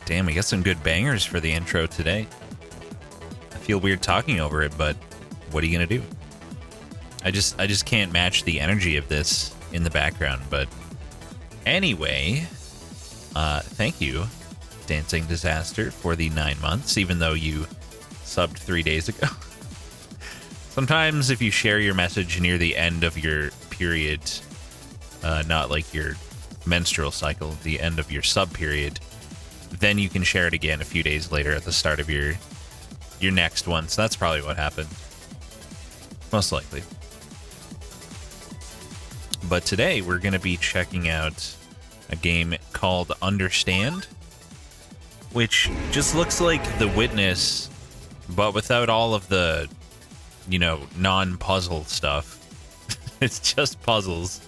Damn, we got some good bangers for the intro today. I feel weird talking over it, but what are you gonna do? I just can't match the energy of this in the background. But anyway, thank you, Dancing Disaster, for the 9 months, even though you subbed 3 days ago. Sometimes if you share your message near the end of your period, not like your menstrual cycle, the end of your sub period, then you can share it again a few days later at the start of your next one. So that's probably what happened. Most likely. But today we're going to be checking out a game called Understand, which just looks like The Witness, but without all of the, non-puzzle stuff. It's just puzzles.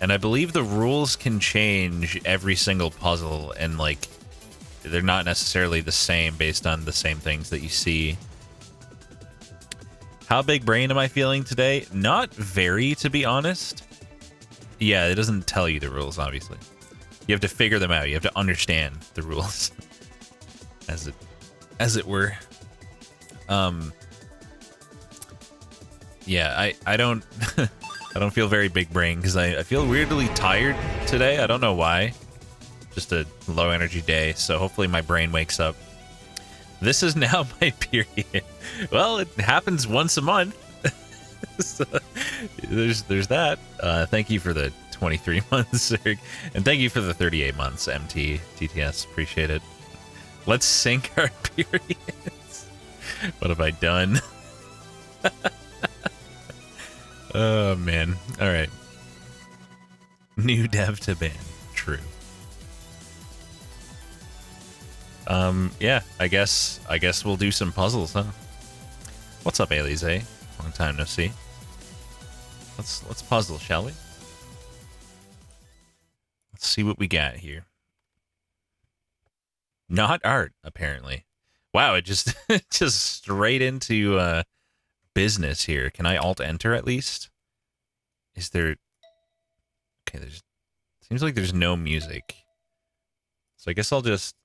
And I believe the rules can change every single puzzle, and, they're not necessarily the same based on the same things that you see. How big brain am I feeling today? Not very, to be honest. Yeah, it doesn't tell you the rules, obviously. You have to figure them out. You have to understand the rules, as it were. Yeah, I don't I don't feel very big brain because I feel weirdly tired today. I don't know why. Just a low energy day, so hopefully my brain wakes up. This is now my period. Well, it happens once a month. So, there's that. Thank you for the 23 months, and thank you for the 38 months, MT TTS. Appreciate it. Let's sync our periods. What have I done? Oh man. All right. New dev to ban. True. Yeah, I guess we'll do some puzzles, huh? What's up, Alize? Long time no see. Let's puzzle, shall we? Let's see what we got here. Not art, apparently. Wow, it just just straight into business here. Can I alt enter at least? Is there? Okay, seems like there's no music. So I guess I'll just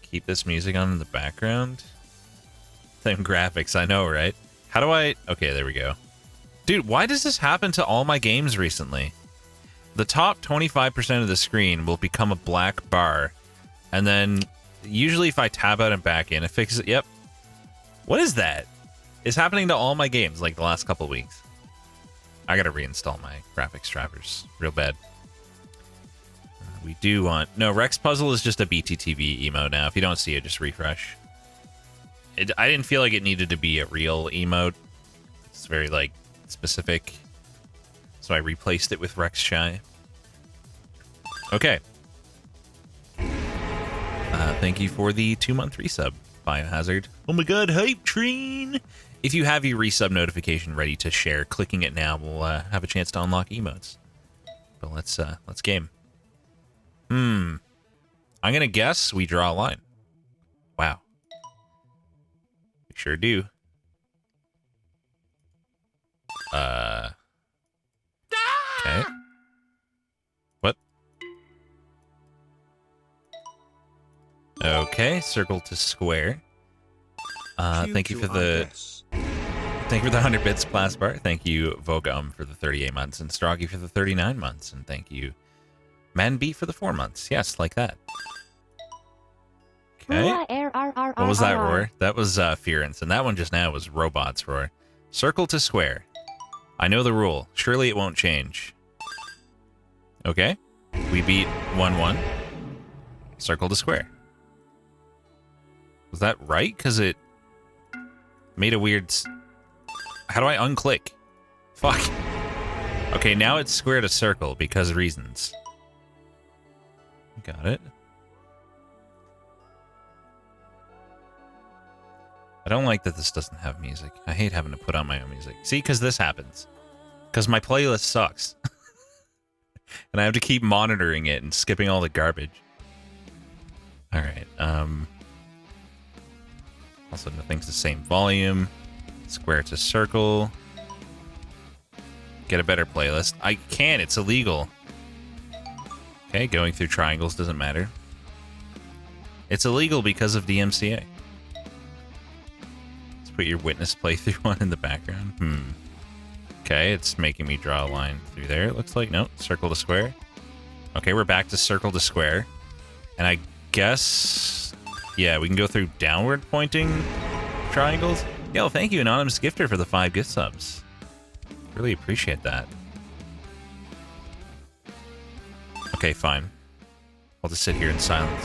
keep this music on in the background. Same graphics, I know, right? How do I... Okay, there we go. Dude, why does this happen to all my games recently? The top 25% of the screen will become a black bar. And then, usually if I tab out and back in, it fixes it. Yep. What is that? It's happening to all my games, like the last couple weeks. I gotta reinstall my graphics drivers. Real bad. We do want... No, Rex Puzzle is just a BTTV emote now. If you don't see it, just refresh. I didn't feel like it needed to be a real emote. It's very, specific. So I replaced it with Rex Shy. Okay. Thank you for the 2-month resub, Biohazard. Oh my god, hype train! If you have your resub notification ready to share, clicking it now will have a chance to unlock emotes. But let's game. I'm gonna guess we draw a line. Wow. We sure do. Okay. What? Okay, circle to square. Thank you for the 100 bits, Class Bar. Thank you, Vogum, for the 38 months, and Stroggy for the 39 months, and thank you, Manbeat, for the 4 months. Yes, like that. Okay. What was that roar? That was Fearance, and that one just now was Robots roar. Circle to square. I know the rule. Surely it won't change. Okay. We beat 1-1. Circle to square. Was that right? Because it made a weird... How do I unclick? Fuck. Okay, now it's square to circle because reasons. Got it. I don't like that this doesn't have music. I hate having to put on my own music. See, because this happens. Because my playlist sucks. And I have to keep monitoring it and skipping all the garbage. Alright, also, nothing's the same volume. Square to circle. Get a better playlist. I can't, it's illegal. Okay, going through triangles doesn't matter. It's illegal because of DMCA. Let's put your witness playthrough on in the background. Okay, it's making me draw a line through there. It looks like, nope, circle to square. Okay, we're back to circle to square. And I guess, yeah, we can go through downward pointing triangles. Yo, thank you, Anonymous Gifter, for the 5 gift subs. Really appreciate that. Okay, fine. I'll just sit here in silence.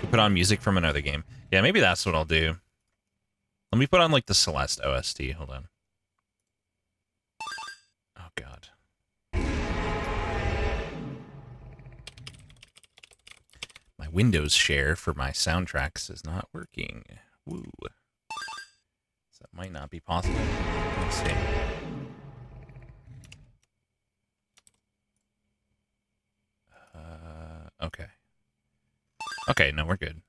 We'll put on music from another game. Yeah, maybe that's what I'll do. Let me put on, like, the Celeste OST. Hold on. Oh, God. My Windows share for my soundtracks is not working. Woo. So that might not be possible. Let's see. Okay. Okay, no, we're good.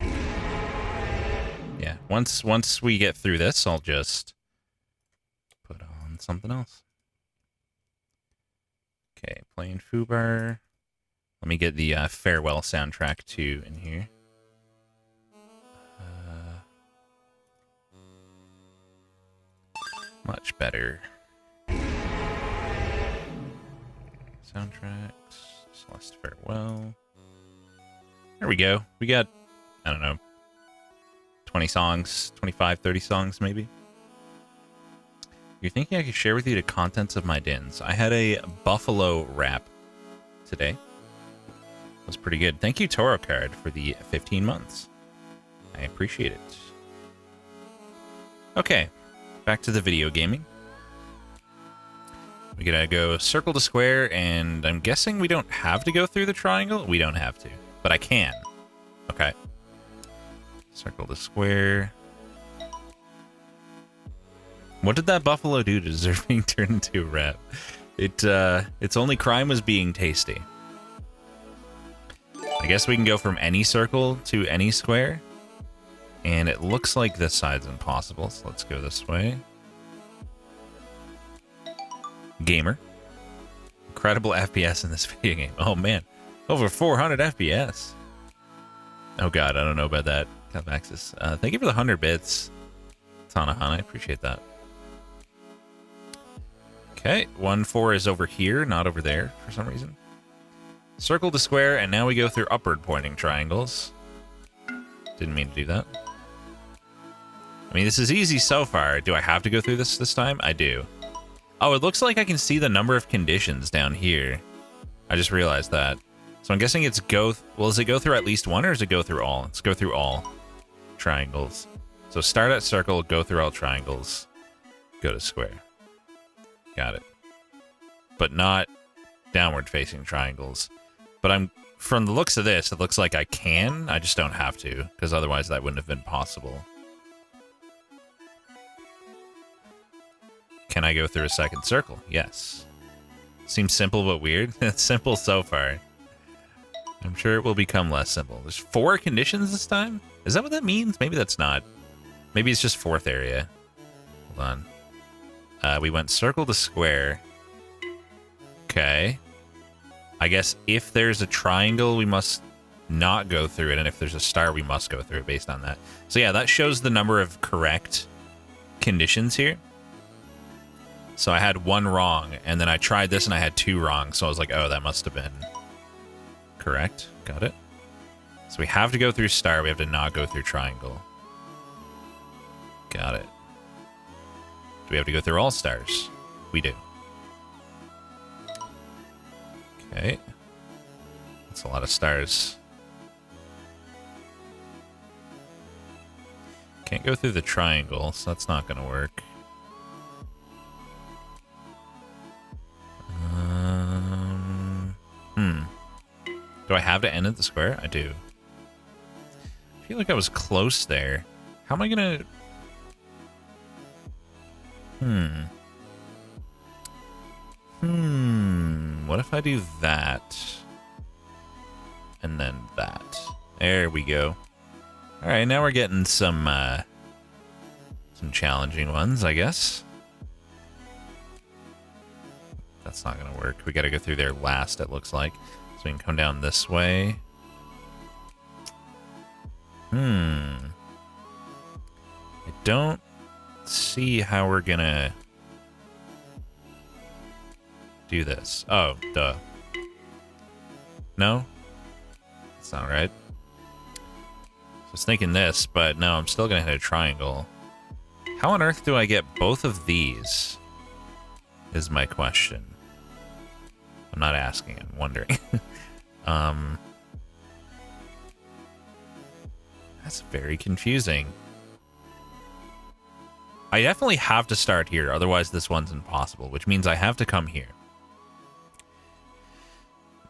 Yeah, once we get through this, I'll just put on something else. Okay, playing Fubar. Let me get the Farewell soundtrack too in here. Much better. Soundtracks. Celeste Farewell. There we go. We got, I don't know, 20 songs, 25, 30 songs maybe. You're thinking I could share with you the contents of my dins. I had a buffalo wrap today. It was pretty good. Thank you, Toro Card, for the 15 months. I appreciate it. Okay, back to the video gaming. We gotta go circle to square, and I'm guessing we don't have to go through the triangle? We don't have to, but I can. Okay. Circle to square. What did that buffalo do to deserve being turned into a wrap? Its only crime was being tasty. I guess we can go from any circle to any square. And it looks like this side's impossible, so let's go this way. Gamer. Incredible FPS in this video game. Oh man, over 400 FPS. Oh god, I don't know about that. Access. Thank you for the 100 bits, Tanahan. I appreciate that. Okay, 1-4 is over here, not over there for some reason. Circle to square, and now we go through upward pointing triangles. Didn't mean to do that. I mean, this is easy so far. Do I have to go through this time? I do. Oh, it looks like I can see the number of conditions down here. I just realized that. So I'm guessing it's go... Well, does it go through at least one, or does it go through all? Let's go through all triangles. So start at circle, go through all triangles, go to square. Got it. But not downward-facing triangles. But I'm... From the looks of this, it looks like I can. I just don't have to, because otherwise that wouldn't have been possible. Can I go through a second circle? Yes. Seems simple but weird. It's simple so far. I'm sure it will become less simple. There's 4 conditions this time? Is that what that means? Maybe that's not. Maybe it's just 4th area. Hold on. We went circle to square. Okay. I guess if there's a triangle, we must not go through it. And if there's a star, we must go through it based on that. So yeah, that shows the number of correct conditions here. So I had 1 wrong, and then I tried this and I had 2 wrong. So I was like, oh, that must have been correct. Got it. So we have to go through star. We have to not go through triangle. Got it. Do we have to go through all stars? We do. Okay. That's a lot of stars. Can't go through the triangle, so that's not going to work. Do I have to end at the square? I do. I feel like I was close there. How am I gonna... What if I do that? And then that. There we go. Alright, now we're getting some challenging ones, I guess. That's not gonna work. We gotta go through there last, it looks like. So we can come down this way. I don't see how we're gonna do this. Oh, duh. No? That's not right. I was thinking this, but no, I'm still gonna hit a triangle. How on earth do I get both of these? Is my question. I'm not asking, I'm wondering. That's very confusing. I definitely have to start here, otherwise this one's impossible, which means I have to come here.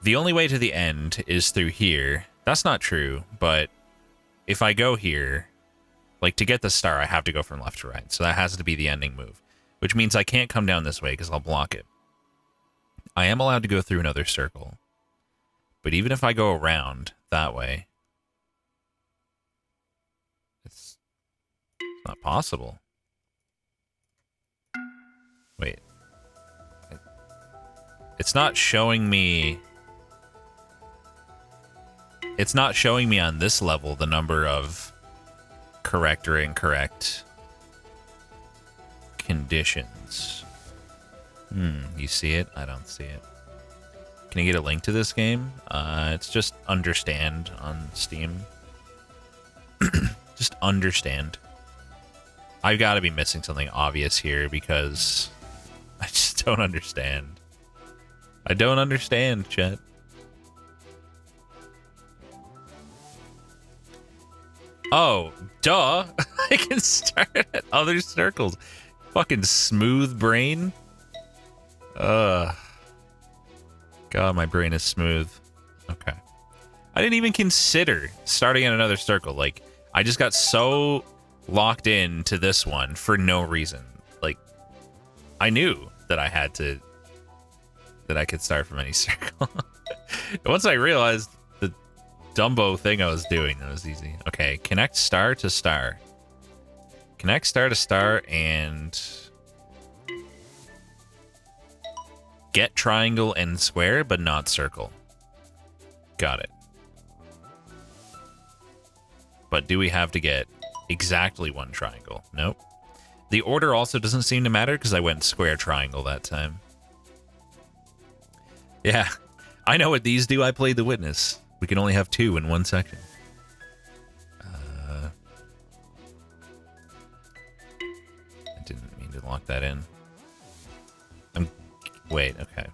The only way to the end is through here. That's not true, but if I go here, like to get the star, I have to go from left to right. So that has to be the ending move, which means I can't come down this way because I'll block it. I am allowed to go through another circle, but even if I go around that way, it's not possible. Wait. It's not showing me... It's not showing me on this level the number of correct or incorrect conditions. You see it? I don't see it. Can you get a link to this game? It's just Understand on Steam. Just Understand. I've got to be missing something obvious here because I just don't understand. I don't understand, chat. Oh, duh. I can start at other circles. Fucking smooth brain. God, my brain is smooth. Okay. I didn't even consider starting at another circle. Like, I just got so locked in to this one for no reason. Like, I knew that I had to... that I could start from any circle. Once I realized the Dumbo thing I was doing, that was easy. Okay, connect star to star. Connect star to star and... get triangle and square, but not circle. Got it. But do we have to get exactly one triangle? Nope. The order also doesn't seem to matter because I went square triangle that time. Yeah, I know what these do. I played the witness. We can only have two in one section. I didn't mean to lock that in. Wait, okay.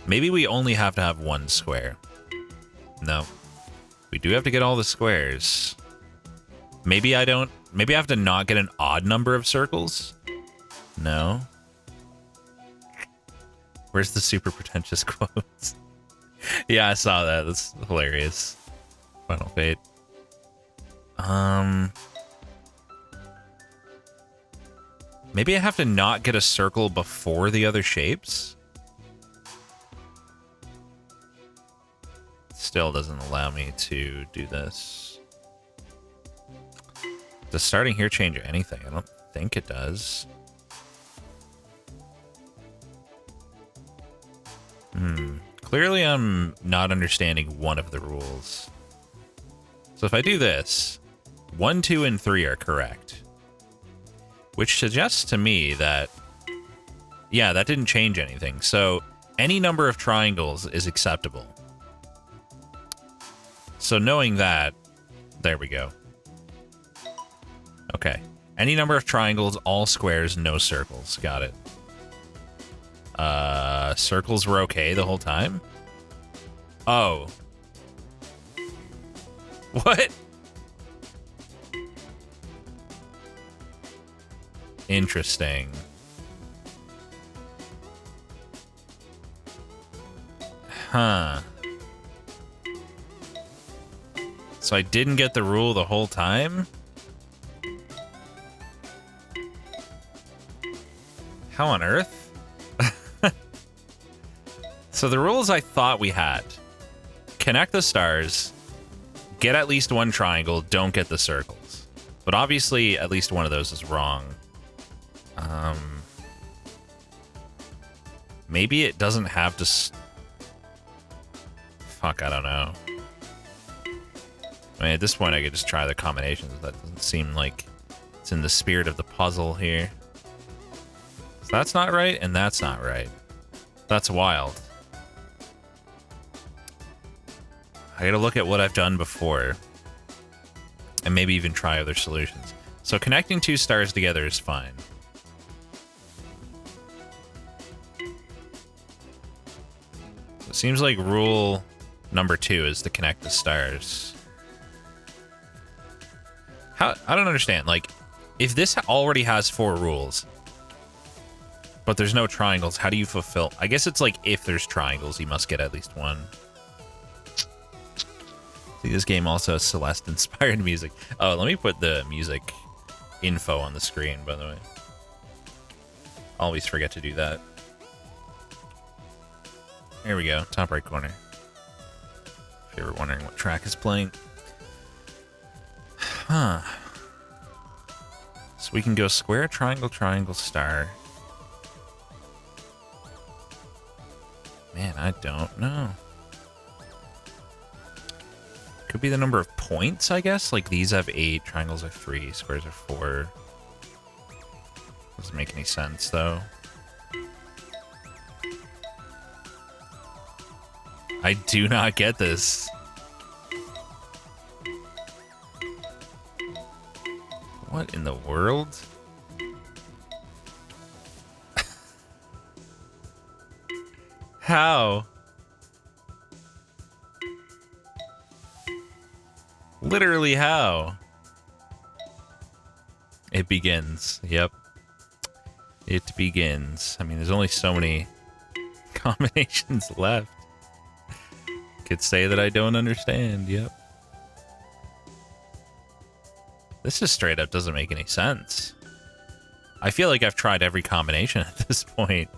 Maybe we only have to have one square. No. We do have to get all the squares. Maybe I don't... Maybe I have to not get an odd number of circles? No. Where's the super pretentious quotes? Yeah, I saw that. That's hilarious. Final Fate. Maybe I have to not get a circle before the other shapes? Still doesn't allow me to do this. Does starting here change anything? I don't think it does. Clearly I'm not understanding one of the rules. So if I do this, 1, 2, and 3 are correct. Which suggests to me that, yeah, that didn't change anything. So any number of triangles is acceptable. So knowing that, there we go. Okay. Any number of triangles, all squares, no circles. Got it. Circles were okay the whole time? Oh. What? Interesting. Huh. So I didn't get the rule the whole time? How on earth? So the rules I thought we had. Connect the stars. Get at least one triangle. Don't get the circles. But obviously, at least one of those is wrong. Maybe it doesn't have to... Fuck, I don't know. I mean, at this point, I could just try the combinations. That doesn't seem like it's in the spirit of the puzzle here. So that's not right, and that's not right. That's wild. I gotta look at what I've done before. And maybe even try other solutions. So connecting 2 stars together is fine. So it seems like rule number 2 is to connect the stars. I don't understand. Like, if this already has 4 rules, but there's no triangles, how do you fulfill? I guess it's like if there's triangles, you must get at least 1. See, this game also has Celeste-inspired music. Oh, let me put the music info on the screen, by the way. Always forget to do that. There we go, top right corner. If you're ever wondering what track is playing. Huh. So we can go square, triangle, triangle, star. Man, I don't know. Could be the number of points, I guess. Like these have 8, triangles are 3, squares are 4. Doesn't make any sense, though. I do not get this. What in the world? How? Literally how? It begins. Yep. It begins. I mean, there's only so many combinations left. Could say that I don't understand. Yep. This just straight up doesn't make any sense. I feel like I've tried every combination at this point.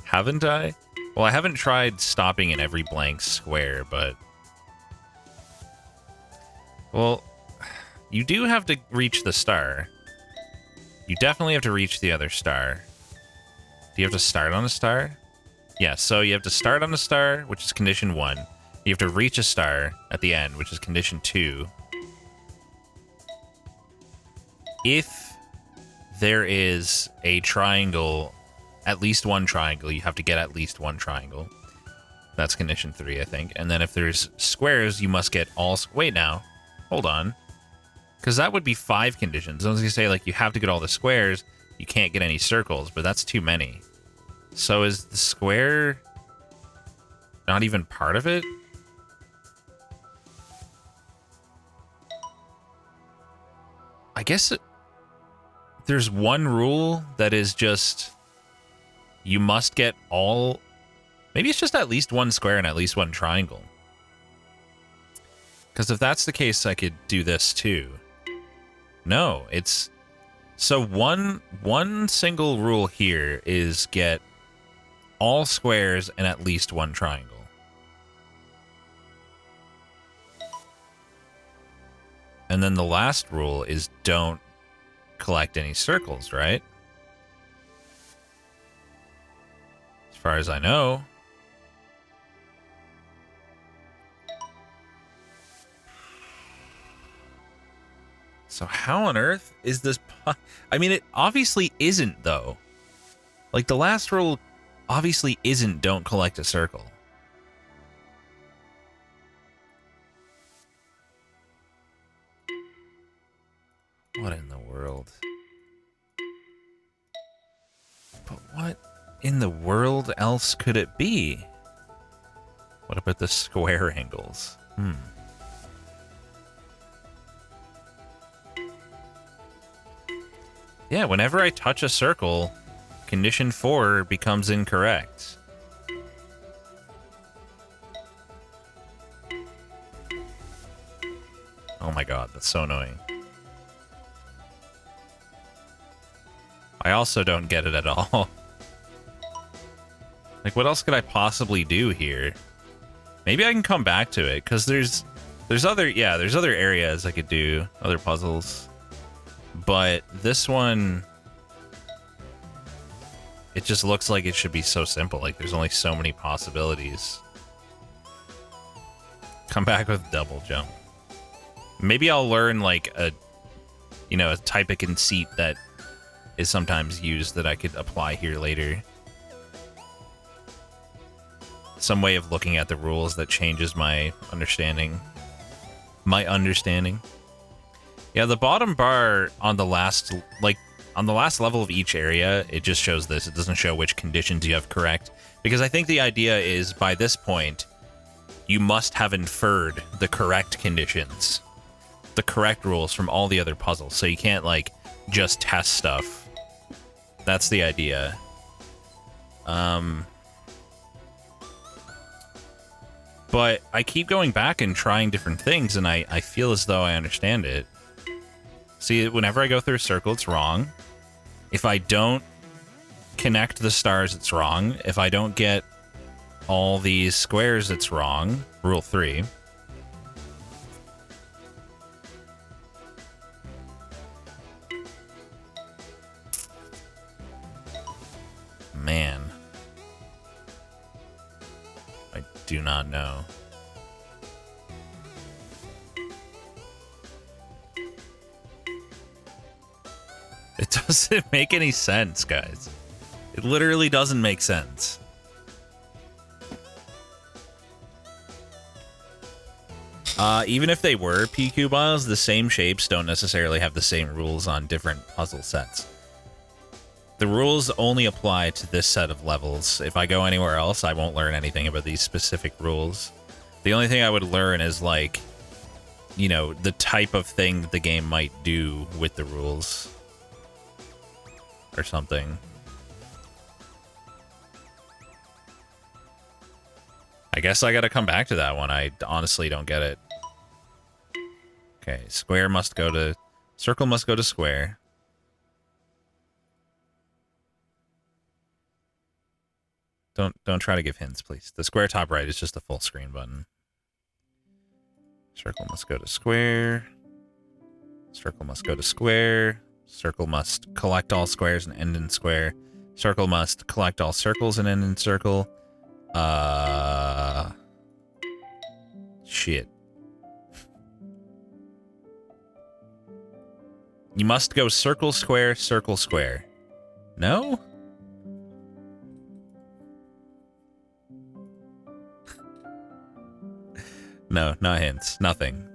Haven't I? Well, I haven't tried stopping in every blank square, but... Well, you do have to reach the star. You definitely have to reach the other star. Do you have to start on a star? Yeah, so you have to start on a star, which is condition 1. You have to reach a star at the end, which is condition 2. If there is a triangle, at least one triangle, you have to get at least one triangle. That's condition 3, I think. And then if there's squares, you must get all... Wait now. Hold on. Because that would be 5 conditions. I was going to say, like, you have to get all the squares. You can't get any circles, but that's too many. So is the square not even part of it? I guess there's one rule that is just you must get all... Maybe it's just at least one square and at least one triangle. Because if that's the case, I could do this too. No, it's... So one single rule here is get all squares and at least one triangle. And then the last rule is don't collect any circles, right? As far as I know. So how on earth is this... I mean, it obviously isn't, though. Like, the last rule obviously isn't don't collect a circle. What in the world? But what in the world else could it be? What about the square angles? Yeah, whenever I touch a circle, condition 4 becomes incorrect. Oh my god, that's so annoying. I also don't get it at all. Like, what else could I possibly do here? Maybe I can come back to it, because there's other areas I could do, other puzzles. But this one, it just looks like it should be so simple. Like, there's only so many possibilities. Come back with double jump. Maybe I'll learn like a type of conceit that is sometimes used that I could apply here later. Some way of looking at the rules that changes my understanding. Yeah, the bottom bar on the last level of each area, it just shows this. It doesn't show which conditions you have correct. Because I think the idea is, by this point, you must have inferred the correct conditions, the correct rules from all the other puzzles. So you can't, like, just test stuff. That's the idea. But I keep going back and trying different things, and I feel as though I understand it. See, whenever I go through a circle, it's wrong. If I don't connect the stars, it's wrong. If I don't get all these squares, it's wrong. Rule 3. Man. I do not know. It doesn't make any sense, guys. It literally doesn't make sense. Even if they were PQ biles, the same shapes don't necessarily have the same rules on different puzzle sets. The rules only apply to this set of levels. If I go anywhere else, I won't learn anything about these specific rules. The only thing I would learn is, like, you know, the type of thing the game might do with the rules. Or something. I guess I gotta come back to that one. I honestly don't get it. Okay, square must go to... Circle must go to square. Don't try to give hints, please. The square top right is just a full screen button. Circle must go to square. Circle must go to square. Circle must collect all squares and end in square. Circle must collect all circles and end in circle. Shit. You must go circle, square, circle, square. No? No, not hints. Nothing.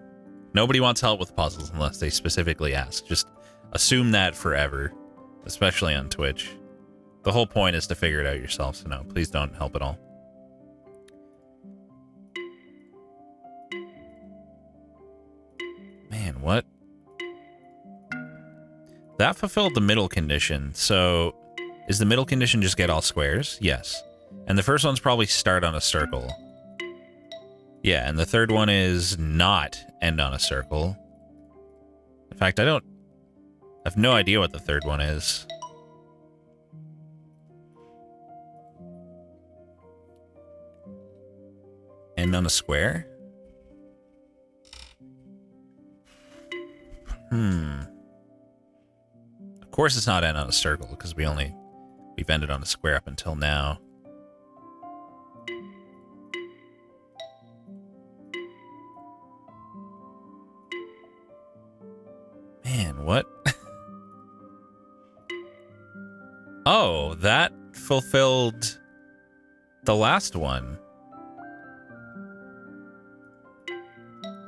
Nobody wants help with puzzles unless they specifically ask. Just assume that forever, especially on Twitch. The whole point is to figure it out yourself, so no, please don't help at all. Man, what? That fulfilled the middle condition, so is the middle condition just get all squares? Yes. And the first one's probably start on a circle. Yeah, and the third one is not end on a circle. In fact, I have no idea what the third one is. End on a square? Of course it's not end on a circle, because we've ended on a square up until now. Man, what? Oh, that fulfilled the last one.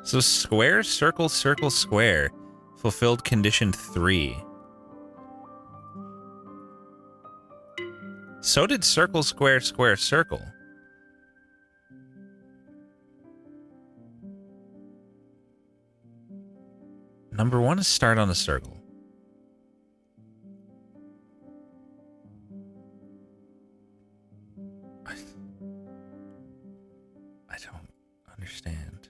So square, circle, circle, square fulfilled condition 3. So did circle, square, square, circle. Number 1 is start on a circle. I don't understand.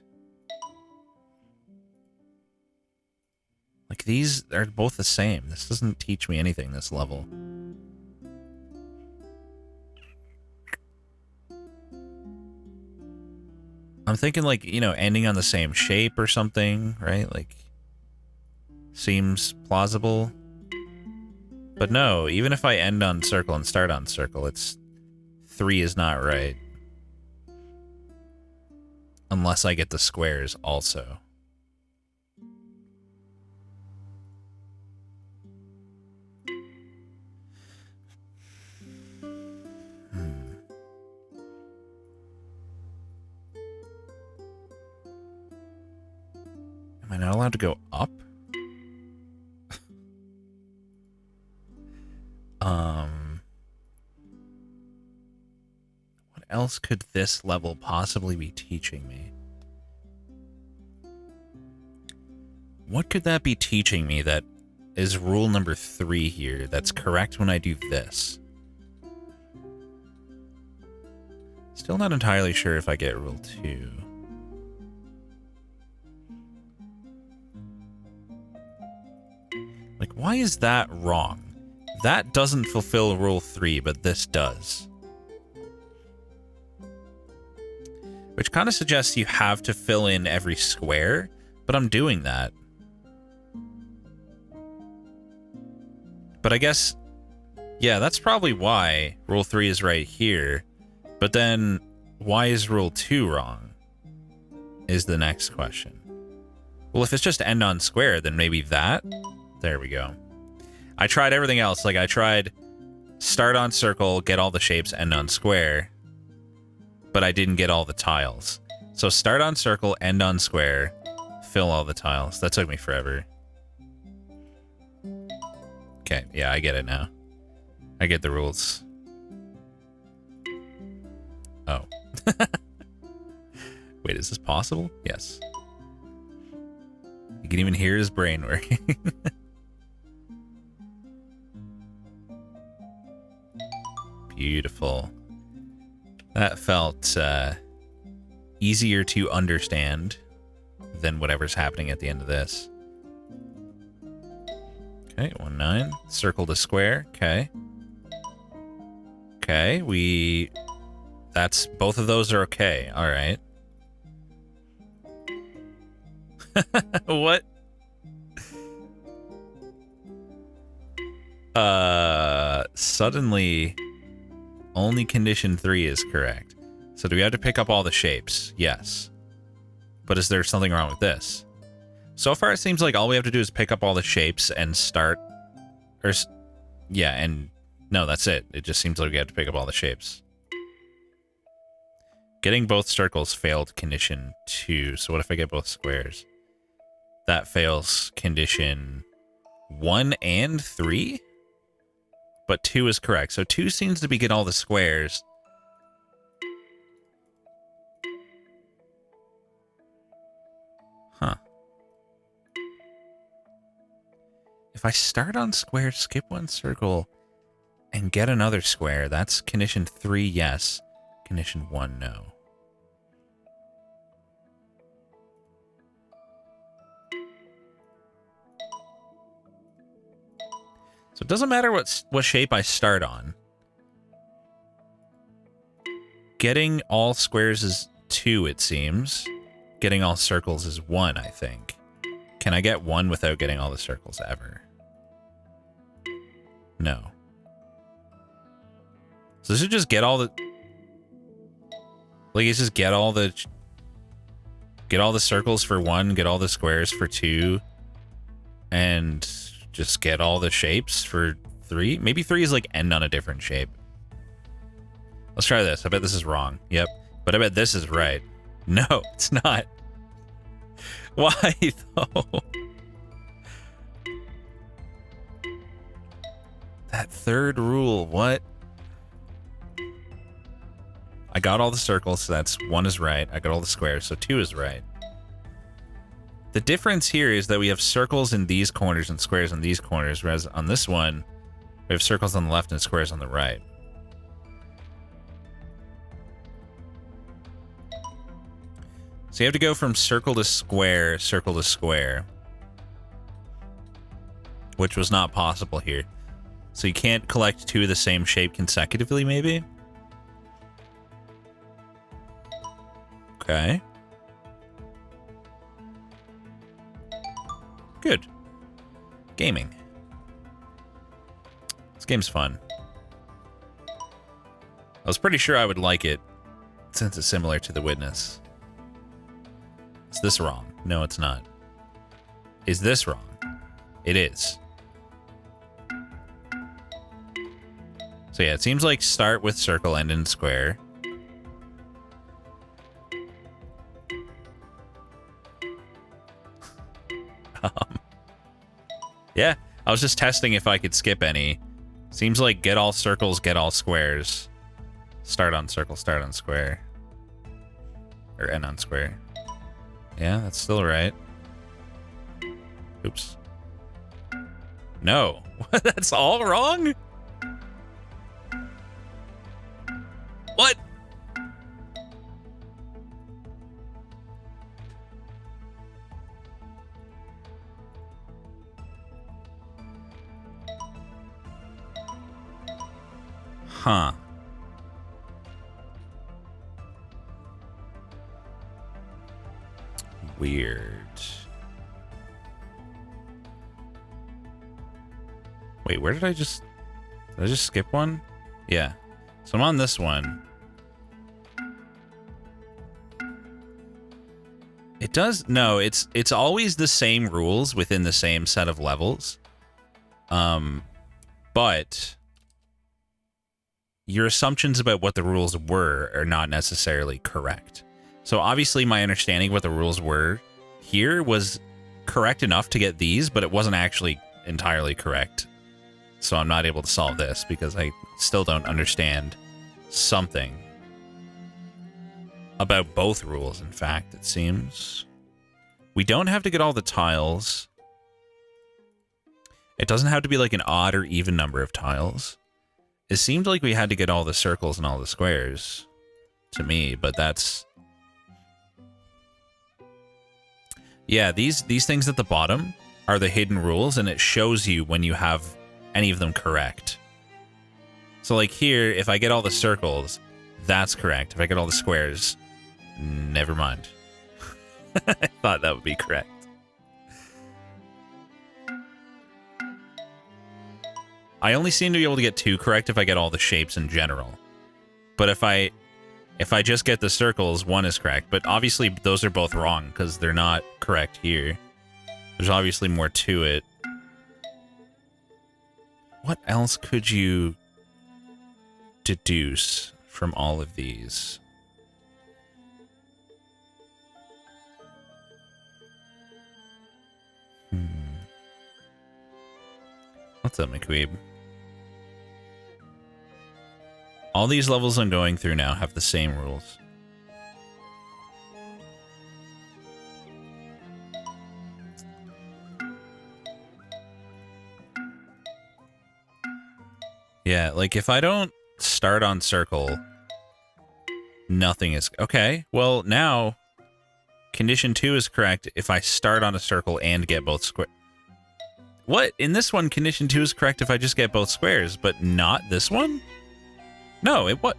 Like, these are both the same. This doesn't teach me anything, this level. I'm thinking, like, you know, ending on the same shape or something, right? Like, seems plausible. But no, even if I end on circle and start on circle, it's 3 is not right. Unless I get the squares also. Am I not allowed to go up? What else could this level possibly be teaching me? What could that be teaching me that is rule number 3 here that's correct when I do this? Still not entirely sure if I get rule 2. Like, why is that wrong? That doesn't fulfill rule 3, but this does. Which kind of suggests you have to fill in every square, but I'm doing that. But I guess, yeah, that's probably why rule 3 is right here. But then, why is rule 2 wrong? Is the next question. Well, if it's just end on square, then maybe that? There we go. I tried everything else. Like, I tried start on circle, get all the shapes, end on square. But I didn't get all the tiles. So start on circle, end on square, fill all the tiles. That took me forever. Okay, yeah, I get it now. I get the rules. Oh. Wait, is this possible? Yes. You can even hear his brain working. Beautiful. That felt easier to understand than whatever's happening at the end of this. Okay, 1, 9. Circle to square. Okay. Okay, that's... both of those are okay. All right. What? Suddenly... only condition 3 is correct. So do we have to pick up all the shapes? Yes. But is there something wrong with this? So far, it seems like all we have to do is pick up all the shapes and start... or... yeah, and... no, that's it. It just seems like we have to pick up all the shapes. Getting both circles failed condition 2. So what if I get both squares? That fails condition 1 and 3? But 2 is correct. So 2 seems to be get all the squares. Huh. If I start on square, skip 1 circle, and get another square, that's condition 3, yes. Condition 1, no. So it doesn't matter what shape I start on. Getting all squares is 2, it seems. Getting all circles is 1, I think. Can I get 1 without getting all the circles ever? No. So this should just get all the... like, it's just get all the circles for 1, get all the squares for 2, and... just get all the shapes for 3? Maybe 3 is like end on a different shape. Let's try this. I bet this is wrong. Yep. But I bet this is right. No, it's not. Why, though? That third rule, what? I got all the circles, so that's 1 is right. I got all the squares, so 2 is right. The difference here is that we have circles in these corners and squares in these corners, whereas on this one, we have circles on the left and squares on the right. So you have to go from circle to square, which was not possible here. So you can't collect 2 of the same shape consecutively, maybe? Okay. Good. Gaming. This game's fun. I was pretty sure I would like it, since it's similar to The Witness. Is this wrong? No, it's not. Is this wrong? It is. So yeah, it seems like start with circle, end in square. Yeah, I was just testing if I could skip any. Seems like get all circles, get all squares. Start on circle, start on square. Or end on square. Yeah, that's still right. Oops. No. That's all wrong? What? Huh. Weird. Wait, where did I just skip one? Yeah. So I'm on this one. It does no, it's always the same rules within the same set of levels. But your assumptions about what the rules were are not necessarily correct. So obviously my understanding of what the rules were here was correct enough to get these, but it wasn't actually entirely correct. So I'm not able to solve this because I still don't understand something about both rules, in fact, it seems. We don't have to get all the tiles. It doesn't have to be like an odd or even number of tiles. It seemed like we had to get all the circles and all the squares to me, but that's... Yeah, these things at the bottom are the hidden rules, and it shows you when you have any of them correct. So like here, if I get all the circles, that's correct. If I get all the squares, never mind. I thought that would be correct. I only seem to be able to get 2 correct if I get all the shapes in general. But if I just get the circles, 1 is correct. But obviously those are both wrong because they're not correct here. There's obviously more to it. What else could you deduce from all of these? What's up, McQueeb? All these levels I'm going through now have the same rules. Yeah, like if I don't start on circle, nothing is... Okay, well now, condition 2 is correct if I start on a circle and get both squares. What? In this one, condition 2 is correct if I just get both squares, but not this one? No, it what?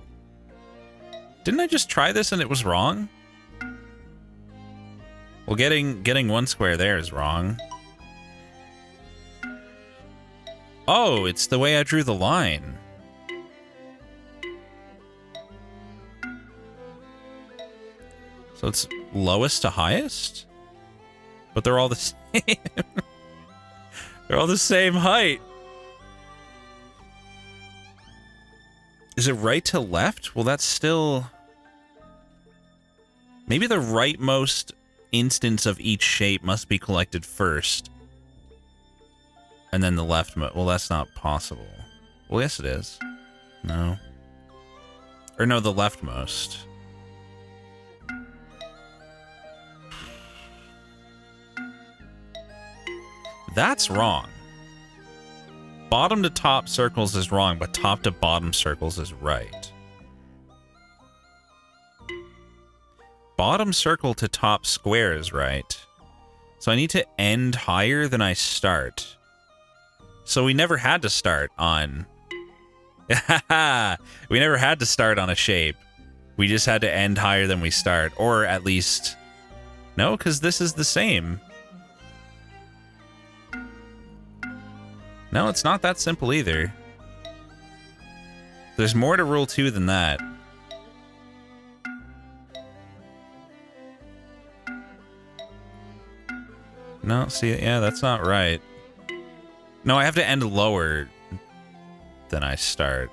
Didn't I just try this and it was wrong? Well, getting 1 square there is wrong. Oh, it's the way I drew the line. So it's lowest to highest? But they're all the same. They're all the same height. Is it right to left? Well, that's still... Maybe the rightmost instance of each shape must be collected first. And then the leftmost... Well, that's not possible. Well, yes, it is. No. Or no, the leftmost. That's wrong. Bottom to top circles is wrong, but top to bottom circles is right. Bottom circle to top square is right. So I need to end higher than I start. So we never had to start on... We never had to start on a shape. We just had to end higher than we start. Or at least... No, because this is the same. No, it's not that simple either. There's more to Rule 2 than that. No, see, yeah, that's not right. No, I have to end lower than I start.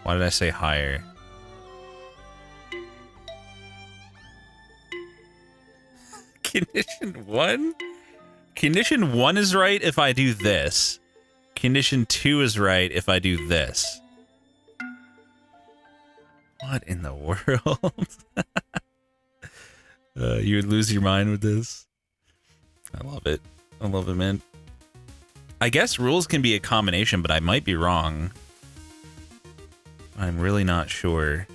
Why did I say higher? Condition 1? Condition 1 is right if I do this. Condition 2 is right if I do this. What in the world? You would lose your mind with this. I love it. I love it, man. I guess rules can be a combination, but I might be wrong. I'm really not sure.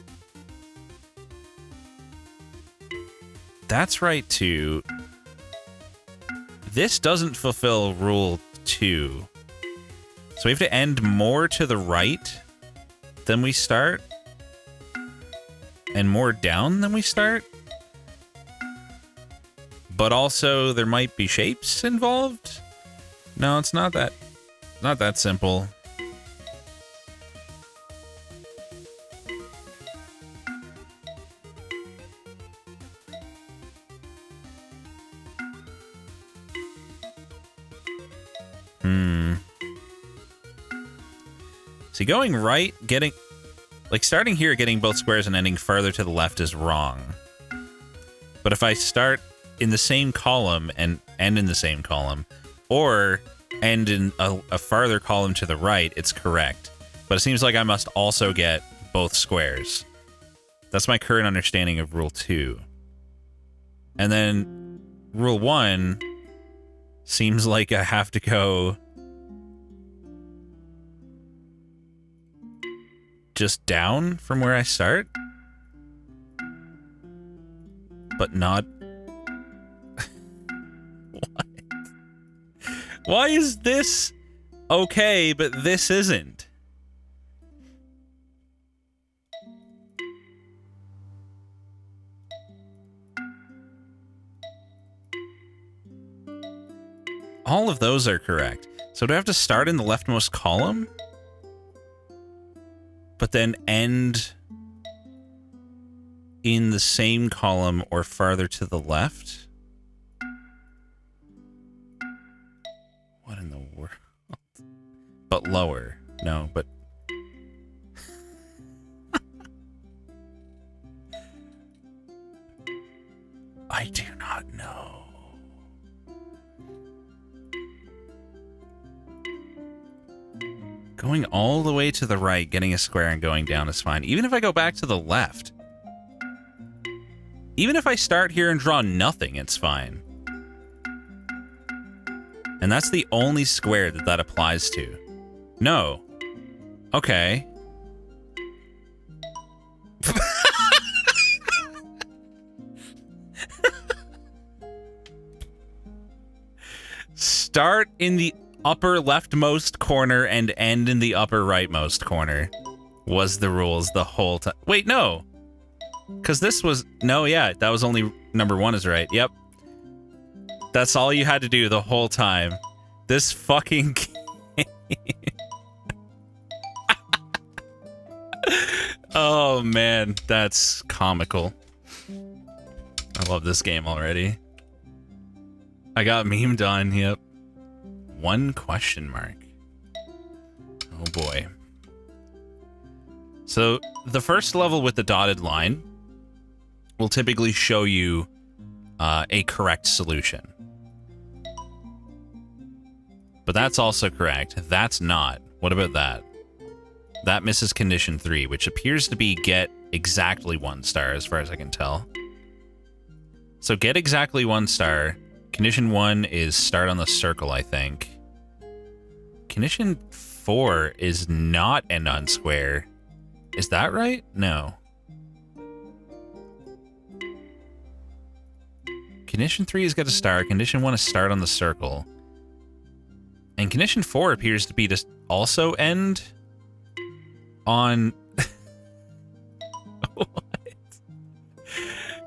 That's right, too. This doesn't fulfill rule 2. So we have to end more to the right than we start? And more down than we start? But also, there might be shapes involved? No, it's not that simple. See, going right, starting here, getting both squares and ending farther to the left is wrong. But if I start in the same column and end in the same column, or end in a farther column to the right, it's correct. But it seems like I must also get both squares. That's my current understanding of rule 2. And then rule 1 seems like I have to go just down from where I start, but not. What? Why is this okay, but this isn't? All of those are correct. So do I have to start in the leftmost column? But then end in the same column or farther to the left? What in the world? But lower. No, but... I do not know. Going all the way to the right, getting a square and going down is fine. Even if I go back to the left. Even if I start here and draw nothing, it's fine. And that's the only square that applies to. No. Okay. Start in the upper leftmost corner and end in the upper rightmost corner was the rules the whole time. Wait, no. Because this was... No, yeah, that was only... Number 1 is right. Yep. That's all you had to do the whole time. This fucking game. Oh, man. That's comical. I love this game already. I got memed on, yep. 1 question mark. Oh boy. So the first level with the dotted line will typically show you a correct solution. But that's also correct. That's not. What about that? That misses condition 3, which appears to be get exactly 1 star as far as I can tell. So get exactly 1 star. Condition 1 is start on the circle, I think. Condition 4 is not end on square. Is that right? No. Condition 3 is get a star. Condition 1 is start on the circle. And condition 4 appears to be to also end on... What?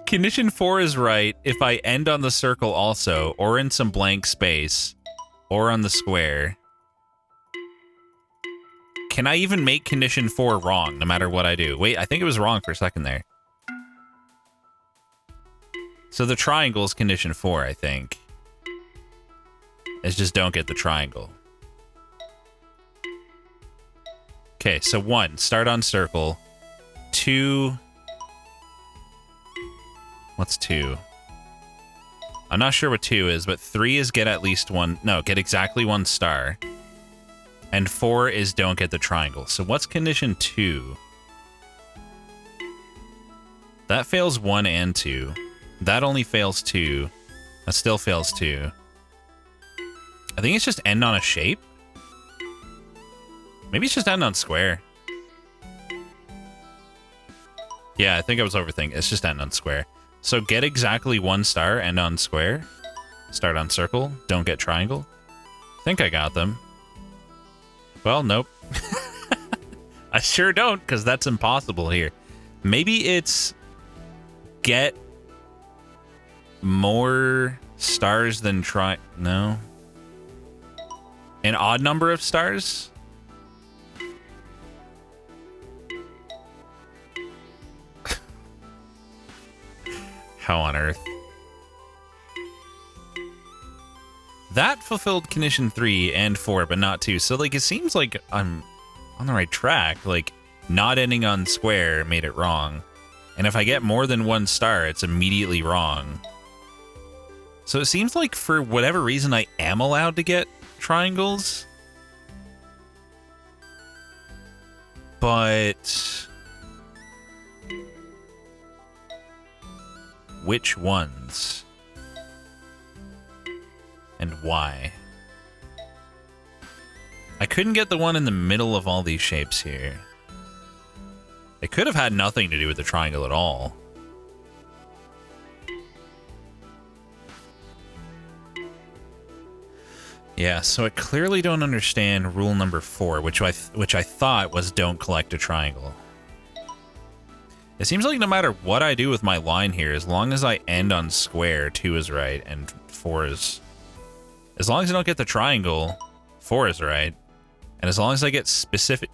Condition 4 is right if I end on the circle also, or in some blank space, or on the square. Can I even make condition 4 wrong, no matter what I do? Wait, I think it was wrong for a second there. So the triangle is condition 4, I think. is just don't get the triangle. Okay, so 1, start on circle. 2, what's 2? I'm not sure what 2 is, but 3 is get at least one, no, get exactly 1 star. And 4 is don't get the triangle. So what's condition 2? That fails 1 and 2. That only fails 2. That still fails 2. I think it's just end on a shape. Maybe it's just end on square. Yeah, I think I was overthinking. It's just end on square. So get exactly 1 star, end on square. Start on circle, don't get triangle. I think I got them. Well, nope. I sure don't, because that's impossible here. Maybe it's get more stars than no. An odd number of stars? How on earth? That fulfilled condition 3 and 4, but not 2. So, like, it seems like I'm on the right track. Like, not ending on square made it wrong. And if I get more than 1 star, it's immediately wrong. So it seems like for whatever reason, I am allowed to get triangles. But which ones? And why? I couldn't get the one in the middle of all these shapes here. It could have had nothing to do with the triangle at all. Yeah, so I clearly don't understand rule number 4, which I thought was don't collect a triangle. It seems like no matter what I do with my line here, as long as I end on square, 2 is right and 4 is... As long as I don't get the triangle, 4 is right. And as long as I get specific...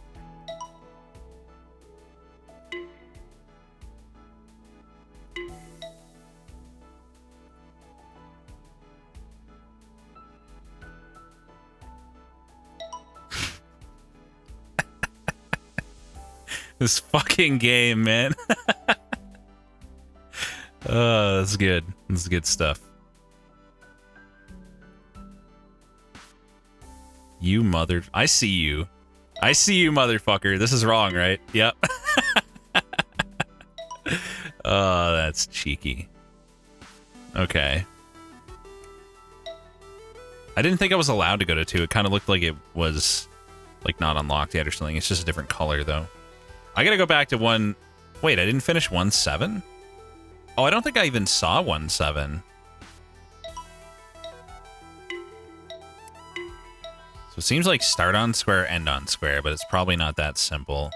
This fucking game, man. Oh, that's good. That's good stuff. You mother... I see you. I see you, motherfucker. This is wrong, right? Yep. Oh, that's cheeky. Okay. I didn't think I was allowed to go to 2. It kind of looked like it was, like, not unlocked yet or something. It's just a different color, though. I gotta go back to 1... Wait, I didn't finish 1-7? Oh, I don't think I even saw 1-7. So it seems like start on square, end on square, but it's probably not that simple.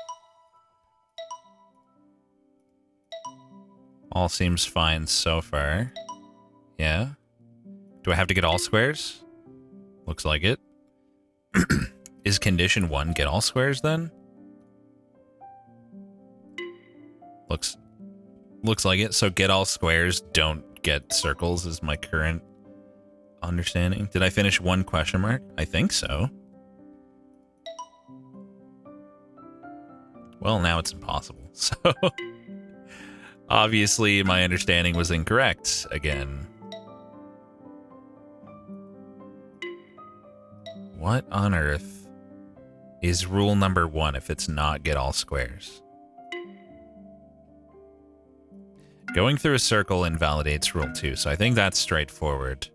All seems fine so far. Yeah. Do I have to get all squares? Looks like it. Is condition 1 get all squares then? Looks like it. So get all squares, don't get circles is my current understanding. Did I finish 1 question mark? I think so. Well, now it's impossible. So obviously my understanding was incorrect again. What on earth is rule number 1 if it's not get all squares? Going through a circle invalidates rule 2, so I think that's straightforward.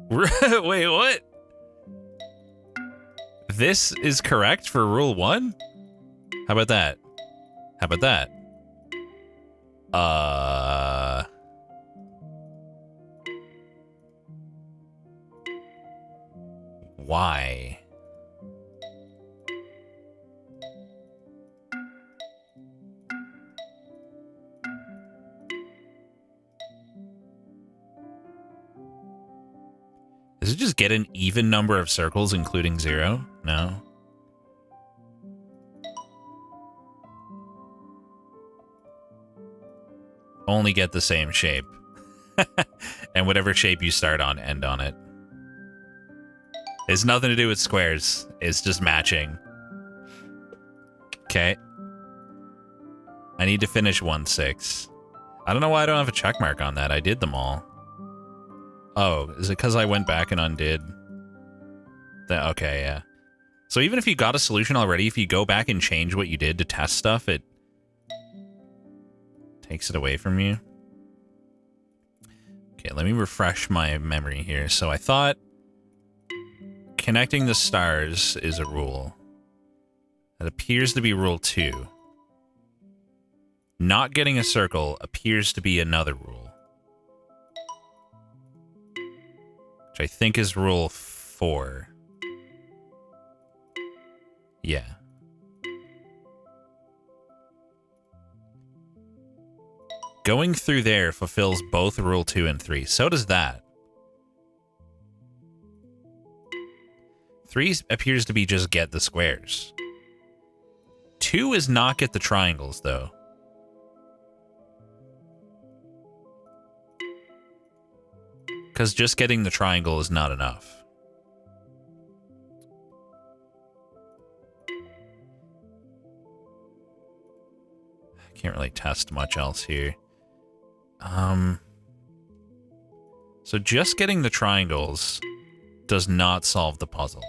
Wait, what? This is correct for rule 1? How about that? How about that? Why? Does it just get an even number of circles, including 0? No. Only get the same shape. And whatever shape you start on, end on it. It's nothing to do with squares. It's just matching. Okay. I need to finish 1-6. I don't know why I don't have a check mark on that. I did them all. Oh, is it because I went back and undid? Okay, yeah. So even if you got a solution already, if you go back and change what you did to test stuff, it takes it away from you. Okay, let me refresh my memory here. So I thought connecting the stars is a rule. That appears to be rule 2. Not getting a circle appears to be another rule. Which I think is rule 4. Yeah. Going through there fulfills both rule 2 and 3. So does that. 3 appears to be just get the squares. 2 is not get the triangles, though. Because just getting the triangle is not enough. I can't really test much else here. So just getting the triangles does not solve the puzzle.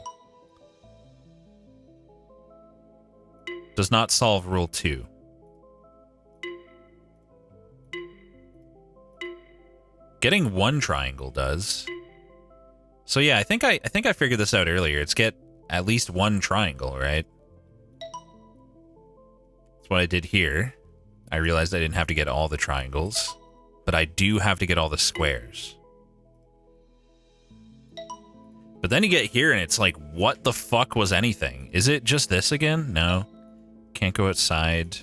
Does not solve rule 2. Getting one triangle does. So yeah, I think I figured this out earlier. It's get at least one triangle, right? That's what I did here. I realized I didn't have to get all the triangles, but I do have to get all the squares. But then you get here and it's like, what the fuck was anything? Is it just this again? No. Can't go outside.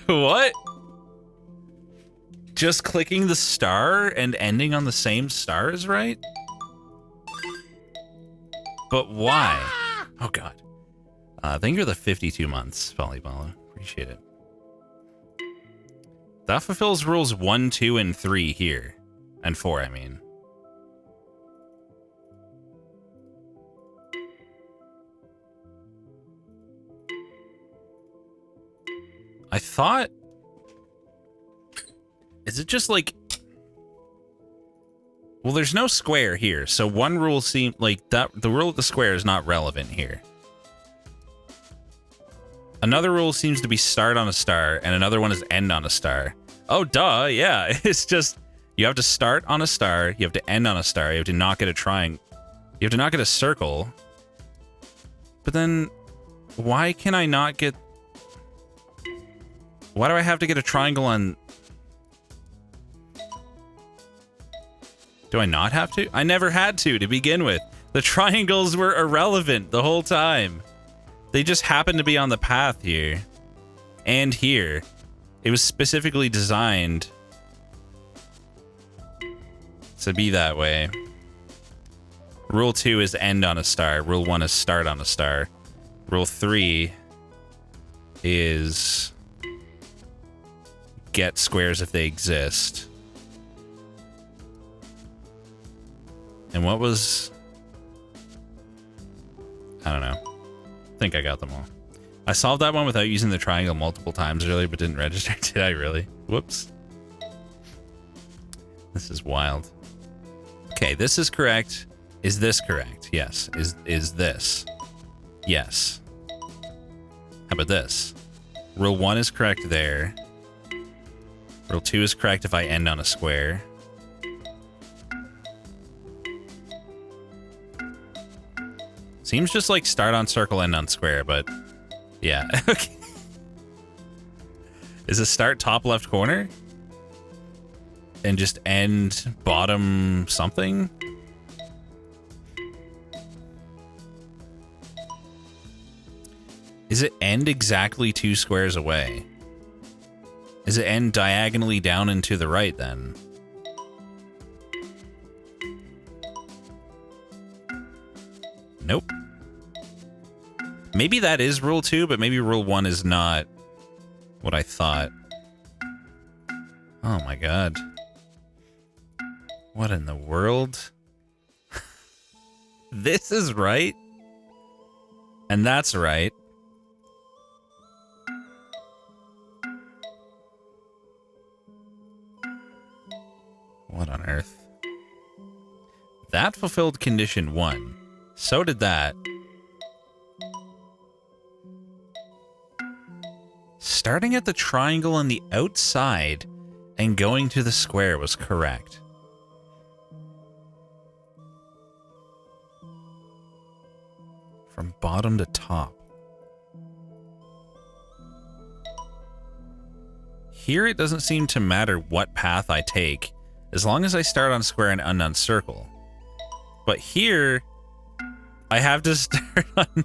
What? Just clicking the star and ending on the same star is right? But why? Oh god. Thank you for the 52 months, Volleyball. Appreciate it. That fulfills rules 1, 2, and 3 here. And 4, I mean. I thought... Is it just like... Well, there's no square here, so one rule seems like that. The rule of the square is not relevant here. Another rule seems to be start on a star, and another one is end on a star. Oh, duh, yeah. It's just, you have to start on a star, you have to end on a star, you have to not get a triangle, you have to not get a circle. But then, why can I not get... Why do I have to get a triangle on... Do I not have to? I never had to begin with. The triangles were irrelevant the whole time. They just happened to be on the path here. And here. It was specifically designed to be that way. Rule 2 is end on a star. Rule 1 is start on a star. Rule 3 is get squares if they exist. And what was... I don't know. I think I got them all. I solved that one without using the triangle multiple times earlier, but didn't register. Did I really? Whoops. This is wild. Okay, this is correct. Is this correct? Yes. Is this? Yes. How about this? Rule 1 is correct there. Rule 2 is correct if I end on a square. Seems just like start on circle, end on square, but yeah. Okay. Is it start top left corner? And just end bottom something? Is it end exactly 2 squares away? Is it end diagonally down and to the right then? Nope. Maybe that is rule 2, but maybe rule 1 is not what I thought. Oh my god. What in the world? This is right? And that's right. What on earth? That fulfilled condition 1. So did that. Starting at the triangle on the outside and going to the square was correct. From bottom to top. Here it doesn't seem to matter what path I take, as long as I start on square and end on circle. But here, I have to start on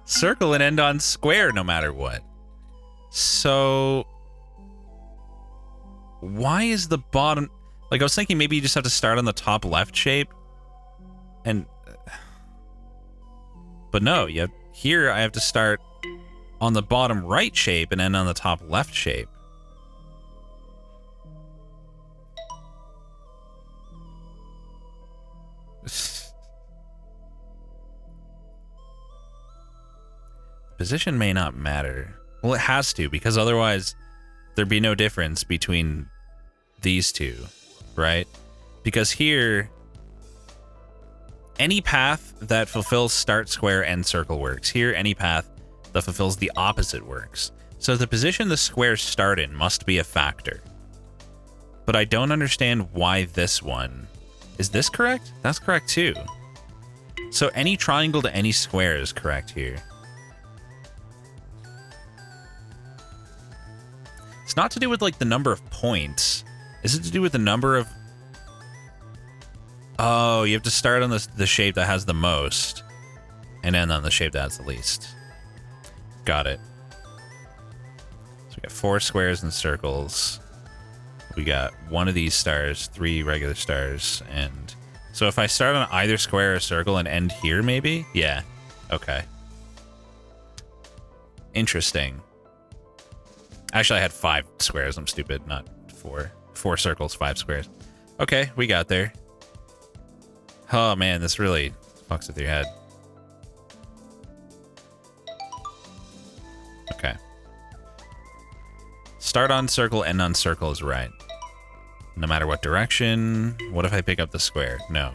circle and end on square no matter what. So, why is the bottom... Like, I was thinking maybe you just have to start on the top left shape. And... But no, here I have to start on the bottom right shape and end on the top left shape. Position may not matter. Well, it has to, because otherwise there'd be no difference between these two, right? Because here, any path that fulfills start square and circle works. Here, any path that fulfills the opposite works. So the position the squares start in must be a factor. But I don't understand why this one. Is this correct? That's correct too. So any triangle to any square is correct here. It's not to do with, like, the number of points. Is it to do with the number of... Oh, you have to start on the shape that has the most and end on the shape that has the least. Got it. So we got 4 squares and circles. We got 1 of these stars, 3 regular stars, and... So if I start on either square or circle and end here, maybe? Yeah. Okay. Interesting. Actually, I had 5 squares. I'm stupid. Not 4. 4 circles, 5 squares. Okay, we got there. Oh, man, this really fucks with your head. Okay. Start on circle, end on circle is right. No matter what direction. What if I pick up the square? No.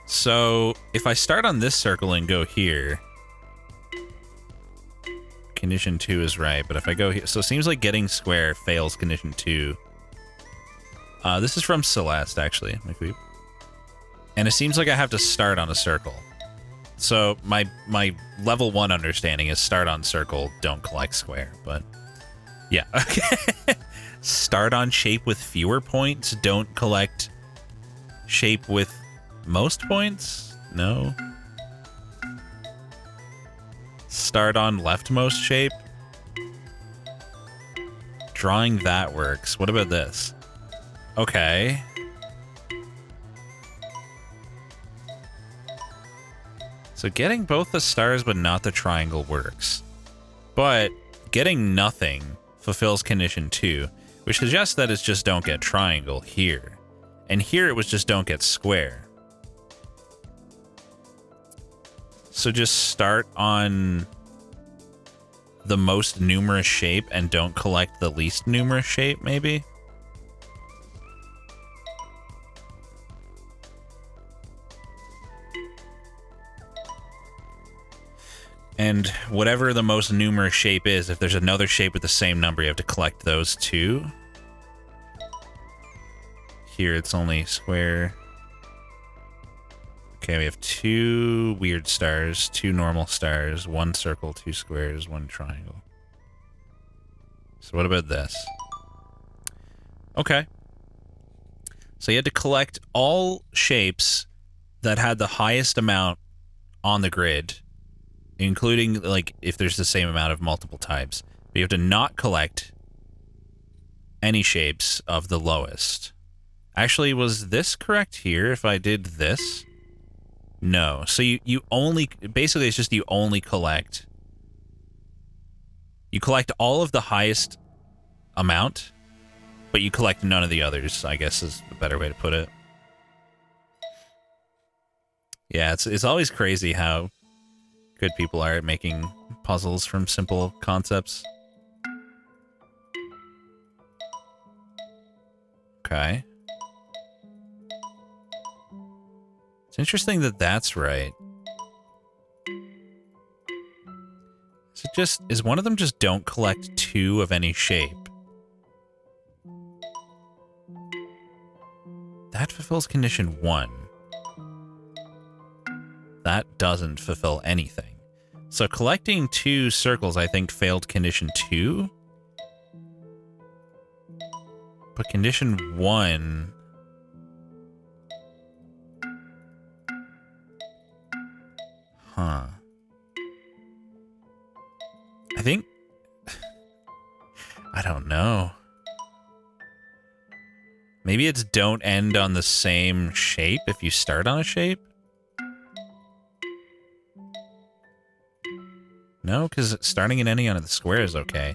So, if I start on this circle and go here, condition 2 is right, but if I go here... So it seems like getting square fails condition 2. This is from Celeste, actually. And it seems like I have to start on a circle. So my level 1 understanding is start on circle, don't collect square, but... Yeah, okay. Start on shape with fewer points, don't collect shape with... most points? No. Start on leftmost shape. Drawing that works. What about this? Okay. So getting both the stars but not the triangle works. But getting nothing fulfills condition 2, which suggests that it's just don't get triangle here. And here it was just don't get square. So just start on the most numerous shape and don't collect the least numerous shape, maybe? And whatever the most numerous shape is, if there's another shape with the same number, you have to collect those too. Here it's only square. Okay, we have 2 weird stars, 2 normal stars, 1 circle, 2 squares, 1 triangle. So what about this? Okay. So you had to collect all shapes that had the highest amount on the grid, including, like, if there's the same amount of multiple types. But you have to not collect any shapes of the lowest. Actually, was this correct here if I did this? No. So you only... Basically, it's just you only collect... You collect all of the highest amount, but you collect none of the others, I guess is a better way to put it. Yeah, it's always crazy how good people are at making puzzles from simple concepts. Okay. It's interesting that that's right. Is one of them just don't collect 2 of any shape? That fulfills condition 1. That doesn't fulfill anything. So collecting 2 circles, I think, failed condition 2. But condition 1... Huh. I think... I don't know. Maybe it's don't end on the same shape if you start on a shape? No, because starting and ending on the square is okay.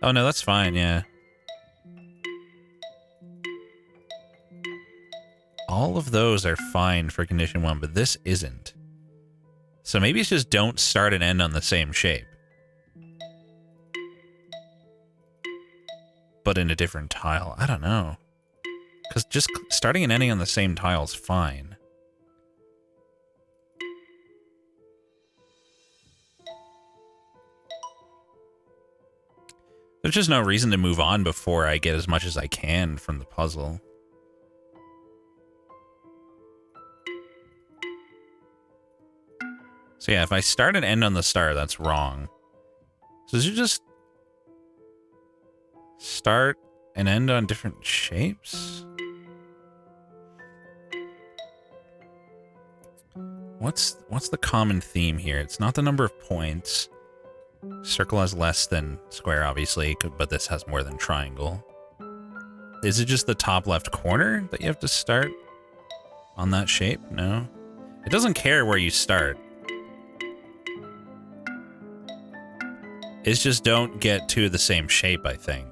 Oh, no, that's fine, yeah. All of those are fine for condition 1, but this isn't. So maybe it's just don't start and end on the same shape. But in a different tile. I don't know. Because just starting and ending on the same tile is fine. There's just no reason to move on before I get as much as I can from the puzzle. So yeah, if I start and end on the star, that's wrong. So does it just start and end on different shapes? What's the common theme here? It's not the number of points. Circle has less than square, obviously, but this has more than triangle. Is it just the top left corner that you have to start on that shape? No. It doesn't care where you start. It's just don't get 2 of the same shape, I think.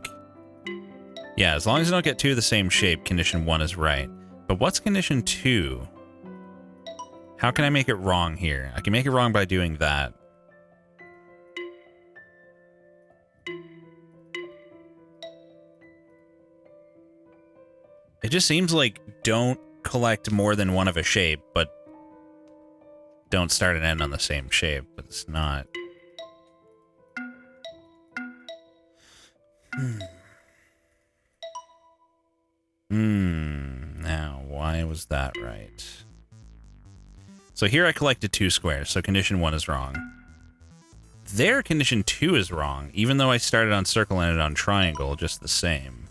Yeah, as long as you don't get 2 of the same shape, condition 1 is right. But what's condition 2? How can I make it wrong here? I can make it wrong by doing that. It just seems like don't collect more than 1 of a shape, but don't start and end on the same shape, but it's not. Now, why was that right? So here I collected 2 squares, so condition 1 is wrong. There, condition 2 is wrong, even though I started on circle and ended on triangle, just the same.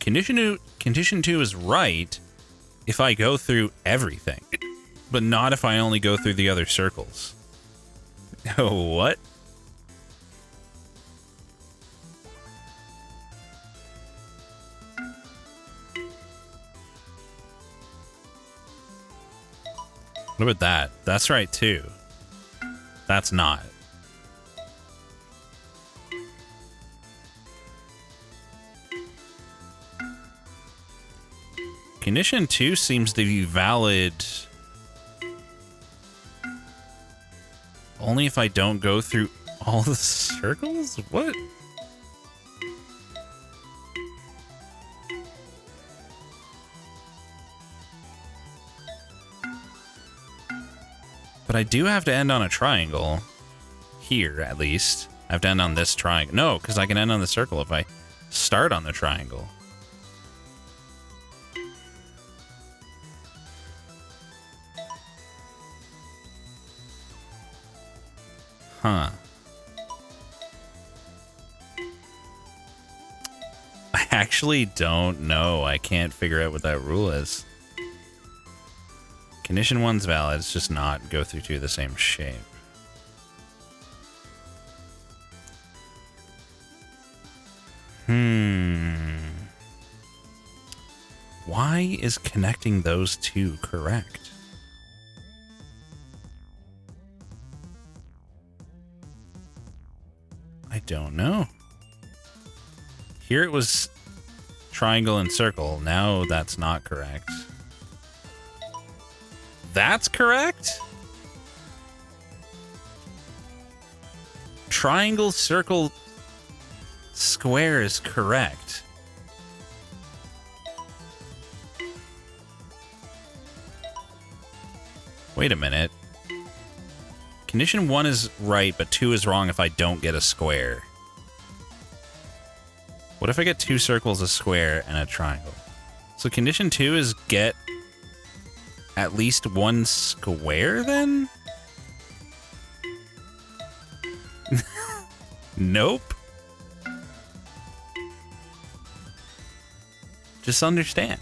Condition 2 is right if I go through everything, but not if I only go through the other circles. Oh, what? What about that? That's right, too. That's not. Condition 2 seems to be valid only if I don't go through all the circles? What? But I do have to end on a triangle. Here, at least. I have to end on this triangle. No, because I can end on the circle if I start on the triangle. Huh. I actually don't know. I can't figure out what that rule is. Condition 1's valid. It's just not go through 2 of the same shape. Why is connecting those two correct? I don't know. Here it was triangle and circle. Now that's not correct. That's correct? Triangle, circle, square is correct. Wait a minute. Condition 1 is right, but 2 is wrong if I don't get a square. What if I get 2 circles, a square, and a triangle? So condition 2 is get at least 1 square, then? Nope. Just understand.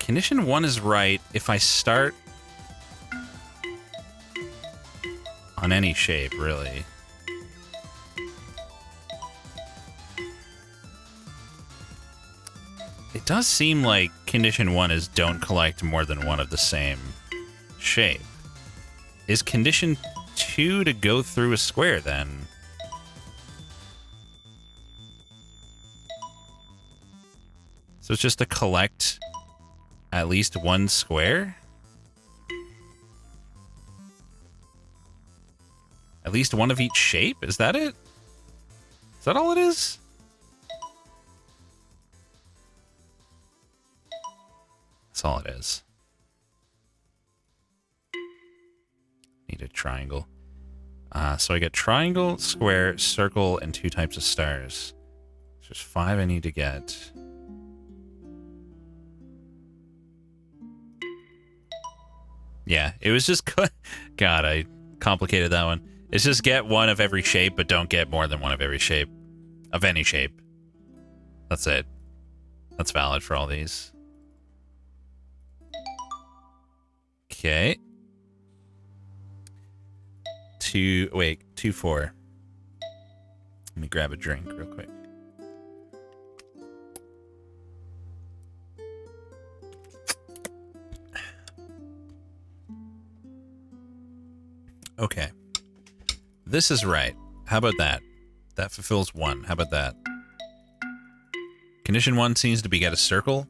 Condition 1 is right if I start on any shape, really. It does seem like condition 1 is don't collect more than one of the same shape. Is condition 2 to go through a square, then? So it's just to collect at least 1 square? At least one of each shape? Is that it? Is that all it is? That's all it is. Need a triangle. So I get triangle, square, circle, and 2 types of stars. So there's 5 I need to get. Yeah, it was just... God, I complicated that one. It's just get 1 of every shape, but don't get more than 1 of every shape. Of any shape. That's it. That's valid for all these. Okay. 2, 4. Let me grab a drink real quick. Okay. This is right. How about that? That fulfills 1. How about that? Condition 1 seems to be get a circle.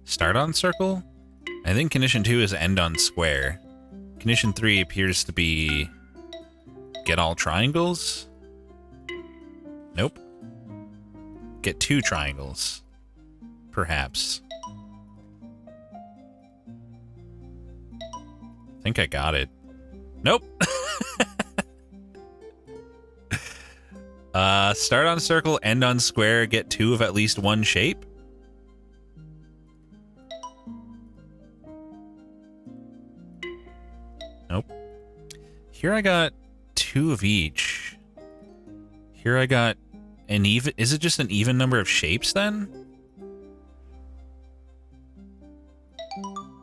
Start on circle? I think condition 2 is end on square. Condition 3 appears to be get all triangles. Nope. Get 2 triangles. Perhaps. I think I got it. Nope. Start on circle, end on square, get 2 of at least 1 shape. Nope. Here I got 2 of each. Here I got an even... Is it just an even number of shapes, then?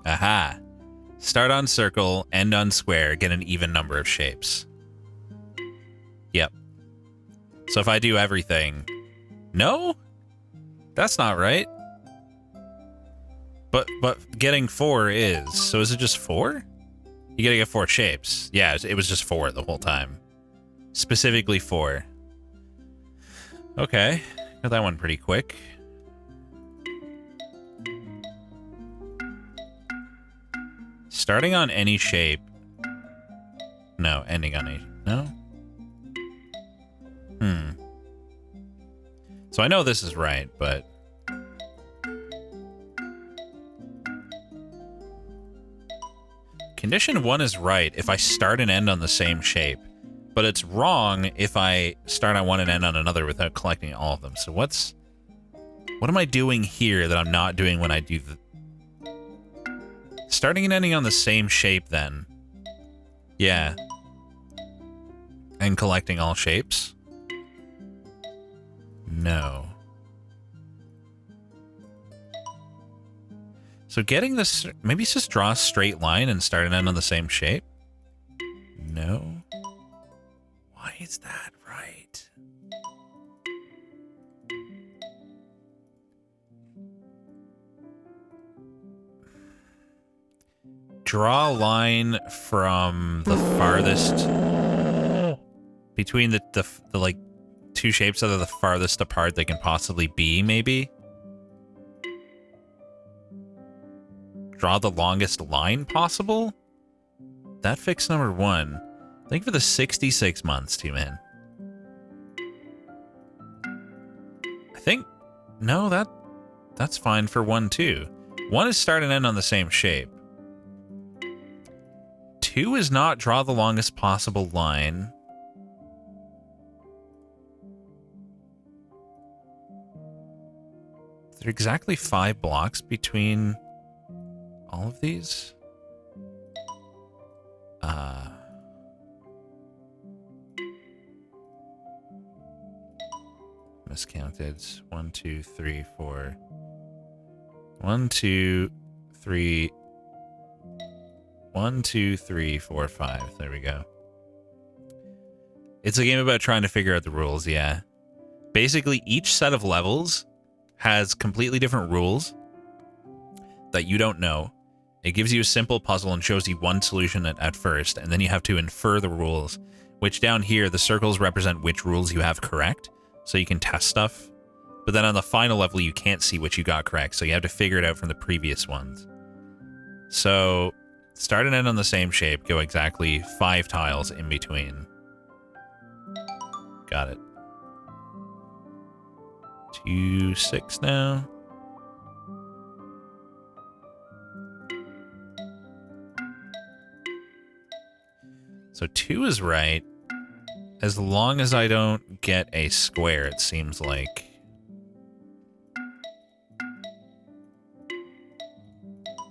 Aha. Start on circle, end on square, get an even number of shapes. Yep. So if I do everything... No? That's not right. But getting 4 is. So is it just 4? You gotta get 4 shapes. Yeah, it was just 4 the whole time. Specifically 4. Okay. Got that one pretty quick. Starting on any shape. No, ending on a... No? So I know this is right, but... Condition 1 is right if I start and end on the same shape. But it's wrong if I start on one and end on another without collecting all of them. So what am I doing here that I'm not doing when I do the... Starting and ending on the same shape, then. Yeah. And collecting all shapes? No. So getting this, maybe it's just draw a straight line and start and end on the same shape. No. Why is that right? Draw a line from the farthest between the like two shapes that are the farthest apart they can possibly be, maybe. Draw the longest line possible? That fix number 1. I think for the 66 months, too, man. I think... No, that's fine for 1, too. 1 is start and end on the same shape. 2 is not draw the longest possible line. Is there exactly 5 blocks between all of these? Miscounted. 1, 2, 3, 4. 1, 2, 3. 1, 2, 3, 4, 5. There we go. It's a game about trying to figure out the rules, yeah. Basically, each set of levels has completely different rules that you don't know. It gives you a simple puzzle and shows you one solution at first, and then you have to infer the rules, which down here, the circles represent which rules you have correct, so you can test stuff. But then on the final level, you can't see what you got correct, so you have to figure it out from the previous ones. So, start and end on the same shape, go exactly 5 tiles in between. Got it. 2, 6 now. So 2 is right, as long as I don't get a square, it seems like.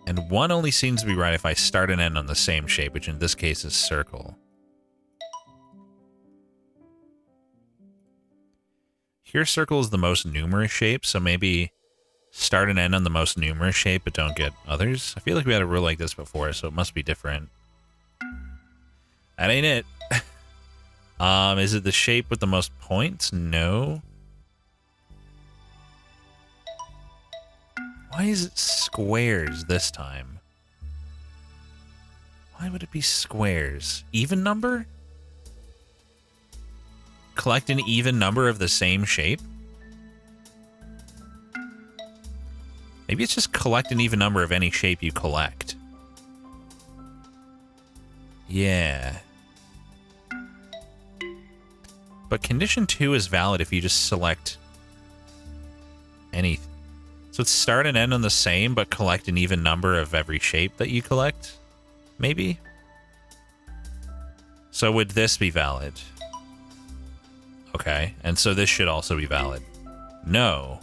And 1 only seems to be right if I start and end on the same shape, which in this case is circle. Here, circle is the most numerous shape, so maybe start and end on the most numerous shape, but don't get others. I feel like we had a rule like this before, so it must be different. That ain't it. Is it the shape with the most points? No. Why is it squares this time? Why would it be squares? Even number? Collect an even number of the same shape? Maybe it's just collect an even number of any shape you collect. Yeah. But condition 2 is valid if you just select any. So it's start and end on the same, but collect an even number of every shape that you collect? Maybe? So would this be valid? Okay, and so this should also be valid. No.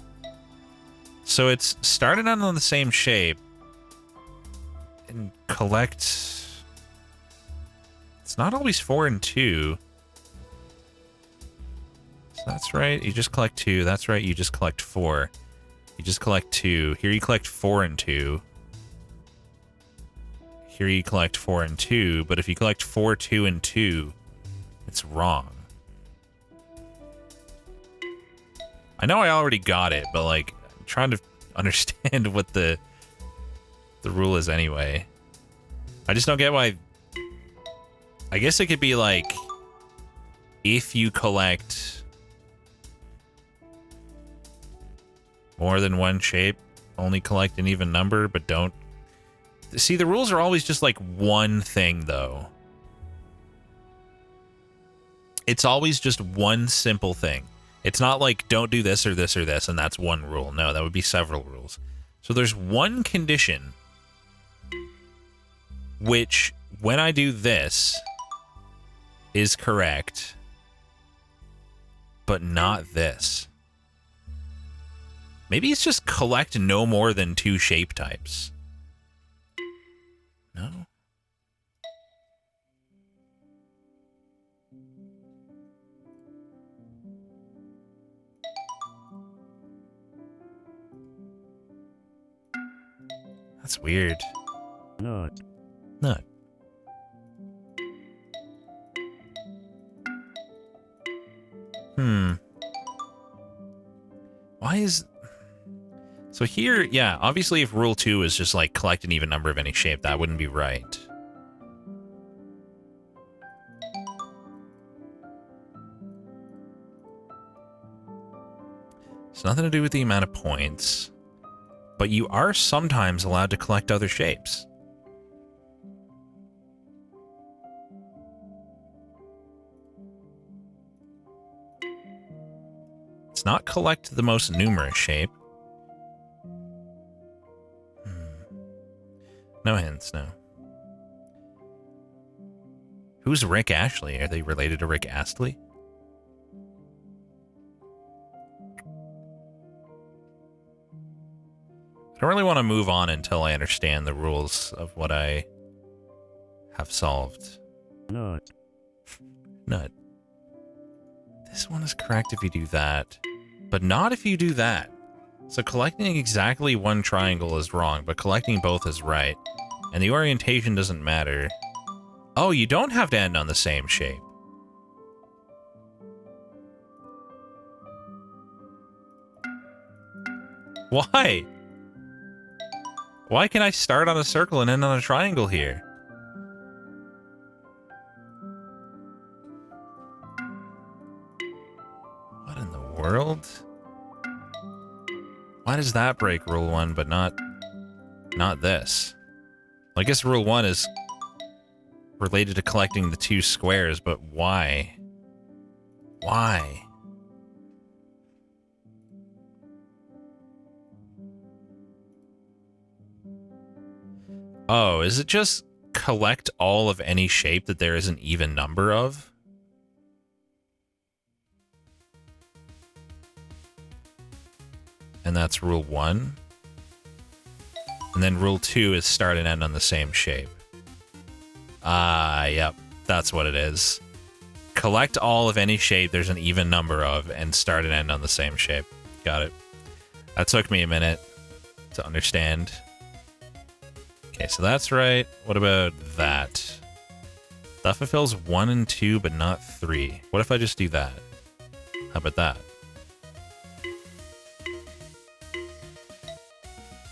So it's start and end on the same shape and collect... It's not always 4 and 2. So that's right, you just collect 2. That's right, you just collect 4. You just collect 2. Here you collect 4 and 2. Here you collect 4 and 2, but if you collect 4, 2, and 2, it's wrong. I know I already got it, but like, I'm trying to understand what the rule is anyway. I just don't get why. I guess it could be like, if you collect more than one shape, only collect an even number, but don't. See, the rules are always just like one thing, though. It's always just one simple thing. It's not like, don't do this or this or this, and that's one rule. No, that would be several rules. So there's one condition, which, when I do this, is correct, but not this. Maybe it's just collect no more than 2 shape types. No? That's weird. Nut. Nut. Why is... So here, yeah, obviously if rule 2 is just like collect an even number of any shape, that wouldn't be right. It's nothing to do with the amount of points, but you are sometimes allowed to collect other shapes. It's not collect the most numerous shape. No hints, no. Who's Rick Astley? Are they related to Rick Astley? I don't really want to move on until I understand the rules of what I have solved. Nut. Nut. This one is correct if you do that, but not if you do that. So collecting exactly one triangle is wrong, but collecting both is right. And the orientation doesn't matter. Oh, you don't have to end on the same shape. Why? Why can I start on a circle and end on a triangle here? What in the world? Why does that break rule 1, but not this? I guess rule 1 is related to collecting the 2 squares, but why? Why? Oh, is it just collect all of any shape that there is an even number of? And that's rule 1. And then rule 2 is start and end on the same shape. Ah, yep. That's what it is. Collect all of any shape there's an even number of and start and end on the same shape. Got it. That took me a minute to understand. Okay, so that's right. What about that? That fulfills 1 and 2, but not 3. What if I just do that? How about that?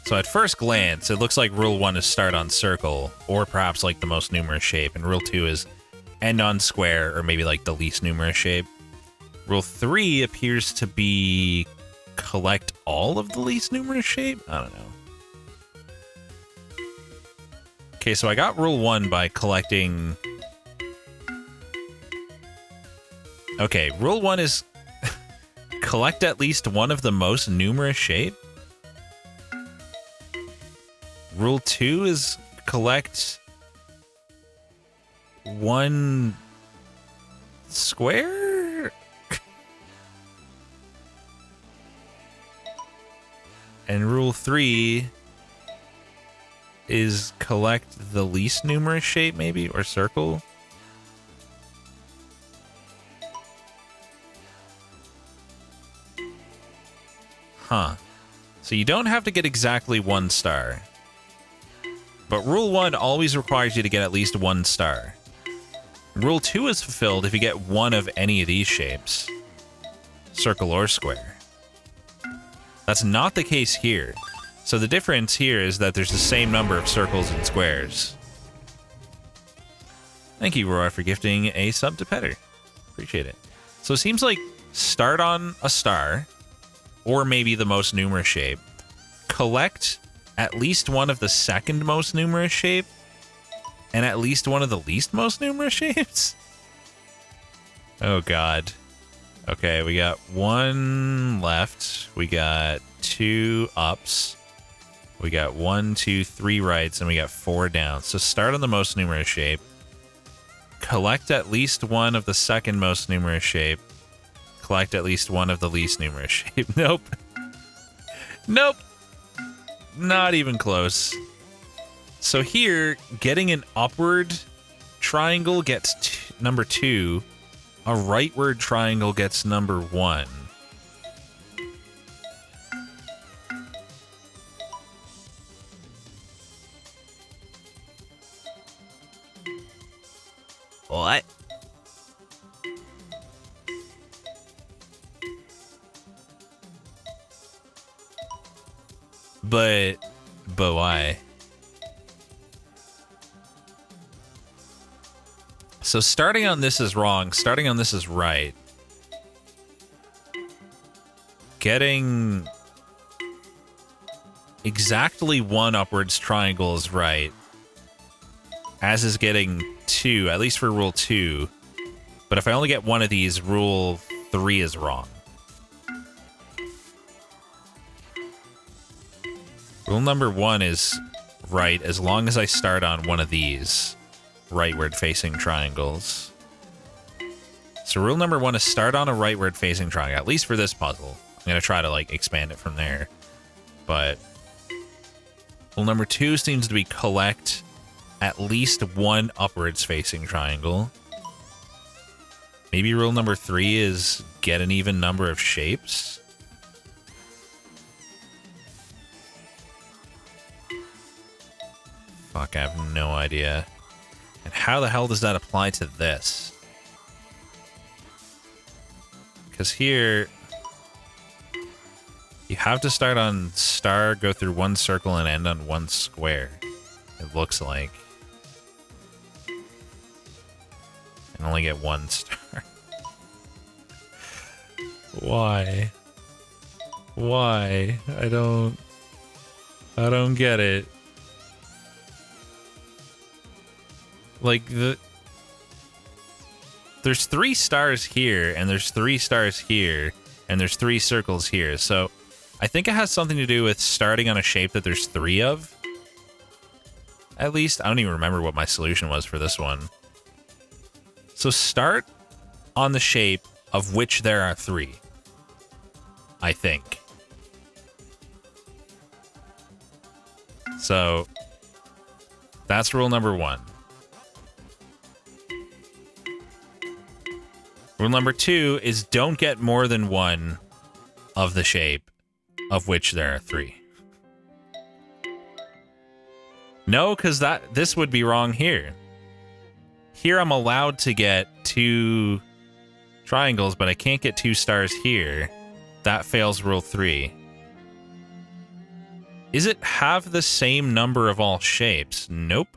So at first glance, it looks like rule 1 is start on circle, or perhaps like the most numerous shape, and rule 2 is end on square, or maybe like the least numerous shape. Rule 3 appears to be collect all of the least numerous shape? I don't know. Okay, so I got rule 1 by collecting... Okay, rule 1 is collect at least one of the most numerous shape. Rule 2 is collect one square? And rule 3 is collect the least numerous shape, maybe? Or circle? Huh. So you don't have to get exactly 1 star. But rule 1 always requires you to get at least 1 star. Rule 2 is fulfilled if you get one of any of these shapes. Circle or square. That's not the case here. So the difference here is that there's the same number of circles and squares. Thank you, Roy, for gifting a sub to Petter. Appreciate it. So it seems like start on a star, or maybe the most numerous shape. Collect at least one of the second most numerous shape, and at least one of the least most numerous shapes? Oh, God. Okay, we got 1 left. We got 2 ups. We got 1, 2, 3 rights, and we got 4 down. So start on the most numerous shape. Collect at least one of the second most numerous shape. Collect at least one of the least numerous shape. Nope. Nope. Not even close. So here, getting an upward triangle gets number 2. A rightward triangle gets number 1. What? But why? So starting on this is wrong. Starting on this is right. Getting exactly one upwards triangle is right. As is getting 2, at least for rule 2. But if I only get one of these, rule 3 is wrong. Rule number 1 is right as long as I start on one of these rightward facing triangles. So rule number 1 is start on a rightward facing triangle, at least for this puzzle. I'm going to try to like expand it from there. But rule number 2 seems to be collect at least one upwards facing triangle. Maybe rule number 3 is get an even number of shapes. Fuck, I have no idea. And how the hell does that apply to this? Because here, you have to start on star, go through one circle, and end on one square. It looks like. And only get one star. Why? Why? I don't get it. Like, there's 3 stars here, and there's 3 stars here, and there's 3 circles here. So I think it has something to do with starting on a shape that there's 3 of. At least, I don't even remember what my solution was for this one. So start on the shape of which there are 3. I think. So that's rule number 1. Rule number 2 is don't get more than one of the shape of which there are 3. No, because this would be wrong here. Here I'm allowed to get 2 triangles, but I can't get 2 stars here. That fails rule 3. Is it have the same number of all shapes? Nope.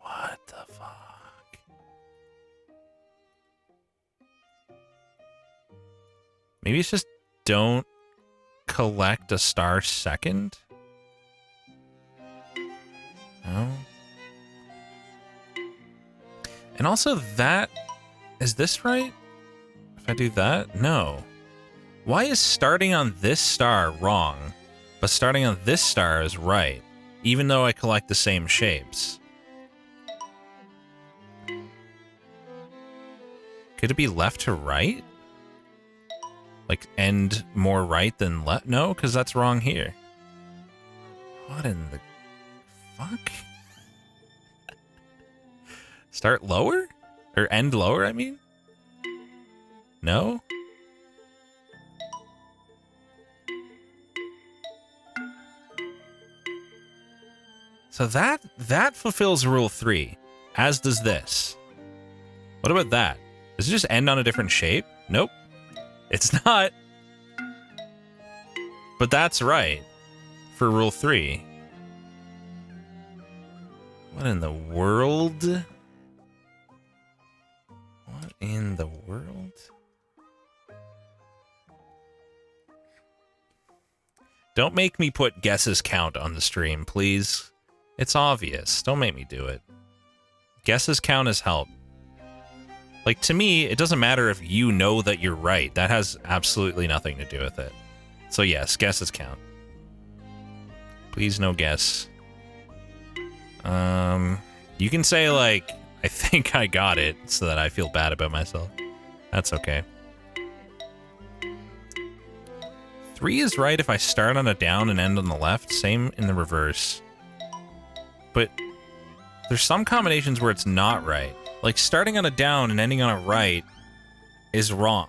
What the fuck? Maybe it's just don't collect a star second? No. And also that... Is this right? If I do that? No. Why is starting on this star wrong, but starting on this star is right, even though I collect the same shapes? Could it be left to right? Like, end more right than left? No, because that's wrong here. What in the fuck? Start lower? Or end lower, I mean? No? So that fulfills rule 3, as does this. What about that? Does it just end on a different shape? Nope. It's not. But that's right for rule 3. What in the world? What in the world? Don't make me put guesses count on the stream, please. It's obvious. Don't make me do it. Guesses count as help. Like, to me, it doesn't matter if you know that you're right. That has absolutely nothing to do with it. So yes, guesses count. Please no guess. You can say, like, I think I got it, so that I feel bad about myself. That's okay. 3 is right if I start on a down and end on the left. Same in the reverse. But there's some combinations where it's not right. Like, starting on a down and ending on a right is wrong.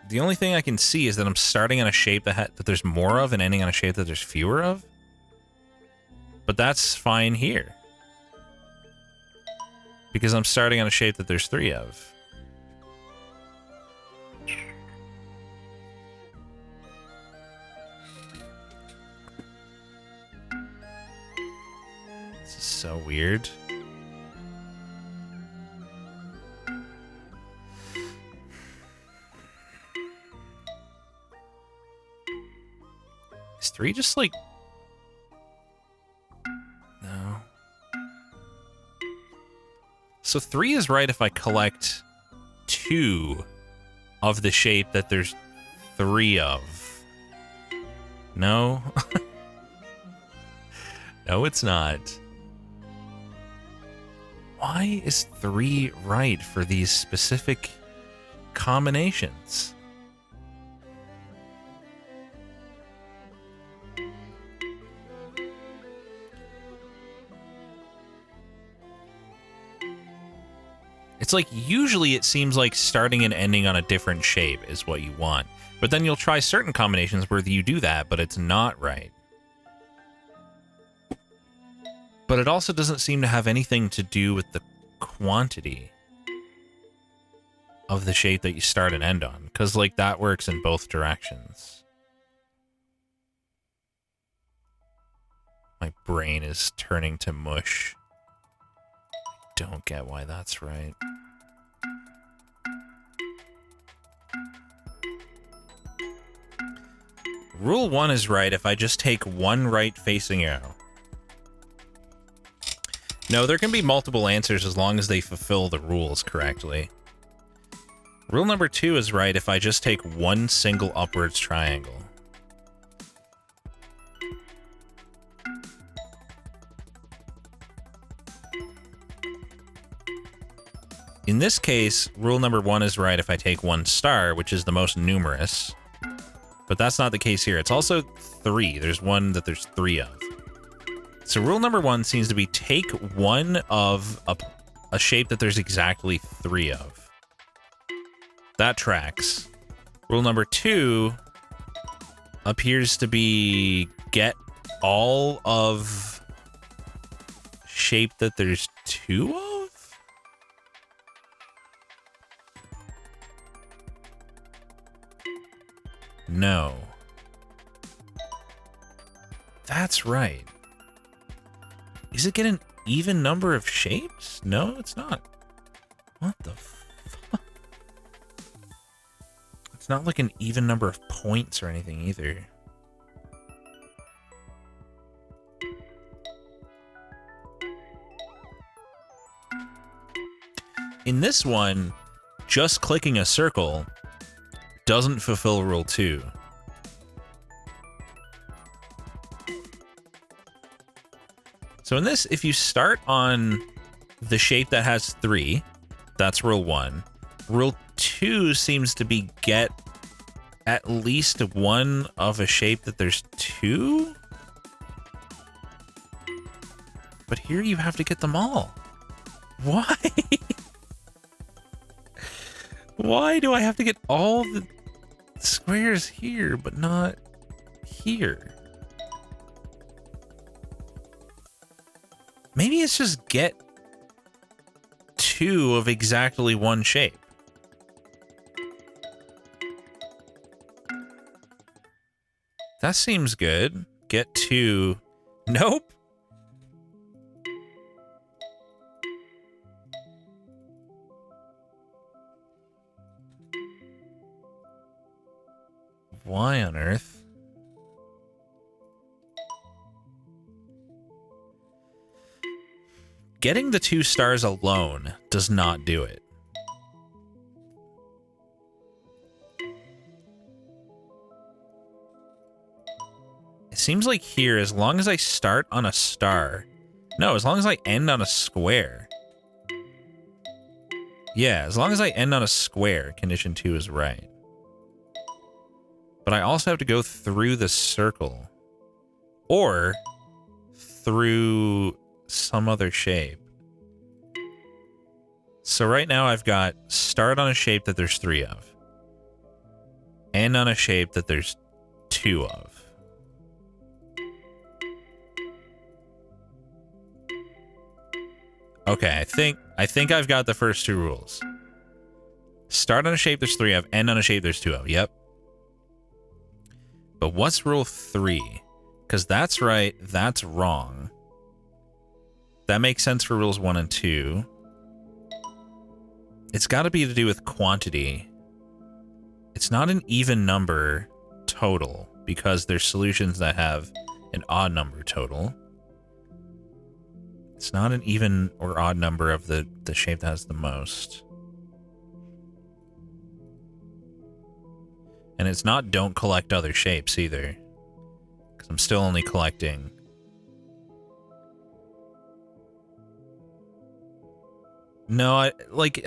The only thing I can see is that I'm starting on a shape that there's more of and ending on a shape that there's fewer of. But that's fine here. Because I'm starting on a shape that there's 3 of. This is so weird. Is 3 just like... No. So 3 is right if I collect 2 of the shape that there's 3 of. No? No, it's not. Why is 3 right for these specific combinations? It's like, usually it seems like starting and ending on a different shape is what you want. But then you'll try certain combinations where you do that, but it's not right. But it also doesn't seem to have anything to do with the quantity of the shape that you start and end on. Because, like, that works in both directions. My brain is turning to mush. Don't get why that's right. Rule 1 is right if I just take one right-facing arrow. No, there can be multiple answers as long as they fulfill the rules correctly. Rule number 2 is right if I just take one single upwards triangle. In this case, rule number 1 is right if I take 1 star, which is the most numerous. But that's not the case here. It's also 3. There's one that there's 3 of. So rule number 1 seems to be take one of a shape that there's exactly 3 of. That tracks. Rule number 2 appears to be get all of shape that there's 2 of? No. That's right. Is it get an even number of shapes? No, it's not. What the fuck? It's not like an even number of points or anything either. In this one, just clicking a circle doesn't fulfill rule 2. So in this, if you start on the shape that has 3, that's rule 1. Rule 2 seems to be get at least one of a shape that there's 2? But here you have to get them all. Why? Why do I have to get all the squares here, but not here? Maybe it's just get 2 of exactly one shape. That seems good. Get 2. Nope. Why on earth? Getting the 2 stars alone does not do it. It seems like here, as long as I start on a star... No, as long as I end on a square. Yeah, as long as I end on a square, condition 2 is right. But I also have to go through the circle. Or through some other shape. So right now I've got start on a shape that there's 3 of. End on a shape that there's 2 of. Okay, I think I've got the first two rules. Start on a shape there's 3 of, end on a shape there's 2 of. Yep. But what's rule 3? Because that's right, that's wrong. That makes sense for rules 1 and 2. It's got to be to do with quantity. It's not an even number total, because there's solutions that have an odd number total. It's not an even or odd number of the shape that has the most. And it's not don't collect other shapes either, because I'm still only collecting. No,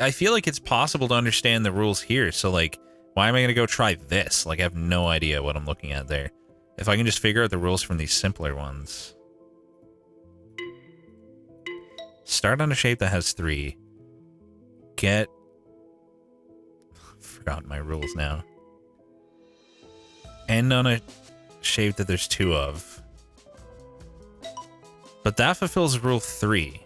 I feel like it's possible to understand the rules here, so like, why am I going to go try this? Like, I have no idea what I'm looking at there. If I can just figure out the rules from these simpler ones. Start on a shape that has 3. Get... Forgot my rules now. End on a shape that there's 2 of. But that fulfills rule 3.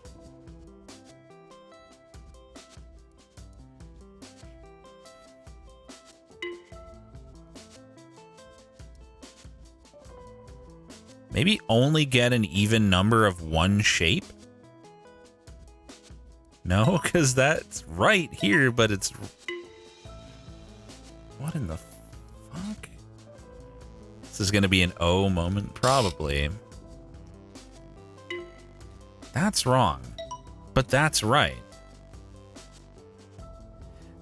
Maybe only get an even number of one shape? No, because that's right here, but it's... What in the fuck? This is going to be an O moment? Probably. That's wrong. But that's right.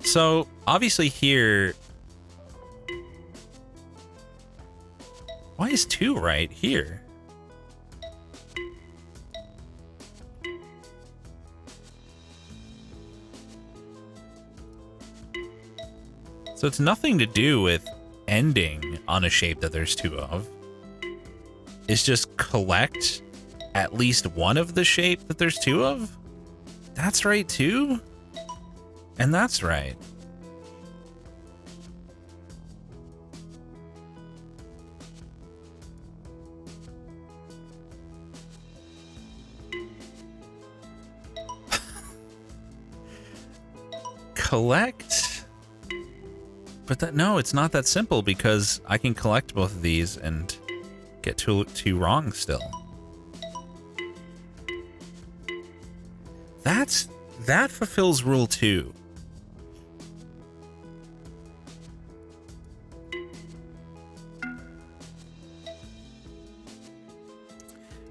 So, obviously here... Why is 2 right here? So it's nothing to do with ending on a shape that there's 2 of. It's just collect at least one of the shape that there's 2 of? That's right too? And that's right. Collect? But that, no, it's not that simple, because I can collect both of these and get two wrong still. That fulfills rule 2.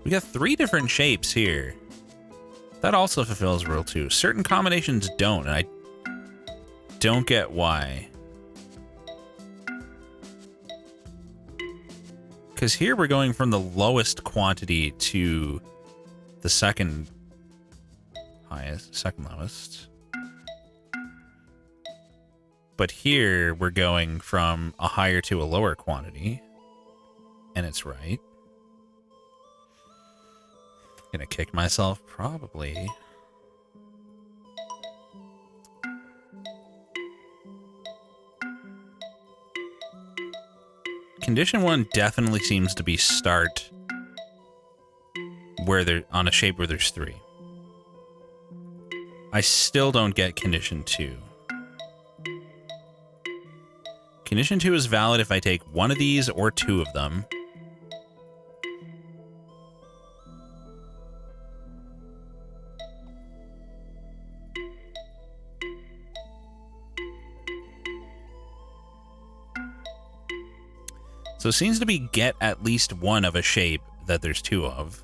We got 3 different shapes here. That also fulfills rule 2. Certain combinations don't, and I don't get why. Because here we're going from the lowest quantity to the second highest, second lowest. But here we're going from a higher to a lower quantity. And it's right. Gonna kick myself? Probably. Condition 1 definitely seems to be start where they're on a shape where there's 3. I still don't get condition 2. Condition 2 is valid if I take one of these or 2 of them. So it seems to be get at least one of a shape that there's 2 of.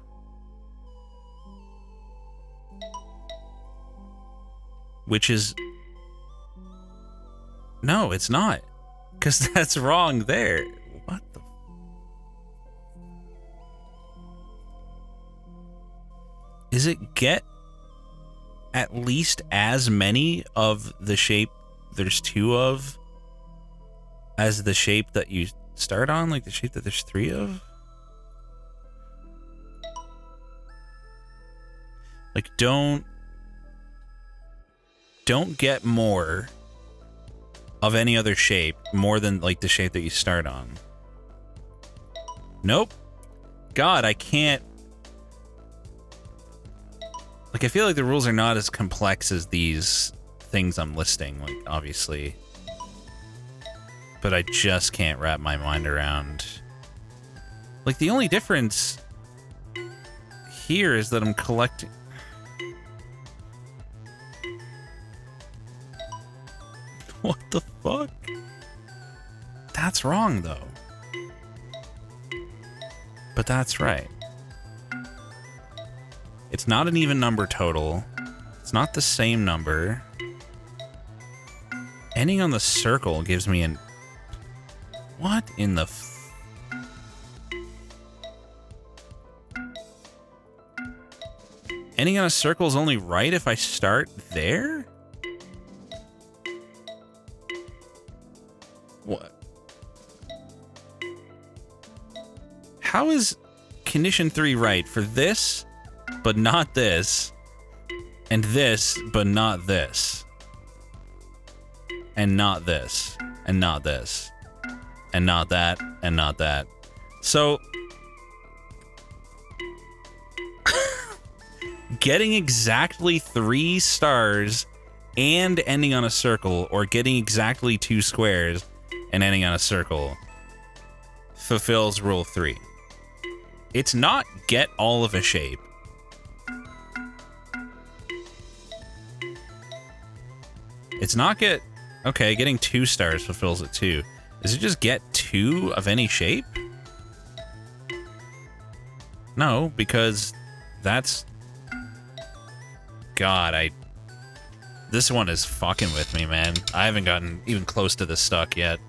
Which is... No, it's not. Because that's wrong there. What the... Is it get at least as many of the shape there's 2 of as the shape that you start on, like the shape that there's 3 of? Like, don't get more of any other shape more than like the shape that you start on. Nope. God, I can't. Like, I feel like the rules are not as complex as these things I'm listing, like, obviously. But I just can't wrap my mind around. Like, the only difference here is that I'm collecting... What the fuck? That's wrong, though. But that's right. It's not an even number total. It's not the same number. Ending on the circle gives me an... What in the... Ending on a circle is only right if I start there? What? How is condition 3 right for this, but not this, and this, but not this, and not this, and not this, and not that, and not that? So, getting exactly 3 stars and ending on a circle, or getting exactly 2 squares and ending on a circle, fulfills rule 3. It's not get all of a shape. It's not get... Okay, getting 2 stars fulfills it too. Is it just get 2 of any shape? No, because that's... God, this one is fucking with me, man. I haven't gotten even close to this stuck yet.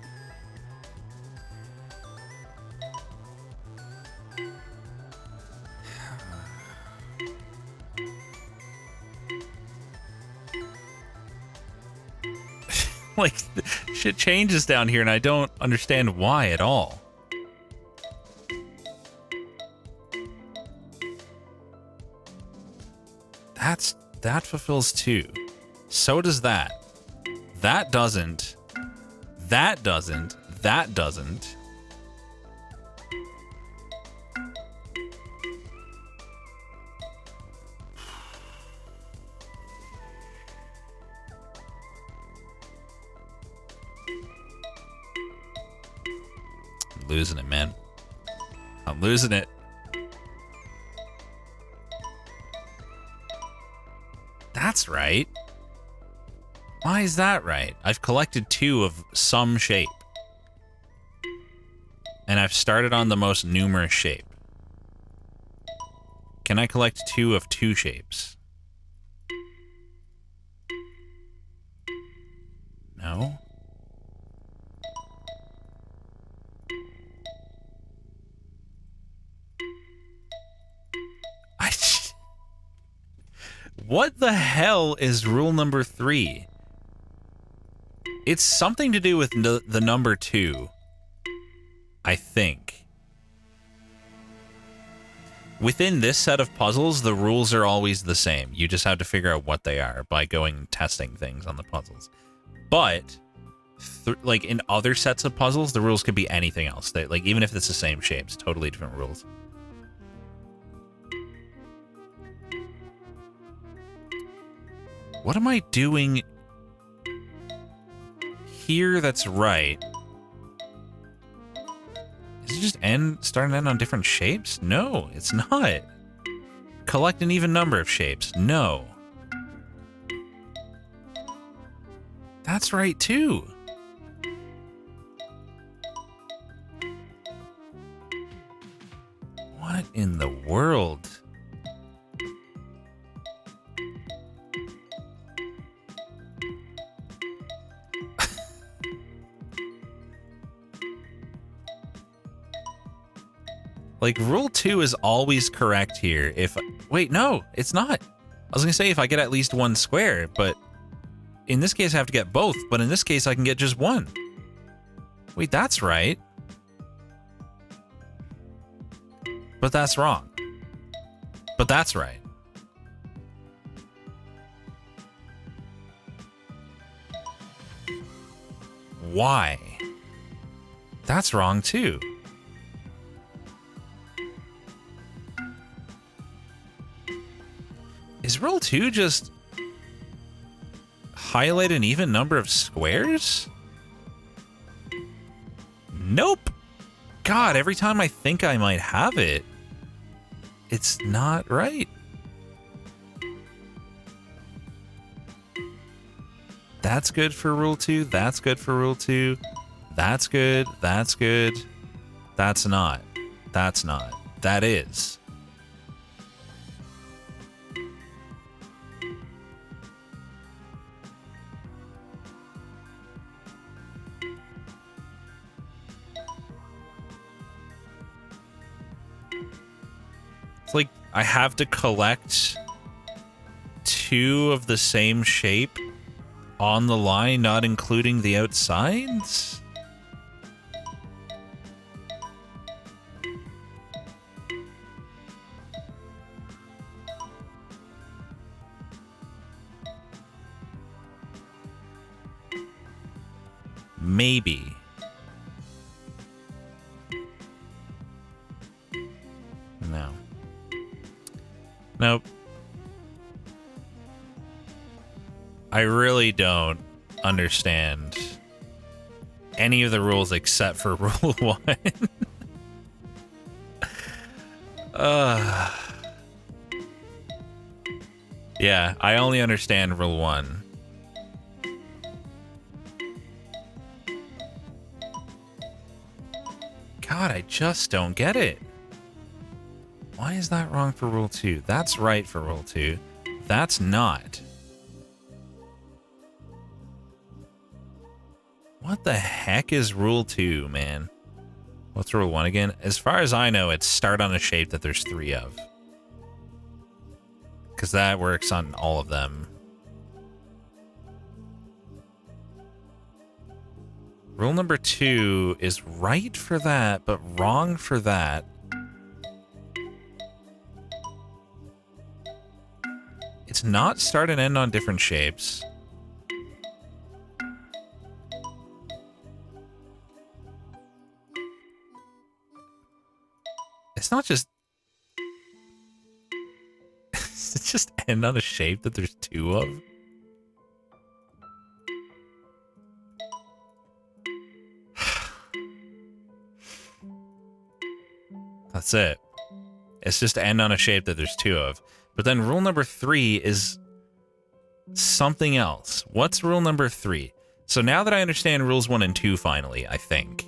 Like, shit changes down here, and I don't understand why at all. That fulfills 2. So does that. That doesn't. That doesn't. That doesn't. I'm losing it, man. I'm losing it. That's right. Why is that right? I've collected 2 of some shape. And I've started on the most numerous shape. Can I collect 2 of 2 shapes? No? What the hell is rule number 3? It's something to do with the number 2, I think. Within this set of puzzles, the rules are always the same. You just have to figure out what they are by going and testing things on the puzzles. But, like in other sets of puzzles, the rules could be anything else. Like, even if it's the same shapes, totally different rules. What am I doing here that's right? Is it just start and end on different shapes? No, it's not. Collect an even number of shapes. No. That's right too. What in the world? Like, rule 2 is always correct here. Wait, no, it's not. I was gonna say if I get at least 1 square, but in this case I have to get both, but in this case I can get just 1. Wait, that's right. But that's wrong. But that's right. Why? That's wrong too. Is rule 2 just highlight an even number of squares? Nope. God, every time I think I might have it, it's not right. That's good for rule 2. That's good for rule 2. That's good. That's good. That's not. That's not. That is. It's like I have to collect 2 of the same shape on the line, not including the outsides? Maybe. No. Nope. I really don't understand any of the rules except for rule 1. Yeah, I only understand rule 1. God, I just don't get it. Why is that wrong for rule 2? That's right for rule 2. That's not. What the heck is rule 2, man? What's rule 1 again? As far as I know, it's start on a shape that there's 3 of. Because that works on all of them. Rule number 2 is right for that, but wrong for that. It's not start and end on different shapes. It's not just... It's just end on a shape that there's 2 of. That's it. It's just end on a shape that there's 2 of. But then rule number 3 is something else. What's rule number 3? So now that I understand rules 1 and 2 finally, I think,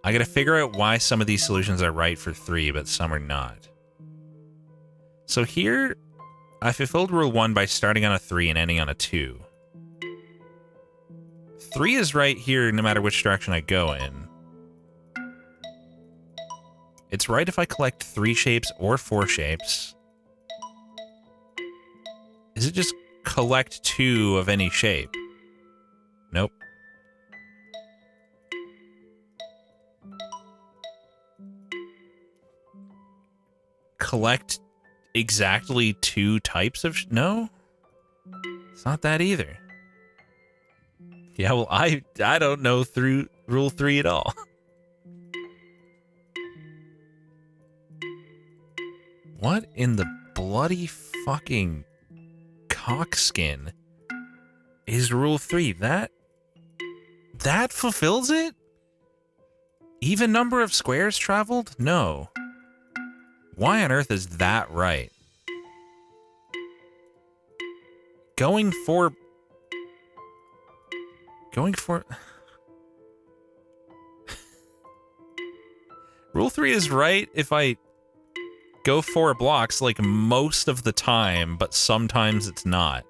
I gotta figure out why some of these solutions are right for 3, but some are not. So here, I fulfilled rule 1 by starting on a 3 and ending on a 2. 3 is right here no matter which direction I go in. It's right if I collect 3 shapes or 4 shapes. Is it just collect 2 of any shape? Nope. Collect exactly 2 types of... No? It's not that either. Yeah, well, I don't know through rule 3 at all. What in the bloody fucking cockskin is rule 3? That fulfills it? Even number of squares traveled? No. Why on earth is that right? Going for... Rule 3 is right if I go 4 blocks like most of the time, but sometimes it's not.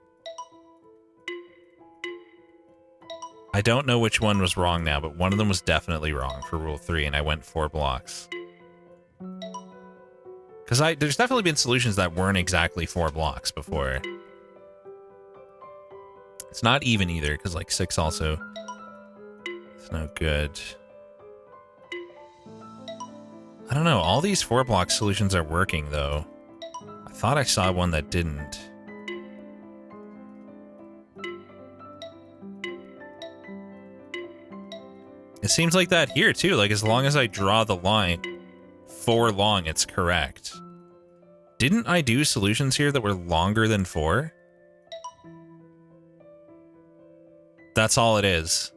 I don't know which one was wrong now, but one of them was definitely wrong for rule 3, and I went 4 blocks. Because there's definitely been solutions that weren't exactly 4 blocks before. It's not even either, because like 6 also... It's no good. I don't know, all these 4 block solutions are working though. I thought I saw one that didn't. It seems like that here too, like as long as I draw the line 4 long, it's correct. Didn't I do solutions here that were longer than 4? That's all it is.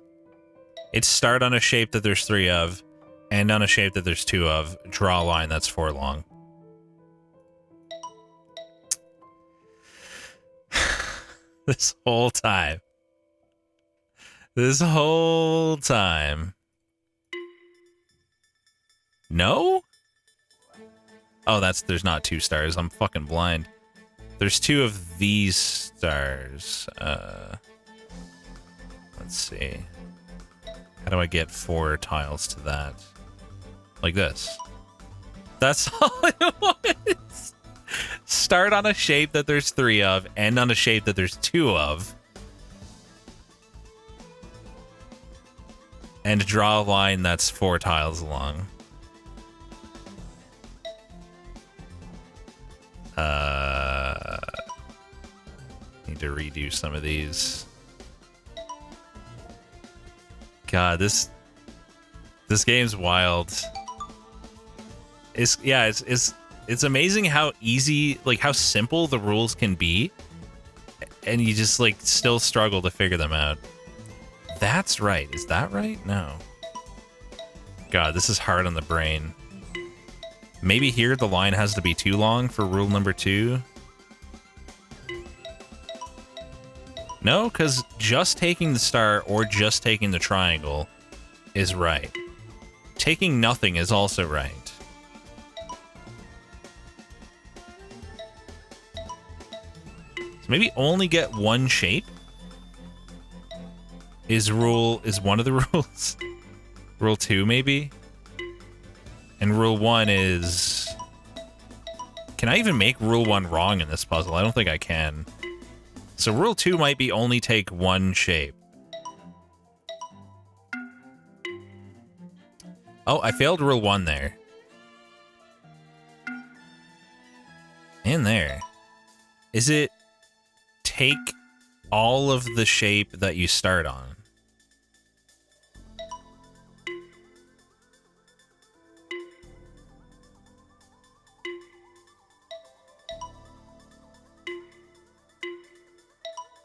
It's start on a shape that there's 3 of, end on a shape that there's 2 of, draw a line that's 4 long. This whole time. This whole time. No? Oh, there's not 2 stars. I'm fucking blind. There's 2 of these stars. Let's see. How do I get 4 tiles to that? Like this. That's all it was. Start on a shape that there's 3 of, end on a shape that there's 2 of. And draw a line that's 4 tiles long. Need to redo some of these. God, this game's wild. It's amazing how easy, like how simple the rules can be, and you just like still struggle to figure them out. That's right. Is that right? No. God, this is hard on the brain. Maybe here the line has to be too long for rule number 2. No, because just taking the star or just taking the triangle is right. Taking nothing is also right. So maybe only get 1 shape is one of the rules. Rule 2 maybe? And rule 1 is... Can I even make rule 1 wrong in this puzzle? I don't think I can. So rule 2 might be only take 1 shape. Oh, I failed rule 1 there. And there. Is it take all of the shape that you start on?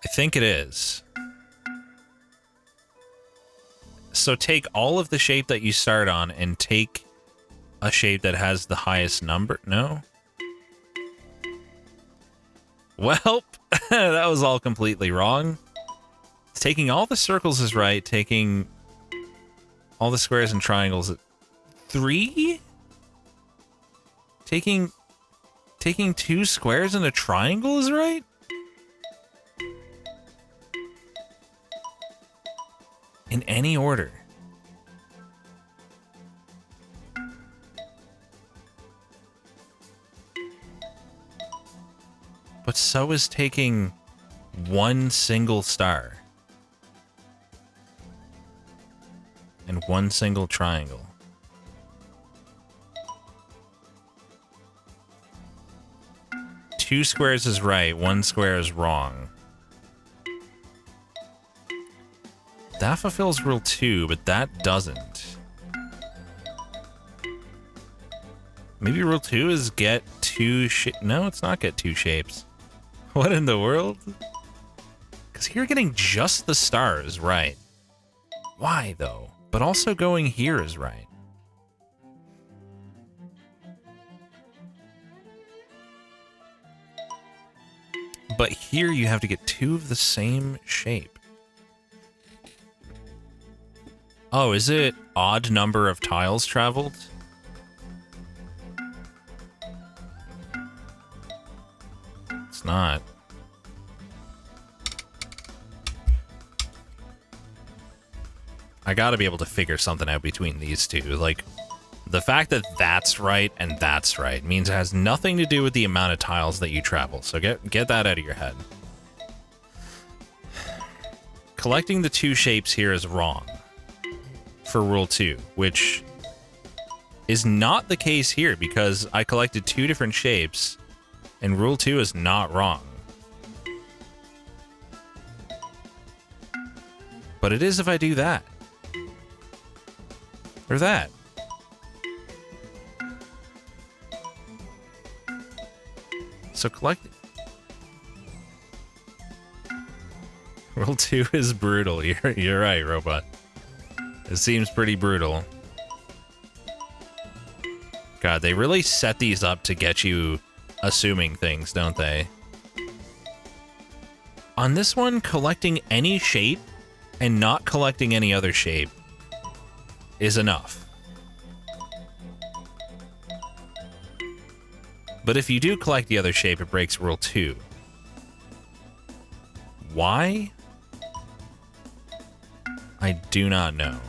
I think it is. So take all of the shape that you start on and take a shape that has the highest number. No? Well, that was all completely wrong. Taking all the circles is right. Taking all the squares and triangles at 3? Taking 2 squares and a triangle is right? In any order. But so is taking 1 single star. And 1 single triangle. Two squares is right, 1 square is wrong. That fulfills rule 2, but that doesn't. Maybe rule 2 is get 2 No, it's not get 2 shapes. What in the world? Because here getting just the star is right. Why, though? But also going here is right. But here you have to get 2 of the same shape. Oh, is it odd number of tiles traveled? It's not. I gotta be able to figure something out between these two. Like, the fact that that's right and that's right means it has nothing to do with the amount of tiles that you travel. So get that out of your head. Collecting the 2 shapes here is wrong for rule 2, which is not the case here because I collected 2 different shapes and rule 2 is not wrong. But it is if I do that. Or that. So collect... Rule 2 is brutal. You're right, Robot. It seems pretty brutal. God, they really set these up to get you assuming things, don't they? On this one, collecting any shape and not collecting any other shape is enough. But if you do collect the other shape, it breaks Rule 2. Why? I do not know.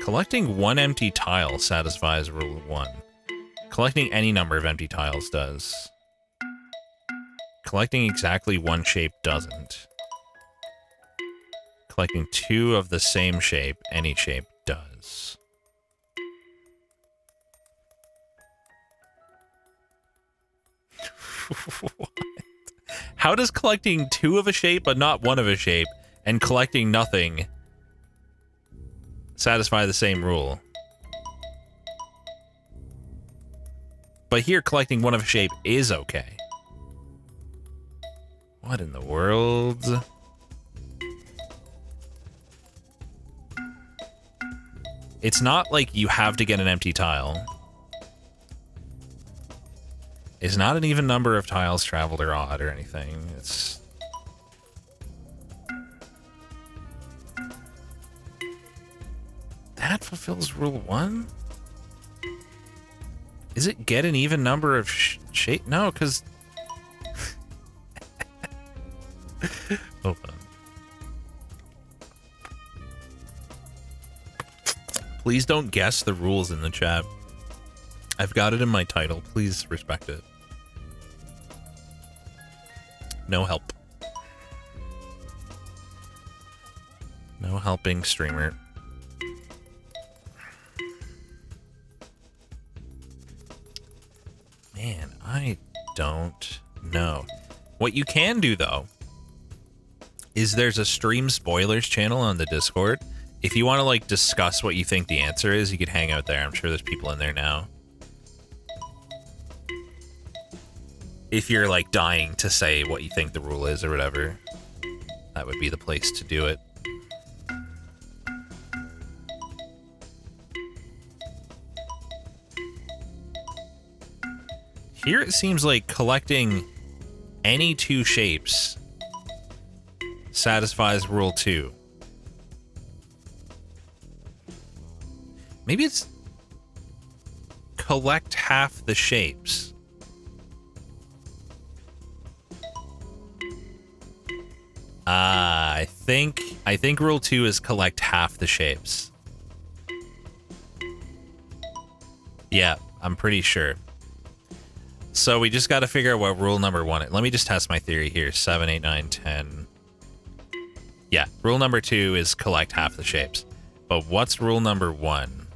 Collecting one empty tile satisfies Rule 1. Collecting any number of empty tiles does. Collecting exactly one shape doesn't. Collecting 2 of the same shape, any shape, does. What? How does collecting 2 of a shape but not 1 of a shape and collecting nothing satisfy the same rule? But here, collecting 1 of a shape is okay. What in the world? It's not like you have to get an empty tile. It's not an even number of tiles traveled or odd or anything. It's... That fulfills Rule 1? Is it get an even number of shape? No, because... Hold on. Please don't guess the rules in the chat. I've got it in my title. Please respect it. No help. No helping, streamer. Man, I don't know. What you can do, though, is there's a stream spoilers channel on the Discord. If you want to, like, discuss what you think the answer is, you could hang out there. I'm sure there's people in there now. If you're, like, dying to say what you think the rule is or whatever, that would be the place to do it. Here it seems like collecting any 2 shapes satisfies Rule 2. Maybe it's collect half the shapes. I think Rule 2 is collect half the shapes. Yeah, I'm pretty sure. So we just got to figure out what rule number 1 is. Let me just test my theory here. 7, 8, 9, 10. Yeah, rule number 2 is collect half the shapes. But what's rule number 1?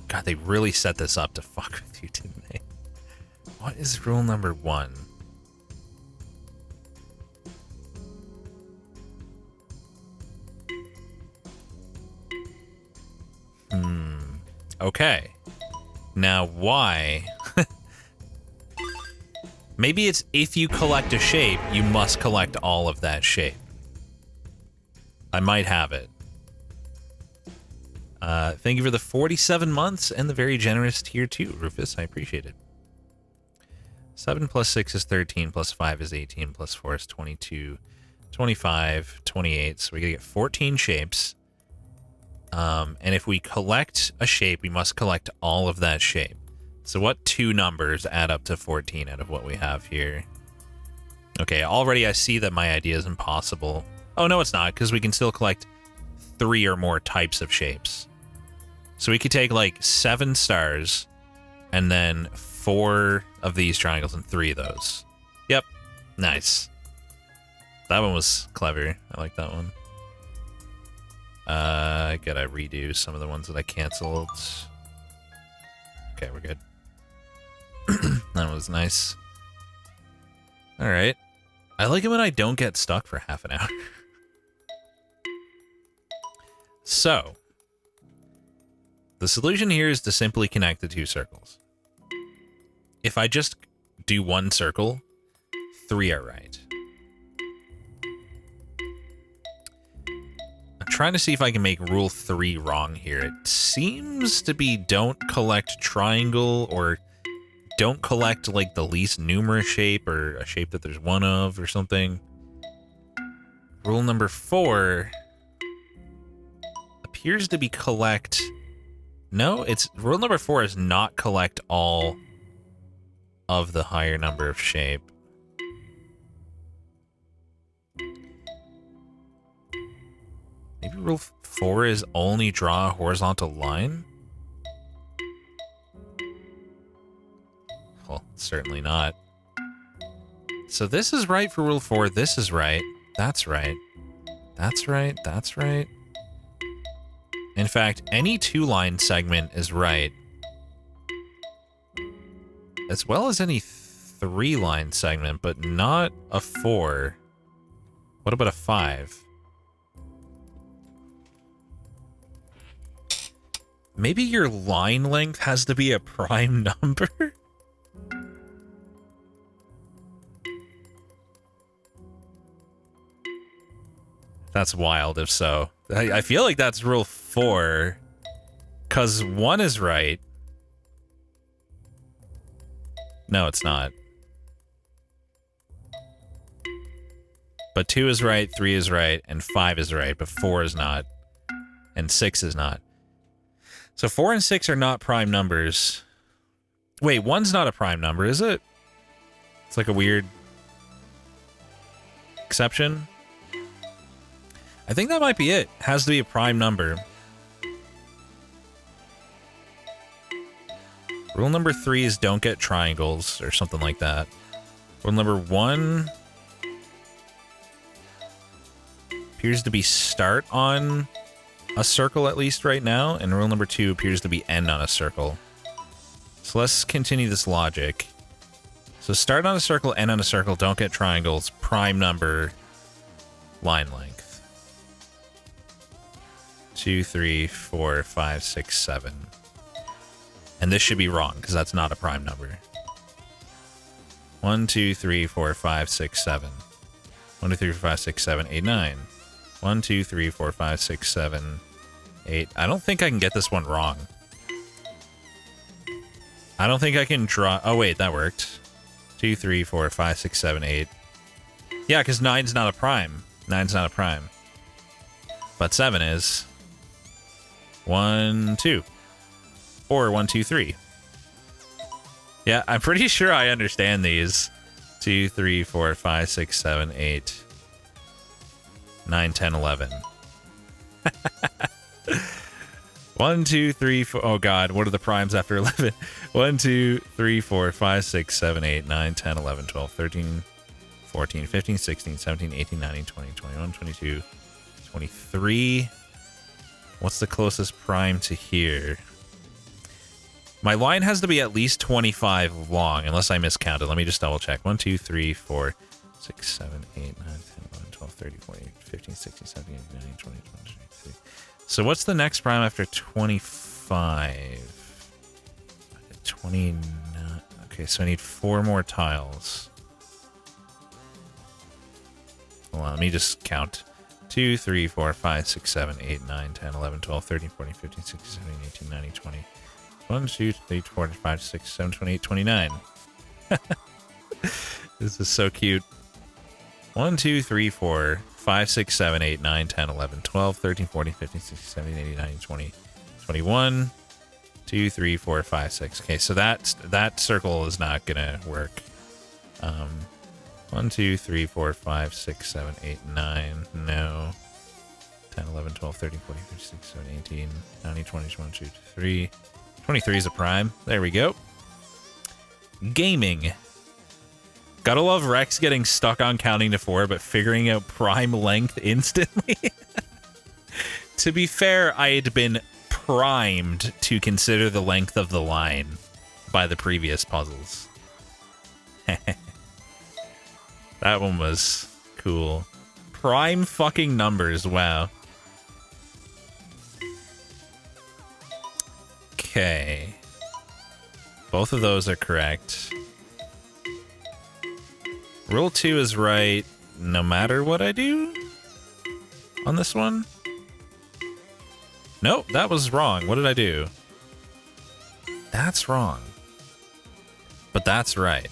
God, they really set this up to fuck with you, didn't they? What is rule number 1? Okay. Now, why? Maybe it's if you collect a shape, you must collect all of that shape. I might have it. Thank you for the 47 months and the very generous tier 2, Rufus. I appreciate it. 7 plus 6 is 13, plus 5 is 18, plus 4 is 22, 25, 28. So we gotta get 14 shapes. And if we collect a shape, we must collect all of that shape. So what 2 numbers add up to 14 out of what we have here? Okay, already I see that my idea is impossible. Oh, no, it's not, because we can still collect 3 or more types of shapes. So we could take, like, 7 stars, and then 4 of these triangles and 3 of those. Yep. Nice. That one was clever. I like that one. I gotta redo some of the ones that I canceled. Okay, we're good. That was nice. Alright. I like it when I don't get stuck for half an hour. So, the solution here is to simply connect the two circles. If I just do one circle, 3 are right. I'm trying to see if I can make rule 3 wrong here. It seems to be don't collect triangle or don't collect like the least numerous shape or a shape that there's one of or something. Rule number 4 appears to be collect. No, it's rule number 4 is not collect all of the higher number of shape. Maybe rule 4 is only draw a horizontal line? Well, certainly not. So this is right for rule 4, this is right, that's right, that's right, that's right. In fact, any 2-line segment is right, as well as any 3-line segment, but not a 4. What about a 5? Maybe your line length has to be a prime number? That's wild if so. I feel like that's rule 4, because 1 is right. No, it's not. But 2 is right, 3 is right, and 5 is right, but 4 is not. And 6 is not. So 4 and 6 are not prime numbers. Wait, 1's not a prime number, is it? It's like a weird exception. I think that might be it. Has to be a prime number. Rule number 3 is don't get triangles or something like that. Rule number 1 appears to be start on a circle at least right now, and rule number 2 appears to be end on a circle. So let's continue this logic. So start on a circle, end on a circle, don't get triangles, prime number, line length. 2, 3, 4, 5, 6, 7. And this should be wrong, because that's not a prime number. 1, 2, 3, 4, 5, 6, 7. 1, 2, 3, 4, 5, 6, 7, 8, 9. 1, 2, 3, 4, 5, 6, 7, 8. I don't think I can get this one wrong. I don't think I can draw... Oh, wait, that worked. 2, 3, 4, 5, 6, 7, 8. Yeah, because 9's not a prime. 9's not a prime. But 7 is. 1, 2. Or 1, 2, 3. Yeah, I'm pretty sure I understand these. 2, 3, 4, 5, 6, 7, 8. 9, 10, 11. 1, 2, 3, 4. Oh god, what are the primes after 11? 1, 2, 3, 4, 5, 6, 7, 8, 9, 10, 11, 12, 13, 14, 15, 16, 17, 18, 19, 20, 21, 22, 23. What's the closest prime to here? My line has to be at least 25 long, unless I miscounted. Let me just double check. 1, 2, 3, 4, 6, 7, 8, 9, 10, 11, 12, 13, 14, 15, 16, 17, 18, 19, 20, 21, 22. So what's the next prime after 25? 29. Okay, so I need 4 more tiles. Hold on, let me just count. 2, 3, 4, 5, 6, 7, 8, 9, 10, 11, 12, 13, 14, 15, 16, 17, 18, 19, 20. 1, 2, 3, 4, 5, 6, 7, 28, 29. This is so cute. 1, 2, 3, 4, 5, 6, 7, 8, 9, 10, 11, 12, 13, 14, 15, 16, 17, 18, 19, 20, 21. 2, 3, 4, 5, 6. Okay, so that circle is not gonna work. 1, 2, 3, 4, 5, 6, 7, 8, 9. No. 10, 11, 12, 13, 14, 15, 16, 17, 18, 19, 20, 21, 22, 23. 23 is a prime. There we go. Gaming. Gotta love Rex getting stuck on counting to 4, but figuring out prime length instantly. To be fair, I had been primed to consider the length of the line by the previous puzzles. That one was cool. Prime fucking numbers, wow. Okay. Both of those are correct. Rule 2 is right no matter what I do on this one. Nope, that was wrong. What did I do? That's wrong. But that's right.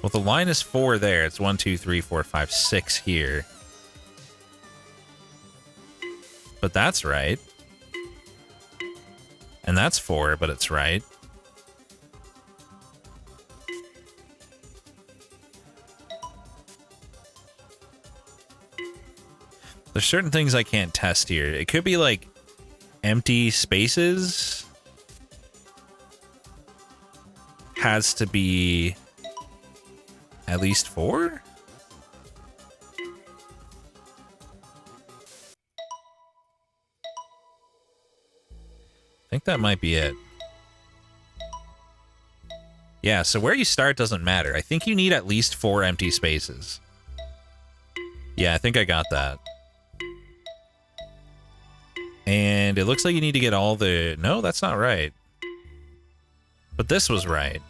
Well, the line is 4 there. It's 1, 2, 3, 4, 5, 6 here. But that's right. And that's 4, but it's right. There's certain things I can't test here. It could be like empty spaces. Has to be at least 4? I think that might be it. Yeah, so where you start doesn't matter. I think you need at least 4 empty spaces. Yeah, I think I got that. And it looks like you need to get all the... No, that's not right. But this was right.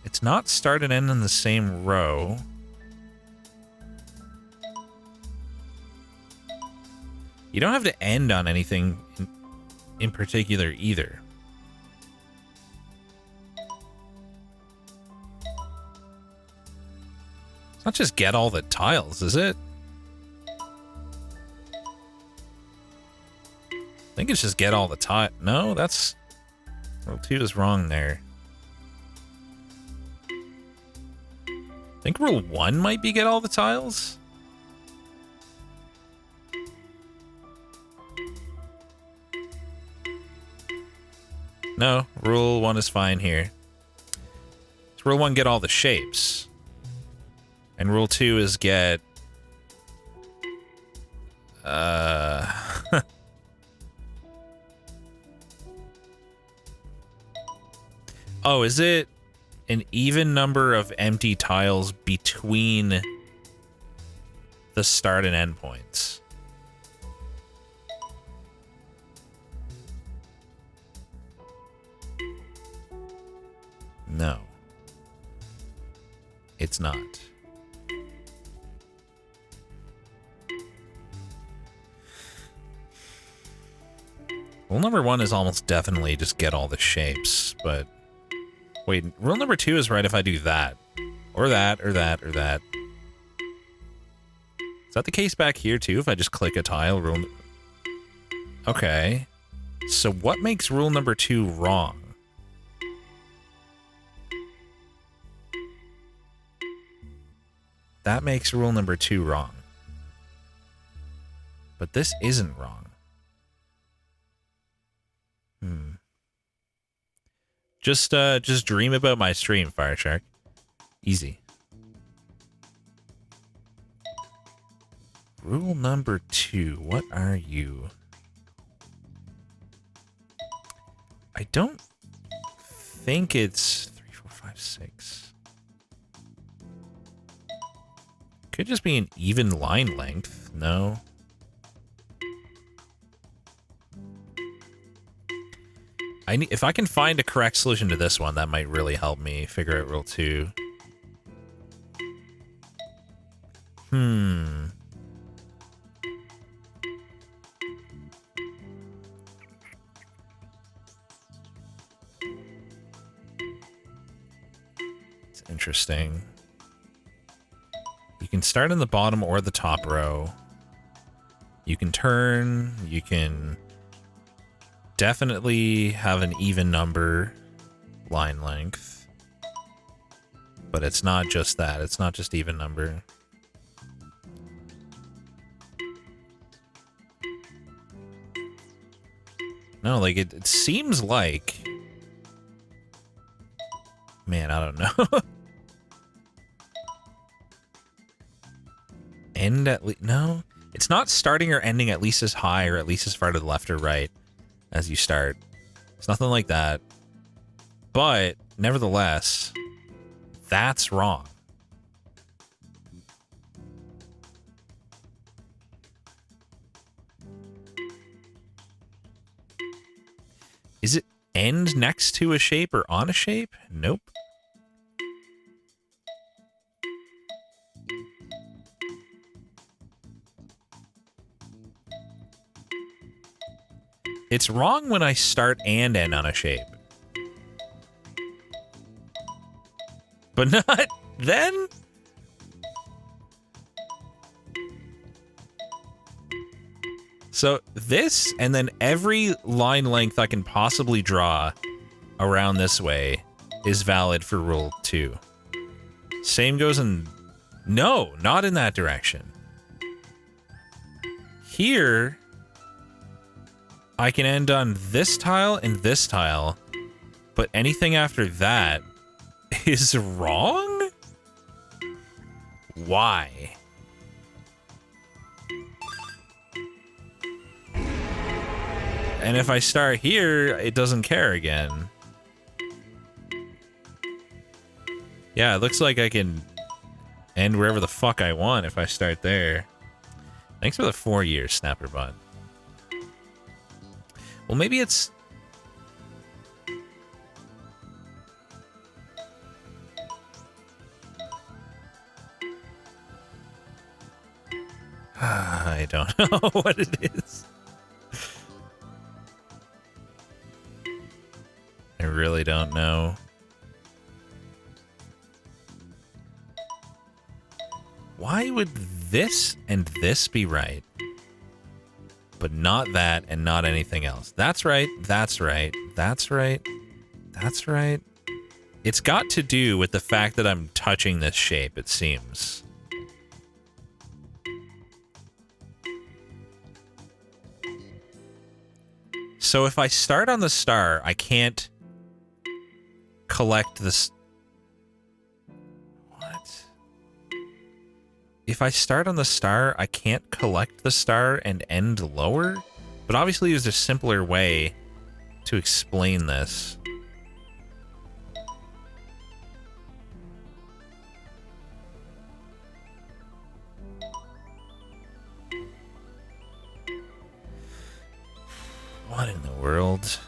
It's not start and end in the same row. You don't have to end on anything in particular either. It's not just get all the tiles, is it? I think it's just get all the tiles. No, that's... Rule 2 is wrong there. I think rule 1 might be get all the tiles. No, rule 1 is fine here. So rule 1, get all the shapes. And rule 2 is get... Oh, is it an even number of empty tiles between the start and end points? No. It's not. Rule number 1 is almost definitely just get all the shapes, but... Wait, rule number 2 is right if I do that. Or that, or that, or that. Is that the case back here, too, if I just click a tile? Okay. So what makes rule number 2 wrong? That makes rule number 2 wrong. But this isn't wrong. Just dream about my stream, Fireshark. Easy. Rule number 2. What are you? I don't think it's 3, 4, 5, 6. Could just be an even line length. No. If I can find a correct solution to this one, that might really help me figure out rule 2. It's interesting. You can start in the bottom or the top row. You can turn, you can... definitely have an even number line length. But it's not just that. It's not just even number. No, like it seems like... Man, I don't know. End at least... No. It's not starting or ending at least as high or at least as far to the left or right as you start. It's nothing like that. But nevertheless, that's wrong. Is it end next to a shape or on a shape? Nope. It's wrong when I start and end on a shape. But not then? So this, and then every line length I can possibly draw around this way is valid for rule 2. Same goes in... No, not in that direction. Here, I can end on this tile and this tile, but anything after that is wrong? Why? And if I start here, it doesn't care again. Yeah, it looks like I can end wherever the fuck I want if I start there. Thanks for the 4 years, Snapperbot. Well, maybe it's... I don't know what it is. I really don't know. Why would this and this be right, but not that and not anything else? That's right, that's right, that's right, that's right. It's got to do with the fact that I'm touching this shape, it seems. So if I start on the star, I can't collect this. What? If I start on the star, I can't collect the star and end lower? But obviously there's a simpler way to explain this. What in the world?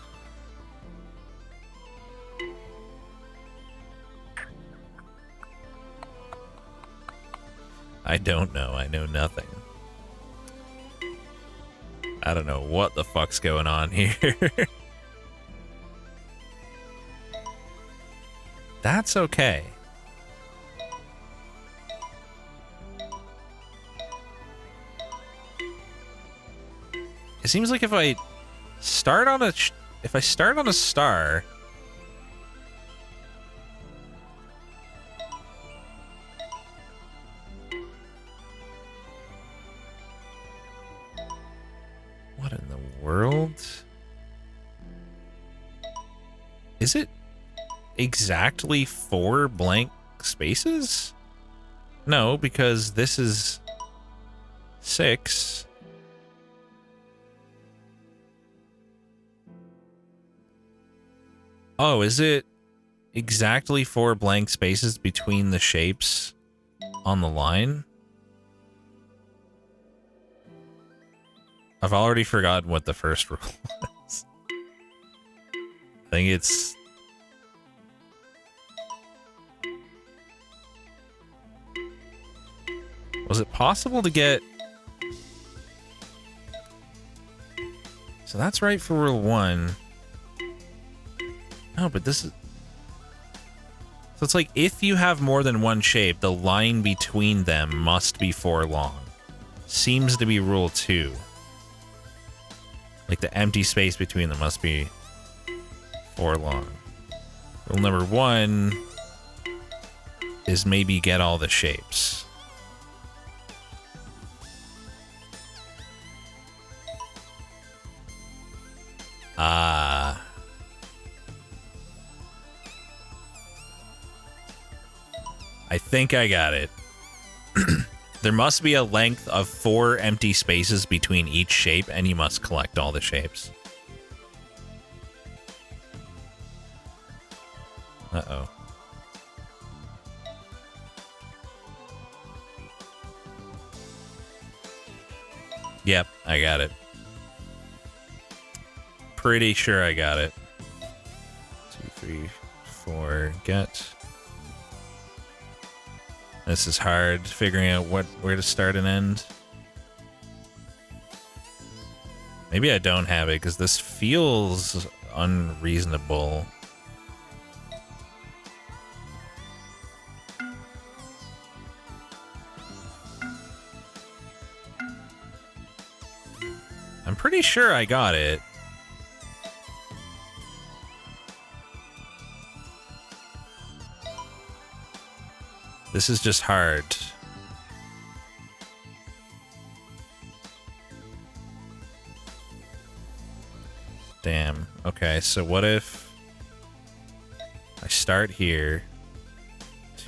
I don't know. I know nothing. I don't know what the fuck's going on here. That's okay. It seems like if I start on a star, what in the world? Is it exactly 4 blank spaces? No, because this is 6. Oh, is it exactly 4 blank spaces between the shapes on the line? I've already forgotten what the first rule was. I think it's... Was it possible to get... So that's right for rule 1. No, but this is... So it's like, if you have more than one shape, the line between them must be 4 long. Seems to be rule 2. Like, the empty space between them must be 4 long. Rule number 1 is maybe get all the shapes. I think I got it. There must be a length of 4 empty spaces between each shape, and you must collect all the shapes. Uh-oh. Yep, I got it. Pretty sure I got it. 2, 3, 4, get. This is hard, figuring out where to start and end. Maybe I don't have it, because this feels unreasonable. I'm pretty sure I got it. This is just hard. Damn. Okay, so what if I start here?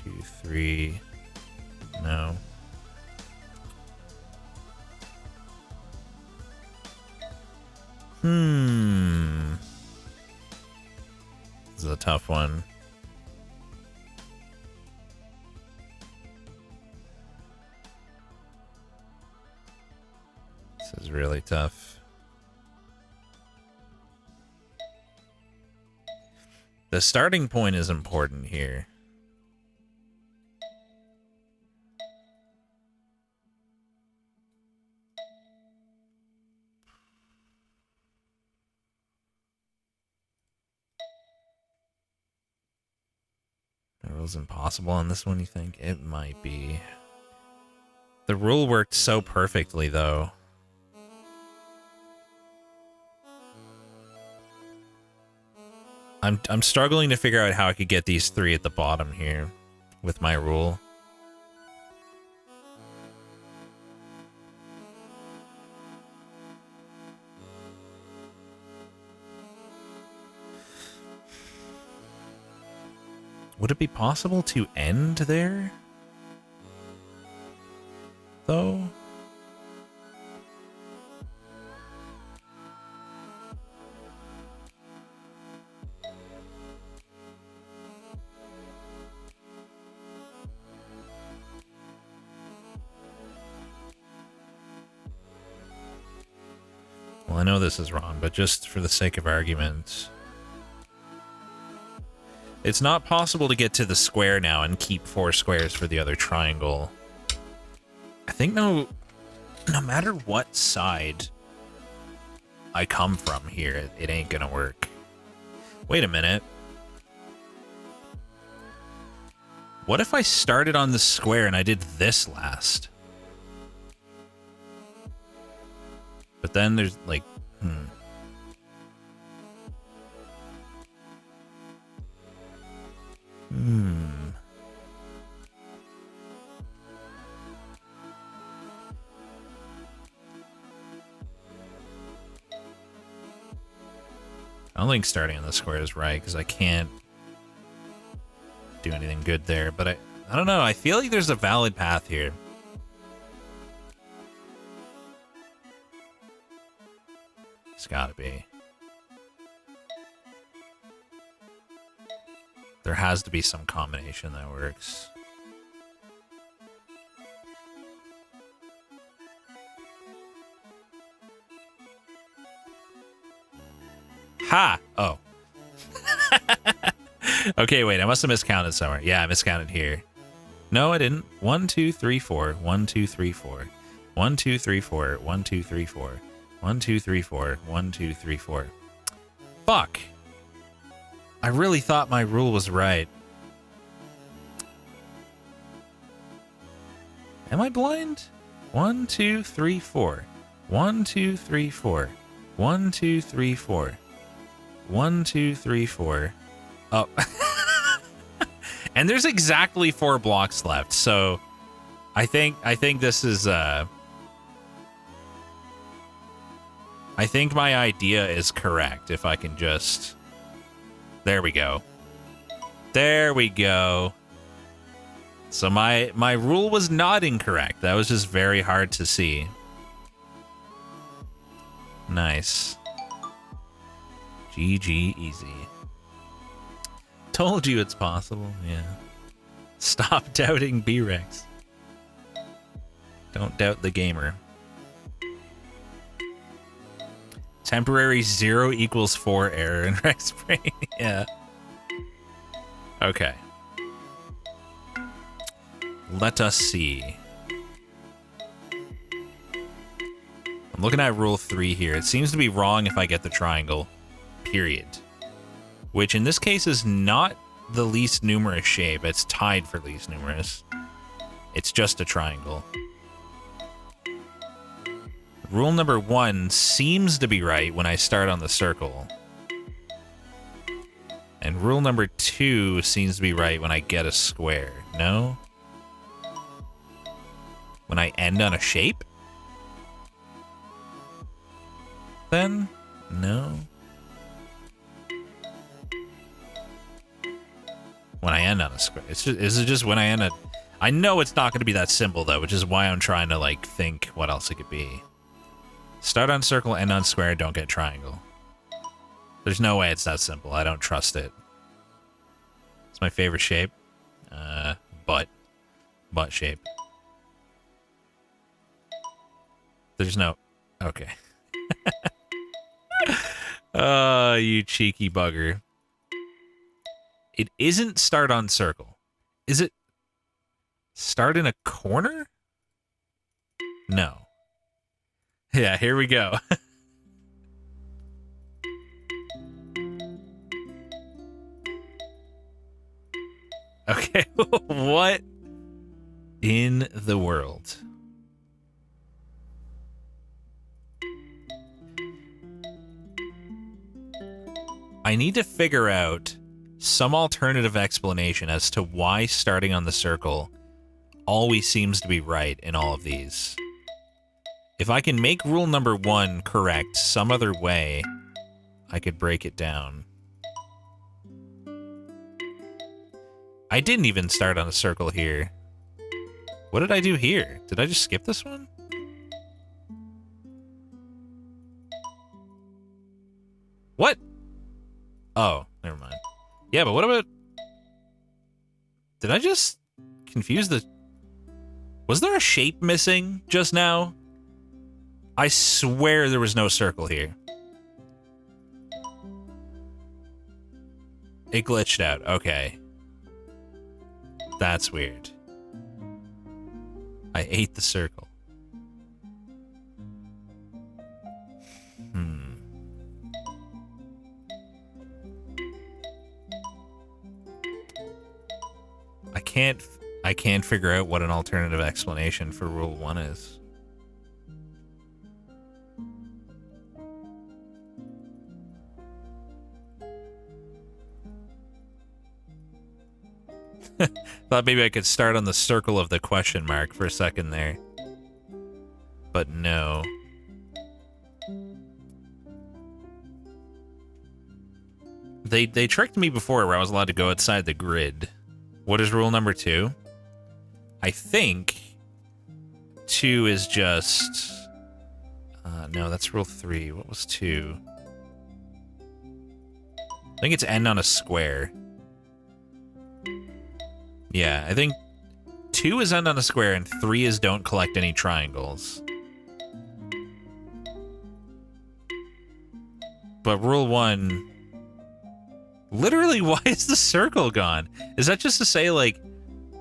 2, 3. No. This is a tough one. This is really tough. The starting point is important here. The rule's impossible on this one, you think? It might be. The rule worked so perfectly, though. I'm struggling to figure out how I could get these 3 at the bottom here with my rule. Would it be possible to end there? Though? Well, I know this is wrong, but just for the sake of argument, it's not possible to get to the square now and keep 4 squares for the other triangle. I think no matter what side I come from here, it ain't gonna work. Wait a minute. What if I started on the square and I did this last? But then there's like, I don't think starting on the square is right, because I can't do anything good there, but I don't know, I feel like there's a valid path here. It's gotta be. There has to be some combination that works. Ha! Oh. Okay, wait, I must have miscounted somewhere. Yeah, I miscounted here. No, I didn't. 1, 2, 3, 4. 1, 2, 3, 4. 1, 2, 3, 4. 1, 2, 3, 4. 1, 2, 3, 4. 1, 2, 3, 4. Fuck. I really thought my rule was right. Am I blind? 1, 2, 3, 4. 1, 2, 3, 4. 1, 2, 3, 4. 1, 2, 3, 4. Oh. And there's exactly 4 blocks left, so I think this is I think my idea is correct if I can just. There we go. There we go. So my rule was not incorrect. That was just very hard to see. Nice. GG easy. Told you it's possible, yeah. Stop doubting B-Rex. Don't doubt the gamer. Temporary 0 equals 4 error in Rex Brain. Yeah. Okay. Let us see. I'm looking at rule 3 here. It seems to be wrong if I get the triangle. Period. Which in this case is not the least numerous shape. It's tied for least numerous. It's just a triangle. Rule number 1 seems to be right when I start on the circle. And rule number 2 seems to be right when I get a square. No? When I end on a shape? Then? No. When I end on a square. Is it just when I end on... I know it's not going to be that simple, though, which is why I'm trying to, like, think what else it could be. Start on circle, end on square, don't get triangle. There's no way it's that simple. I don't trust it. It's my favorite shape. Butt. Butt shape. There's no... Okay. Oh, you cheeky bugger. It isn't start on circle. Is it start in a corner? No. Yeah, here we go. Okay, what in the world? I need to figure out some alternative explanation as to why starting on the circle always seems to be right in all of these. If I can make rule number 1 correct some other way, I could break it down. I didn't even start on a circle here. What did I do here? Did I just skip this one? What? Oh, never mind. Yeah, but what about... Did I just confuse the... Was there a shape missing just now? I swear there was no circle here. It glitched out. Okay. That's weird. I ate the circle. I can't figure out what an alternative explanation for rule 1 is. Thought maybe I could start on the circle of the question mark for a second there. But no. They tricked me before where I was allowed to go outside the grid. What is rule number 2? I think 2 is just... no, that's rule 3. What was 2? I think it's end on a square. Yeah, I think 2 is end on a square and 3 is don't collect any triangles. But rule 1... Literally, why is the circle gone? Is that just to say, like,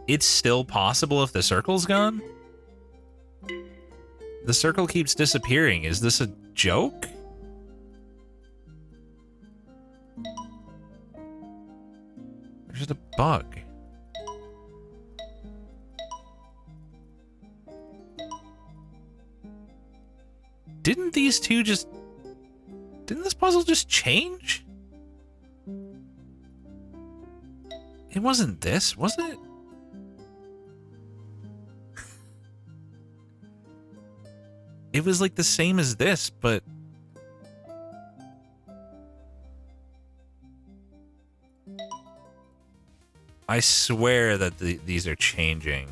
it's still possible if the circle's gone? The circle keeps disappearing. Is this a joke? There's just a bug. Didn't these two just... Didn't this puzzle just change? It wasn't this, was it? It was like the same as this, but... I swear that these are changing.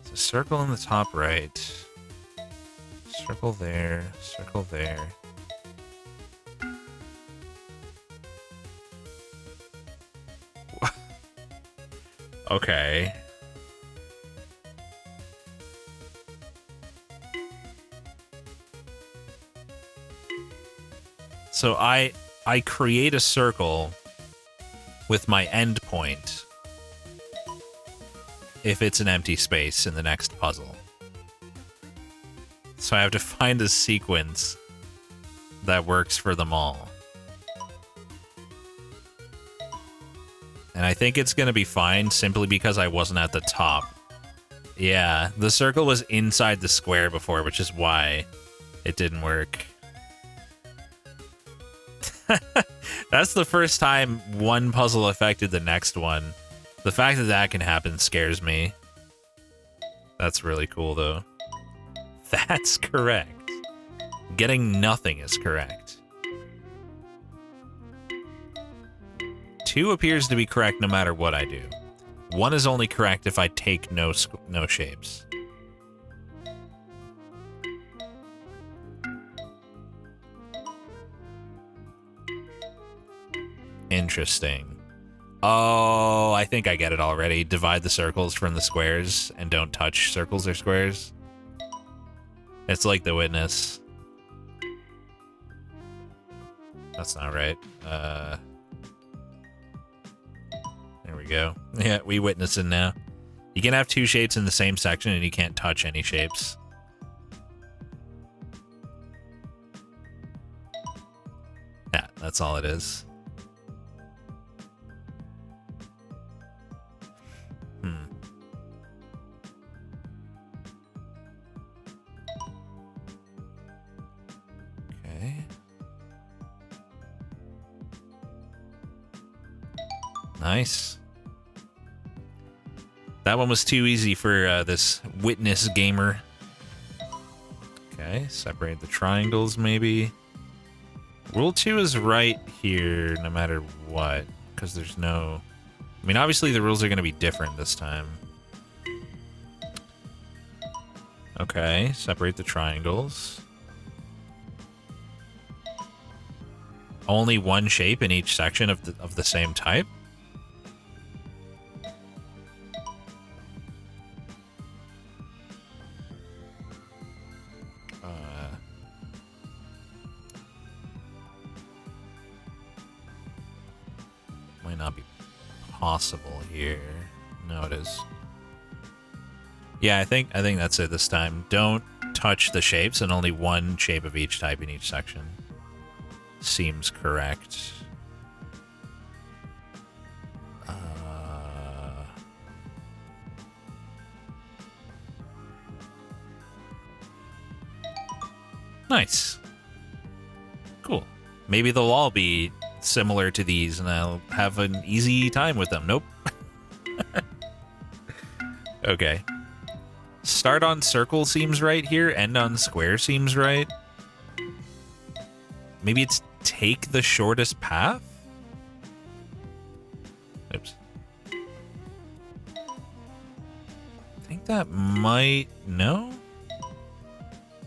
It's a circle in the top right. Circle there. Circle there. Okay. So I create a circle with my endpoint if it's an empty space in the next puzzle. So I have to find a sequence that works for them all. And I think it's going to be fine simply because I wasn't at the top. Yeah, the circle was inside the square before, which is why it didn't work. That's the first time one puzzle affected the next one. The fact that that can happen scares me. That's really cool, though. That's correct. Getting nothing is correct. 2 appears to be correct no matter what I do. 1 is only correct if I take no shapes. Interesting. Oh, I think I get it already. Divide the circles from the squares and don't touch circles or squares. It's like The Witness. That's not right. There we go. Yeah, we witnessing now. You can have 2 shapes in the same section and you can't touch any shapes. Yeah, that's all it is. Okay. Nice. That one was too easy for this witness gamer. Okay, separate the triangles maybe. Rule 2 is right here no matter what, because there's no... I mean, obviously the rules are going to be different this time. Okay, separate the triangles. Only 1 shape in each section of the same type? Might not be possible here. No, it is. Yeah, I think that's it this time. Don't touch the shapes and only 1 shape of each type in each section. Seems correct. Nice. Cool. Maybe they'll all be similar to these and I'll have an easy time with them. Nope. Okay. Start on circle seems right here. End on square seems right. Maybe it's take the shortest path? Oops. I think that might... No?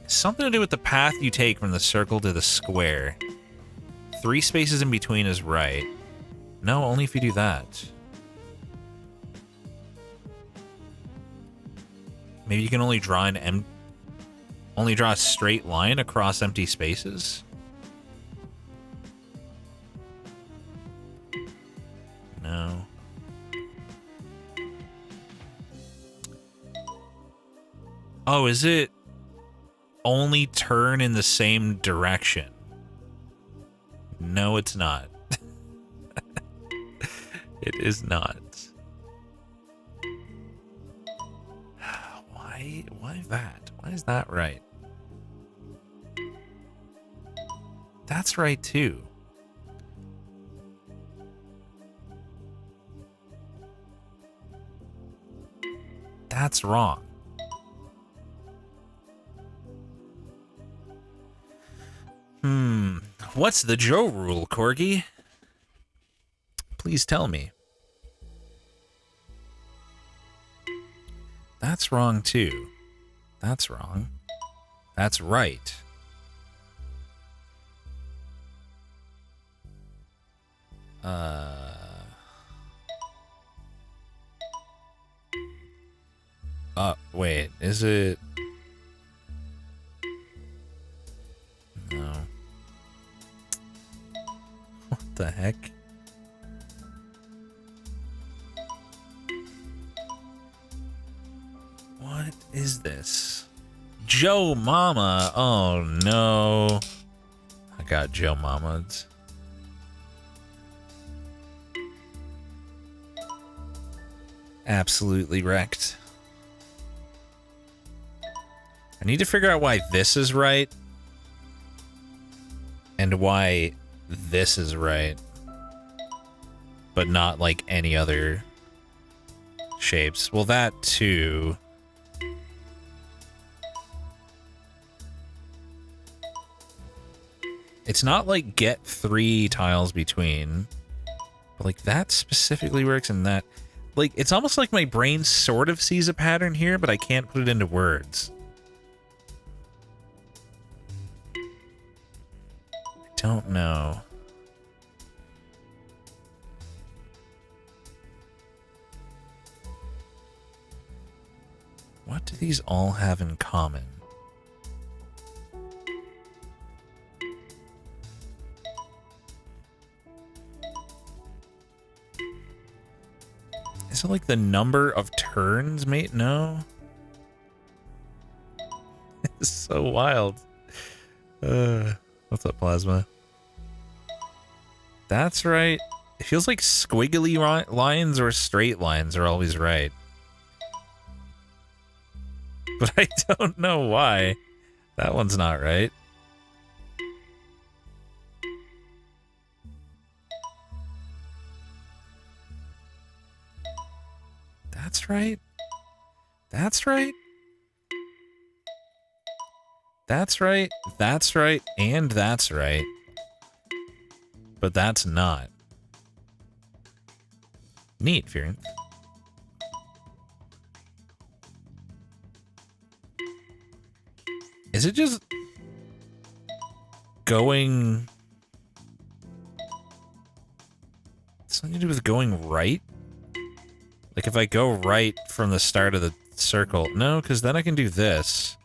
Something to do with the path you take from the circle to the square. 3 spaces in between is right. No, only if you do that. Maybe you can only draw a straight line across empty spaces? No. Oh, is it only turn in the same direction? No, it's not. It is not. Why that? Why is that right? That's right too. That's wrong. What's the Joe rule, Corgi? Please tell me. That's wrong too. That's wrong. That's right. Wait, is it? No. What the heck? What is this? Joe Mama. Oh no. I got Joe Mama's. Absolutely wrecked. I need to figure out why this is right and why this is right, but not like any other shapes. Well, that too. It's not like get 3 tiles between, but like that specifically works and that. Like, it's almost like my brain sort of sees a pattern here, but I can't put it into words. I don't know. What do these all have in common? Is it like the number of turns, mate? No. It's so wild. What's up, Plasma? That's right. It feels like squiggly lines or straight lines are always right. But I don't know why. That one's not right. That's right. That's right. That's right. That's right. And that's right. But that's not. Neat, Fearing. Is it just going... Something to do with going right? Like if I go right from the start of the circle. No, because then I can do this.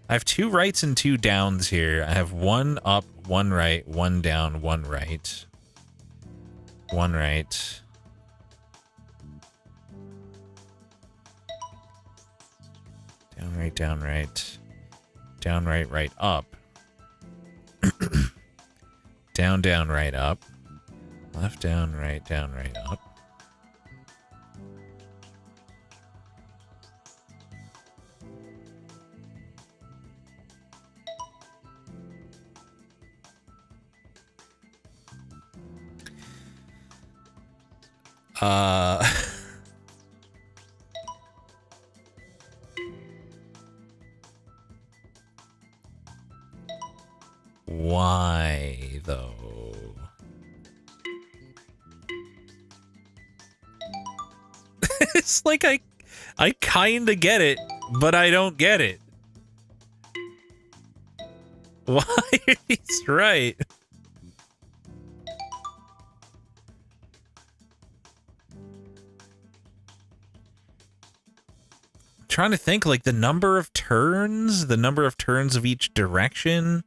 I have 2 rights and 2 downs here. I have 1 up, 1 right, 1 down, 1 right. 1 right. Down, right, down, right. Down, right, right, up. Down, down, right, up. Left, down, right, up. Why, though? It's like I kinda get it, but I don't get it. Why are these right? I'm trying to think, like, the number of turns of each direction.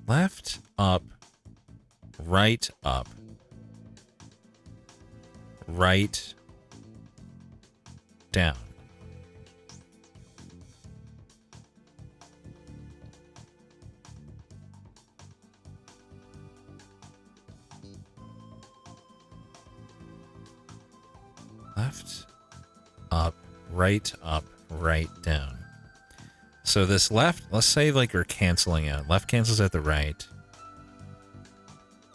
Left, up, right, up. Right, down. Left, up, right, down. So this left, let's say like we're canceling out. Left cancels out the right.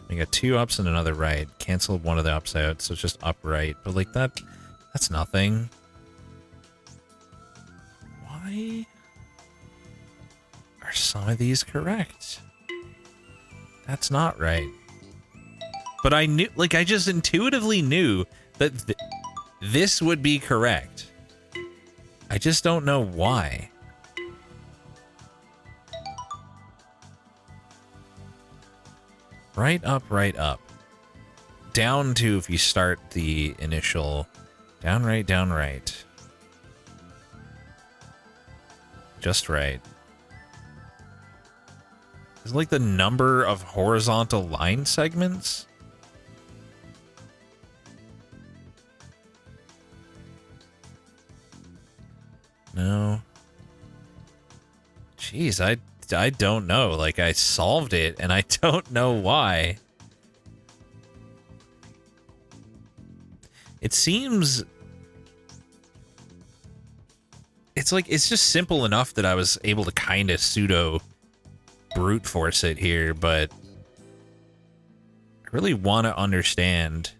We got 2 ups and another right. Cancel one of the ups out, so it's just up, right. But like that's nothing. Why are some of these correct? That's not right. But I knew, like, I just intuitively knew that this would be correct. I just don't know why. Right up, right up. Down to if you start the initial down, right, down, right. Just right. Is it like the number of horizontal line segments? No. Jeez, I don't know. Like, I solved it, and I don't know why. It seems... It's like, it's just simple enough that I was able to kind of pseudo brute force it here, but I really want to understand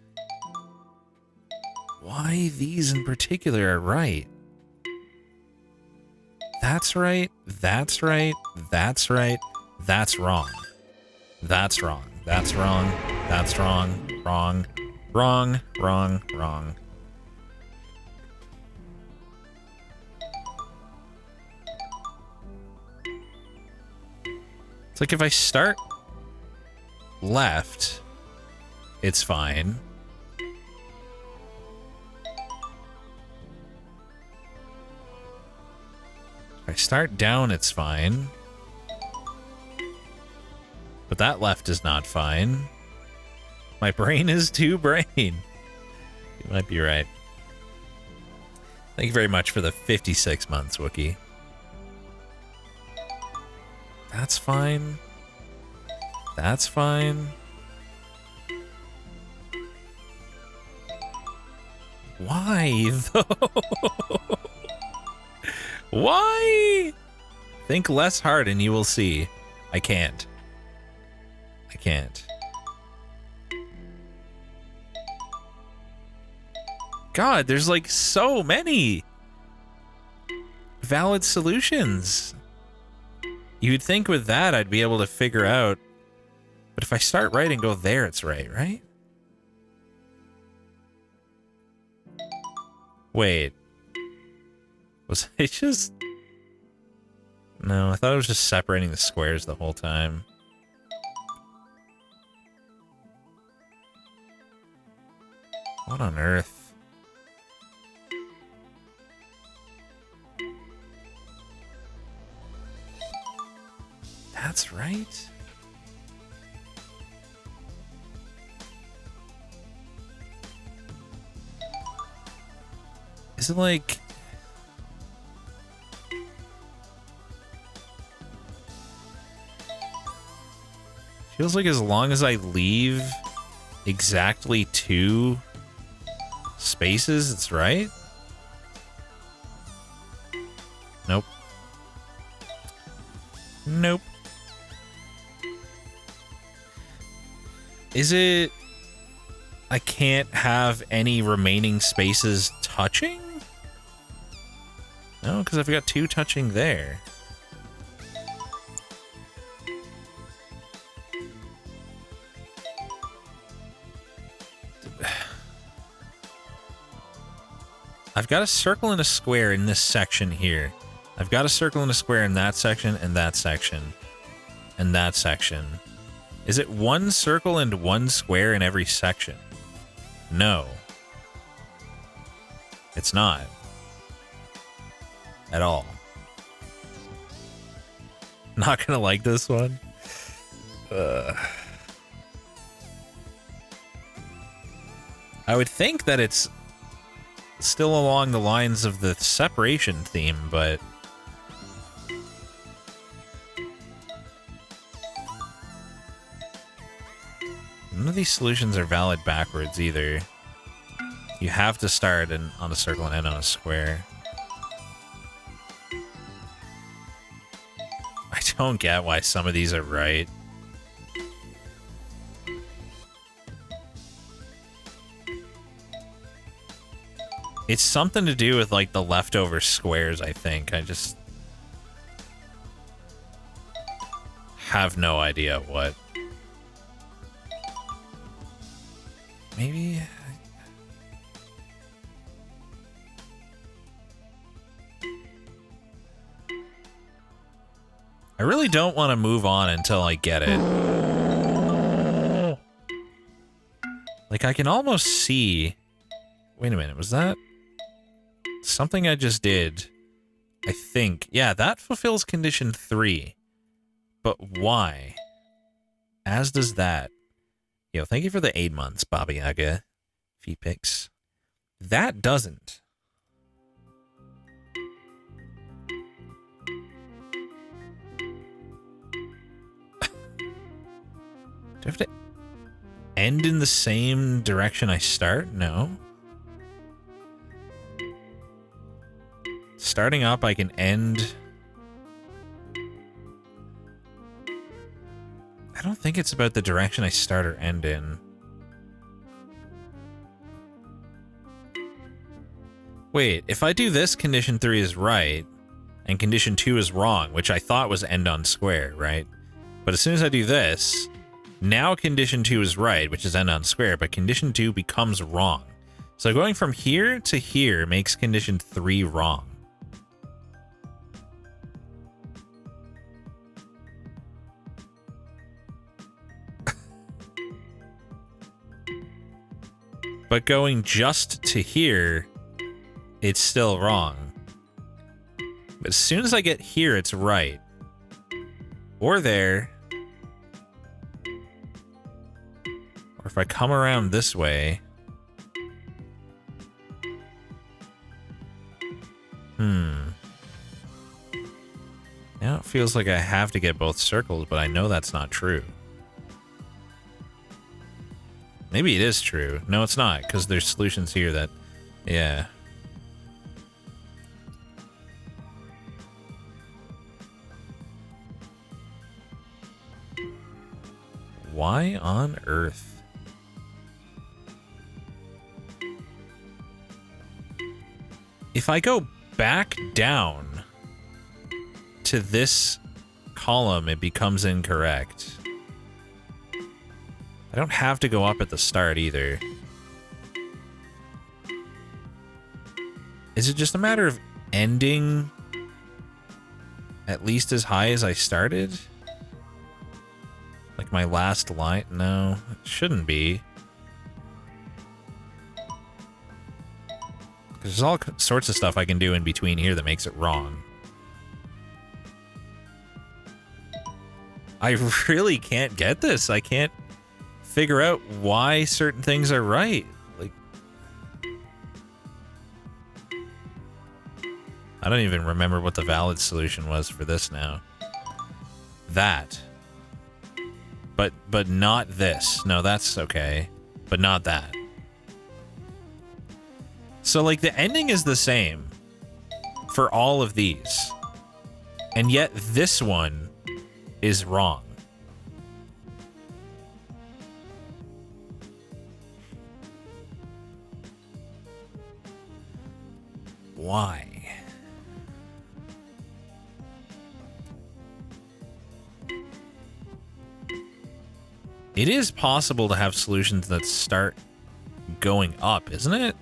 why these in particular are right. That's right, that's right, that's right, that's wrong. That's wrong, that's wrong, that's wrong, wrong, wrong, wrong, wrong. It's like if I start left, it's fine. If I start down, it's fine. But that left is not fine. My brain is too brain. You might be right. Thank you very much for the 56 months, Wookie. That's fine. That's fine. Why, though? Why? Think less hard and you will see. I can't. I can't. God, there's like so many valid solutions. You'd think with that I'd be able to figure out, but if I start right and go there, it's right, right? Wait. Was I just... No, I thought I was just separating the squares the whole time. What on earth? That's right. Is it like... Feels like as long as I leave exactly 2 spaces, it's right? Nope. Nope. Is it... I can't have any remaining spaces touching? No, because I've got 2 touching there. I've got a circle and a square in this section here. I've got a circle and a square in that section, and that section, and that section. Is it 1 circle and 1 square in every section? No. It's not. At all. Not gonna like this one. I would think that it's still along the lines of the separation theme, but none of these solutions are valid backwards either. You have to start on a circle and end on a square. I don't get why some of these are right. It's something to do with, like, the leftover squares, I think. I just have no idea what. Maybe... I really don't want to move on until I get it. Like, I can almost see... Wait a minute, was that... something I just did? I think. Yeah, that fulfills condition 3. But why? As does that. Yo, thank you for the 8 months, Baba Yaga. Feet pics. That doesn't. Do I have to end in the same direction I start? No. Starting up, I can end... I don't think it's about the direction I start or end in. Wait, if I do this, condition 3 is right, and condition 2 is wrong, which I thought was end on square, right? But as soon as I do this, now condition 2 is right, which is end on square, but condition 2 becomes wrong. So going from here to here makes condition 3 wrong. But going just to here, it's still wrong. But as soon as I get here, it's right. Or there. Or if I come around this way. Now it feels like I have to get both circles, but I know that's not true. Maybe it is true. No, it's not, because there's solutions here that... Yeah. Why on earth? If I go back down to this column, it becomes incorrect. I don't have to go up at the start either. Is it just a matter of ending at least as high as I started? Like my last line? No, it shouldn't be. There's all sorts of stuff I can do in between here that makes it wrong. I really can't get this. I can't figure out why certain things are right. Like, I don't even remember what the valid solution was for this now. That. But not this. No, that's okay. But not that. So, like, the ending is the same for all of these. And yet this one is wrong. Why? It is possible to have solutions that start going up, isn't it?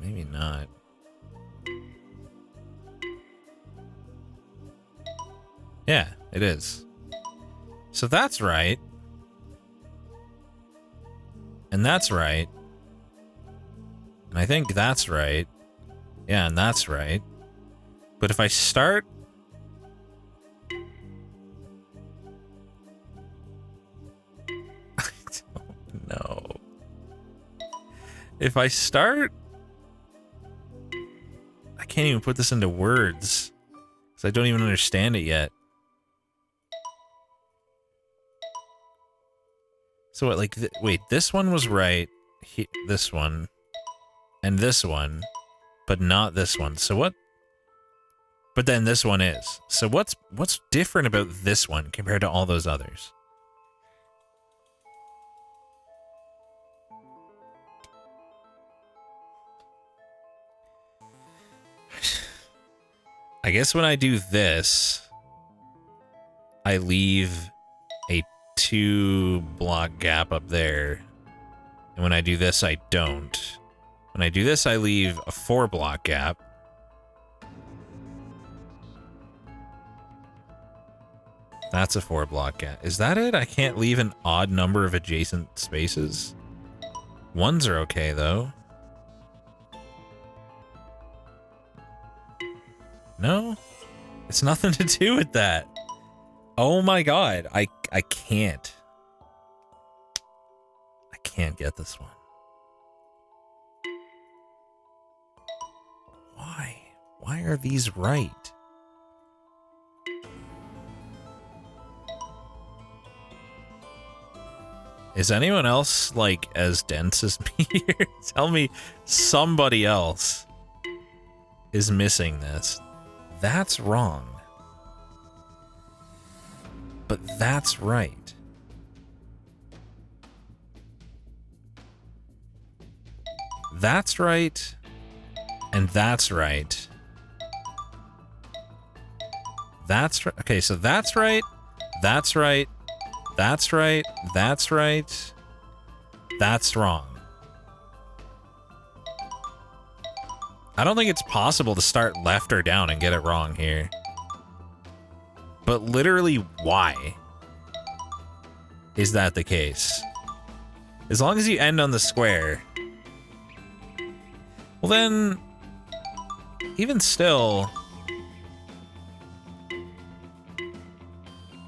Maybe not. Yeah, it is. So that's right. And that's right. And I think that's right. Yeah, and that's right. But if I start... I don't know. If I start... I can't even put this into words. Because I don't even understand it yet. So what, like, wait, this one was right. This one. And this one. But not this one. So what? But then this one is. So what's different about this one compared to all those others? I guess when I do this, I leave a 2 block gap up there. And when I do this, I don't. When I do this, I leave a 4 block gap. That's a 4 block gap. Is that it? I can't leave an odd number of adjacent spaces? 1s are okay, though. No? It's nothing to do with that. Oh my god. I can't. I can't get this one. Why? Why are these right? Is anyone else, like, as dense as me here? Tell me somebody else is missing this. That's wrong. But that's right. That's right. And that's right. That's right. Okay, so that's right. That's right. That's right. That's right. That's wrong. I don't think it's possible to start left or down and get it wrong here. But literally, why is that the case? As long as you end on the square. Well then, even still,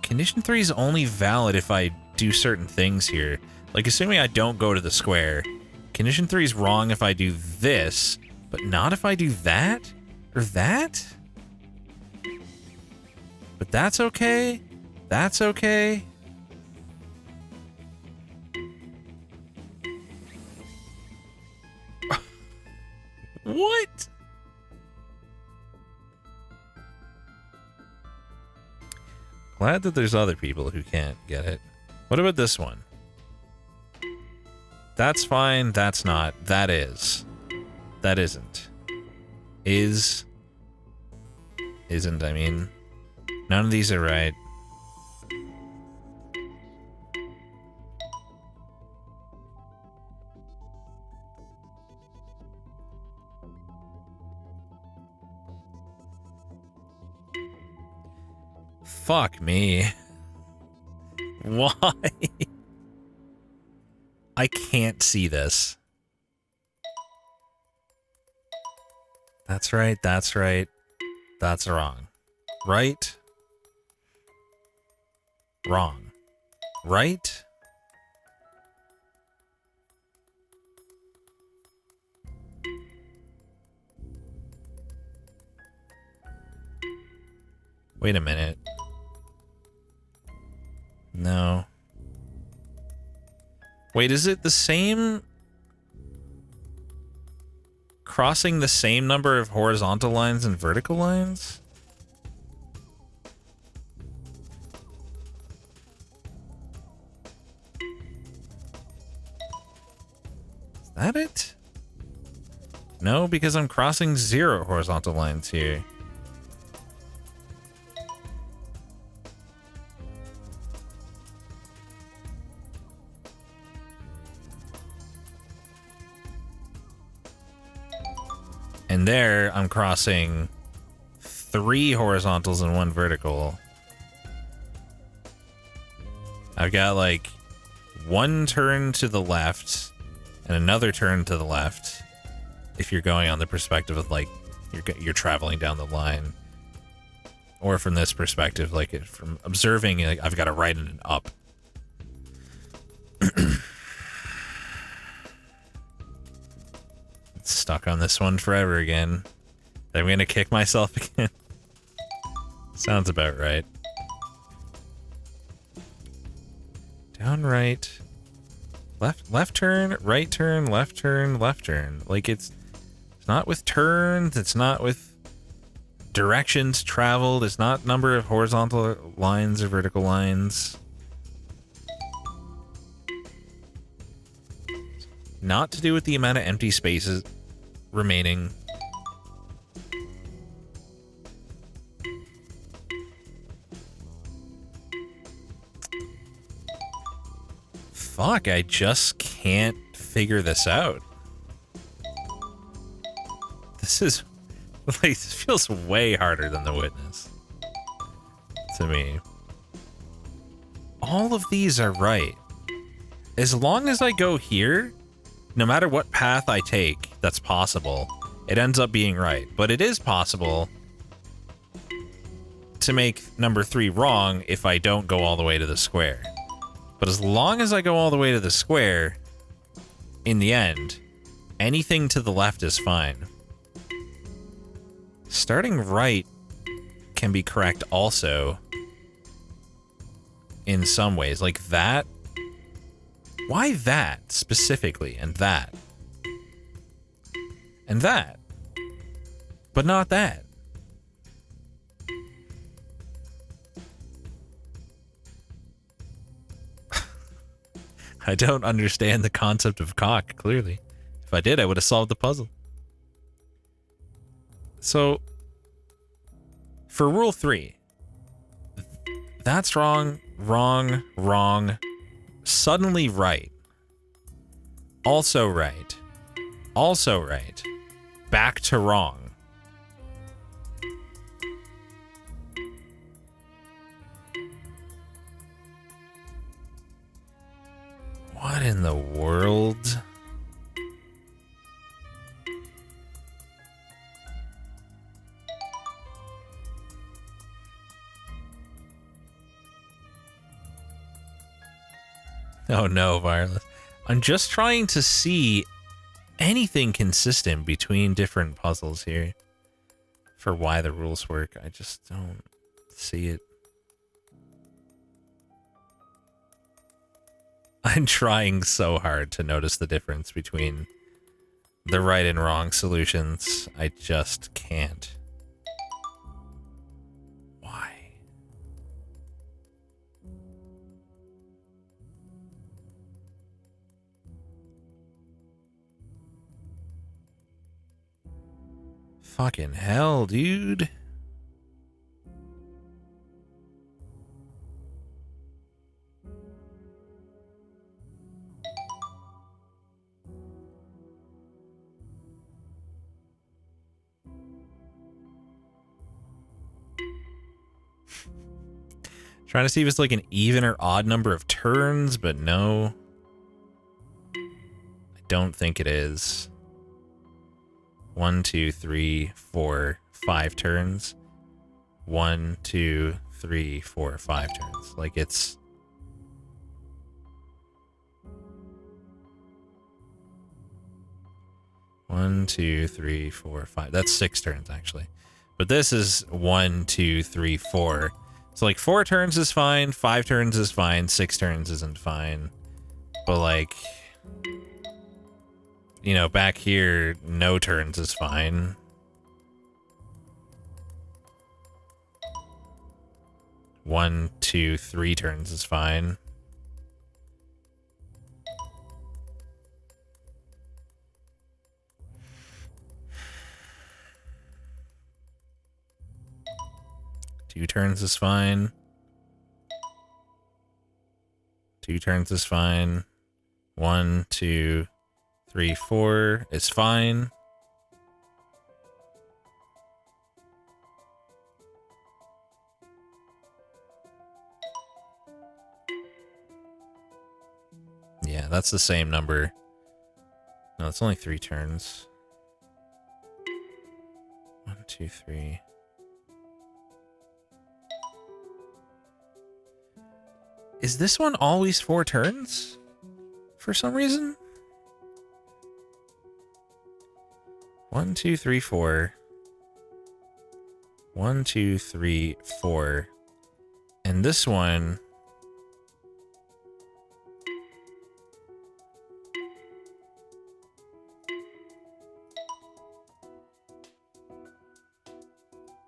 condition 3 is only valid if I do certain things here. Like, assuming I don't go to the square, condition 3 is wrong if I do this, but not if I do that? Or that? But that's okay? That's okay? What? Glad that there's other people who can't get it. What about this one? That's fine, that's not. That is. That isn't. Is. Isn't, I mean. None of these are right. Fuck me. Why? I can't see this. That's right, that's right. That's wrong. Right? Wrong. Right? Wait a minute. No. Wait, is it the same? Crossing the same number of horizontal lines and vertical lines? Is that it? No, because I'm crossing 0 horizontal lines here. And there, I'm crossing 3 horizontals and 1 vertical. I've got, like, 1 turn to the left and another turn to the left. If you're going on the perspective of, like, you're traveling down the line. Or from this perspective, like, from observing, like, I've got a right and an up. Stuck on this one forever again. I'm gonna kick myself again. Sounds about right. Down right. Left turn, right turn, left turn, left turn. Like it's not with turns, it's not with directions traveled, it's not number of horizontal lines or vertical lines. Not to do with the amount of empty spaces remaining. fuck? I just can't figure this out. This is like, this feels way harder than The Witness to me. All of these are right. As long as I go here, no matter what path I take that's possible, it ends up being right. But it is possible to make number 3 wrong if I don't go all the way to the square. But as long as I go all the way to the square, in the end, anything to the left is fine. Starting right can be correct also in some ways. Like that. Why that specifically? And that. And that. But not that. I don't understand the concept of cock, clearly. If I did, I would have solved the puzzle. So, for rule 3, that's wrong, wrong, wrong, suddenly right, also right, also right, back to wrong. What in the world? Oh no, Wireless. I'm just trying to see anything consistent between different puzzles here for why the rules work. I just don't see it. I'm trying so hard to notice the difference between the right and wrong solutions. I just can't. Why? Fucking hell, dude. Trying to see if it's like an even or odd number of turns, but no. I don't think it is. 1, 2, 3, 4, 5 turns. 1, 2, 3, 4, 5 turns. Like it's... One, 2, 3, 4, 5. That's 6 turns, actually. But this is 1, 2, 3, 4. So, like, 4 turns is fine, 5 turns is fine, 6 turns isn't fine. But, like, you know, back here, no turns is fine. One, 2, 3 turns is fine. Two turns is fine. 2 turns is fine. 1, 2, 3, 4 is fine. Yeah, that's the same number. No, it's only 3 turns. 1, 2, 3. Is this one always 4 turns? For some reason? 1, 2, 3, 4. 1, 2, 3, 4. And this one...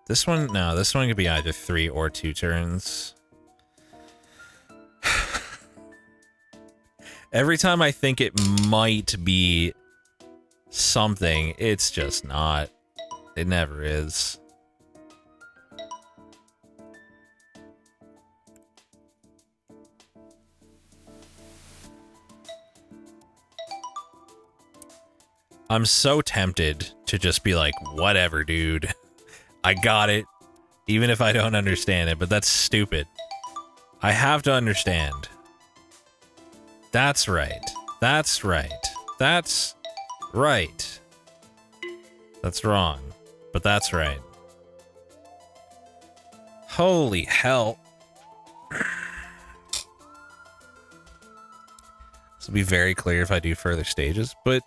This one, no, this one could be either 3 or 2 turns. Every time I think it might be something, it's just not. It never is. I'm so tempted to just be like, whatever, dude. I got it. Even if I don't understand it, but that's stupid. I have to understand. That's right. That's right. That's right. That's wrong. But that's right. Holy hell. This will be very clear if I do further stages, but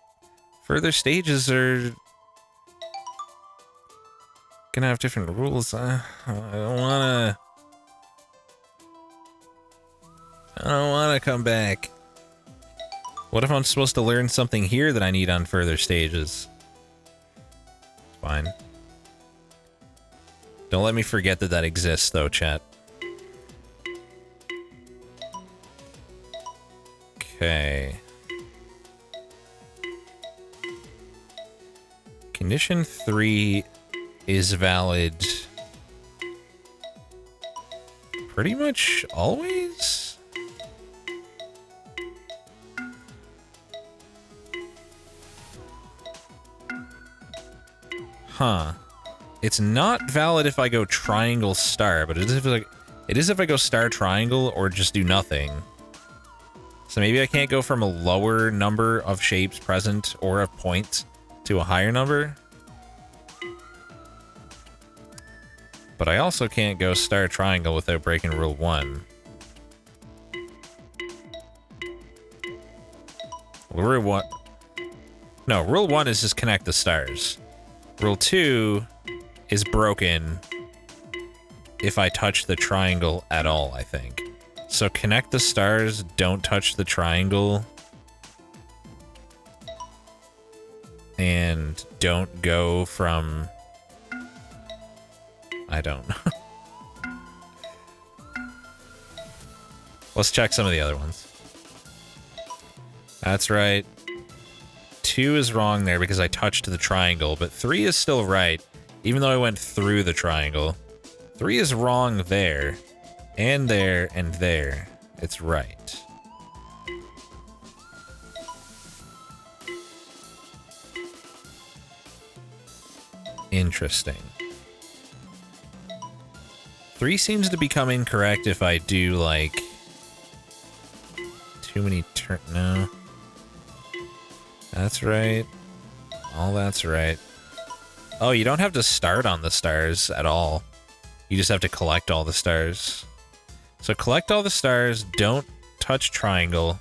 further stages are gonna have different rules. I don't wanna come back. What if I'm supposed to learn something here that I need on further stages? Fine. Don't let me forget that that exists, though, chat. Okay. Condition 3 is valid pretty much always? Huh. It's not valid if I go triangle star, but it is if I go star triangle or just do nothing. So maybe I can't go from a lower number of shapes present or of points to a higher number. But I also can't go star triangle without breaking rule 1. Rule 1... No, rule 1 is just connect the stars. Rule 2 is broken if I touch the triangle at all, I think. So connect the stars, don't touch the triangle, and don't go from... I don't know. Let's check some of the other ones. That's right. 2 is wrong there because I touched the triangle, but 3 is still right, even though I went through the triangle. 3 is wrong there, and there, and there. It's right. Interesting. 3 seems to become incorrect if I do, like, too many no. That's right. All that's right. Oh, you don't have to start on the stars at all. You just have to collect all the stars. So collect all the stars, don't touch triangle.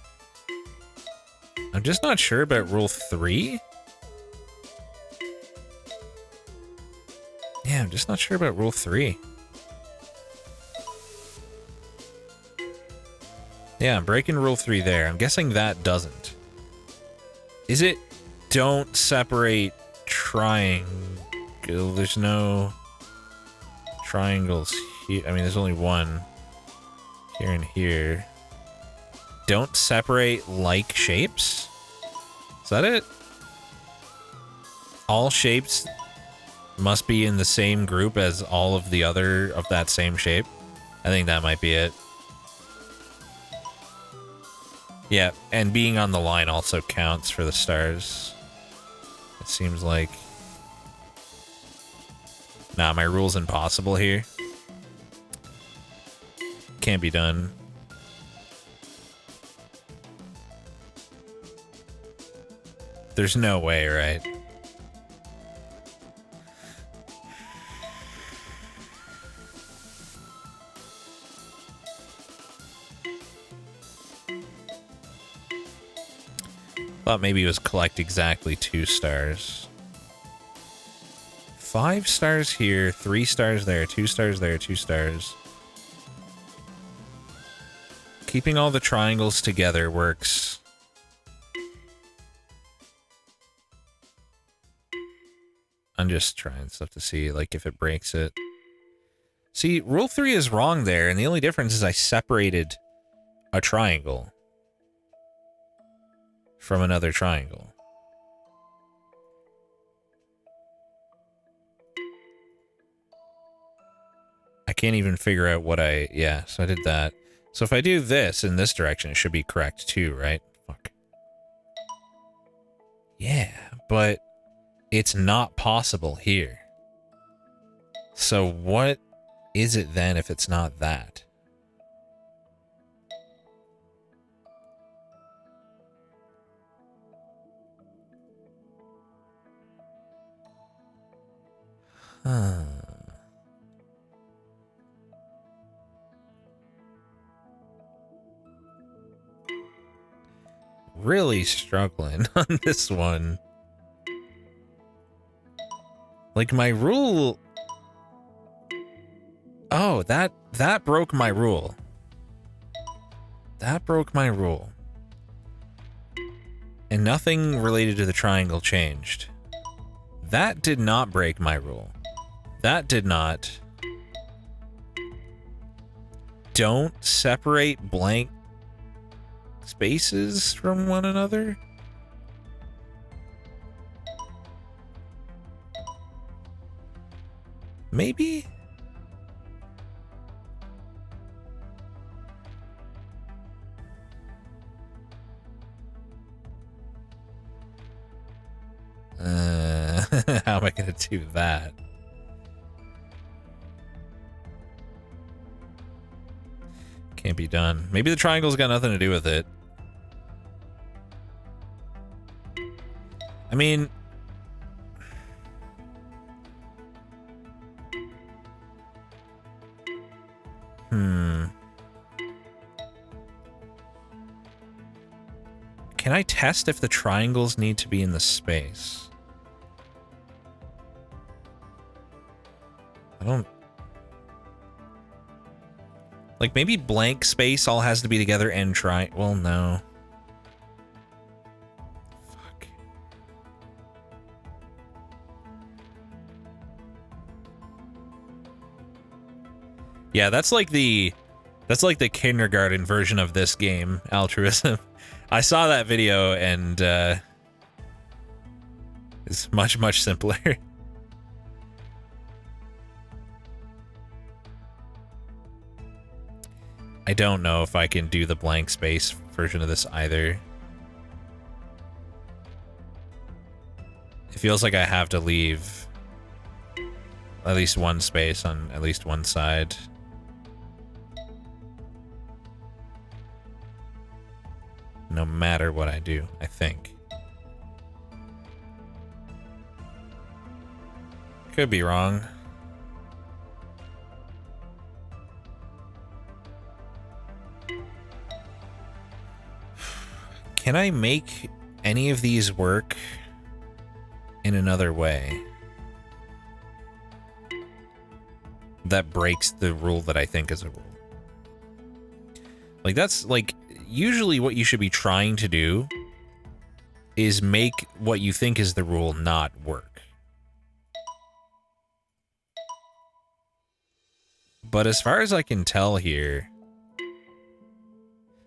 I'm just not sure about rule 3. Yeah, I'm just not sure about rule 3. Yeah, I'm breaking rule 3 there. I'm guessing that doesn't. Is it don't separate triangle? There's no triangles here. I mean, there's only one here and here. Don't separate like shapes? Is that it? All shapes must be in the same group as all of the other of that same shape. I think that might be it. Yeah, and being on the line also counts for the stars. It seems like... Nah, my rule's impossible here. Can't be done. There's no way, right? Thought maybe it was collect exactly 2 stars. 5 stars here, 3 stars there, 2 stars there, 2 stars. Keeping all the triangles together works. I'm just trying stuff to see, like, if it breaks it. See, rule 3 is wrong there, and the only difference is I separated a triangle from another triangle. I can't even figure out what yeah, so I did that. So if I do this in this direction, it should be correct too, right? Fuck. Yeah, but it's not possible here. So what is it then if it's not that? Huh. Really struggling on this one. Like my rule... Oh, that broke my rule. That broke my rule. And nothing related to the triangle changed. That did not break my rule. That did not. Don't separate blank spaces from one another? Maybe? How am I going to do that? Can't be done. Maybe the triangle's got nothing to do with it. I mean... Can I test if the triangles need to be in the space? I don't... Like, maybe blank space all has to be together and try... Well, no. Fuck. Yeah, that's like the kindergarten version of this game, altruism. I saw that video and it's much, much simpler. I don't know if I can do the blank space version of this either. It feels like I have to leave at least one space on at least one side. No matter what I do, I think. Could be wrong. Can I make any of these work in another way that breaks the rule that I think is a rule? Like, that's like usually what you should be trying to do is make what you think is the rule not work. But as far as I can tell here,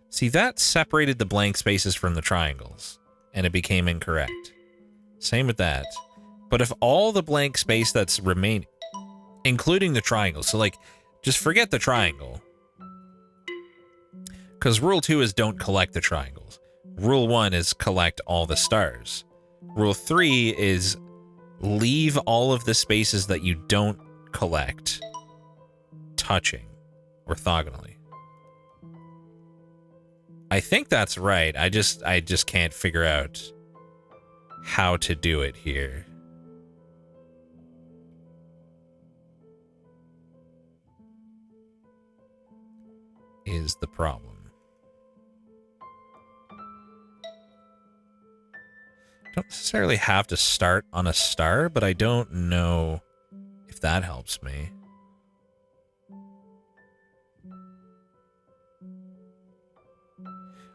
see, that separated the blank spaces from the triangles, and it became incorrect. Same with that. But if all the blank space that's remaining, including the triangle, so like, just forget the triangle. Because rule 2 is don't collect the triangles. Rule 1 is collect all the stars. Rule 3 is leave all of the spaces that you don't collect touching orthogonally. I think that's right. I just can't figure out how to do it here. Is the problem. Don't necessarily have to start on a star, but I don't know if that helps me.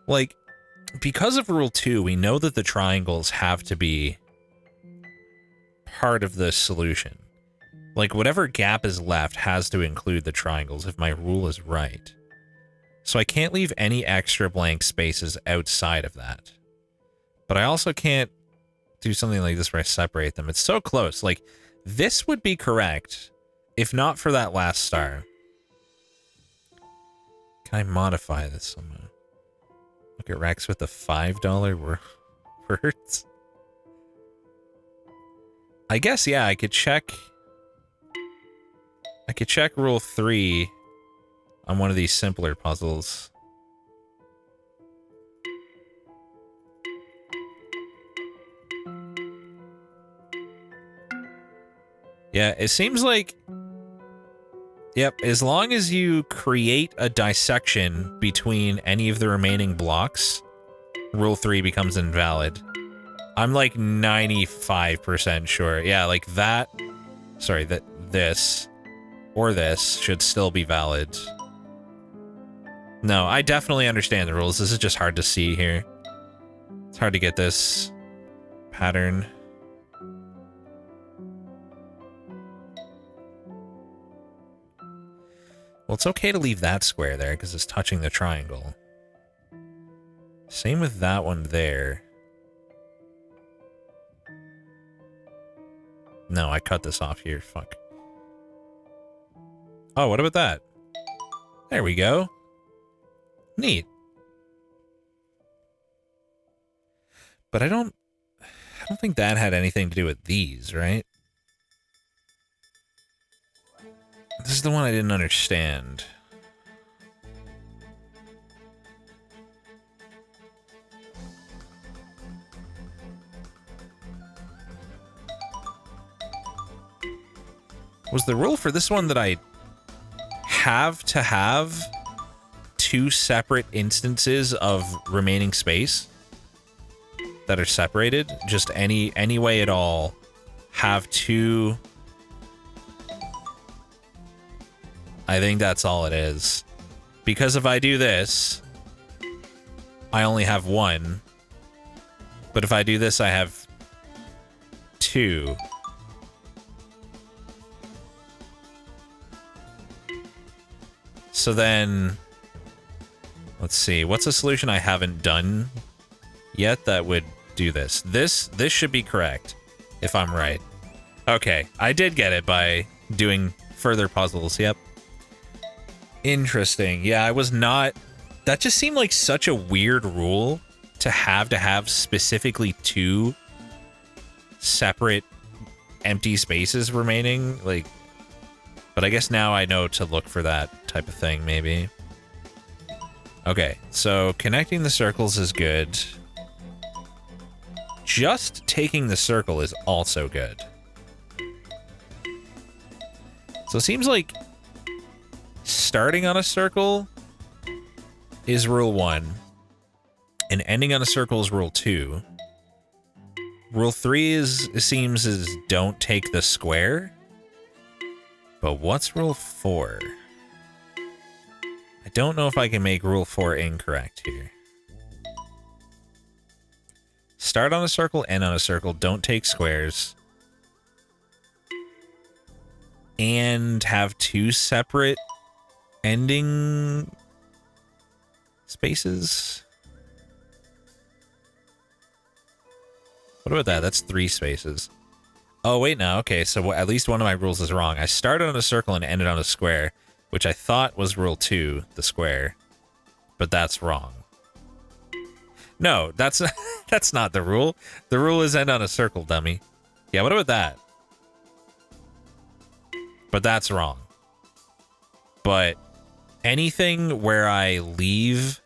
Like, because of rule 2, we know that the triangles have to be part of the solution. Like, whatever gap is left has to include the triangles if my rule is right. So I can't leave any extra blank spaces outside of that. But I also can't do something like this where I separate them. It's so close. Like, this would be correct if not for that last star. Can I modify this somehow? Look at Rex with the $5 words. I guess, yeah, I could check rule 3 on one of these simpler puzzles. Yeah, it seems like... Yep, as long as you create a dissection between any of the remaining blocks, rule 3 becomes invalid. I'm like 95% sure. Yeah, like that... Sorry, this or this should still be valid. No, I definitely understand the rules. This is just hard to see here. It's hard to get this pattern. Well, it's okay to leave that square there because it's touching the triangle. Same with that one there. No, I cut this off here. Fuck. Oh, what about that? There we go. Neat. But I don't think that had anything to do with these, right? This is the one I didn't understand. Was the rule for this one that I have to have 2 separate instances of remaining space that are separated? Just any way at all, have 2... I think that's all it is. Because if I do this, I only have 1. But if I do this, I have 2. So then, let's see. What's a solution I haven't done yet that would do this? This should be correct, if I'm right. Okay, I did get it by doing further puzzles, yep. Interesting. Yeah, I was not... That just seemed like such a weird rule to have specifically 2 separate empty spaces remaining. Like, but I guess now I know to look for that type of thing, maybe. Okay, so connecting the circles is good. Just taking the circle is also good. So it seems like starting on a circle is rule 1, and ending on a circle is rule 2. Rule 3 seems don't take the square. But what's rule 4? I don't know if I can make rule 4 incorrect here. Start on a circle, end on a circle, don't take squares. And have 2 separate ending spaces. What about that? That's 3 spaces. Oh, wait, now. Okay, so at least one of my rules is wrong. I started on a circle and ended on a square, which I thought was rule 2, the square. But that's wrong. No, that's that's not the rule. The rule is end on a circle, dummy. Yeah, what about that? But that's wrong. But anything where I leave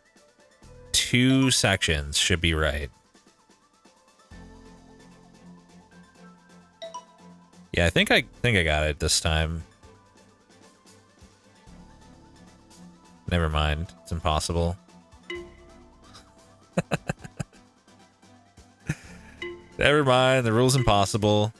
2 sections should be right. Yeah, I think I got it this time. Never mind. It's impossible. Never mind. The rule's impossible.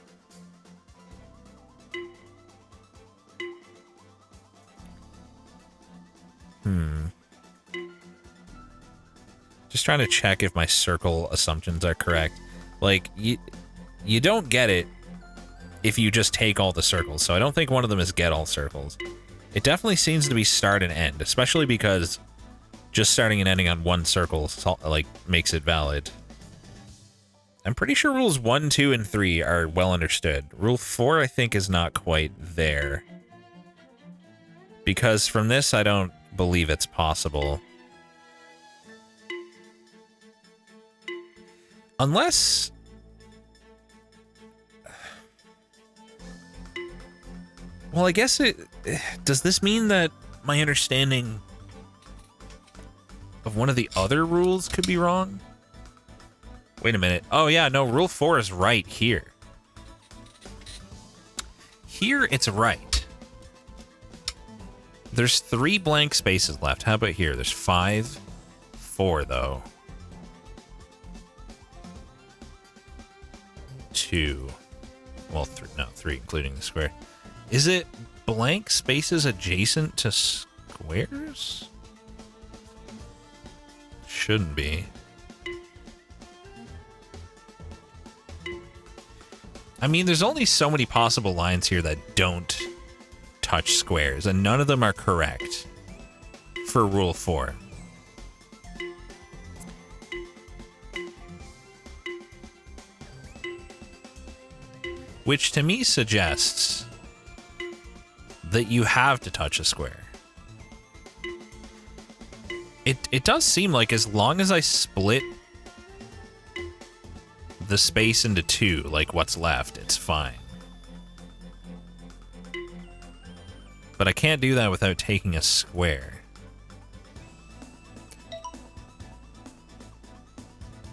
Just trying to check if my circle assumptions are correct. Like, you don't get it if you just take all the circles, so I don't think one of them is get all circles. It definitely seems to be start and end, especially because just starting and ending on one circle, like, makes it valid. I'm pretty sure rules 1, 2, and 3 are well understood. Rule 4, I think, is not quite there. Because from this, I don't believe it's possible. Well, I guess it... Does this mean that my understanding of one of the other rules could be wrong? Wait a minute. Oh, yeah, no, Rule 4 is right here. Here, it's right. There's 3 blank spaces left. How about here? There's 5. 4, though. 2. Well, 3, including the square. Is it blank spaces adjacent to squares? Shouldn't be. I mean, there's only so many possible lines here that don't touch squares, and none of them are correct for Rule 4. Which to me suggests that you have to touch a square. It does seem like as long as I split the space into 2, like what's left, it's fine. But I can't do that without taking a square.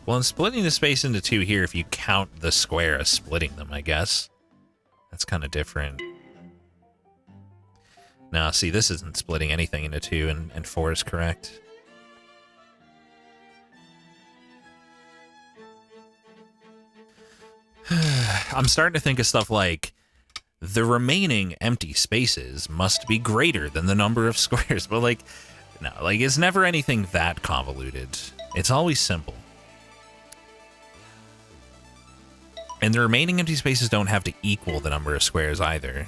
Well, in splitting the space into 2 here, if you count the square as splitting them, I guess. That's kind of different. Now, see, this isn't splitting anything into 2, and 4 is correct. I'm starting to think of stuff like, the remaining empty spaces must be greater than the number of squares. But, like, no, like, it's never anything that convoluted. It's always simple. And the remaining empty spaces don't have to equal the number of squares either.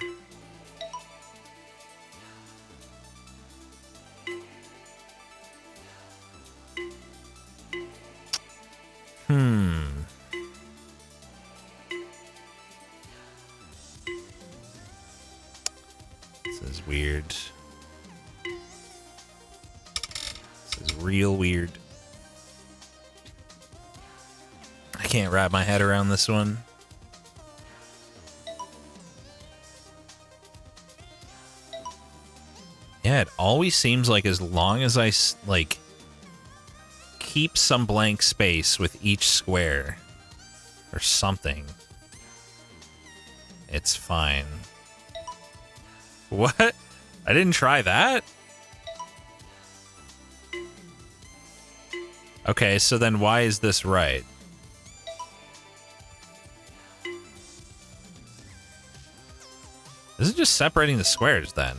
This is weird. This is real weird. I can't wrap my head around this one. Yeah, it always seems like as long as I, like, keep some blank space with each square or something, it's fine. What? I didn't try that? Okay, so then why is this right? This is just separating the squares then.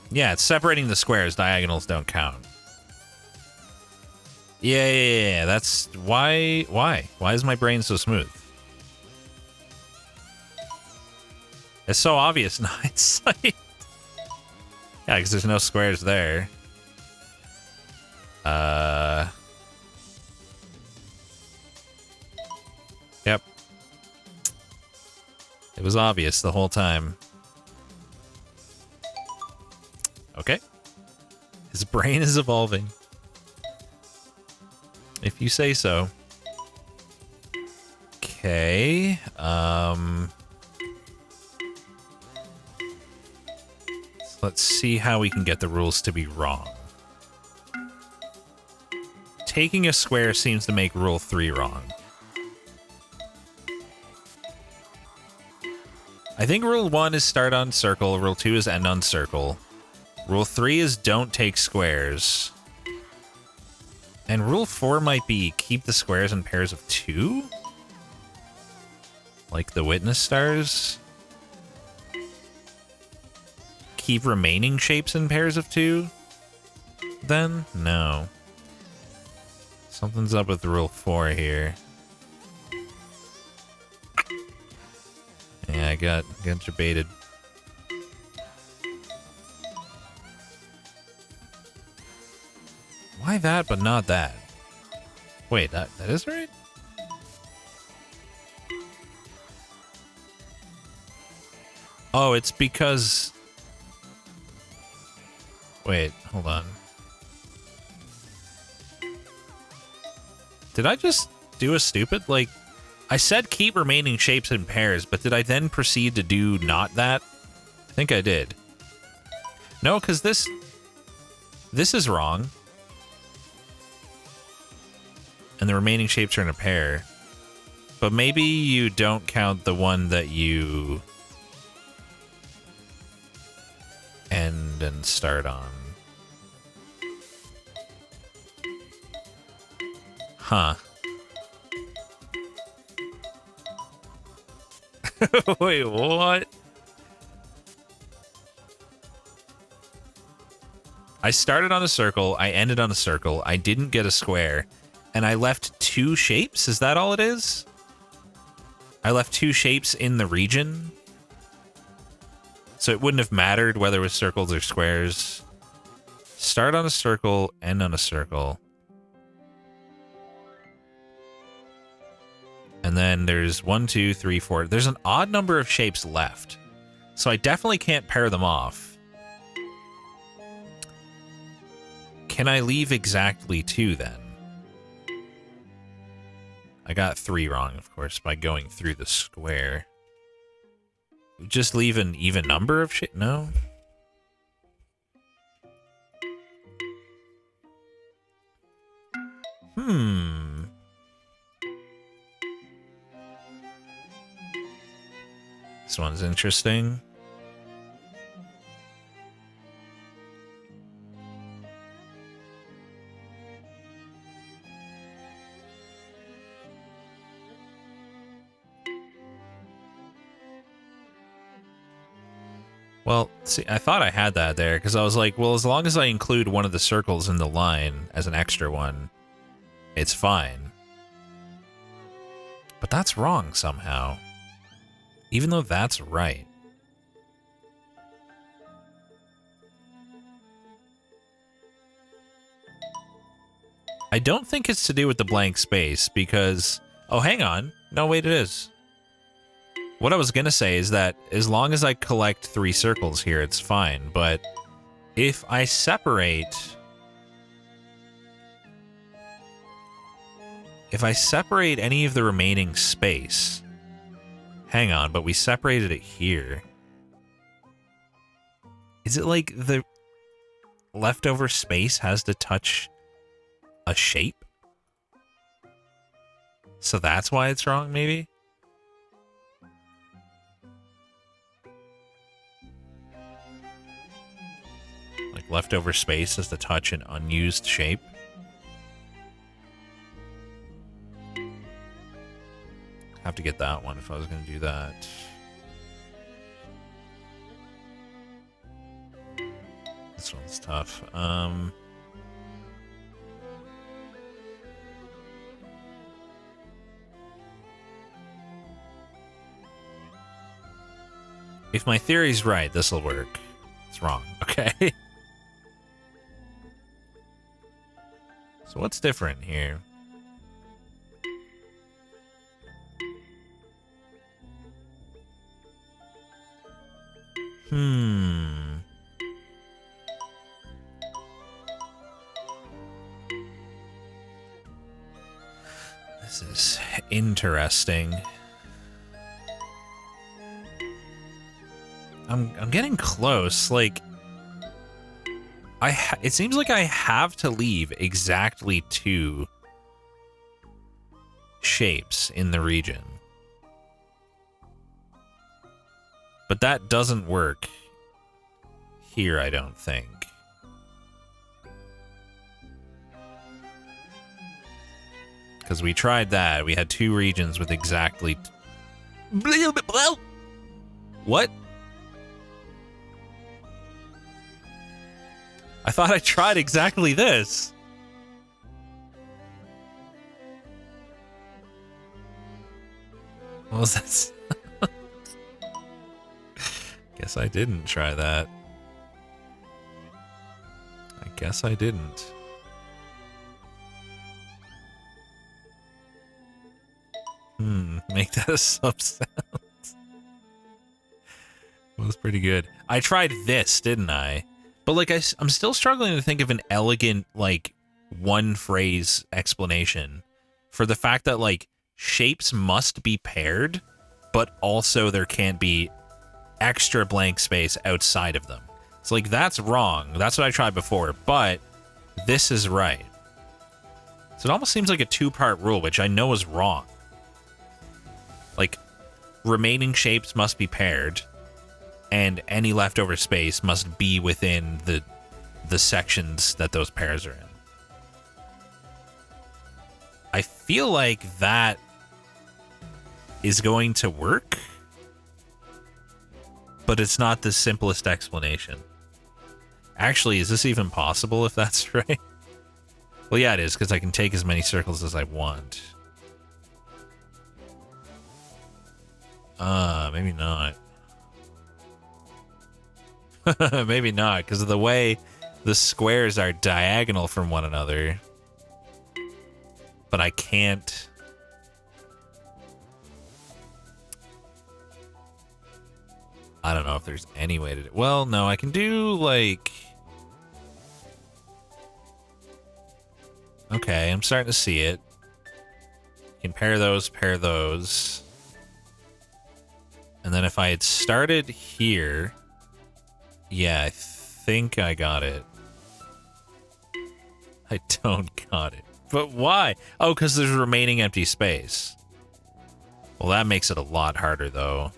Yeah, it's separating the squares. Diagonals don't count. Yeah. That's why. Why is my brain so smooth? It's so obvious in hindsight. Yeah, because there's no squares there. Yep. It was obvious the whole time. Okay. His brain is evolving. If you say so. Okay. Let's see how we can get the rules to be wrong. Taking a square seems to make Rule 3 wrong. I think Rule 1 is start on circle, Rule 2 is end on circle. Rule 3 is don't take squares. And Rule 4 might be keep the squares in pairs of 2? Like the witness stars? Keep remaining shapes in pairs of 2? Then? No. Something's up with Rule 4 here. Yeah, I got debated. Why that, but not that? Wait, that is right? Oh, it's because... Wait, hold on. Did I just do a stupid, like... I said keep remaining shapes in pairs, but did I then proceed to do not that? I think I did. No, because this is wrong. And the remaining shapes are in a pair. But maybe you don't count the one that you end and start on. Huh. Wait, what? I started on a circle, I ended on a circle, I didn't get a square, and I left 2 shapes? Is that all it is? I left 2 shapes in the region? So it wouldn't have mattered whether it was circles or squares. Start on a circle, end on a circle. And then there's 1, 2, 3, 4. There's an odd number of shapes left. So I definitely can't pair them off. Can I leave exactly 2 then? I got 3 wrong, of course, by going through the square. Just leave an even number of shit? No. This one's interesting. Well, see, I thought I had that there because I was like, well, as long as I include one of the circles in the line as an extra one, it's fine. But that's wrong somehow. Even though that's right. I don't think it's to do with the blank space because... Oh, hang on. No, wait, it is. What I was going to say is that as long as I collect 3 circles here, it's fine. But if I separate... If I separate any of the remaining space... Hang on, but we separated it here. Is it like the leftover space has to touch a shape? So that's why it's wrong, maybe? Like leftover space has to touch an unused shape? Have to get that one if I was going to do that. This one's tough. If my theory's right, this will work. It's wrong. Okay. So what's different here? This is interesting. I'm getting close. Like, it seems like I have to leave exactly 2 shapes in the region. But that doesn't work here, I don't think. Because we tried that. We had 2 regions with exactly... What? I thought I tried exactly this. What was that? Guess I didn't try that. I guess I didn't. Make that a sub sound. Was pretty good. I tried this, didn't I? But like, I'm still struggling to think of an elegant, like, 1 phrase explanation for the fact that, like, shapes must be paired, but also there can't be extra blank space outside of them. It's like, that's wrong. That's what I tried before, but this is right. So it almost seems like a two-part rule, which I know is wrong. Like, remaining shapes must be paired, and any leftover space must be within the sections that those pairs are in. I feel like that is going to work, but it's not the simplest explanation. Actually, is this even possible if that's right? Well, yeah, it is, because I can take as many circles as I want. Maybe not. Maybe not, because of the way the squares are diagonal from one another. But I can't... I don't know if there's any way to do... Well, no, I can do, like... Okay, I'm starting to see it. You can pair those, and then if I had started here... Yeah, I think I got it. I don't got it. But why? Oh, because there's remaining empty space. Well, that makes it a lot harder, though.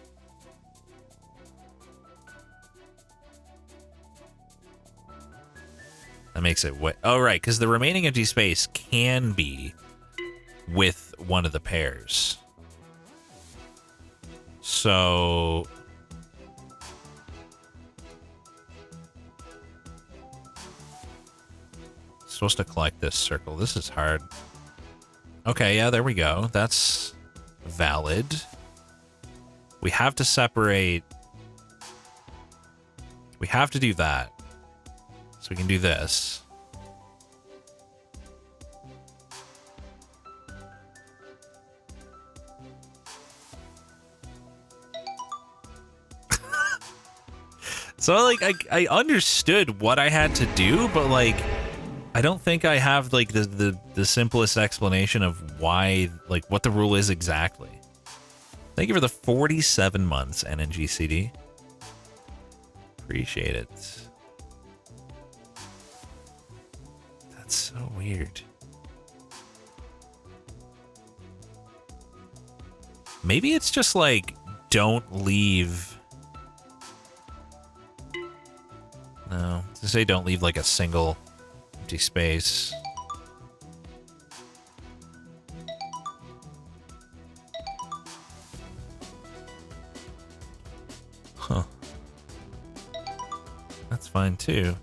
That makes it what? Oh, right, because the remaining empty space can be with one of the pairs. So... supposed to collect this circle. This is hard. Okay, yeah, there we go. That's valid. We have to separate... We have to do that. So we can do this. So, like, I understood what I had to do, but, like, I don't think I have, like, the simplest explanation of why, like, what the rule is exactly. Thank you for the 47 months, NNGCD. Appreciate it. That's so weird. Maybe it's just, like, don't leave... No, to say don't leave, like, a single empty space. Huh. That's fine, too.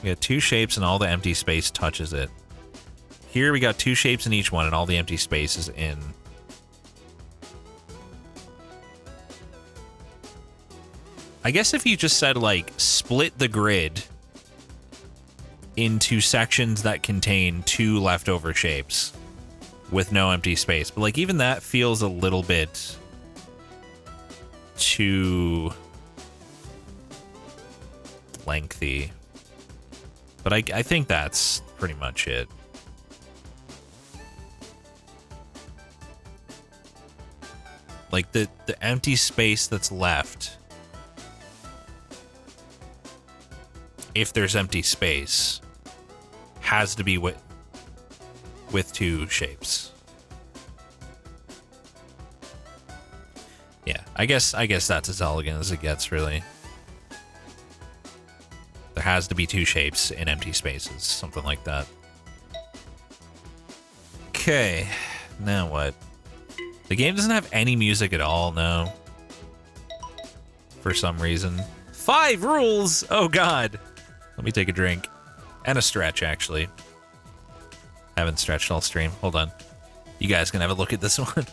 We got two shapes and all the empty space touches it. Here we got two shapes in each one and all the empty space is in. I guess if you just said, like, split the grid into sections that contain two leftover shapes with no empty space. But, like, even that feels a little bit too lengthy. But I think that's pretty much it. Like, the empty space that's left, if there's empty space, has to be with two shapes. Yeah, I guess that's as elegant as it gets, really. There has to be two shapes in empty spaces, something like that. Okay, now what? The game doesn't have any music at all, no. For some reason. 5 rules! Oh god! Let me take a drink. And a stretch, actually. I haven't stretched all stream. Hold on. You guys can have a look at this one.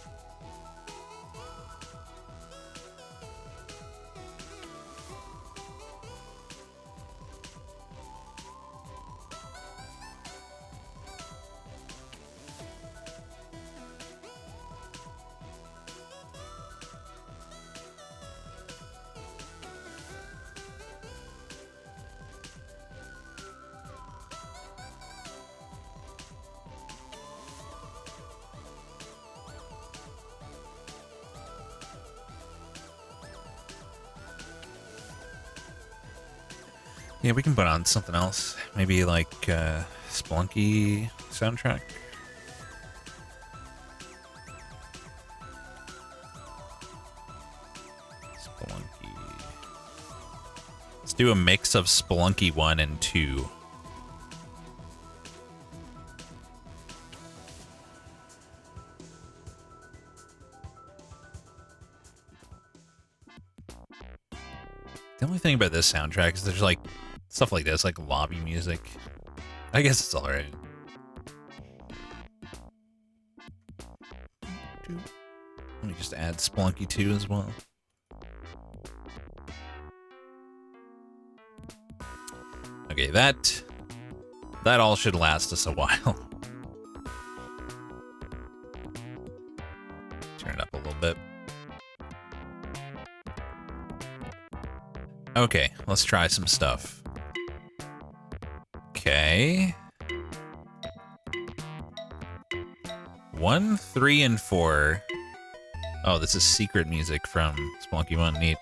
Yeah, we can put on something else. Maybe like Spelunky soundtrack. Spelunky. Let's do a mix of Spelunky 1 and 2. The only thing about this soundtrack is there's like stuff like this, like lobby music. I guess it's alright. Let me just add Spelunky 2 as well. Okay, that all should last us a while. Turn it up a little bit. Okay, let's try some stuff. Okay. 1, 3, and 4. Oh, this is secret music from Spelunky 1. Neat.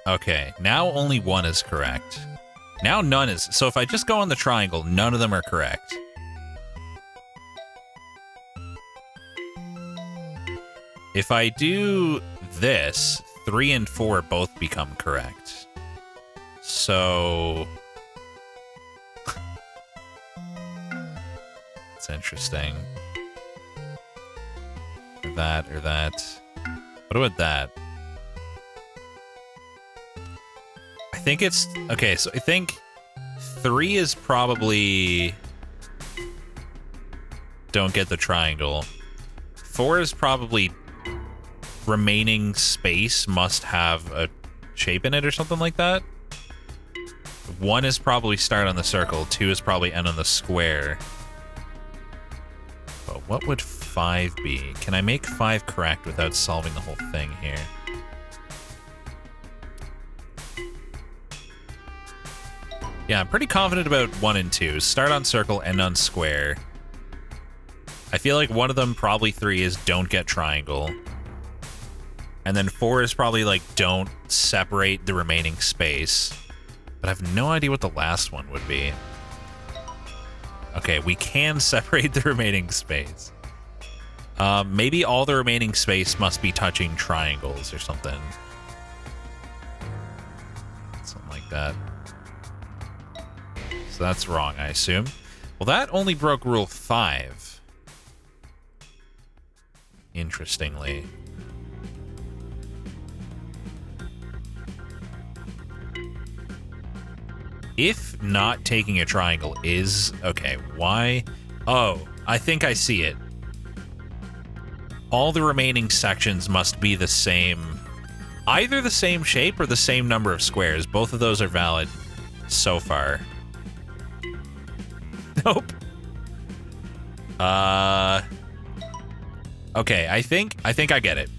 Okay, now only 1 is correct. Now none is. So if I just go on the triangle, none of them are correct. If I do this, 3 and 4 both become correct. So it's interesting. Or that, or that. What about that? I think it's... Okay, so I think 3 is probably... Don't get the triangle. 4 is probably... Remaining space must have a shape in it or something like that. 1 is probably start on the circle. 2 is probably end on the square. But what would 5 be? Can I make 5 correct without solving the whole thing here? Yeah, I'm pretty confident about 1 and 2. Start on circle, end on square. I feel like one of them, probably 3, is don't get triangle. And then 4 is probably like don't separate the remaining space. But I have no idea what the last one would be. Okay, we can separate the remaining space. Maybe all the remaining space must be touching triangles or something. Something like that. So that's wrong, I assume. Well, that only broke rule 5. Interestingly. If not taking a triangle is... Okay, why? Oh, I think I see it. All the remaining sections must be the same... Either the same shape or the same number of squares. Both of those are valid so far. Nope. Okay, I think I get it.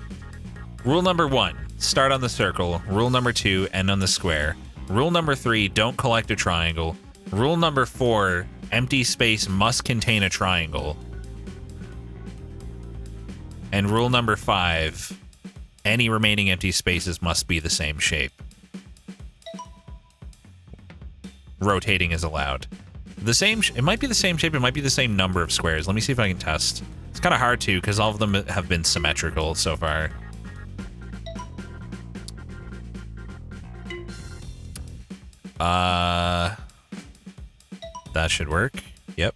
Rule number 1, start on the circle. Rule number 2, end on the square. Rule number 3, don't collect a triangle. Rule number 4, empty space must contain a triangle. And rule number 5, any remaining empty spaces must be the same shape. Rotating is allowed. It might be the same shape, it might be the same number of squares. Let me see if I can test. It's kind of hard to, because all of them have been symmetrical so far. That should work. Yep.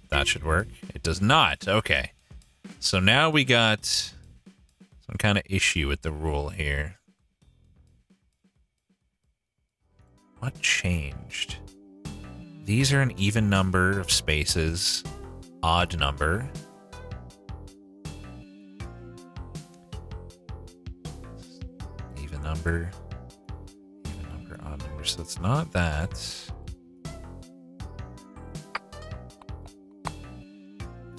That should work. It does not. Okay. So now we got some kind of issue with the rule here. What changed? These are an even number of spaces. Odd number. Even number. Odd number, so it's not that.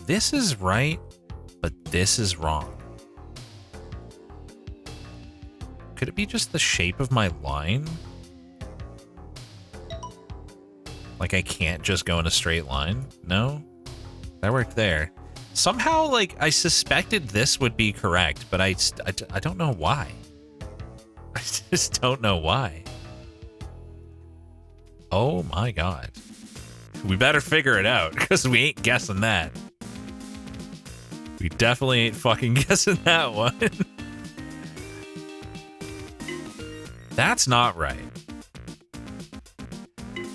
This is right, but this is wrong. Could it be just the shape of my line? Like I can't just go in a straight line? No? That worked there. Somehow, like, I suspected this would be correct, but I don't know why. I just don't know why. Oh my god. We better figure it out, because we ain't guessing that. We definitely ain't fucking guessing that one. That's not right.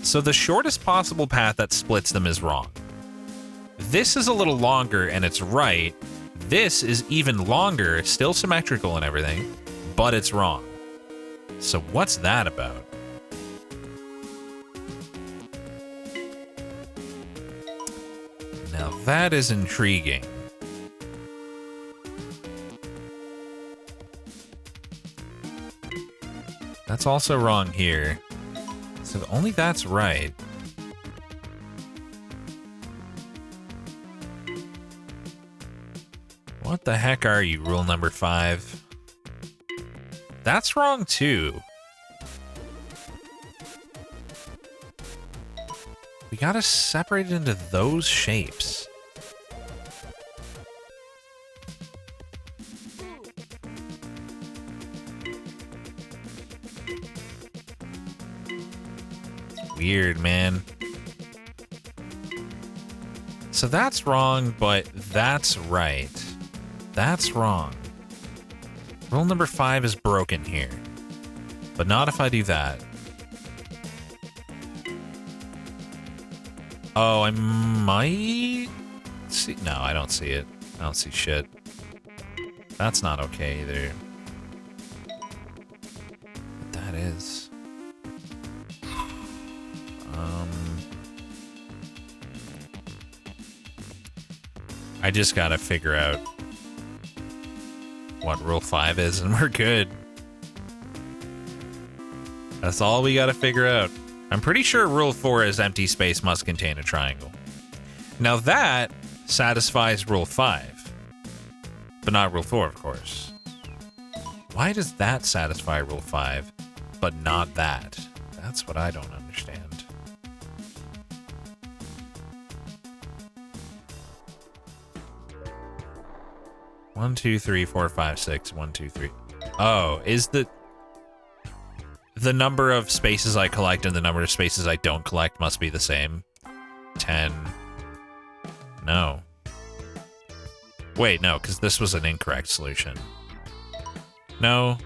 So the shortest possible path that splits them is wrong. This is a little longer and it's right. This is even longer, still symmetrical and everything, but it's wrong. So what's that about? Now that is intriguing. That's also wrong here. So only that's right. What the heck are you, rule number 5? That's wrong too. We gotta separate it into those shapes. It's weird, man. So that's wrong, but that's right. That's wrong. Rule number 5 is broken here. But not if I do that. Oh, I might see. No, I don't see it. I don't see shit. That's not okay either. But that is. I just gotta figure out what rule 5 is and we're good. That's all we gotta figure out. I'm pretty sure rule 4 is empty space must contain a triangle. Now that satisfies rule 5, but not rule 4, of course. Why does that satisfy rule 5, but not that? That's what I don't understand. One, two, three, four, five, six. 1, 2, 3. Oh, is the number of spaces I collect and the number of spaces I don't collect must be the same? 10. No. Wait, no, because this was an incorrect solution. No.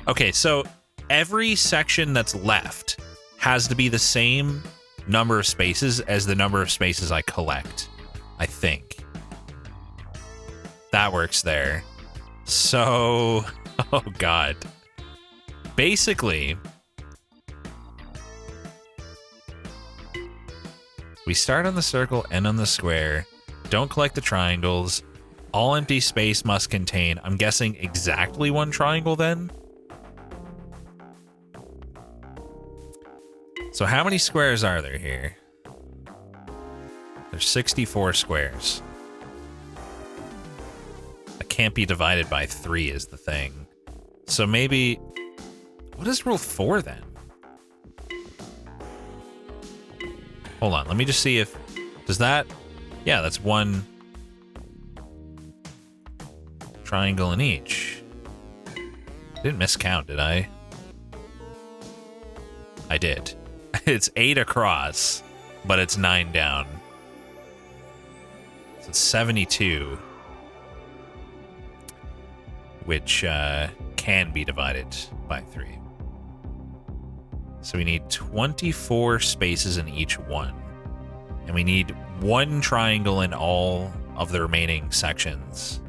Okay, so every section that's left has to be the same number of spaces as the number of spaces I collect, I think. That works there. So, oh god. Basically, we start on the circle, end on the square, don't collect the triangles, all empty space must contain, I'm guessing exactly 1 triangle then? So how many squares are there here? There's 64 squares. That can't be divided by 3 is the thing. So maybe... What is rule 4 then? Hold on, let me just see if... Does that... Yeah, that's 1 triangle in each. Didn't miscount, did I? I did. It's 8 across, but it's 9 down. So it's 72. Which can be divided by 3. So we need 24 spaces in each one. And we need 1 triangle in all of the remaining sections.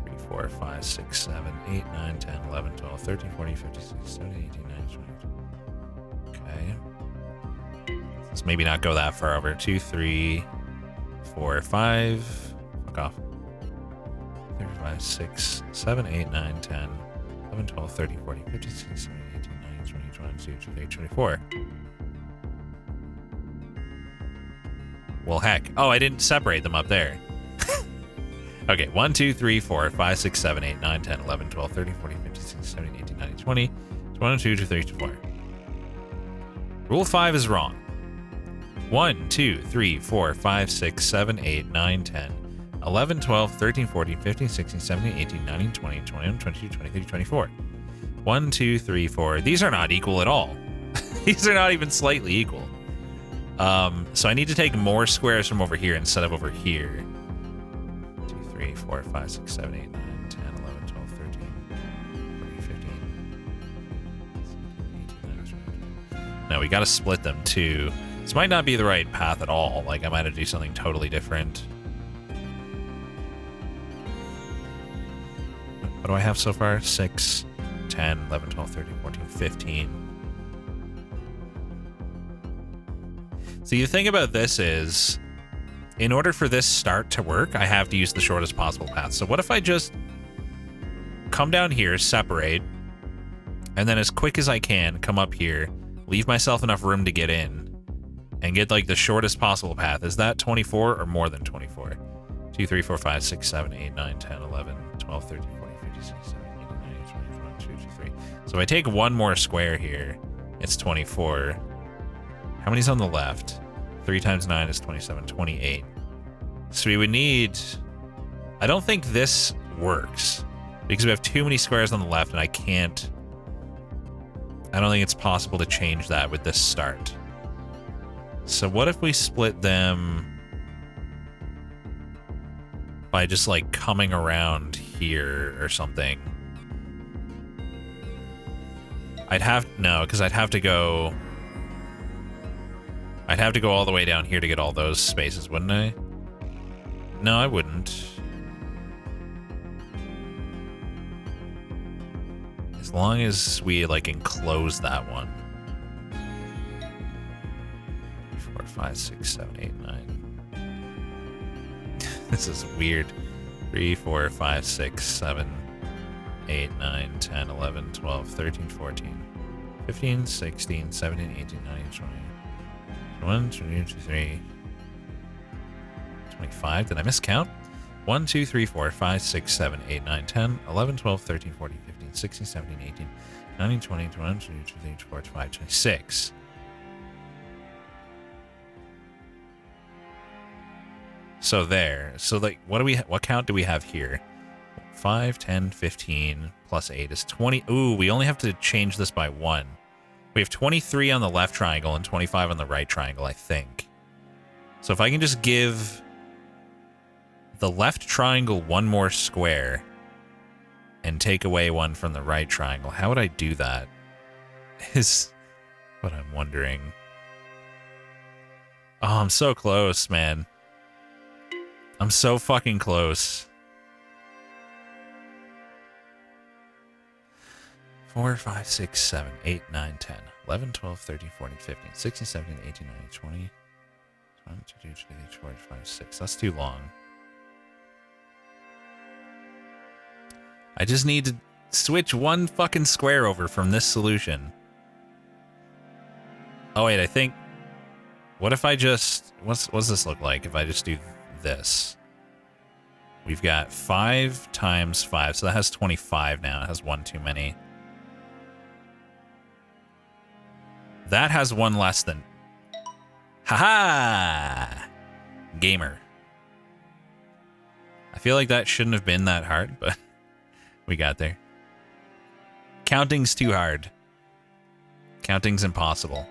3, 4, 5, 6, 7, 8, 9, 10, 11, 12, 13, 14, 15, 16, 17, 18, 19, 20. Okay. Let's maybe not go that far over. 2, 3, 4, 5. Fuck off. 3, 5, 6, 7, 8, 9, 10, 11, 12, 13, 14, 15, 16, 17, 18, 19, 20, 22, 23, 24. Well, heck. Oh, I didn't separate them up there. Okay, 1, 2, 3, 4, 5, 6, 7, 8, 9, 10, 11, 12, 13, 14, 15, 16, 17, 18, 19, 20. 1, 2, 3, 4. Rule 5 is wrong. 1, 2, 3, 4, 5, 6, 7, 8, 9, 10, 11, 12, 13, 14, 15, 16, 17, 18, 19, 20, 21, 22, 23, 24. 1, 2, 3, 4. These are not equal at all. These are not even slightly equal. So I need to take more squares from over here instead of over here. 2, 3, 4, 5, 6, 7, 8, 9, 10, 11, 12, 13, 14, 15. No, we got to split them too. This might not be the right path at all. Like, I might have to do something totally different. What do I have so far? 6, 10, 11, 12, 13, 14, 15. So the thing about this is, in order for this start to work, I have to use the shortest possible path. So what if I just come down here, separate, and then as quick as I can, come up here, leave myself enough room to get in, and get like the shortest possible path. Is that 24 or more than 24? 2, 3, 4, 5, 6, 7, 8, 9, 10, 11, 12, 13, 14, 15, 16, 17, 18, 19, 20, 21, 22, 23. So if I take one more square here, it's 24. How many's on the left? 3 times 9 is 27, 28. So we would need... I don't think this works, because we have too many squares on the left, and I can't... I don't think it's possible to change that with this start. So what if we split them by just like coming around here or something? No, because I'd have to go all the way down here to get all those spaces, wouldn't I? No, I wouldn't. As long as we like enclose that one. 4, 5, 6, 7, 8, 9. This is weird. 3, 4, 5, 6, 7, 8, 9, 10, 11, 12, 13, 14, 15, 16, 17, 18, 19, 20. 1, 2, 3, 25. Did I miscount? 1, 2, 3, 4, 5, 6, 7, 8, 9, 10, 11, 12, 13, 14, 15, 16, 17, 18, 19, 20, 21, 22, 23, 24, 25, 26. So there. So like, what count do we have here? 5, 10, 15 plus 8 is 20. Ooh, we only have to change this by 1. We have 23 on the left triangle and 25 on the right triangle, I think. So if I can just give the left triangle one more square and take away one from the right triangle, how would I do that? Is what I'm wondering. Oh, I'm so close, man. I'm so fucking close. 4, 5, 6, 7, 8, 9, 10, 11, 12, 13, 14, 15, 16, 17, 18, 19, 20, 22, 23, 24, 25, 6. That's too long. I just need to switch one fucking square over from this solution. Oh, wait, I think... What if I just... What's this look like if I just do this? We've got 5 times 5, so that has 25 now. It has one too many. That has one less than... Haha! Gamer. I feel like that shouldn't have been that hard, but we got there. Counting's too hard. Counting's impossible.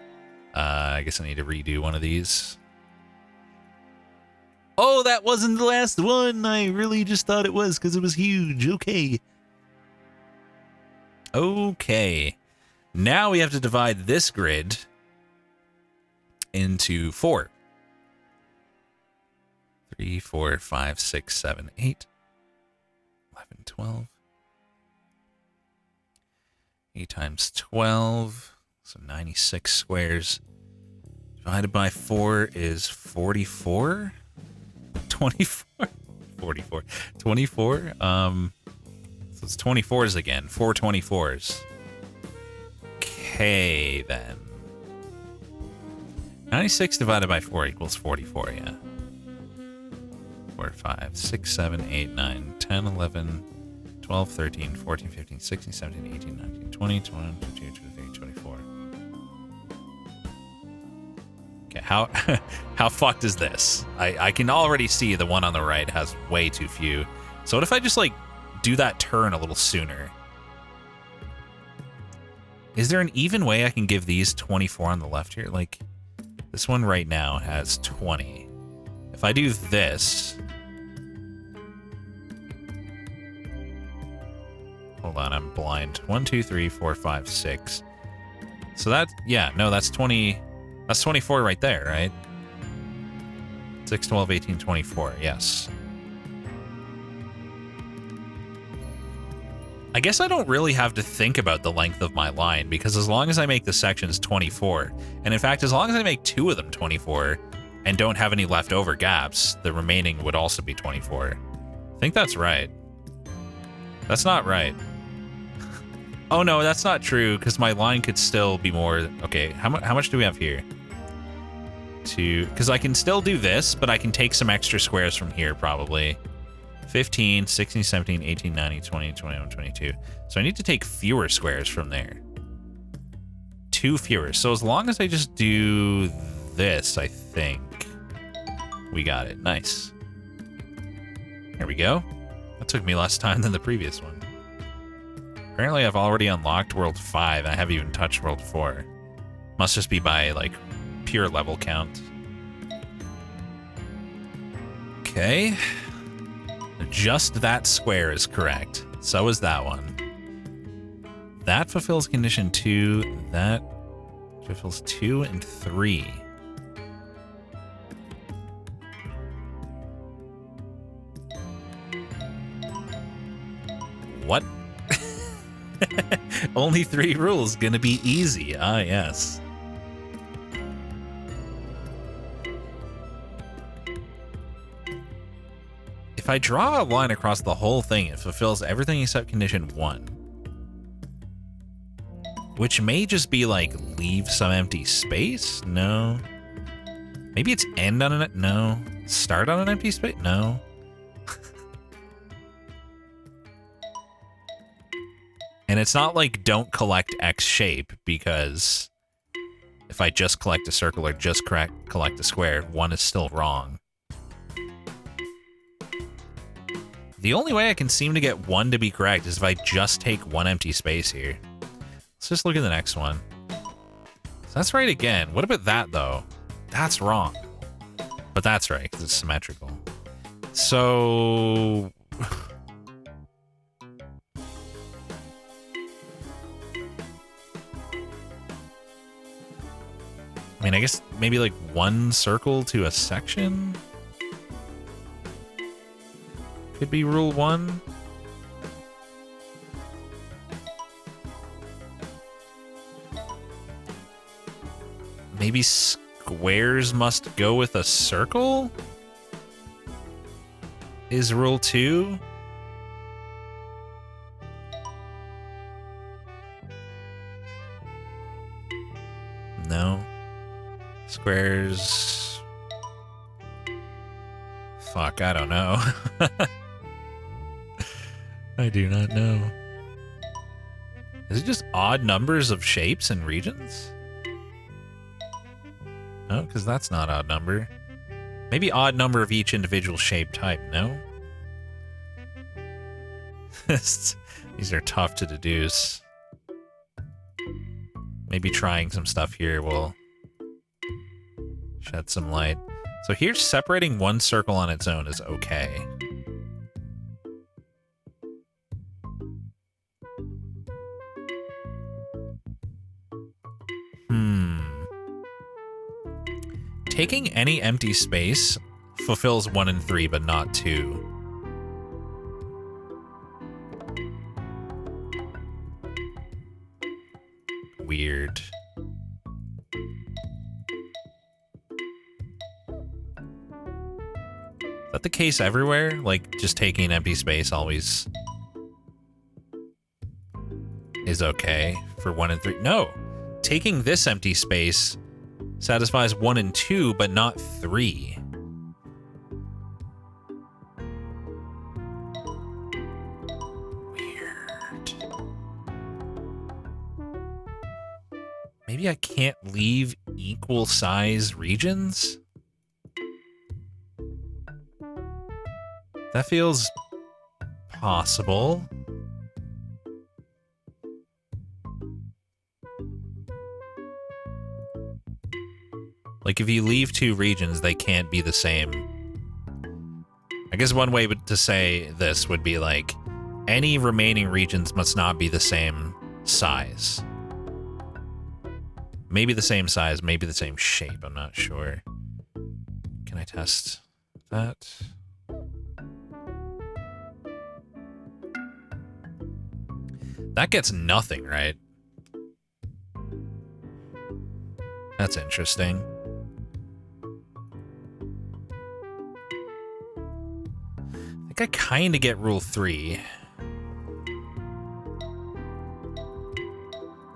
I guess I need to redo one of these. Oh, that wasn't the last one. I really just thought it was because it was huge. Okay. Okay. Now we have to divide this grid into 4. 3, 4, 5, 6, 7, 8, 11, 12. 8 times 12, so 96 squares. Divided by 4 is 44? 24? 44. 24? So it's 24s again. 4 24s. Okay, then. 96 divided by 4 equals 44, yeah. 4, 5, 6, 7, 8, 9, 10, 11, 12, 13, 14, 15, 16, 17, 18, 19, 20, 21, 22, 23, 24. Okay, how fucked is this? I can already see the one on the right has way too few. So what if I just, like, do that turn a little sooner? Is there an even way I can give these 24 on the left here? Like, this one right now has 20. If I do this... Hold on, I'm blind. 1, 2, 3, 4, 5, 6. So that, yeah, no, that's 20. That's 24 right there, right? 6, 12, 18, 24, yes. I guess I don't really have to think about the length of my line, because as long as I make the sections 24, and in fact, as long as I make 2 of them 24, and don't have any leftover gaps, the remaining would also be 24. I think that's right. That's not right. Oh no, that's not true, because my line could still be more... Okay, how much do we have here? Because I can still do this, but I can take some extra squares from here, probably. 15, 16, 17, 18, 19, 20, 21, 22. So I need to take fewer squares from there. 2 fewer. So as long as I just do this, I think we got it. Nice. Here we go. That took me less time than the previous one. Apparently I've already unlocked World 5, and I haven't even touched World 4. Must just be by, like, pure level count. Okay. Just that square is correct. So is that one. That fulfills condition 2. That fulfills 2 and 3. What? Only 3 rules. Gonna be easy. Ah, yes. If I draw a line across the whole thing, it fulfills everything except condition 1. Which may just be like, leave some empty space? No. Maybe it's end on an... No. Start on an empty space? No. And it's not like don't collect X shape, because if I just collect a circle or just collect a square, one is still wrong. The only way I can seem to get one to be correct is if I just take one empty space here. Let's just look at the next one. So that's right again. What about that, though? That's wrong. But that's right, because it's symmetrical. So... I mean, I guess maybe like one circle to a section could be rule 1. Maybe squares must go with a circle is rule 2. No. Squares. Fuck, I don't know. I do not know. Is it just odd numbers of shapes and regions? No, because that's not odd number. Maybe odd number of each individual shape type, no? These are tough to deduce. Maybe trying some stuff here will shed some light. So here, separating one circle on its own is okay. Taking any empty space fulfills 1 and 3, but not 2. Weird. Is that the case everywhere? Like, just taking an empty space always is okay for 1 and 3? No! Taking this empty space satisfies 1 and 2, but not 3. Weird. Maybe I can't leave equal size regions? That feels possible. Like, if you leave two regions, they can't be the same. I guess one way to say this would be like, any remaining regions must not be the same size. Maybe the same size, maybe the same shape, I'm not sure. Can I test that? That gets nothing, right? That's interesting. I think I kind of get rule 3.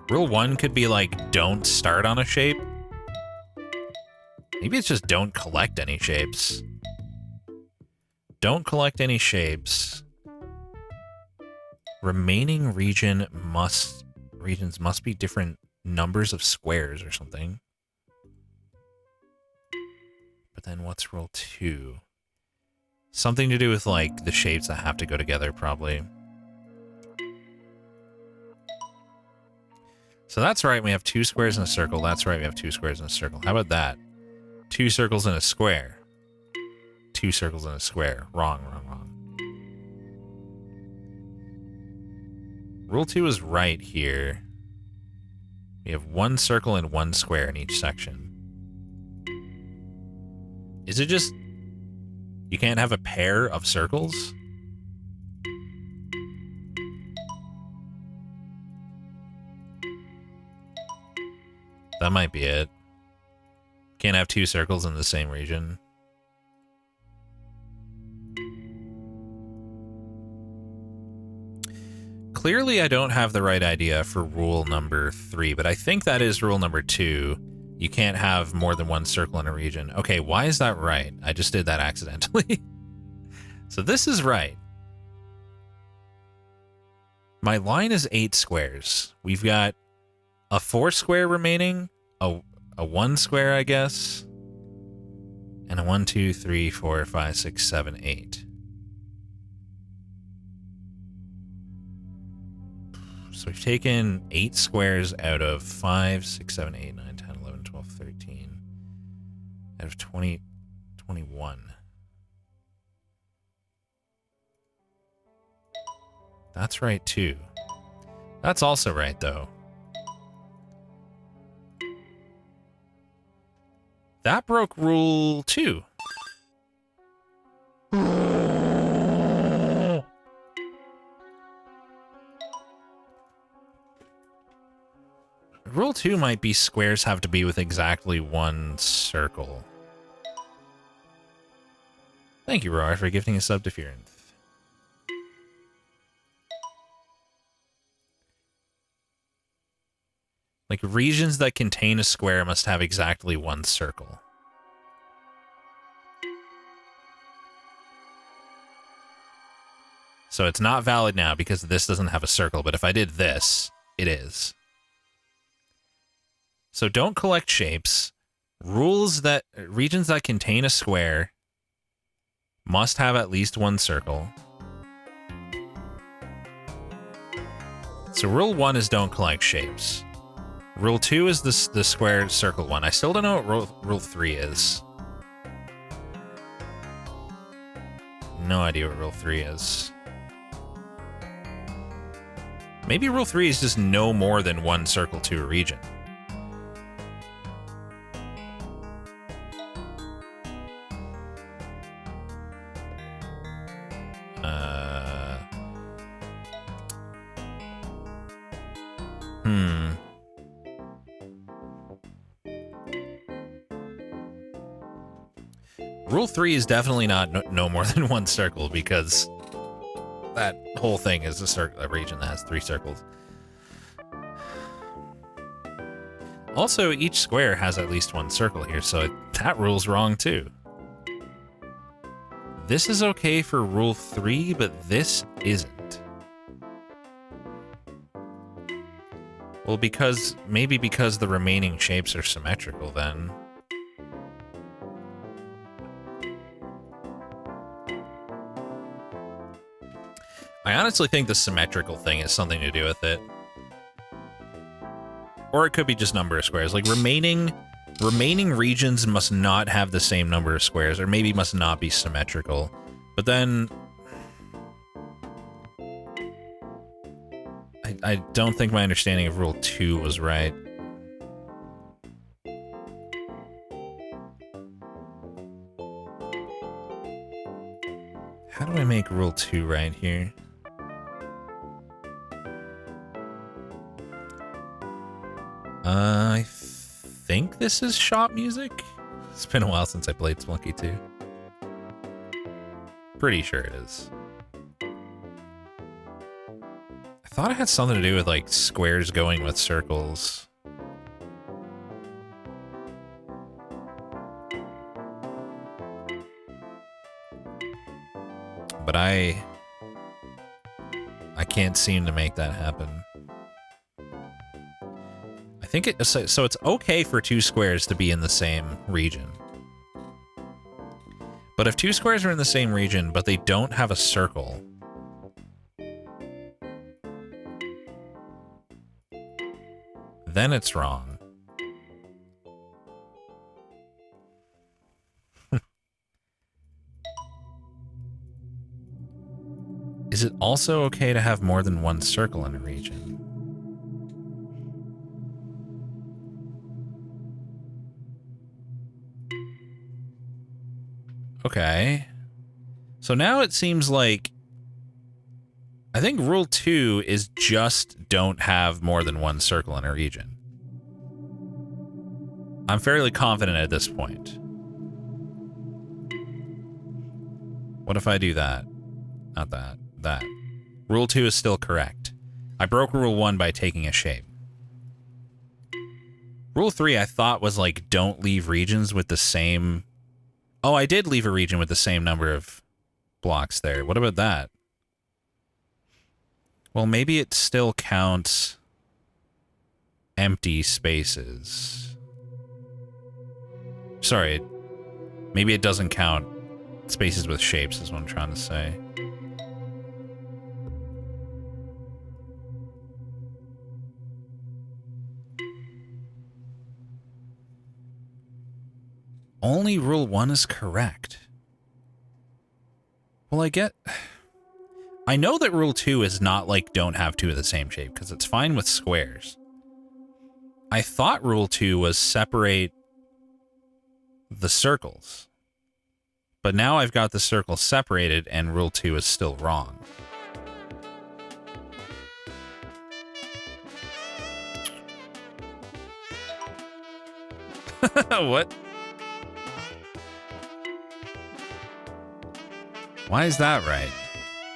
Rule 1 could be like, don't start on a shape. Maybe it's just don't collect any shapes. Don't collect any shapes. Remaining regions must be different numbers of squares or something. But then what's rule 2? Something to do with like the shapes that have to go together, probably. So that's right, we have 2 squares in a circle. That's right, we have 2 squares in a circle. How about that? 2 circles in a square. 2 circles in a square. Wrong, wrong, wrong. Rule 2 is right here. We have 1 circle and 1 square in each section. Is it just you can't have a pair of circles? That might be it. Can't have 2 circles in the same region. Clearly, I don't have the right idea for rule number 3, but I think that is rule number 2. You can't have more than 1 circle in a region. Okay, why is that right? I just did that accidentally. So this is right. My line is 8 squares. We've got a 4 square remaining, a 1 square, I guess, and a 1, 2, 3, 4, 5, 6, 7, 8. So we've taken 8 squares out of 5, 6, 7, 8, 9, 10, 11, 12, 13. Out of 20, 21. That's right, too. That's also right, though. That broke rule 2. Rule 2 might be squares have to be with exactly 1 circle. Thank you, Roar, for gifting a sub to Fiorinth. Like, regions that contain a square must have exactly 1 circle. So it's not valid now because this doesn't have a circle, but if I did this, it is. So don't collect shapes. Regions that contain a square must have at least 1 circle. So rule 1 is don't collect shapes. Rule 2 is the square circle one. I still don't know what rule 3 is. No idea what rule 3 is. Maybe rule 3 is just no more than 1 circle to a region. Rule 3 is definitely not no more than 1 circle because that whole thing is a region that has 3 circles. Also, each square has at least 1 circle here, so that rule's wrong too. This is okay for rule 3, but this isn't. Well, maybe because the remaining shapes are symmetrical then. I honestly think the symmetrical thing has something to do with it. Or it could be just number of squares. Like, remaining Remaining regions must not have the same number of squares, or maybe must not be symmetrical. But then... I don't think my understanding of Rule 2 was right. How do I make Rule 2 right here? I think this is shop music? It's been a while since I played Splunky 2. Pretty sure it is. I thought it had something to do with, like, squares going with circles. But I can't seem to make that happen. I think it... So it's okay for two squares to be in the same region. But if two squares are in the same region, but they don't have a circle... then it's wrong. Is it also okay to have more than one circle in a region? Okay. So now it seems like... I think Rule 2 is just don't have more than one circle in a region. I'm fairly confident at this point. What if I do that? Not that. That. Rule 2 is still correct. I broke Rule 1 by taking a shape. Rule 3 I thought was like, don't leave regions with the same... Oh, I did leave a region with the same number of blocks there. What about that? Well, maybe it still counts empty spaces. Sorry, maybe it doesn't count spaces with shapes is what I'm trying to say. Only Rule 1 is correct. Well, I know that Rule 2 is not like don't have two of the same shape, because it's fine with squares. I thought Rule 2 was separate the circles. But now I've got the circles separated, and Rule 2 is still wrong. What? Why is that right?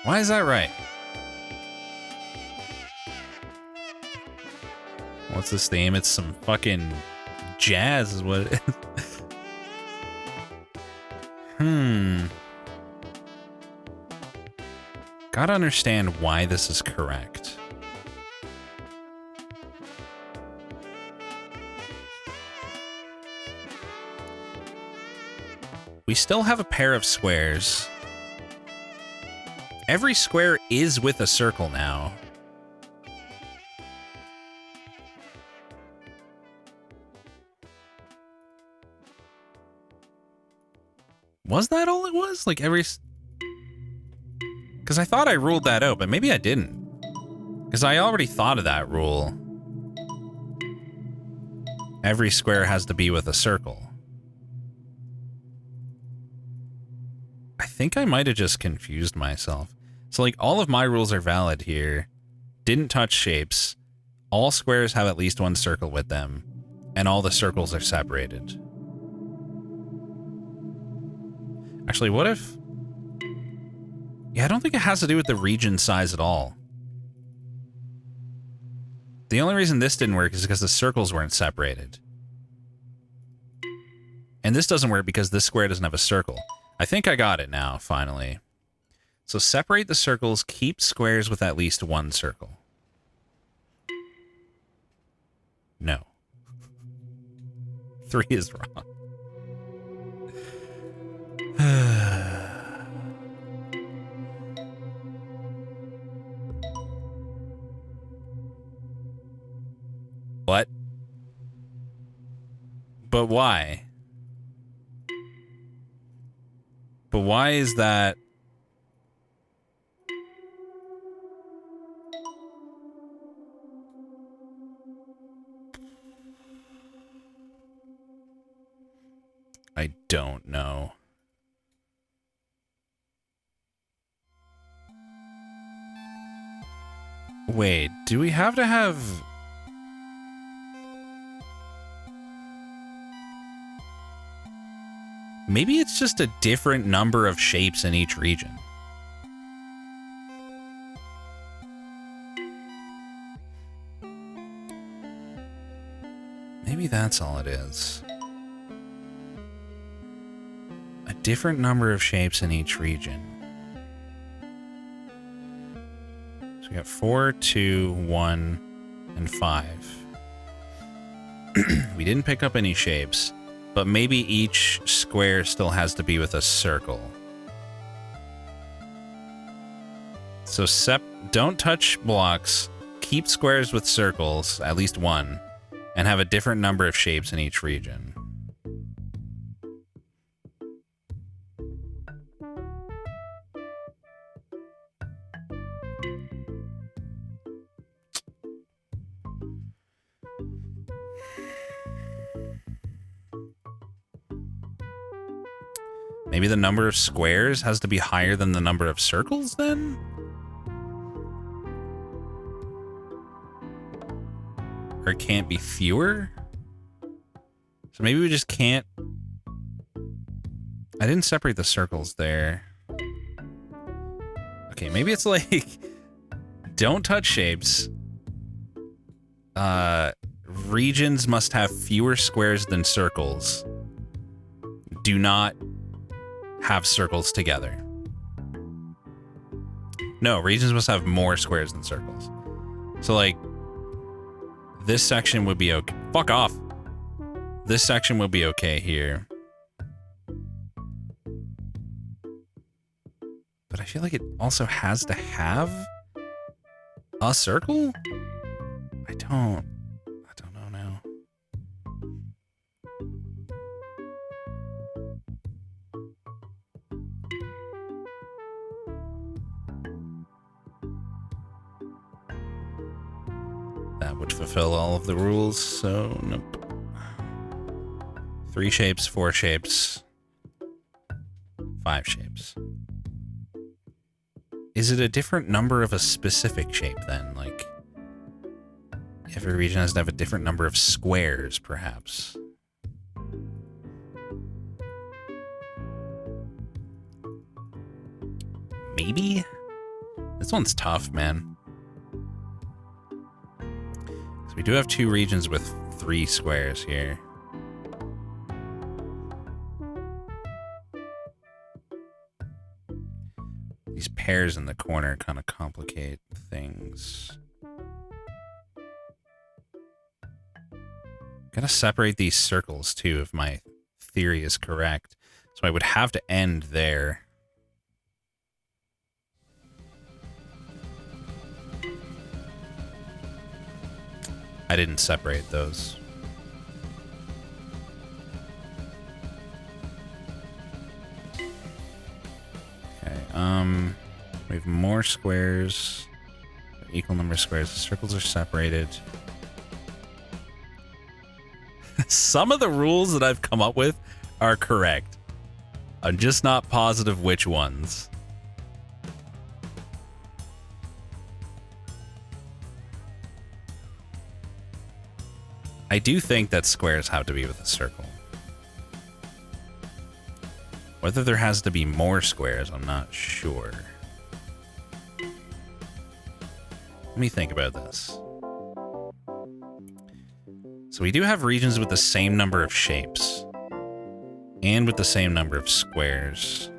Why is that right? What's this theme? It's some fucking jazz is what it is. Gotta understand why this is correct. We still have a pair of squares. Every square is with a circle now. Was that all it was? Like every... Because I thought I ruled that out, but maybe I didn't. Because I already thought of that rule. Every square has to be with a circle. I think I might have just confused myself. So, like, all of my rules are valid here. Didn't touch shapes. All squares have at least one circle with them. And all the circles are separated. Actually, what if... Yeah, I don't think it has to do with the region size at all. The only reason this didn't work is because the circles weren't separated. And this doesn't work because this square doesn't have a circle. I think I got it now, finally. So separate the circles, keep squares with at least one circle. No. 3 is wrong. What? But why? But why is that? I don't know. Wait, do we have to have... Maybe it's just a different number of shapes in each region. Maybe that's all it is. A different number of shapes in each region. So we got 4, 2, 1, and 5. We didn't pick up any shapes, but maybe each square still has to be with a circle. So don't touch blocks, keep squares with circles, at least one, and have a different number of shapes in each region. Maybe the number of squares has to be higher than the number of circles, then? Or it can't be fewer? So maybe we just can't... I didn't separate the circles there. Okay, maybe it's like... Don't touch shapes. Regions must have fewer squares than circles. Do not have circles together. No, regions must have more squares than circles. So, like, this section would be okay. Fuck off. This section would be okay here. But I feel like it also has to have a circle? I don't know now. That would fulfill all of the rules, so nope. 3 shapes, 4 shapes, 5 shapes. Is it a different number of a specific shape then? Like, every region has to have a different number of squares, perhaps. Maybe? This one's tough, man. So we do have 2 regions with 3 squares here. These pairs in the corner kind of complicate things. Gotta separate these circles too, if my theory is correct. So I would have to end there. I didn't separate those. Okay, we have more squares. Equal number of squares. The circles are separated. Some of the rules that I've come up with are correct. I'm just not positive which ones. I do think that squares have to be with a circle. Whether there has to be more squares, I'm not sure. Let me think about this. So we do have regions with the same number of shapes and with the same number of squares.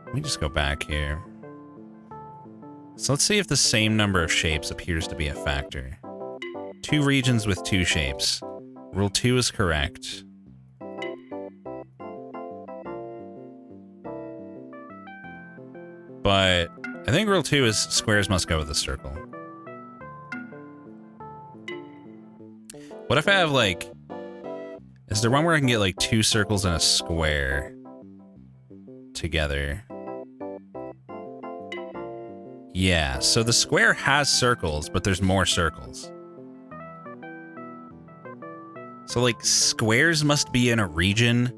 Let me just go back here. So let's see if the same number of shapes appears to be a factor. 2 regions with 2 shapes. Rule 2 is correct. But I think rule 2 is squares must go with a circle. What if I have, like... Is there one where I can get, like, 2 circles and a square together? Yeah, so the square has circles, but there's more circles. So, like, squares must be in a region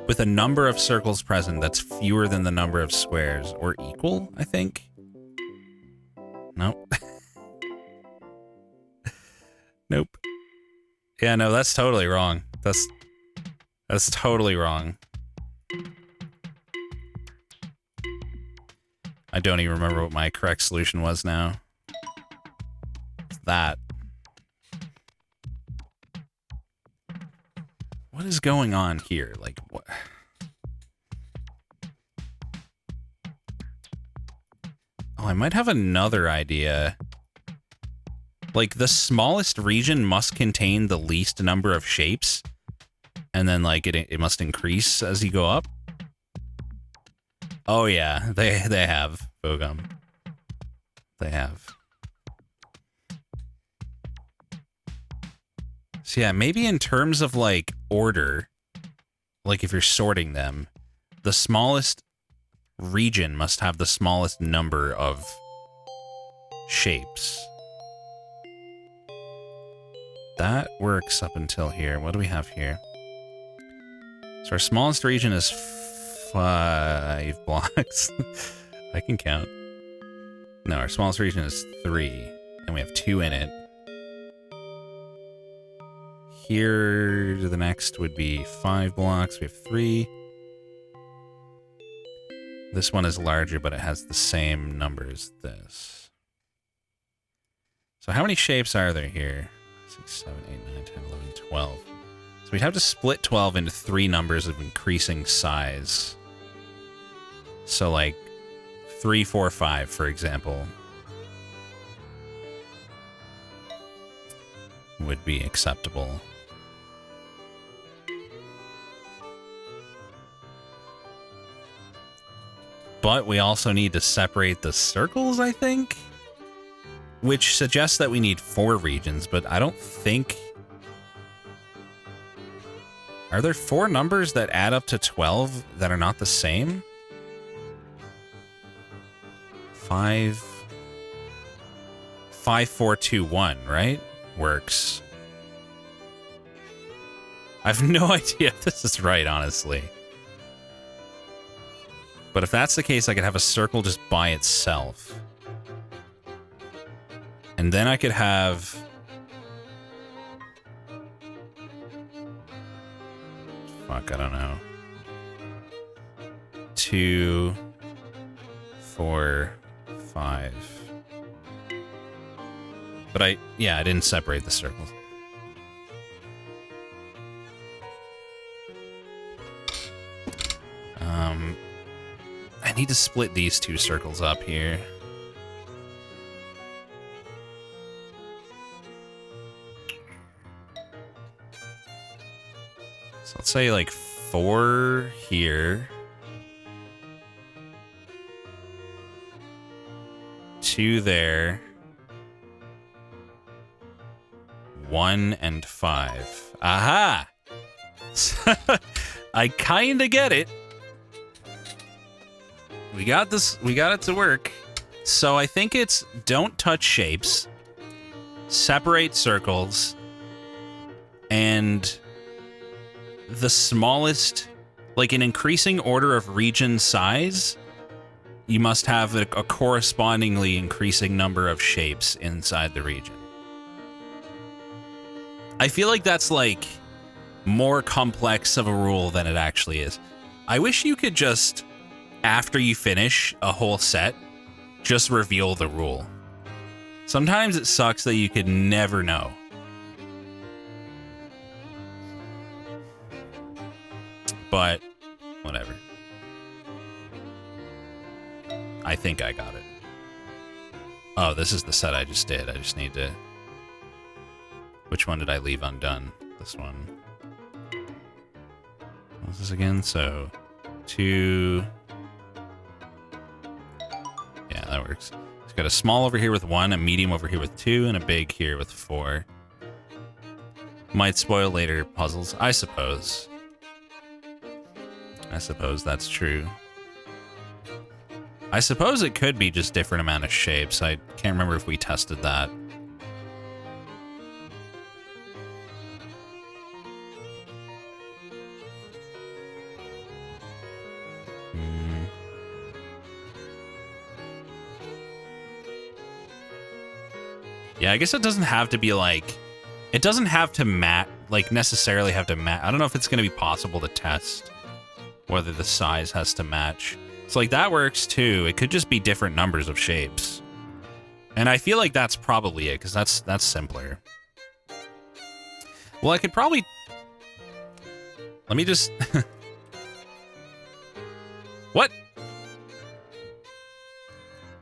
with a number of circles present that's fewer than the number of squares, or equal, I think. Nope. Nope. Yeah, no, that's totally wrong. That's totally wrong. I don't even remember what my correct solution was now. It's that. What is going on here? Like, what? Oh, I might have another idea. Like, the smallest region must contain the least number of shapes, and then, like, it must increase as you go up. Oh yeah, they have, Bogum. They have. So yeah, maybe in terms of, like, order, like if you're sorting them, the smallest region must have the smallest number of shapes. That works up until here. What do we have here? So our smallest region is 5 blocks. I can count. No, our smallest region is 3, and we have 2 in it. Here, the next would be 5 blocks. We have 3. This one is larger, but it has the same number as this. So how many shapes are there here? 6, 7, 8, 9, 10, 11, 12. So we'd have to split 12 into 3 numbers of increasing size. So like 3, 4, 5, for example, would be acceptable. But we also need to separate the circles, I think? Which suggests that we need 4 regions, but I don't think... Are there 4 numbers that add up to 12 that are not the same? 5, 4, 2, 1, right? Works. I have no idea if this is right, honestly. But if that's the case, I could have a circle just by itself. And then I could have... Fuck, I don't know. 2, 4, 5. But I didn't separate the circles. I need to split these 2 circles up here. So let's say like 4 here. 2 there. 1 and 5. Aha! I kinda get it. We got this. We got it to work. So I think it's don't touch shapes, separate circles, and the smallest, like in increasing order of region size, you must have a correspondingly increasing number of shapes inside the region. I feel like that's like more complex of a rule than it actually is. I wish you could just, after you finish a whole set, just reveal the rule. Sometimes it sucks that you could never know. But, whatever. I think I got it. Oh, this is the set I just did. I just need to... Which one did I leave undone? This one. What's this again? So, 2... Yeah, that works. It's got a small over here with 1, a medium over here with 2, and a big here with 4. Might spoil later puzzles. I suppose. I suppose that's true. I suppose it could be just different amount of shapes. I can't remember if we tested that. Yeah, I guess it doesn't have to be like... It doesn't have to necessarily have to match. I don't know if it's going to be possible to test whether the size has to match. So, like, that works, too. It could just be different numbers of shapes. And I feel like that's probably it, because that's simpler. Well, I could probably... Let me just... What?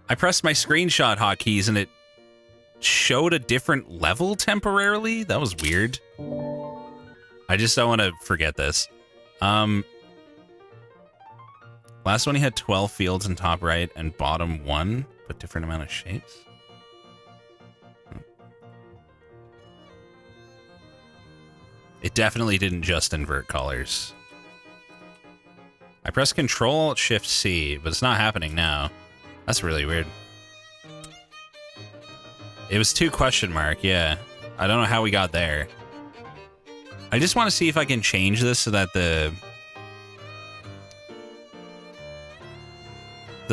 I pressed my screenshot hotkeys, and it showed a different level temporarily? That was weird. I just don't want to forget this. Last one he had 12 fields in top right and bottom 1, but different amount of shapes. It definitely didn't just invert colors. I pressed Control-Alt-Shift-C, but it's not happening now. That's really weird. It was 2 question mark, yeah. I don't know how we got there. I just want to see if I can change this so that the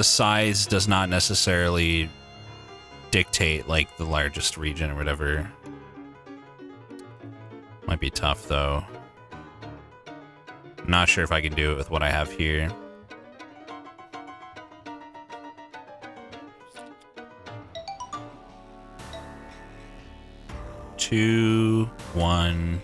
size does not necessarily dictate, like, the largest region or whatever. Might be tough, though. Not sure if I can do it with what I have here. Two, one.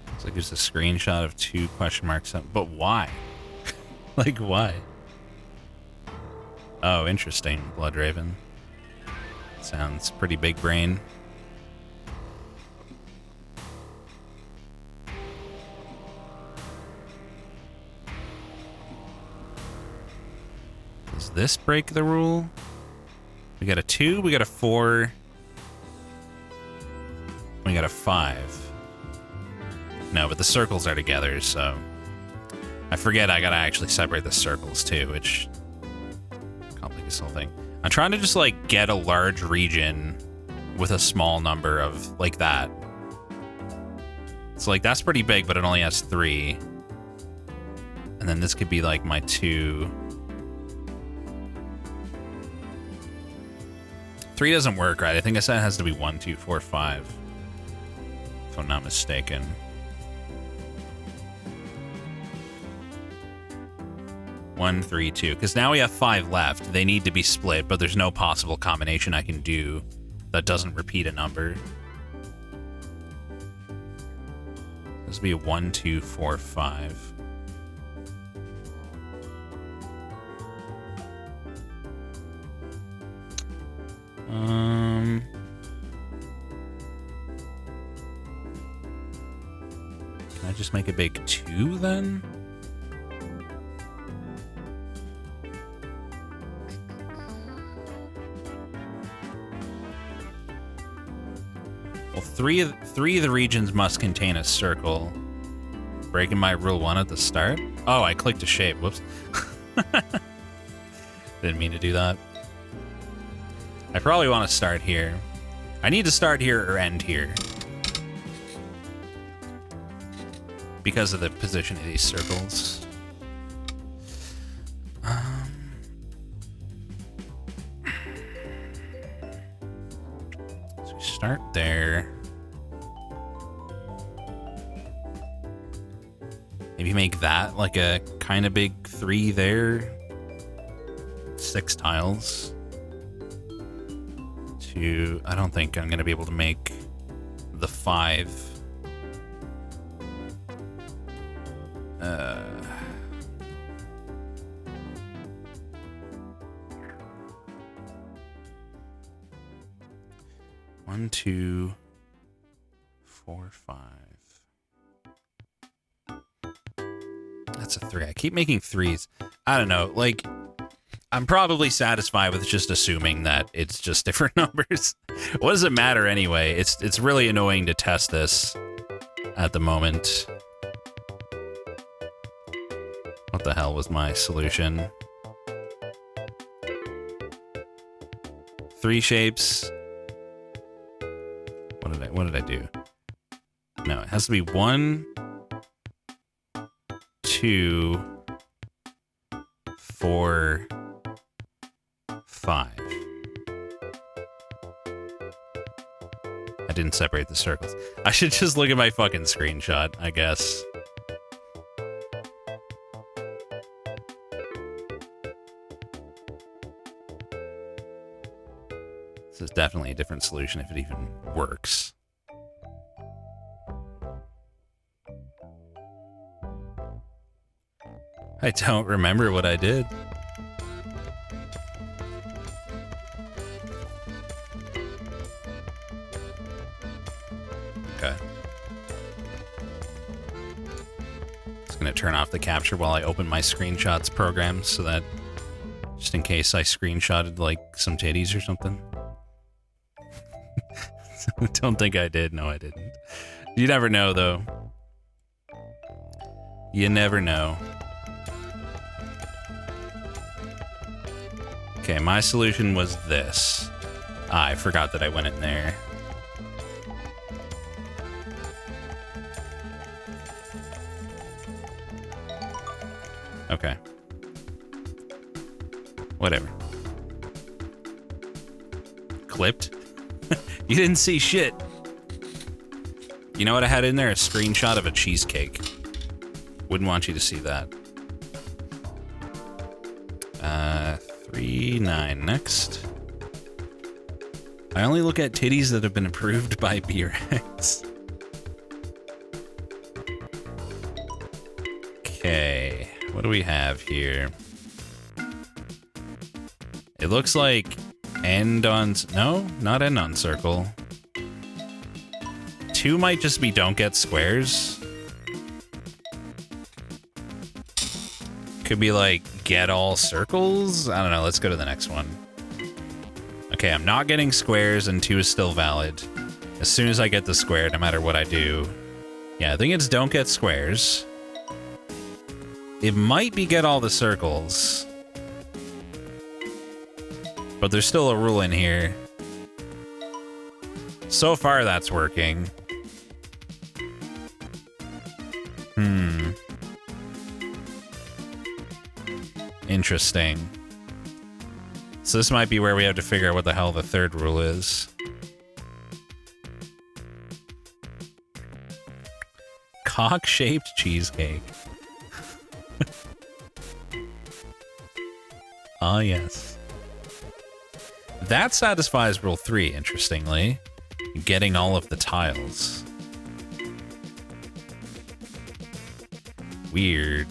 Looks like there's a screenshot of 2 question marks. But why? Like, why? Oh, interesting. Blood Raven. Sounds pretty big brain. Does this break the rule? We got a 2, we got a 4, we got a 5. No, but the circles are together, so... I forget I gotta actually separate the circles, too, which... complicates the whole thing. I'm trying to just, like, get a large region with a small number of, like, that. So, like, that's pretty big, but it only has 3. And then this could be, like, my 2... 3 doesn't work, right? I think I said it has to be 1, 2, 4, 5. If I'm not mistaken. One, 3, 2. Because now we have 5 left. They need to be split, but there's no possible combination I can do that doesn't repeat a number. This would be a 1, 2, 4, 5. Can I just make a big 2 then? Well, three of the regions must contain a circle. Breaking my rule 1 at the start? Oh, I clicked a shape. Whoops. Didn't mean to do that. I probably want to start here. I need to start here or end here. Because of the position of these circles. So we start there. Maybe make that like a kind of big 3 there. 6 tiles. I don't think I'm going to be able to make the 5. One, 2, 4, 5. That's a 3. I keep making 3s. I don't know. Like, I'm probably satisfied with just assuming that it's just different numbers. What does it matter anyway? It's really annoying to test this at the moment. What the hell was my solution? 3 shapes. What did I do? No, it has to be 1, 2, 4, 5. I didn't separate the circles. I should just look at my fucking screenshot, I guess. This is definitely a different solution if it even works. I don't remember what I did. Okay. Just gonna turn off the capture while I open my screenshots program so that just in case I screenshotted like some titties or something. Don't think I did. No, I didn't. You never know, though. You never know. Okay, my solution was this. Ah, I forgot that I went in there. Okay. Whatever. Clipped? You didn't see shit. You know what I had in there? A screenshot of a cheesecake. Wouldn't want you to see that. 3, 9. Next. I only look at titties that have been approved by BRX. Okay. What do we have here? It looks like end on... No, not end on circle. 2 might just be don't get squares. Could be like get all circles. I don't know. Let's go to the next one. Okay, I'm not getting squares and 2 is still valid. As soon as I get the square, no matter what I do. Yeah, I think it's don't get squares. It might be get all the circles. But there's still a rule in here. So far, that's working. Interesting. So this might be where we have to figure out what the hell the third rule is. Cock-shaped cheesecake. Ah, yes. That satisfies rule 3, interestingly. Getting all of the tiles. Weird.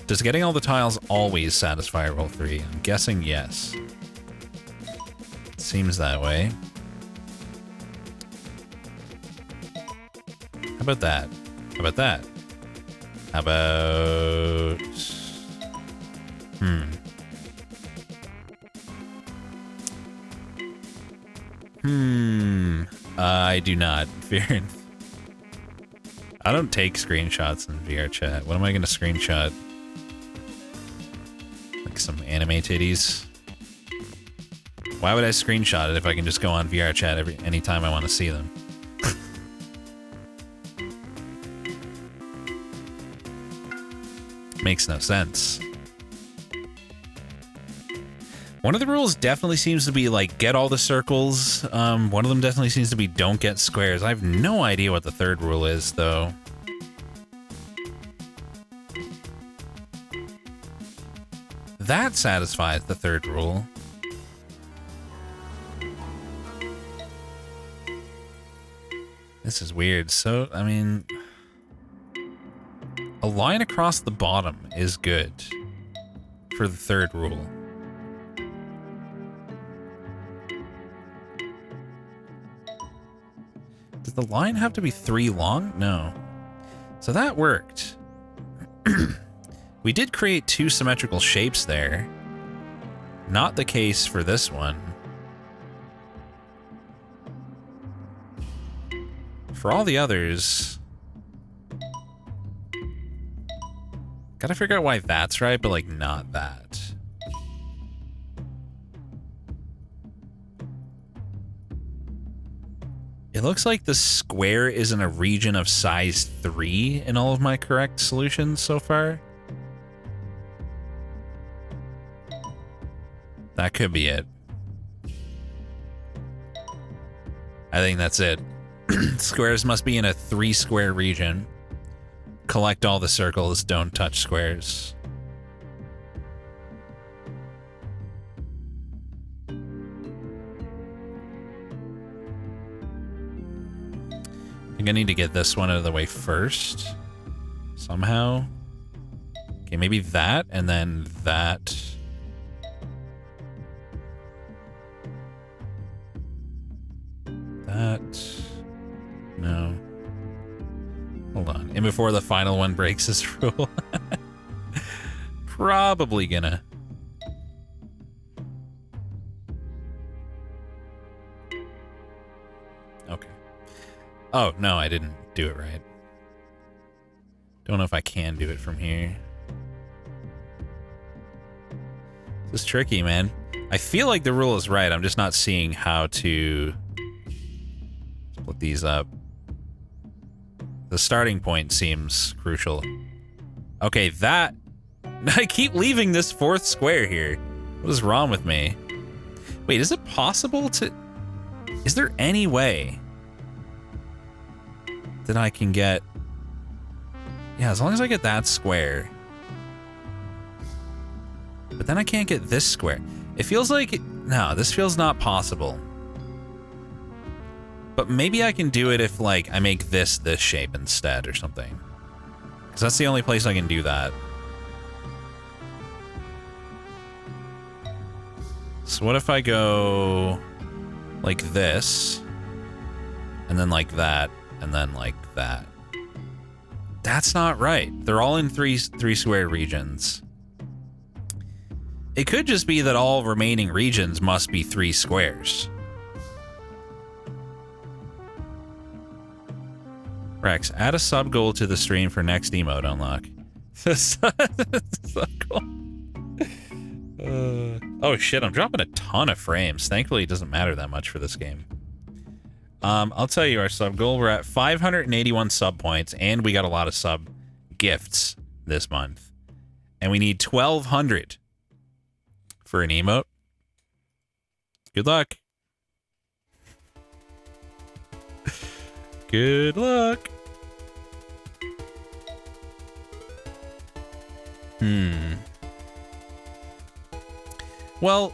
Does getting all the tiles always satisfy rule 3? I'm guessing yes. Seems that way. How about that? How about that? How about... I do not. I don't take screenshots in VR chat. What am I gonna screenshot? Like some anime titties? Why would I screenshot it if I can just go on VR chat anytime I want to see them? Makes no sense. One of the rules definitely seems to be like get all the circles. One of them definitely seems to be don't get squares. I have no idea what the third rule is, though. That satisfies the third rule. This is weird. So, I mean, a line across the bottom is good for the third rule. Does the line have to be 3 long? No. So that worked. We did create 2 symmetrical shapes there. Not the case for this one. For all the others... Gotta figure out why that's right, but, like, not that. It looks like the square is in a region of size 3 in all of my correct solutions so far. That could be it. I think that's it. Squares must be in a 3-square region. Collect all the circles, don't touch squares. I think I need to get this one out of the way first. Somehow. Okay, maybe that, and then that. That. No. Hold on. And before the final one breaks this rule. Probably gonna. Okay. Oh, no, I didn't do it right. Don't know if I can do it from here. This is tricky, man. I feel like the rule is right. I'm just not seeing how to split these up. The starting point seems crucial. Okay, that... I keep leaving this 4th square here. What is wrong with me? Wait, is it possible to... Is there any way that I can get... Yeah, as long as I get that square. But then I can't get this square. It feels like... No, this feels not possible. But maybe I can do it if, like, I make this shape instead or something. Because that's the only place I can do that. So what if I go like this, and then like that, and then like that? That's not right. They're all in three square regions. It could just be that all remaining regions must be 3 squares. Rex, add a sub goal to the stream for next emote unlock. Sub goal. Oh shit, I'm dropping a ton of frames. Thankfully, it doesn't matter that much for this game. I'll tell you our sub goal. We're at 581 sub points, and we got a lot of sub gifts this month. And we need 1,200 for an emote. Good luck. Good luck. Well,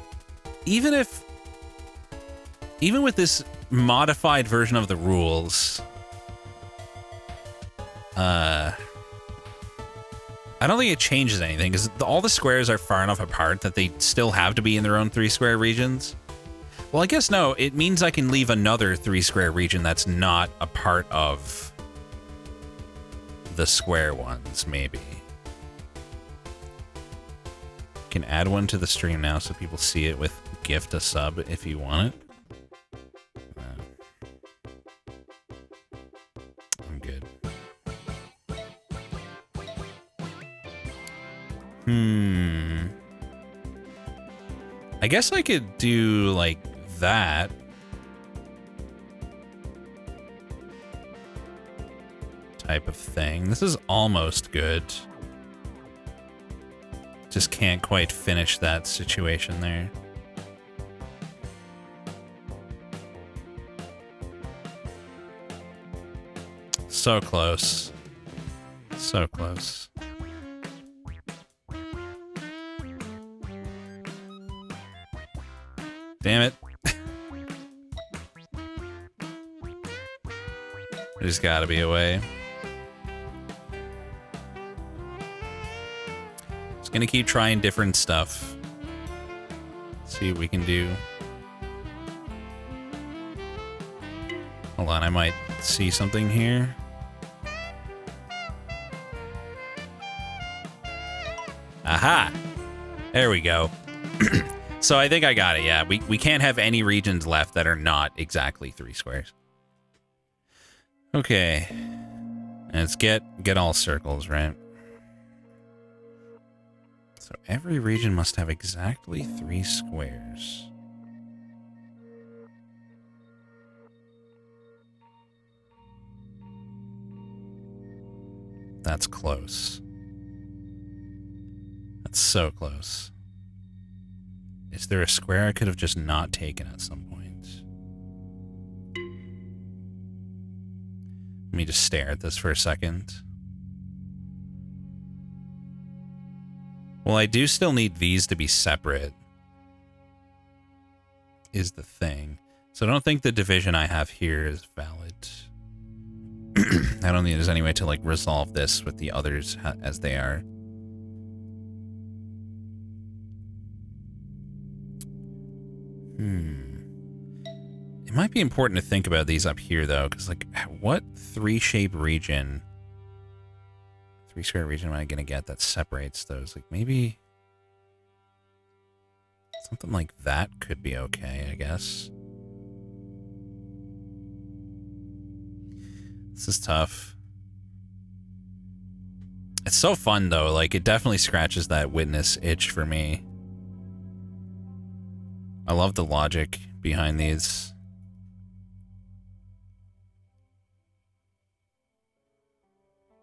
even with this modified version of the rules, I don't think it changes anything, because all the squares are far enough apart that they still have to be in their own 3-square regions. Well, I guess no, it means I can leave another 3-square region that's not a part of the square ones, maybe. Can add one to the stream now so people see it with gift a sub if you want it. I'm good. I guess I could do like that. Type of thing. This is almost good. Just can't quite finish that situation there. So close. So close. Damn it. There's gotta be a way. Gonna keep trying different stuff. See what we can do. Hold on, I might see something here. Aha! There we go. So I think I got it, yeah. We can't have any regions left that are not exactly 3 squares. Okay. Let's get all circles, right? So every region must have exactly 3 squares. That's close. That's so close. Is there a square I could have just not taken at some point? Let me just stare at this for a second. Well, I do still need these to be separate, is the thing. So I don't think the division I have here is valid. I don't think there's any way to, like, resolve this with the others as they are. It might be important to think about these up here, though, because, like, what 3-shape region, 3-square region am I going to get that separates those? Like, maybe something like that could be okay, I guess. This is tough. It's so fun, though. Like, it definitely scratches that witness itch for me. I love the logic behind these.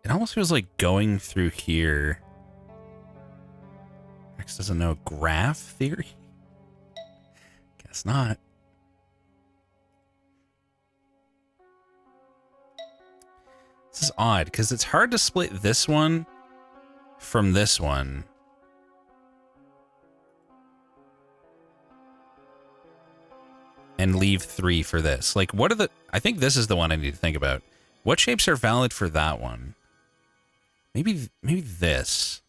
It almost feels like going through here. Rex doesn't know graph theory? Guess not. This is odd, because it's hard to split this one from this one. And leave 3 for this. Like, what are the... I think this is the one I need to think about. What shapes are valid for that one? Maybe this.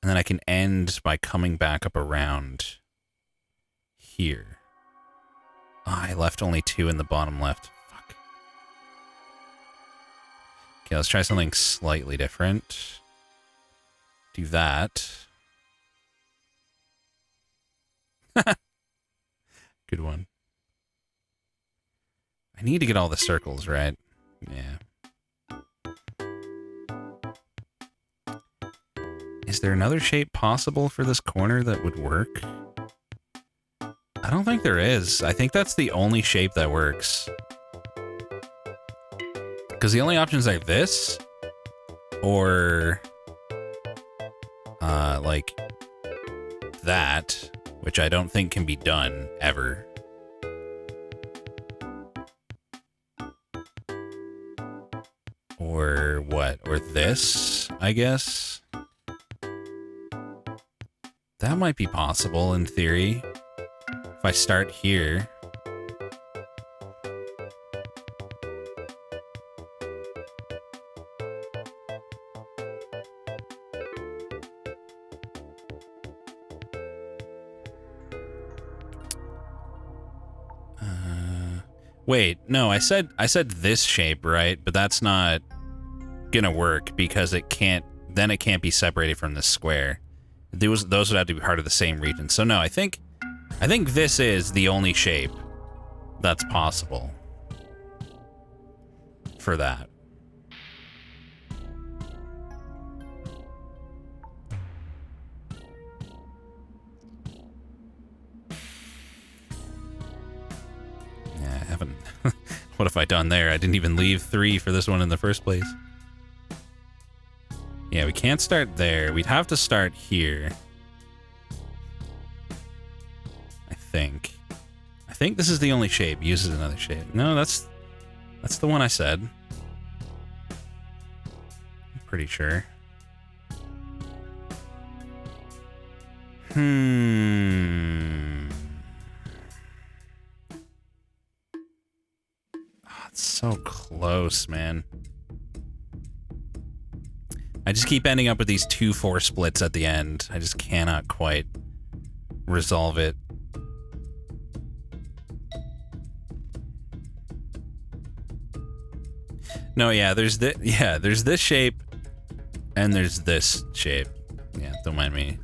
And then I can end by coming back up around here. Oh, I left only 2 in the bottom left. Fuck. Okay, let's try something slightly different. Do that. Good one. I need to get all the circles right. Yeah. Is there another shape possible for this corner that would work? I don't think there is. I think that's the only shape that works. Because the only options are this, or like that, which I don't think can be done ever. Or what? Or this, I guess? That might be possible in theory. If I start here. Wait, no, I said this shape, right? But that's not gonna work because it can't be separated from this square. Those would have to be part of the same region. So no, I think this is the only shape that's possible for that. Yeah, I haven't. What have I done there? I didn't even leave 3 for this one in the first place. Yeah, we can't start there. We'd have to start here. I think this is the only shape. Uses another shape. No, that's the one I said. I'm pretty sure. Oh, it's so close, man. I just keep ending up with these 2-4 splits at the end. I just cannot quite resolve it. No, yeah, there's this shape and there's this shape. Yeah, Don't mind me.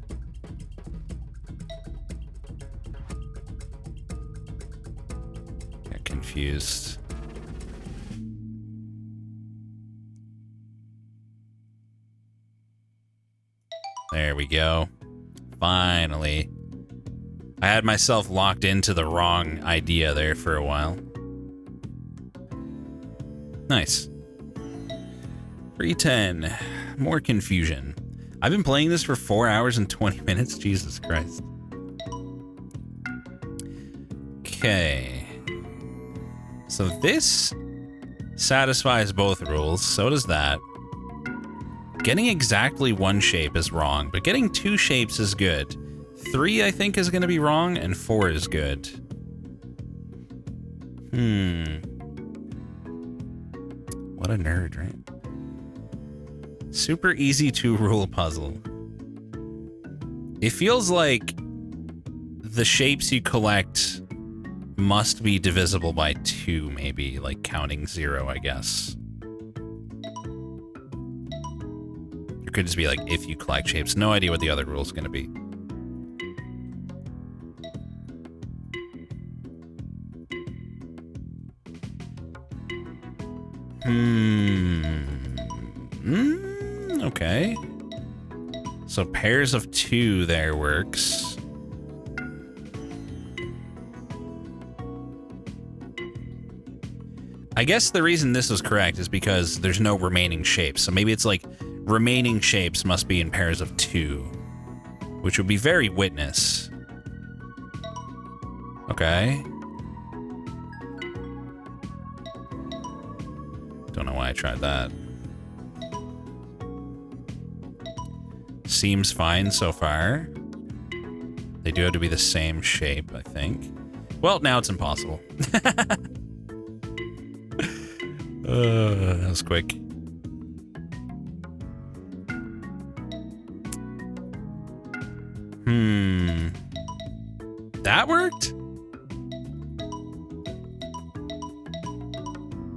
Got confused. There we go. Finally. I had myself locked into the wrong idea there for a while. Nice. 310. More confusion. I've been playing this for 4 hours and 20 minutes. Jesus Christ. Okay. So this satisfies both rules. So does that. Getting exactly one shape is wrong, but getting two shapes is good. 3, I think, is going to be wrong, and 4 is good. What a nerd, right? Super easy 2-rule puzzle. It feels like the shapes you collect must be divisible by 2, maybe, like counting 0, I guess. It could just be like, if you collect shapes. No idea what the other rule is going to be. Okay. So pairs of 2 there works. I guess the reason this is correct is because there's no remaining shapes. So maybe it's like remaining shapes must be in pairs of 2, which would be very witness. Okay. Don't know why I tried that. Seems fine so far. They do have to be the same shape, I think. Well, now it's impossible. That was quick. That worked?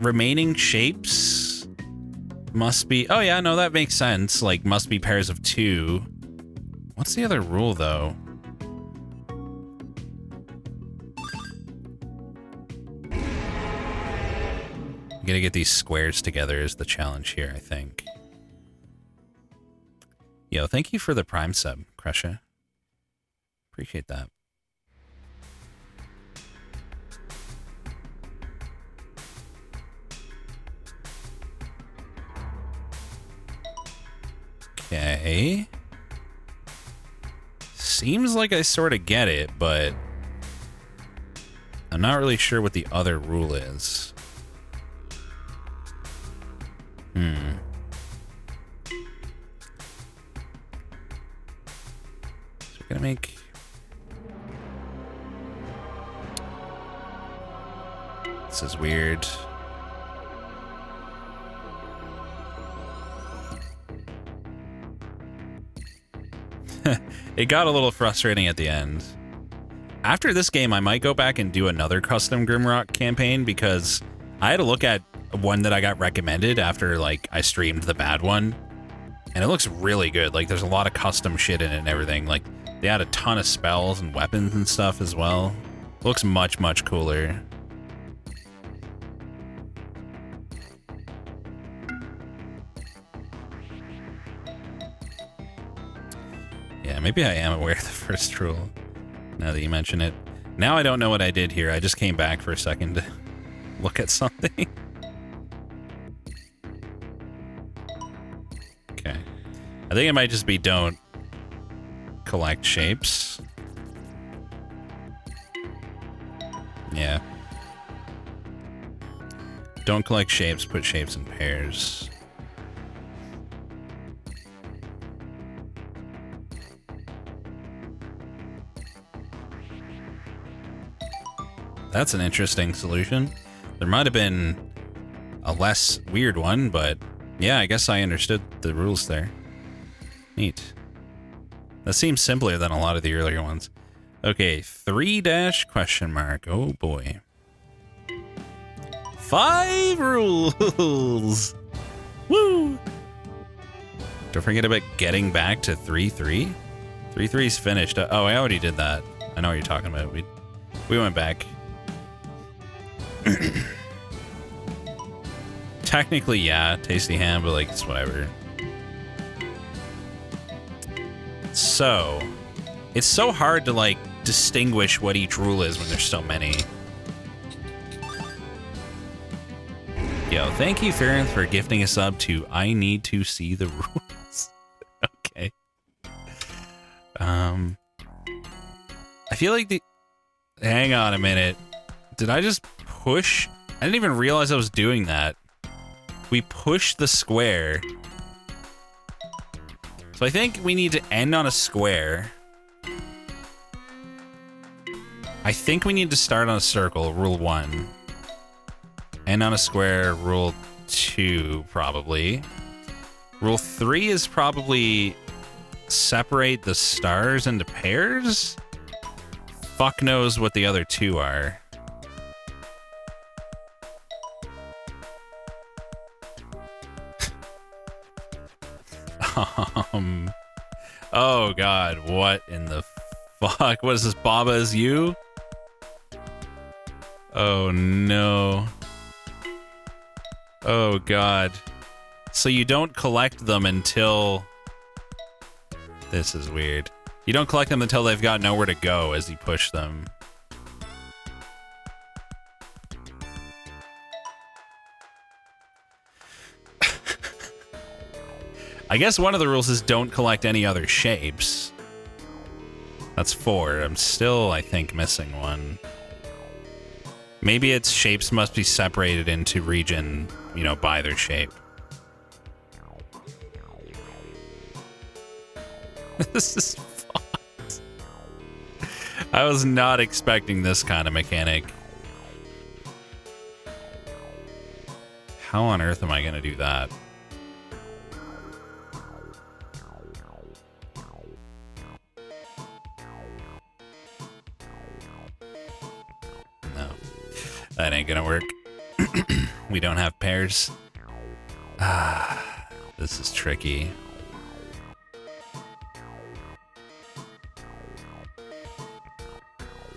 Remaining shapes must be... Oh, yeah, no, that makes sense. Like, must be pairs of 2. What's the other rule, though? I'm gonna get these squares together is the challenge here, I think. Yo, thank you for the Prime sub, Crusher. Appreciate that. Okay. Seems like I sort of get it, but I'm not really sure what the other rule is. So we're gonna make... This is weird. It got a little frustrating at the end. After this game, I might go back and do another custom Grimrock campaign because I had to look at one that I got recommended after, like, I streamed the bad one. And it looks really good. Like, there's a lot of custom shit in it and everything. Like, they had a ton of spells and weapons and stuff as well. Looks much, much cooler. Yeah, maybe I am aware of the first rule, now that you mention it. Now I don't know what I did here. I just came back for a second to look at something. Okay. I think it might just be don't collect shapes. Yeah. Don't collect shapes, put shapes in pairs. That's an interesting solution. There might have been a less weird one, but yeah, I guess I understood the rules there. Neat. That seems simpler than a lot of the earlier ones. Okay, 3- question mark. Oh boy. 5 rules. Woo! Don't forget about getting back to 3-3. 3-3's finished. Oh, I already did that. I know what you're talking about. We went back. Technically, yeah, tasty ham, but like, it's whatever. So, it's so hard to like distinguish what each rule is when there's so many. Yo, thank you, Farron, for gifting a sub to I Need to See the Rules. Okay. I feel like the... Hang on a minute. Did I just push? I didn't even realize I was doing that. We pushed the square. So I think we need to end on a square. I think we need to start on a circle, rule 1. End on a square, rule 2, probably. Rule 3 is probably separate the stars into pairs? Fuck knows what the other 2 are. Oh god, what in the fuck? What is this, Baba is you? Oh no. Oh god. So you don't collect them until... This is weird. You don't collect them until they've got nowhere to go as you push them. I guess one of the rules is don't collect any other shapes. That's 4. I'm still, I think, missing one. Maybe it's shapes must be separated into region, you know, by their shape. This is fucked. I was not expecting this kind of mechanic. How on earth am I going to do that? No. That ain't gonna work. We don't have pairs. Ah, this is tricky.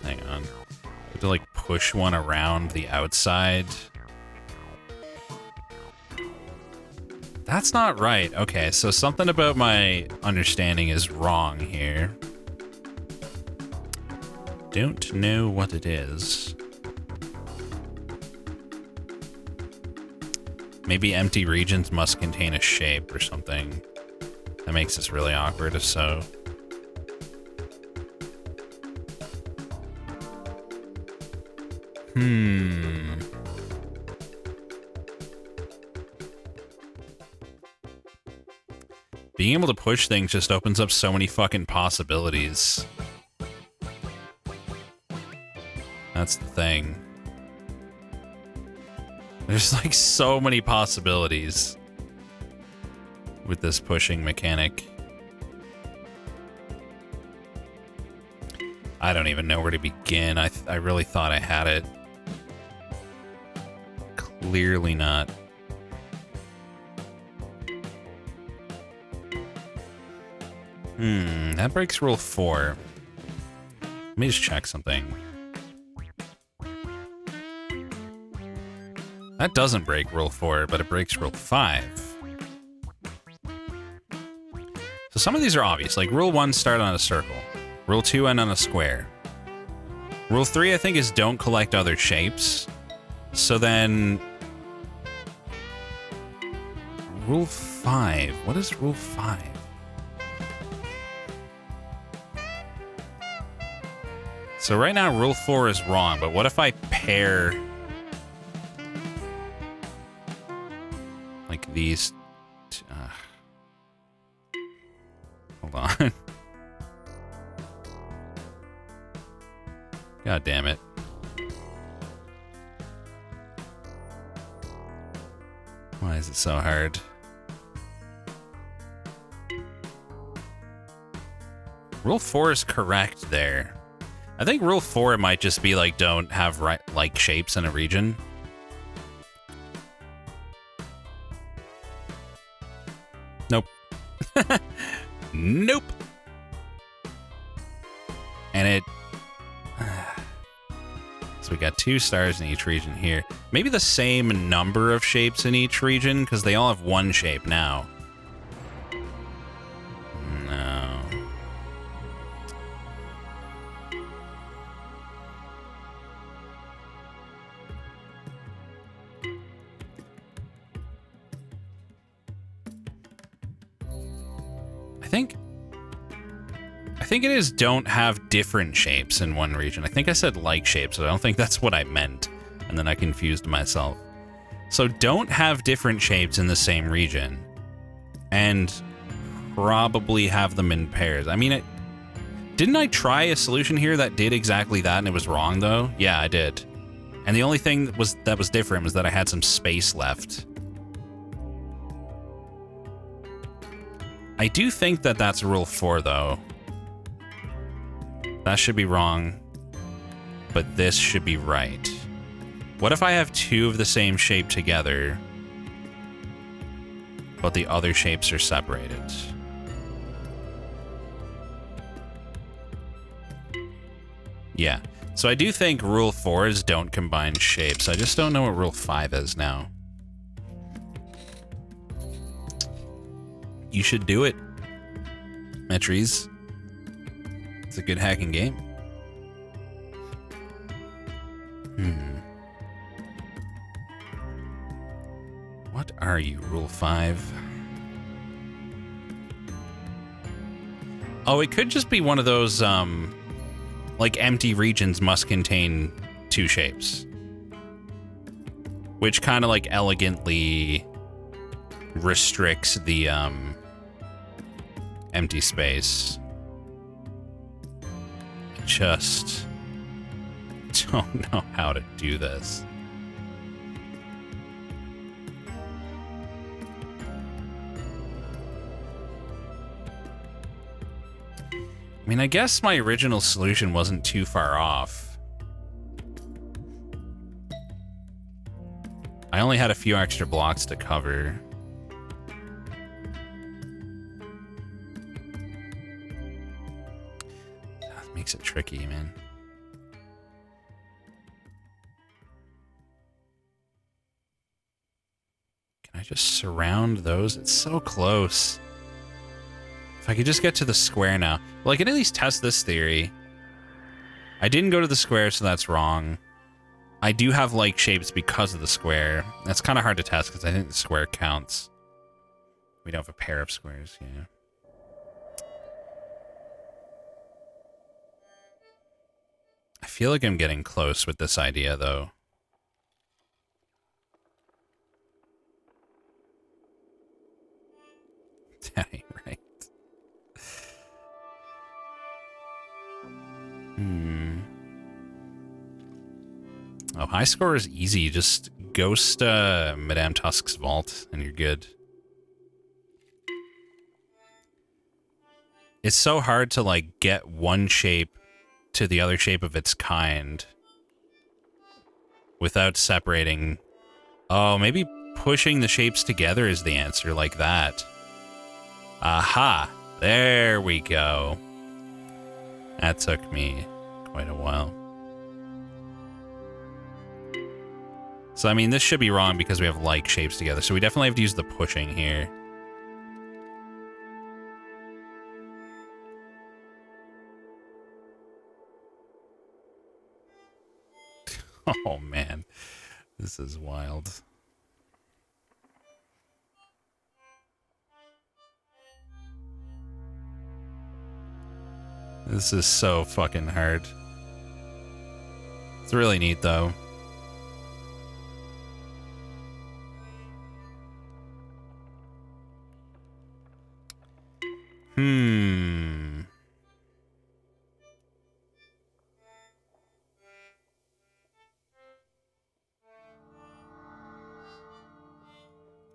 Hang on. I have to like push one around the outside. That's not right. Okay, so something about my understanding is wrong here. Don't know what it is. Maybe empty regions must contain a shape or something. That makes this really awkward if so. Being able to push things just opens up so many fucking possibilities. That's the thing. There's like so many possibilities with this pushing mechanic. I don't even know where to begin. I really thought I had it. Clearly not. That breaks rule 4. Let me just check something. That doesn't break rule 4, but it breaks rule 5. So some of these are obvious, like rule 1, start on a circle. Rule 2, end on a square. Rule 3, I think, is don't collect other shapes. So then... Rule 5. What is rule 5? So right now, rule 4 is wrong, but what if I pair... like these... hold on. God damn it. Why is it so hard? Rule 4 is correct there. I think rule 4 might just be like don't have like shapes in a region. Nope. Nope. And it... So we got 2 stars in each region here. Maybe the same number of shapes in each region, because they all have 1 shape now. No. I think it is don't have different shapes in one region. I think I said like shapes, but I don't think that's what I meant. And then I confused myself. So don't have different shapes in the same region. And probably have them in pairs. I mean, didn't I try a solution here that did exactly that and it was wrong though? Yeah, I did. And the only thing that was different was that I had some space left. I do think that that's rule 4 though. That should be wrong, but this should be right. What if I have 2 of the same shape together, but the other shapes are separated? Yeah, so I do think rule 4 is don't combine shapes. I just don't know what rule 5 is now. You should do it, Metries. It's a good hacking game. What are you, rule 5? Oh, it could just be one of those, like empty regions must contain 2 shapes. Which kind of like elegantly restricts the, empty space. Just don't know how to do this. I mean, I guess my original solution wasn't too far off. I only had a few extra blocks to cover. Makes it tricky, man. Can I just surround those? It's so close. If I could just get to the square now. Well, I can at least test this theory. I didn't go to the square, so that's wrong. I do have like shapes because of the square. That's kind of hard to test because I think the square counts. We don't have a pair of squares, yeah. I feel like I'm getting close with this idea, though. That ain't right. Oh, high score is easy. Just ghost Madame Tusk's vault, and you're good. It's so hard to, like, get one shape to the other shape of its kind without separating. Oh, maybe pushing the shapes together is the answer, like that. Aha! There we go. That took me quite a while. So, I mean, this should be wrong because we have like shapes together, so we definitely have to use the pushing here. Oh, man. This is wild. This is so fucking hard. It's really neat, though.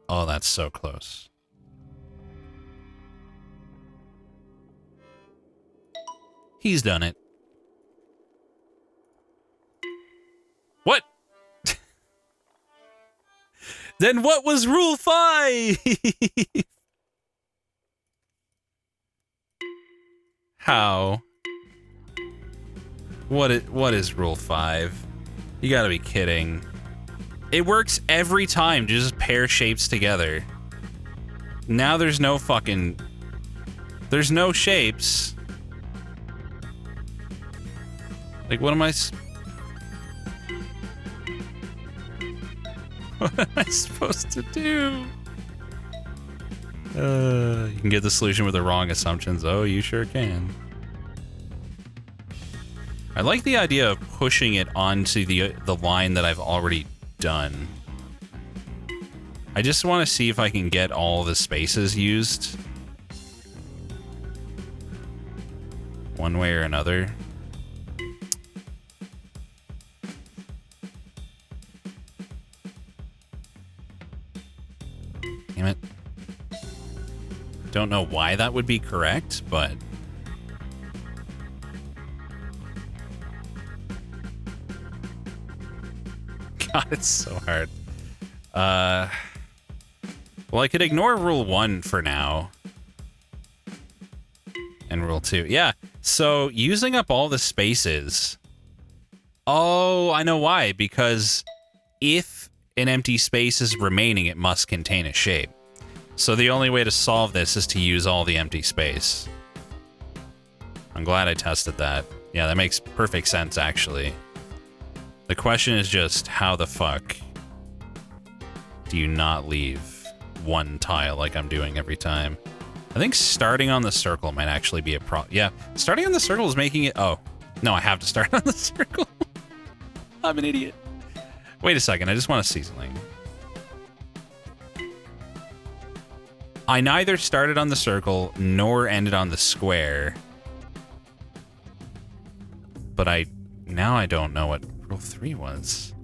Oh, that's so close. He's done it. What? Then what was rule 5? How? What is rule 5? You gotta be kidding. It works every time to just pair shapes together. Now there's no fucking... There's no shapes. Like, what am I... What am I supposed to do? You can get the solution with the wrong assumptions. Oh, you sure can. I like the idea of pushing it onto the line that I've already done. I just want to see if I can get all the spaces used. One way or another. Damn it. Don't know why that would be correct, but... God, it's so hard. Well, I could ignore rule 1 for now. And rule 2. Yeah, so using up all the spaces... Oh, I know why. Because if an empty space is remaining, it must contain a shape. So the only way to solve this is to use all the empty space. I'm glad I tested that. Yeah, that makes perfect sense, actually. The question is just, how the fuck do you not leave one tile like I'm doing every time? I think starting on the circle might actually be a problem. Yeah, starting on the circle is making it... Oh, no, I have to start on the circle. I'm an idiot. Wait a second, I just want to see something. I neither started on the circle nor ended on the square. But now I don't know what rule 3 was.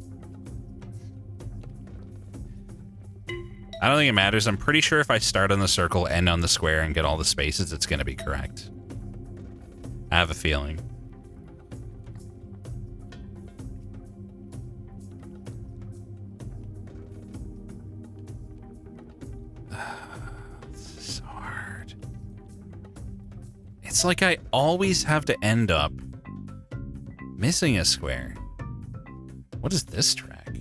I don't think it matters. I'm pretty sure if I start on the circle, end on the square, and get all the spaces, it's going to be correct. I have a feeling. This is so hard. It's like I always have to end up missing a square. What is this track?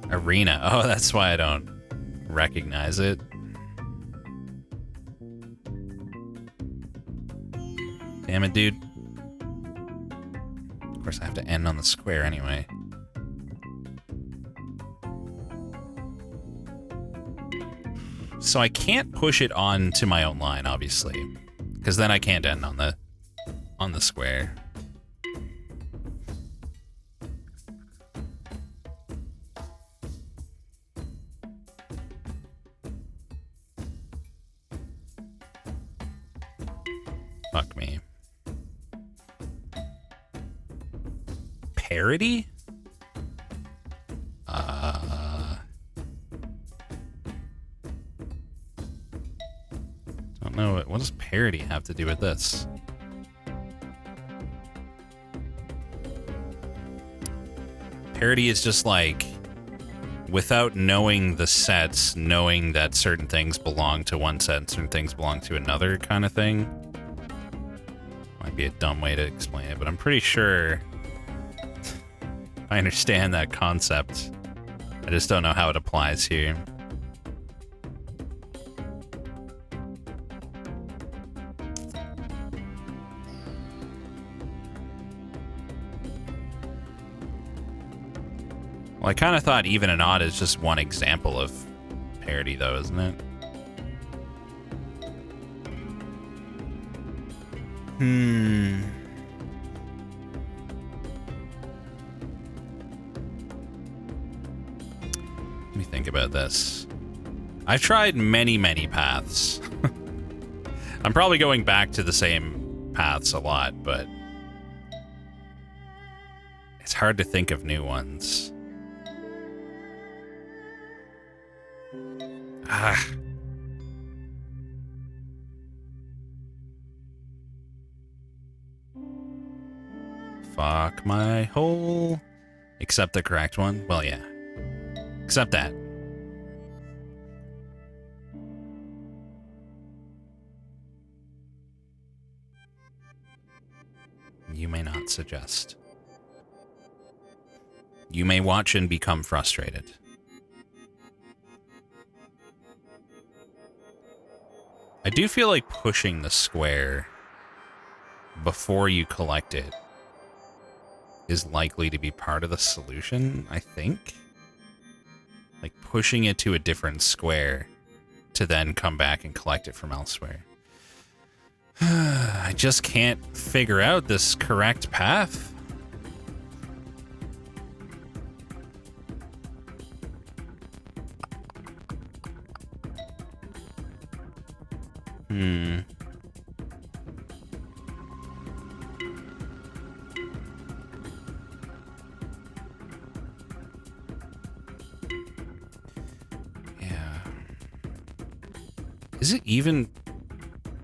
Arena. Oh, that's why I don't recognize it. Damn it, dude. Of course, I have to end on the square anyway. So I can't push it on to my own line, obviously, because then I can't end on the square. Fuck me. Parody? Don't know. What does parody have to do with this? Parody is just like, without knowing the sets, knowing that certain things belong to one set and certain things belong to another kind of thing. Might be a dumb way to explain it, but I'm pretty sure I understand that concept. I just don't know how it applies here. Well, I kind of thought even and odd is just one example of parody, though, isn't it? Let me think about this. I've tried many, many paths. I'm probably going back to the same paths a lot, but it's hard to think of new ones. Ah. Fuck my hole. Except the correct one? Well, yeah. Except that. you may not suggest. You may watch and become frustrated. I do feel like pushing the square before you collect it is likely to be part of the solution, I think. Like pushing it to a different square to then come back and collect it from elsewhere. I just can't figure out this correct path. Yeah. Is it even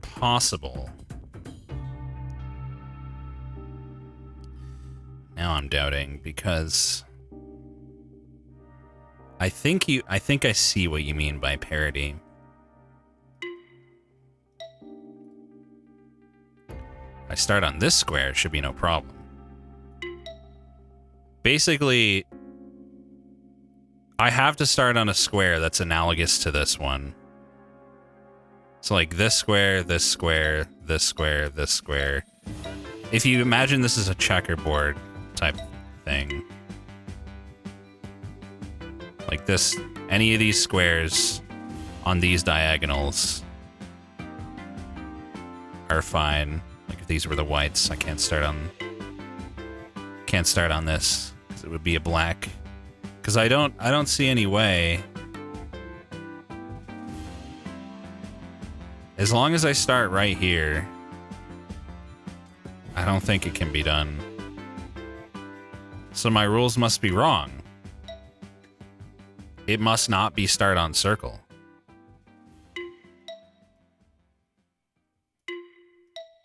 possible? Now I'm doubting because I think I see what you mean by parody. I start on this square, it should be no problem. Basically, I have to start on a square that's analogous to this one. So like this square, this square, this square, this square. If you imagine this is a checkerboard type thing. Like this, any of these squares on these diagonals are fine. Like if these were the whites, I can't start on this. 'Cause it would be a black. Because I don't see any way. As long as I start right here, I don't think it can be done. So my rules must be wrong. It must not be start on circle.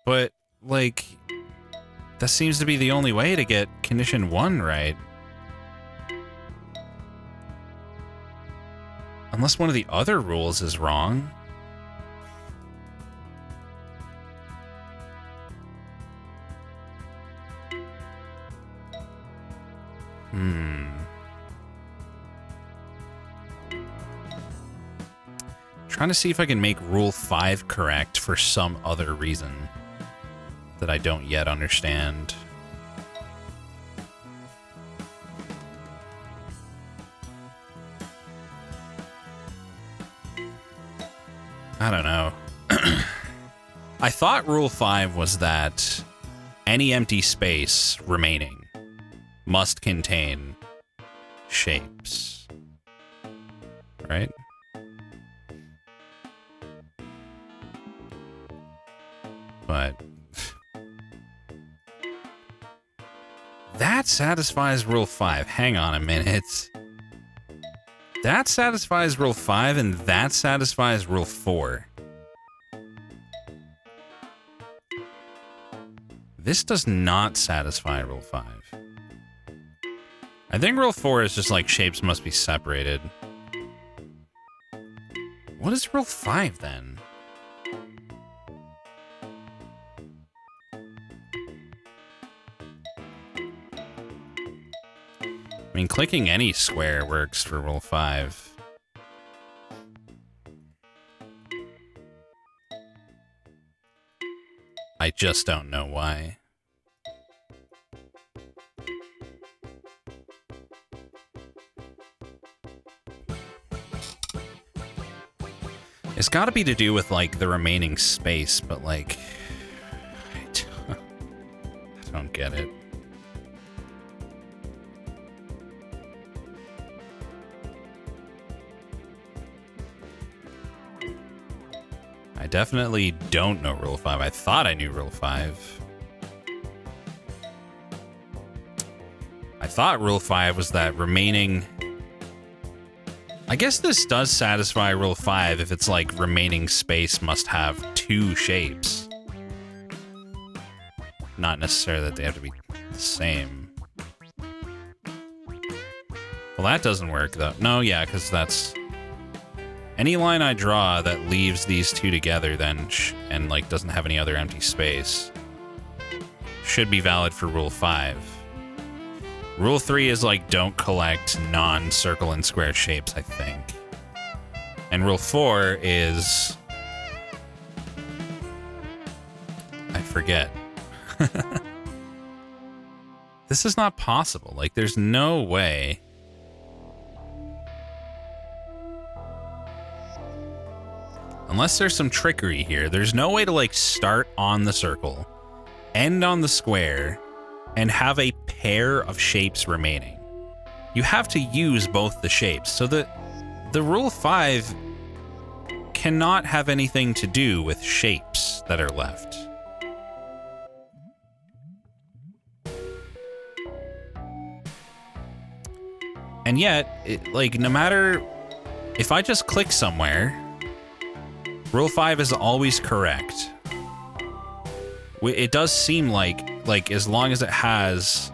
But, like, that seems to be the only way to get condition 1 right. Unless one of the other rules is wrong. Trying to see if I can make rule 5 correct for some other reason that I don't yet understand. I don't know. I thought rule 5 was that any empty space remaining must contain shapes. Right? But that satisfies rule 5. Hang on a minute. That satisfies rule 5 and that satisfies rule 4. This does not satisfy rule 5. I think rule 4 is just like shapes must be separated. What is rule 5 then? I mean, clicking any square works for rule 5. I just don't know why. It's got to be to do with, like, the remaining space, but, like, I don't get it. I definitely don't know rule 5. I thought I knew rule 5. I thought rule 5 was that remaining... I guess this does satisfy rule 5 if it's like remaining space must have 2 shapes. Not necessarily that they have to be the same. Well, that doesn't work, though. No, yeah, because that's... Any line I draw that leaves these two together then and like doesn't have any other empty space should be valid for Rule 5. Rule 3 is like, don't collect non-circle and square shapes, I think. And Rule 4 is... I forget. This is not possible. Like, there's no way. Unless there's some trickery here, there's no way to, like, start on the circle, end on the square, and have a pair of shapes remaining. You have to use both the shapes. So the Rule 5 cannot have anything to do with shapes that are left. And yet, like, no matter if I just click somewhere, Rule 5 is always correct. It does seem like as long as it has...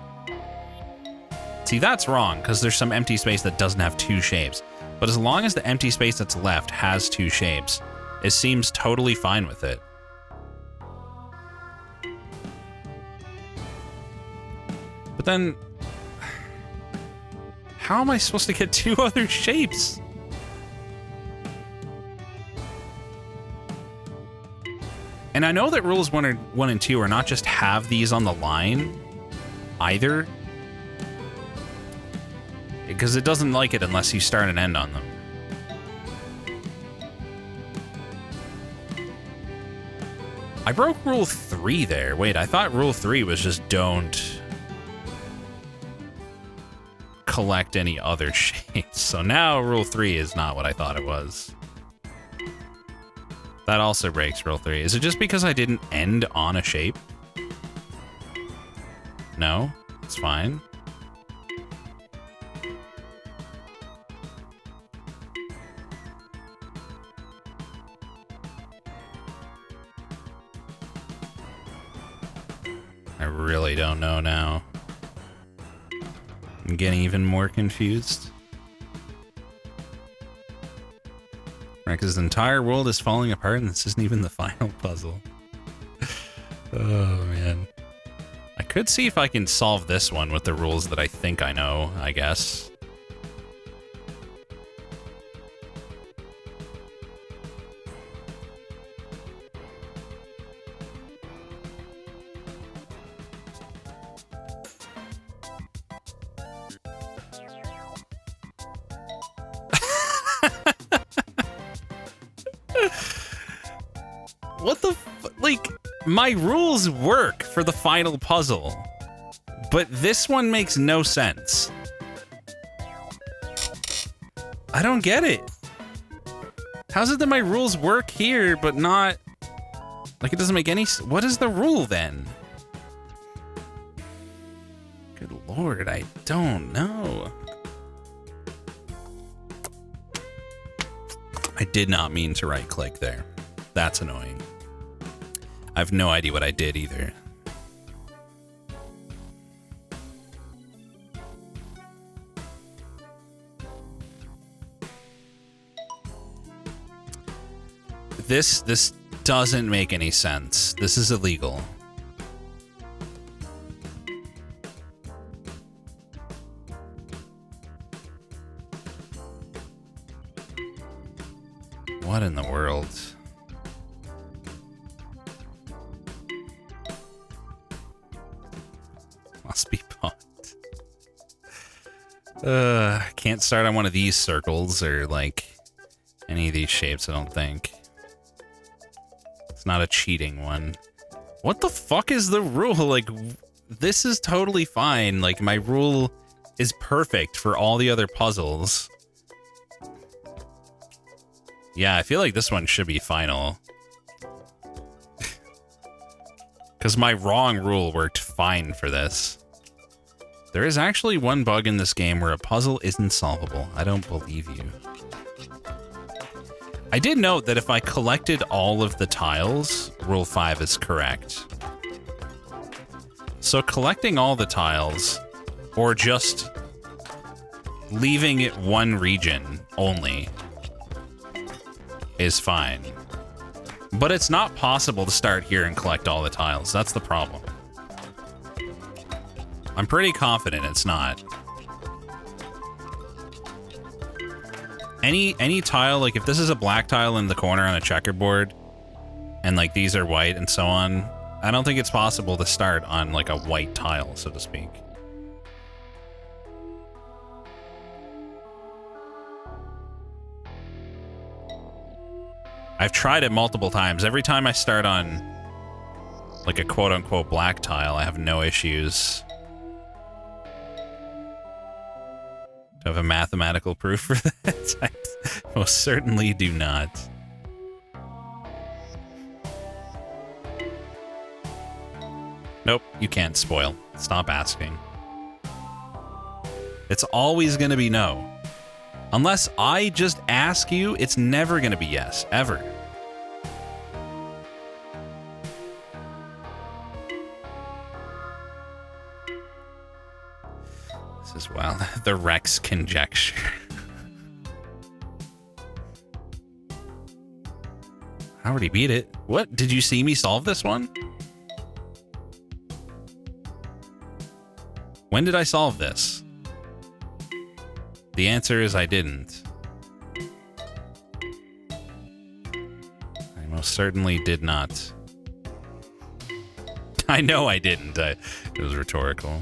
See, that's wrong, because there's some empty space that doesn't have two shapes. But as long as the empty space that's left has two shapes, it seems totally fine with it. But then... how am I supposed to get two other shapes? And I know that rules 1 and 2 are not just have these on the line either, because it doesn't like it unless you start and end on them. I broke Rule 3 there. Wait, I thought Rule 3 was just don't collect any other shapes. So now Rule 3 is not what I thought it was. That also breaks Rule 3. Is it just because I didn't end on a shape? No, it's fine. I really don't know now. I'm getting even more confused. Right, because the entire world is falling apart and this isn't even the final puzzle. Oh, man. I could see if I can solve this one with the rules that I think I know, I guess. What the like, my rules work for the final puzzle, but this one makes no sense. I don't get it. How's it that my rules work here, but not... like, it doesn't make any... what is the rule, then? Good lord, I don't know. I did not mean to right-click there. That's annoying. I have no idea what I did either. This doesn't make any sense. This is illegal. What in the world? Must be bugged. Can't start on one of these circles or like any of these shapes, I don't think. It's not a cheating one. What the fuck is the rule? Like, this is totally fine. Like, my rule is perfect for all the other puzzles. Yeah, I feel like this one should be final. Because my wrong rule worked fine for this. There is actually one bug in this game where a puzzle isn't solvable. I don't believe you. I did note that if I collected all of the tiles, Rule 5 is correct. So collecting all the tiles, or just leaving it one region only, is fine. But it's not possible to start here and collect all the tiles. That's the problem. I'm pretty confident it's not. Any tile, like if this is a black tile in the corner on a checkerboard, and like these are white and so on, I don't think it's possible to start on like a white tile, so to speak. I've tried it multiple times. Every time I start on like a quote-unquote black tile, I have no issues. Do I have a mathematical proof for that? I most certainly do not. Nope, you can't spoil. Stop asking. It's always going to be no. Unless I just ask you, it's never going to be yes, ever. This is, well, the Rex conjecture. I already beat it. What? Did you see me solve this one? When did I solve this? The answer is I didn't. I most certainly did not. I know I didn't. It was rhetorical.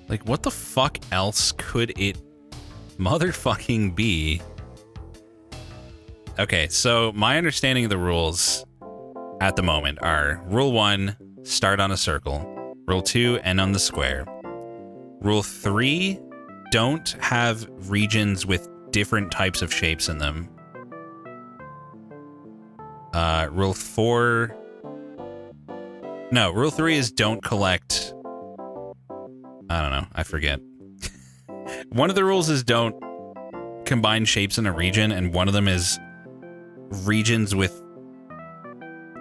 Like, what the fuck else could it motherfucking be? Okay, so my understanding of the rules at the moment are Rule 1, start on a circle. Rule 2, end on the square. Rule 3, don't have regions with different types of shapes in them. Rule 4... No, Rule 3 is don't collect... I don't know, I forget. One of the rules is don't combine shapes in a region, and one of them is regions with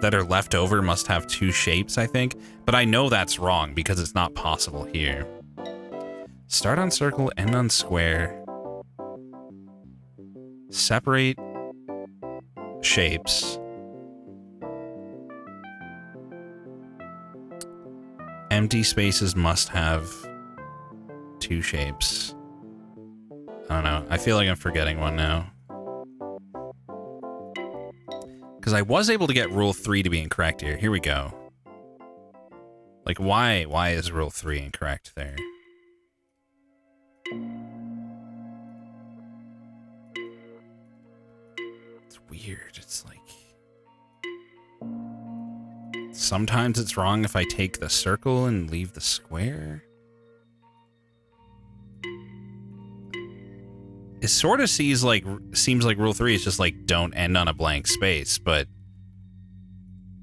that are left over must have two shapes, I think. But I know that's wrong because it's not possible here. Start on circle, end on square. Separate shapes. Empty spaces must have two shapes. I don't know. I feel like I'm forgetting one now. Because I was able to get Rule 3 to be incorrect here. Here we go. Like, why is Rule 3 incorrect there? It's weird. It's like... Sometimes it's wrong if I take the circle and leave the square. It sort of seems like Rule 3 is just like don't end on a blank space, but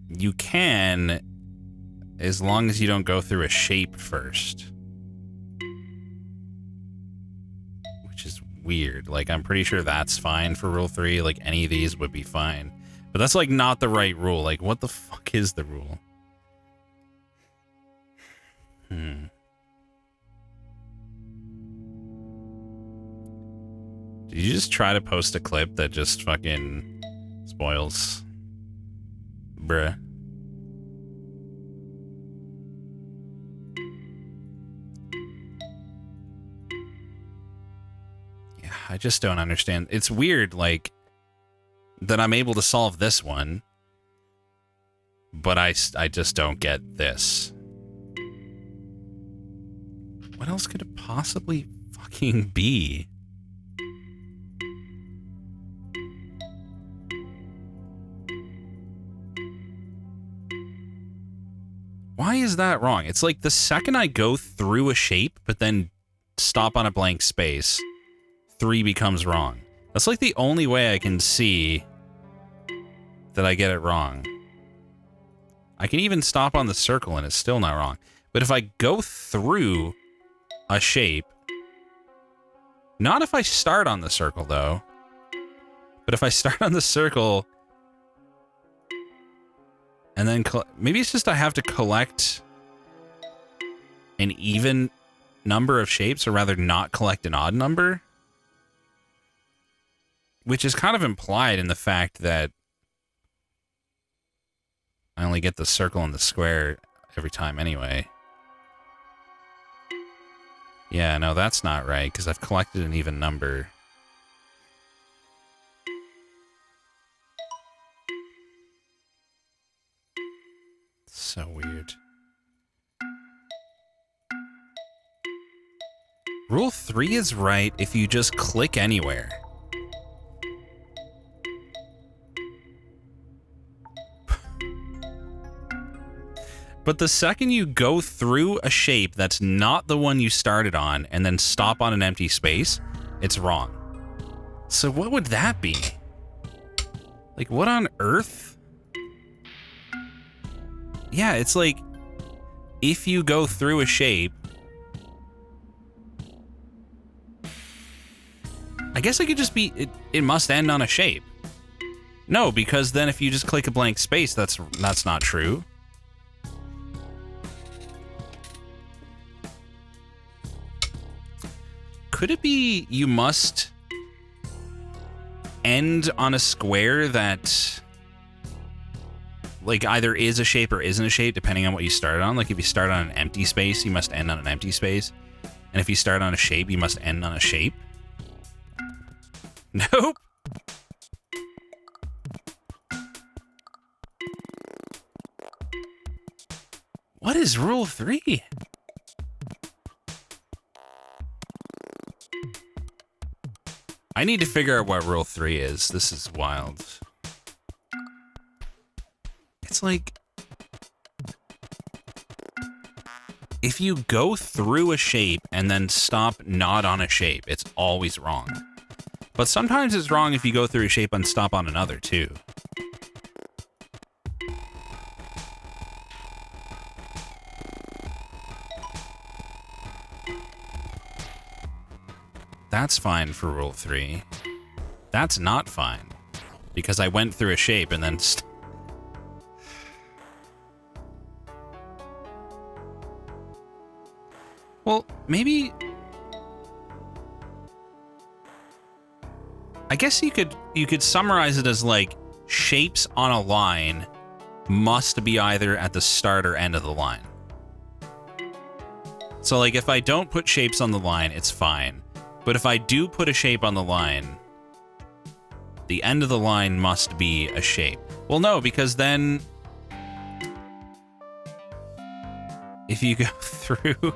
you can as long as you don't go through a shape first. Which is weird. Like, I'm pretty sure that's fine for Rule 3. Like, any of these would be fine. But that's like not the right rule. Like, what the fuck is the rule? Did you just try to post a clip that just fucking spoils? Bruh. Yeah, I just don't understand. It's weird, like, that I'm able to solve this one, but I just don't get this. What else could it possibly fucking be? Why is that wrong? It's like the second I go through a shape, but then stop on a blank space, 3 becomes wrong. That's like the only way I can see that I get it wrong. I can even stop on the circle and it's still not wrong. But if I go through a shape, not if I start on the circle though, but if I start on the circle and then maybe it's just I have to collect an even number of shapes, or rather not collect an odd number. which is kind of implied in the fact that I only get the circle and the square every time anyway. Yeah, no, that's not right, because I've collected an even number. So weird. Rule 3 is right if you just click anywhere. But the second you go through a shape that's not the one you started on and then stop on an empty space, it's wrong. So what would that be? Like, what on earth? Yeah, it's like, if you go through a shape... I guess it could just be, it must end on a shape. No, because then if you just click a blank space, that's not true. Could it be you must end on a square that, like, either is a shape or isn't a shape, depending on what you started on? Like, if you start on an empty space, you must end on an empty space. And if you start on a shape, you must end on a shape? Nope. What is Rule 3? I need to figure out what Rule 3 is. This is wild. It's like... if you go through a shape and then stop not on a shape, it's always wrong. But sometimes it's wrong if you go through a shape and stop on another, too. That's fine for Rule 3. That's not fine, because I went through a shape and then... Well, maybe... I guess you could summarize it as, like, shapes on a line must be either at the start or end of the line. So, like, if I don't put shapes on the line, it's fine. But if I do put a shape on the line, the end of the line must be a shape. Well, no, because then... if you go through...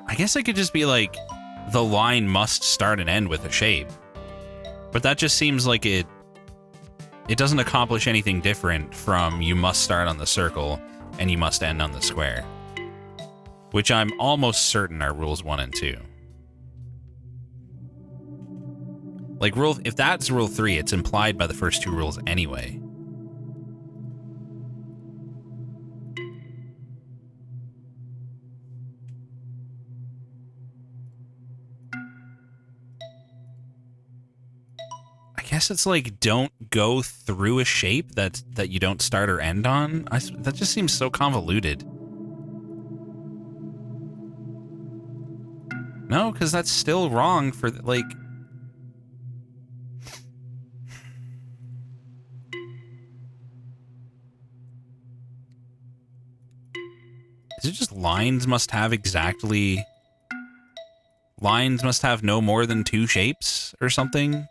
I guess it could just be like, the line must start and end with a shape. But that just seems like it doesn't accomplish anything different from you must start on the circle and you must end on the square. Which I'm almost certain are rules 1 and 2. Like, if that's Rule 3, it's implied by the first 2 rules anyway. I guess it's like, don't go through a shape that you don't start or end on. That just seems so convoluted. No, because that's still wrong for, like... Is it just lines must have exactly... lines must have no more than 2 shapes or something?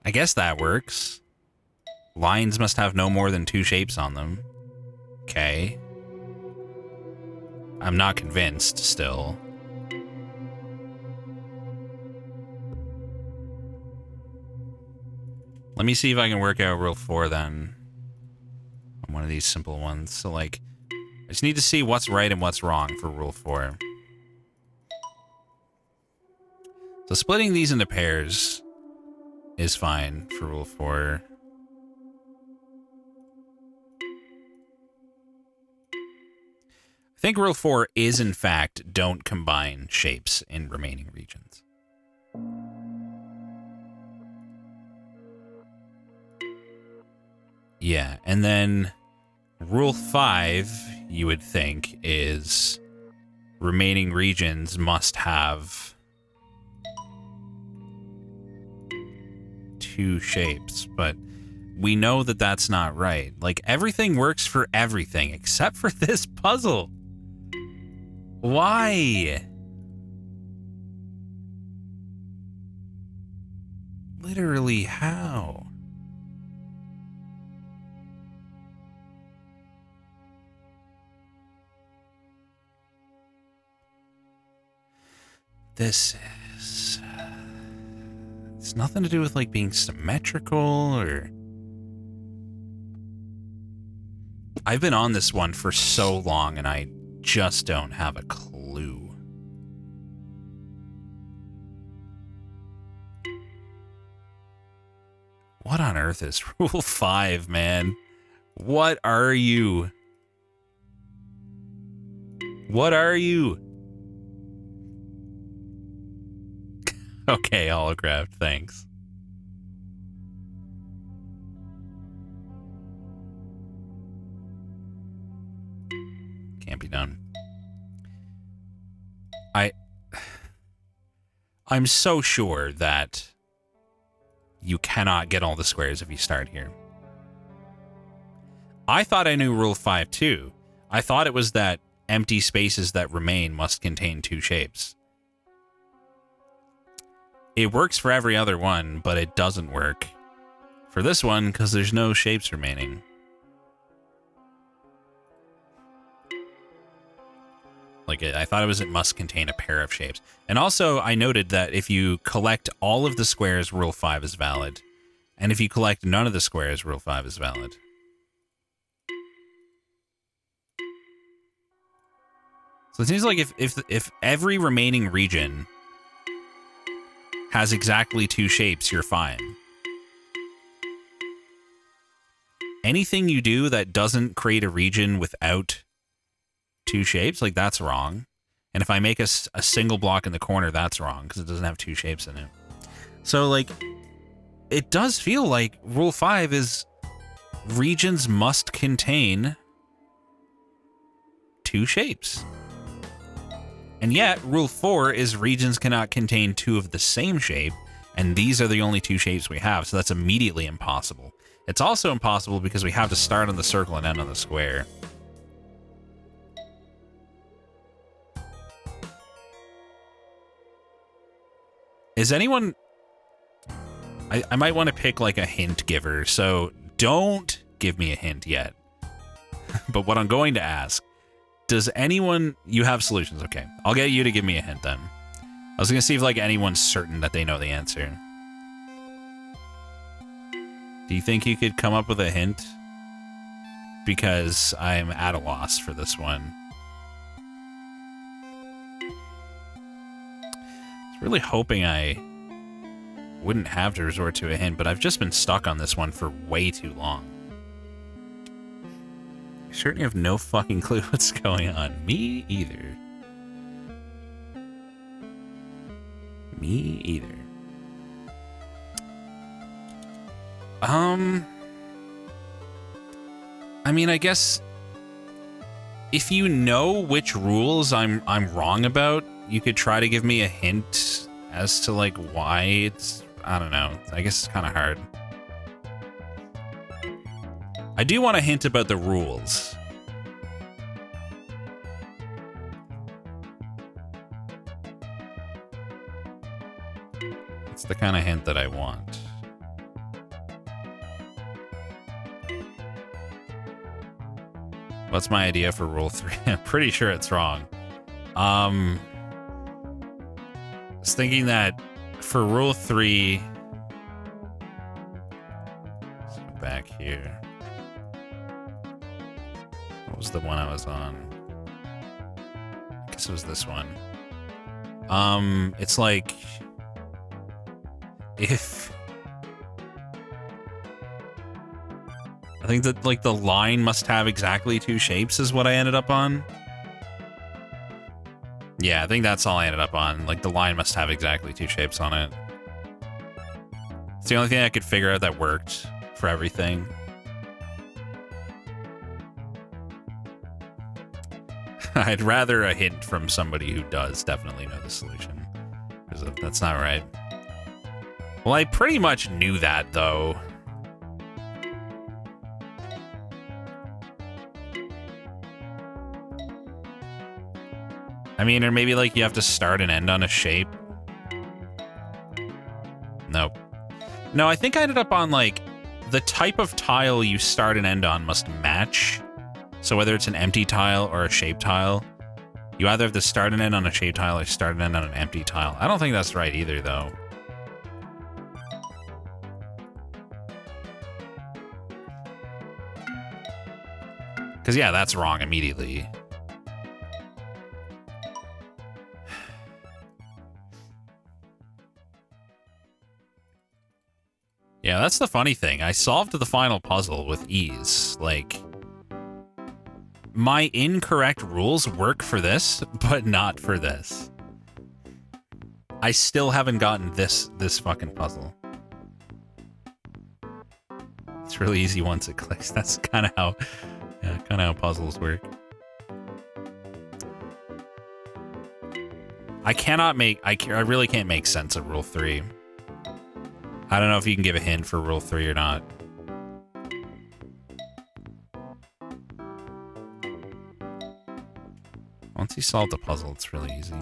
I guess that works. Lines must have no more than 2 shapes on them. Okay. I'm not convinced, still. Let me see if I can work out Rule 4, then. On one of these simple ones. So, like, I just need to see what's right and what's wrong for Rule 4. So splitting these into pairs is fine for Rule 4. I think Rule 4 is, in fact, don't combine shapes in remaining regions. Yeah, and then Rule 5, you would think, is remaining regions must have 2 shapes, but we know that that's not right. Like, everything works for everything except for this puzzle. Why? Literally, how? This is... It's nothing to do with, like, being symmetrical, or... I've been on this one for so long, and I just don't have a clue. What on earth is Rule 5, man? What are you? What are you? Okay, holographed, thanks. Can't be done. I'm so sure that you cannot get all the squares if you start here. I thought I knew Rule 5 too. I thought it was that empty spaces that remain must contain 2 shapes. It works for every other one, but it doesn't work for this one because there's no shapes remaining. Like, I thought it must contain a pair of shapes. And also, I noted that if you collect all of the squares, Rule 5 is valid. And if you collect none of the squares, Rule 5 is valid. So it seems like if every remaining region has exactly 2 shapes, you're fine. Anything you do that doesn't create a region without 2 shapes, like, that's wrong. And if I make a single block in the corner, that's wrong because it doesn't have 2 shapes in it. So, like, it does feel like Rule 5 is regions must contain 2 shapes. And yet, Rule 4 is regions cannot contain 2 of the same shape, and these are the only 2 shapes we have, so that's immediately impossible. It's also impossible because we have to start on the circle and end on the square. Is anyone... I might want to pick, like, a hint giver, so don't give me a hint yet. But what I'm going to ask, does anyone... You have solutions, okay. I'll get you to give me a hint, then. I was going to see if, like, anyone's certain that they know the answer. Do you think you could come up with a hint? Because I'm at a loss for this one. Really hoping I wouldn't have to resort to a hint, but I've just been stuck on this one for way too long. I certainly have no fucking clue what's going on. Me either. Me either. I mean, I guess if you know which rules I'm wrong about, you could try to give me a hint as to, like, why it's... I don't know. I guess it's kind of hard. I do want a hint about the rules. It's the kind of hint that I want. What's my idea for Rule 3? I'm pretty sure it's wrong. I was thinking that for Rule 3... Let's go back here. What was the one I was on? I guess it was this one. It's like... If... I think that, like, the line must have exactly 2 shapes is what I ended up on. Yeah, I think that's all I ended up on. Like, the line must have exactly 2 shapes on it. It's the only thing I could figure out that worked for everything. I'd rather a hint from somebody who does definitely know the solution. Because that's not right. Well, I pretty much knew that, though. I mean, or maybe, like, you have to start and end on a shape. Nope. No, I think I ended up on, like, the type of tile you start and end on must match. So whether it's an empty tile or a shape tile, you either have to start and end on a shape tile or start and end on an empty tile. I don't think that's right either, though. Because, yeah, that's wrong immediately. Yeah, that's the funny thing. I solved the final puzzle with ease. Like, my incorrect rules work for this, but not for this. I still haven't gotten this fucking puzzle. It's really easy once it clicks. That's kind of how puzzles work. I really can't make sense of Rule 3. I don't know if you can give a hint for Rule 3 or not. Once you solve the puzzle, it's really easy.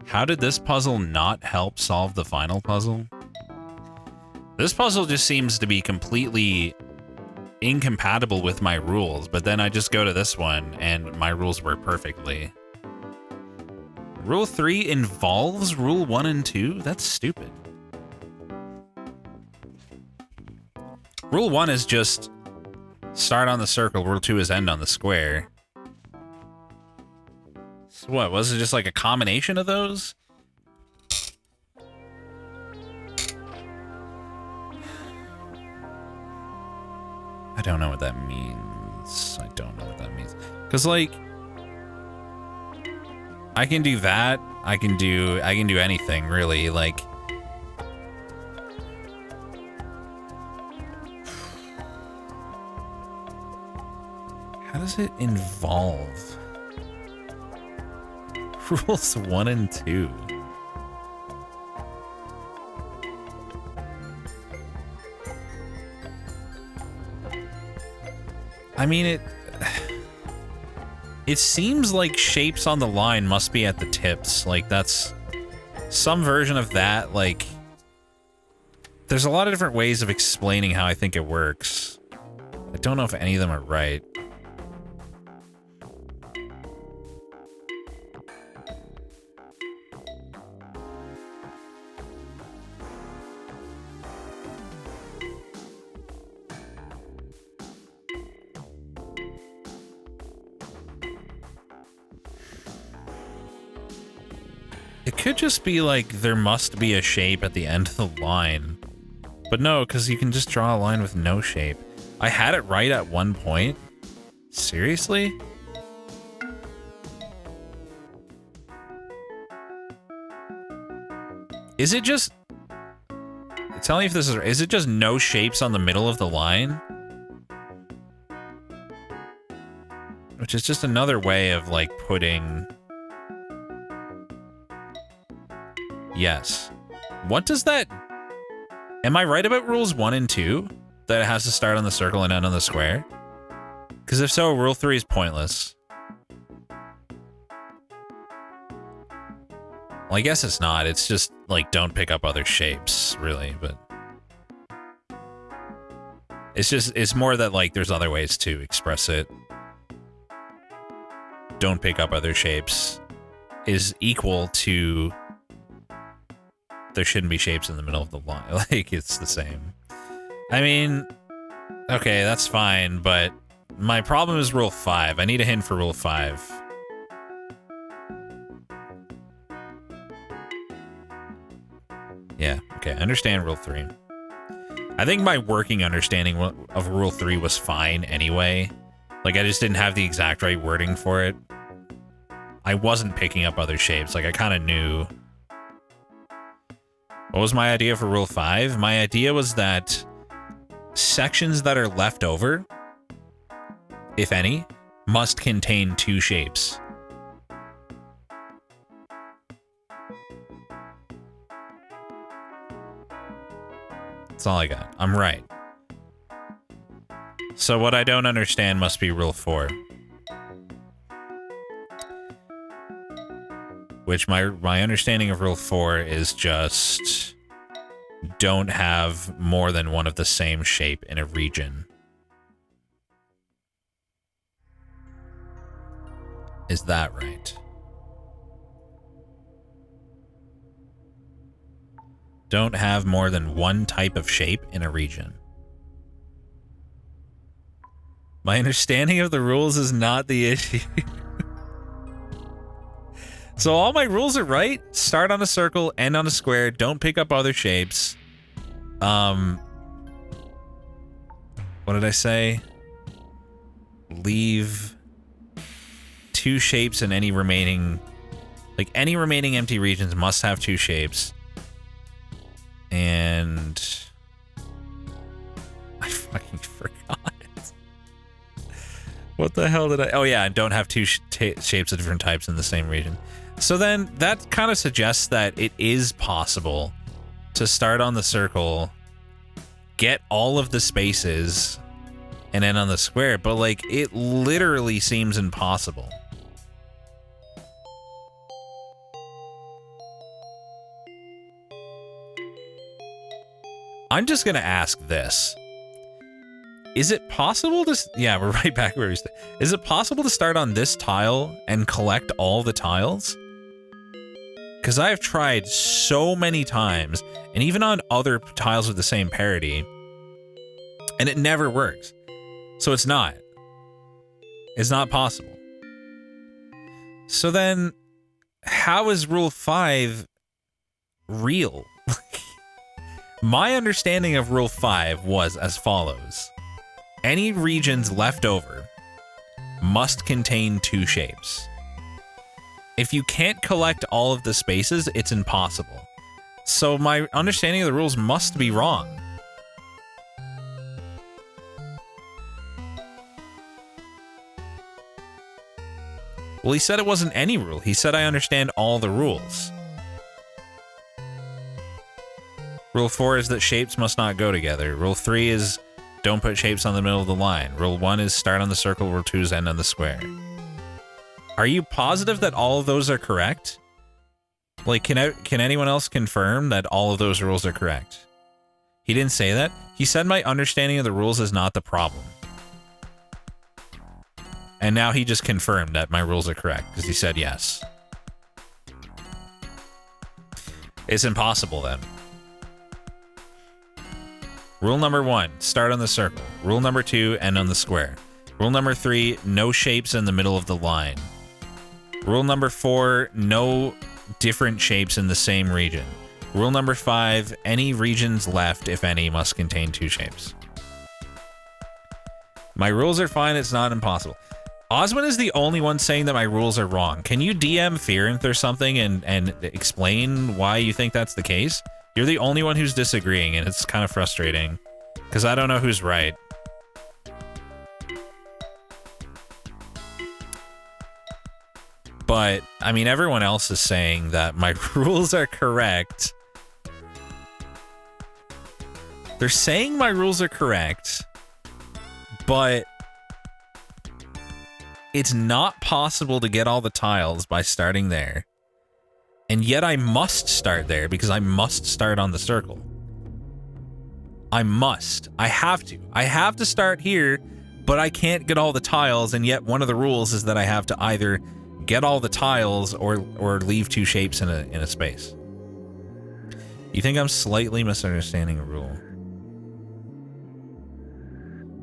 How did this puzzle not help solve the final puzzle? This puzzle just seems to be completely incompatible with my rules, but then I just go to this one and my rules work perfectly. Rule 3 involves Rule 1 and 2? That's stupid. Rule 1 is just start on the circle, Rule 2 is end on the square. So what, was it just like a combination of those? I don't know what that means. I don't know what that means. Because, like, I can do that. I can do anything, really. Like, how does it involve Rules 1 and 2? I mean, it seems like shapes on the line must be at the tips. Like, that's some version of that. Like, there's a lot of different ways of explaining how I think it works. I don't know if any of them are right. It could just be like there must be a shape at the end of the line. But no, because you can just draw a line with no shape. I had it right at one point. Seriously? Is it just... Tell me if this is it just no shapes on the middle of the line? Which is just another way of, like, putting... Yes. What does that... Am I right about rules 1 and 2? That it has to start on the circle and end on the square? Because if so, rule 3 is pointless. Well, I guess it's not. It's just, like, don't pick up other shapes, really, but... It's more that, like, there's other ways to express it. Don't pick up other shapes is equal to... There shouldn't be shapes in the middle of the line. Like, it's the same. I mean, okay, that's fine, but my problem is rule 5. I need a hint for rule 5. Yeah, okay, I understand rule 3. I think my working understanding of rule 3 was fine anyway. Like, I just didn't have the exact right wording for it. I wasn't picking up other shapes. Like, I kind of knew... What was my idea for rule 5? My idea was that sections that are left over, if any, must contain 2 shapes. That's all I got. I'm right. So what I don't understand must be rule 4. Which my understanding of rule 4 is just don't have more than one of the same shape in a region. Is that right? Don't have more than one type of shape in a region. My understanding of the rules is not the issue. So all my rules are right. Start on a circle, end on a square. Don't pick up other shapes. What did I say? Leave 2 shapes in any remaining... Like, any remaining empty regions must have 2 shapes. And... I fucking forgot. What the hell did I... Oh yeah, and don't have 2 shapes of different types in the same region. So then, that kind of suggests that it is possible to start on the circle, get all of the spaces, and end on the square, but like, it literally seems impossible. I'm just gonna ask this. Is it possible to... Yeah, we're right back where we started. Is it possible to start on this tile and collect all the tiles? Because I have tried so many times, and even on other tiles with the same parity, and it never works. So it's not. It's not possible. So then, how is Rule 5 real? My understanding of Rule 5 was as follows. Any regions left over must contain 2 shapes. If you can't collect all of the spaces, it's impossible. So my understanding of the rules must be wrong. Well, he said it wasn't any rule. He said I understand all the rules. Rule 4 is that shapes must not go together. Rule 3 is don't put shapes on the middle of the line. Rule 1 is start on the circle. Rule 2 is end on the square. Are you positive that all of those are correct? Like, can anyone else confirm that all of those rules are correct? He didn't say that. He said my understanding of the rules is not the problem. And now he just confirmed that my rules are correct because he said yes. It's impossible then. Rule number 1, start on the circle. Rule number 2, end on the square. Rule number 3, no shapes in the middle of the line. Rule number 4, no different shapes in the same region. Rule number 5, any regions left, if any, must contain 2 shapes. My rules are fine, it's not impossible. Osmond is the only one saying that my rules are wrong. Can you DM Fearinth or something and explain why you think that's the case? You're the only one who's disagreeing, and it's kind of frustrating. Because I don't know who's right. But, I mean, everyone else is saying that my rules are correct. They're saying my rules are correct, but it's not possible to get all the tiles by starting there. And yet I must start there because I must start on the circle. I must. I have to. I have to start here, but I can't get all the tiles, and yet one of the rules is that I have to either get all the tiles or leave 2 shapes in a space. You think I'm slightly misunderstanding a rule?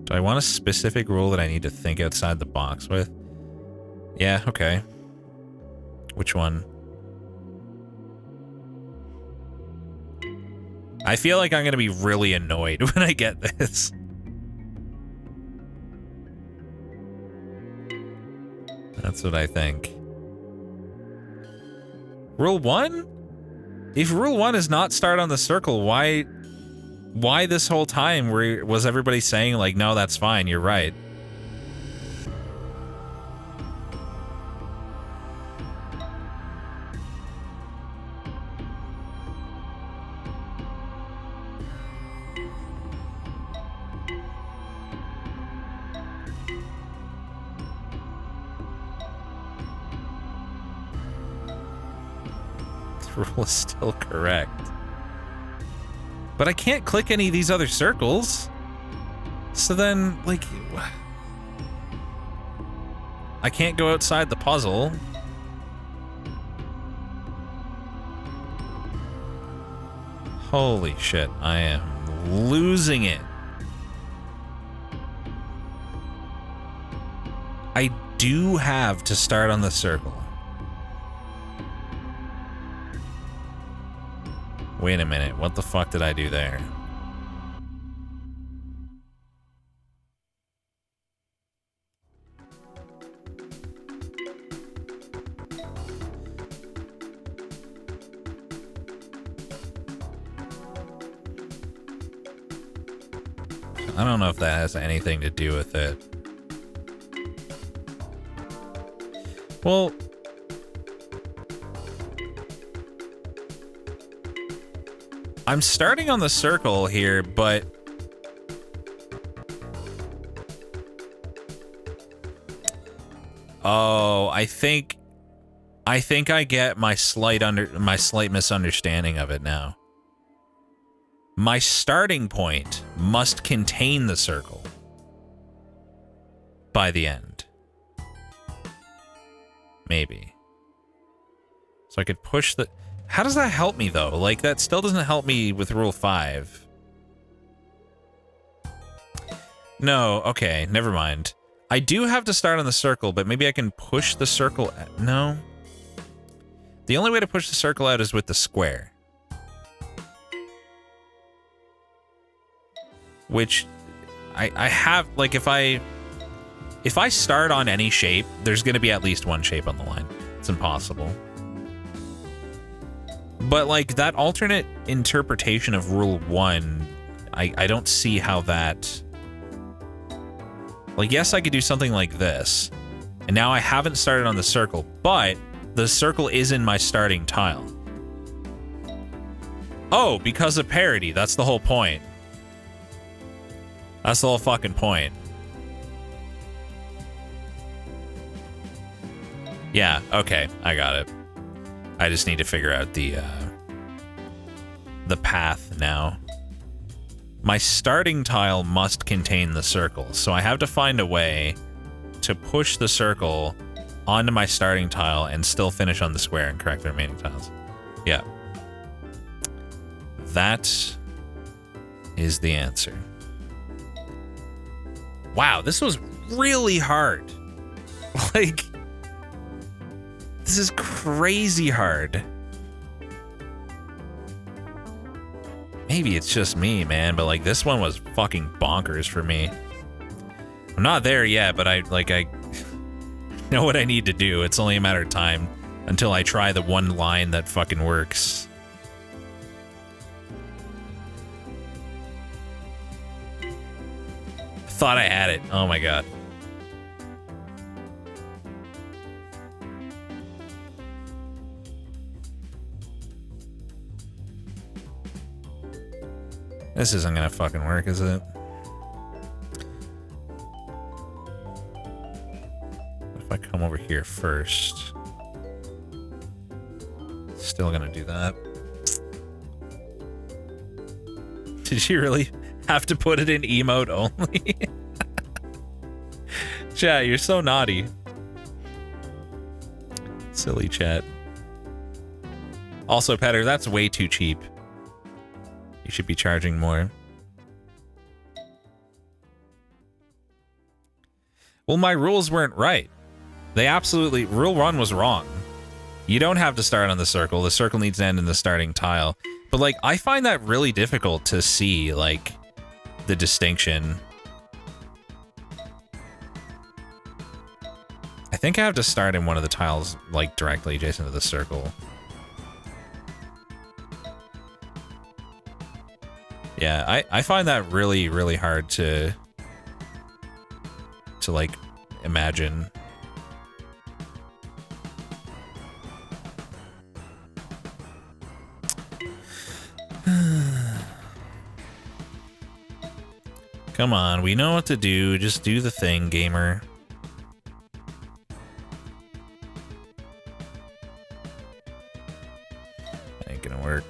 Do I want a specific rule that I need to think outside the box with? Yeah, okay. Which one? I feel like I'm going to be really annoyed when I get this. That's what I think. Rule 1? If rule 1 is not start on the circle, why why this whole time was everybody saying, like, no, that's fine, you're right? The rule is still correct. But I can't click any of these other circles. So then, like, I can't go outside the puzzle. Holy shit, I am losing it. I do have to start on the circle. Wait a minute, what the fuck did I do there? I don't know if that has anything to do with it. Well, I'm starting on the circle here, but oh, I think I get my slight misunderstanding of it now. My starting point must contain the circle by the end. Maybe. So I could push the... How does that help me, though? Like, that still doesn't help me with Rule 5. No, okay, never mind. I do have to start on the circle, but maybe I can push the circle... No. The only way to push the circle out is with the square. Which I have, like, if I start on any shape, there's going to be at least one shape on the line. It's impossible. But, like, that alternate interpretation of Rule 1, I don't see how that... Like, yes, I could do something like this. And now I haven't started on the circle, but the circle is in my starting tile. Oh, because of parity. That's the whole point. That's the whole fucking point. Yeah, okay, I got it. I just need to figure out the path now. My starting tile must contain the circle, so I have to find a way to push the circle onto my starting tile and still finish on the square and correct the remaining tiles. Yeah. That is the answer. Wow, this was really hard. Like, this is crazy hard. Maybe it's just me, man, but like this one was fucking bonkers for me. I'm not there yet, but I know what I need to do. It's only a matter of time until I try the one line that fucking works. Thought I had it. Oh my god. This isn't gonna fucking work, is it? If I come over here first. Still gonna do that. Did you really have to put it in emote only? Chat, you're so naughty. Silly chat. Also, Petter, that's way too cheap. You should be charging more. Well, my rules weren't right. They absolutely... Rule 1 was wrong. You don't have to start on the circle. The circle needs to end in the starting tile. But, like, I find that really difficult to see, like, the distinction. I think I have to start in one of the tiles, like, directly adjacent to the circle. Yeah, I find that really, really hard to like imagine. Come on, we know what to do. Just do the thing, gamer. Ain't gonna work.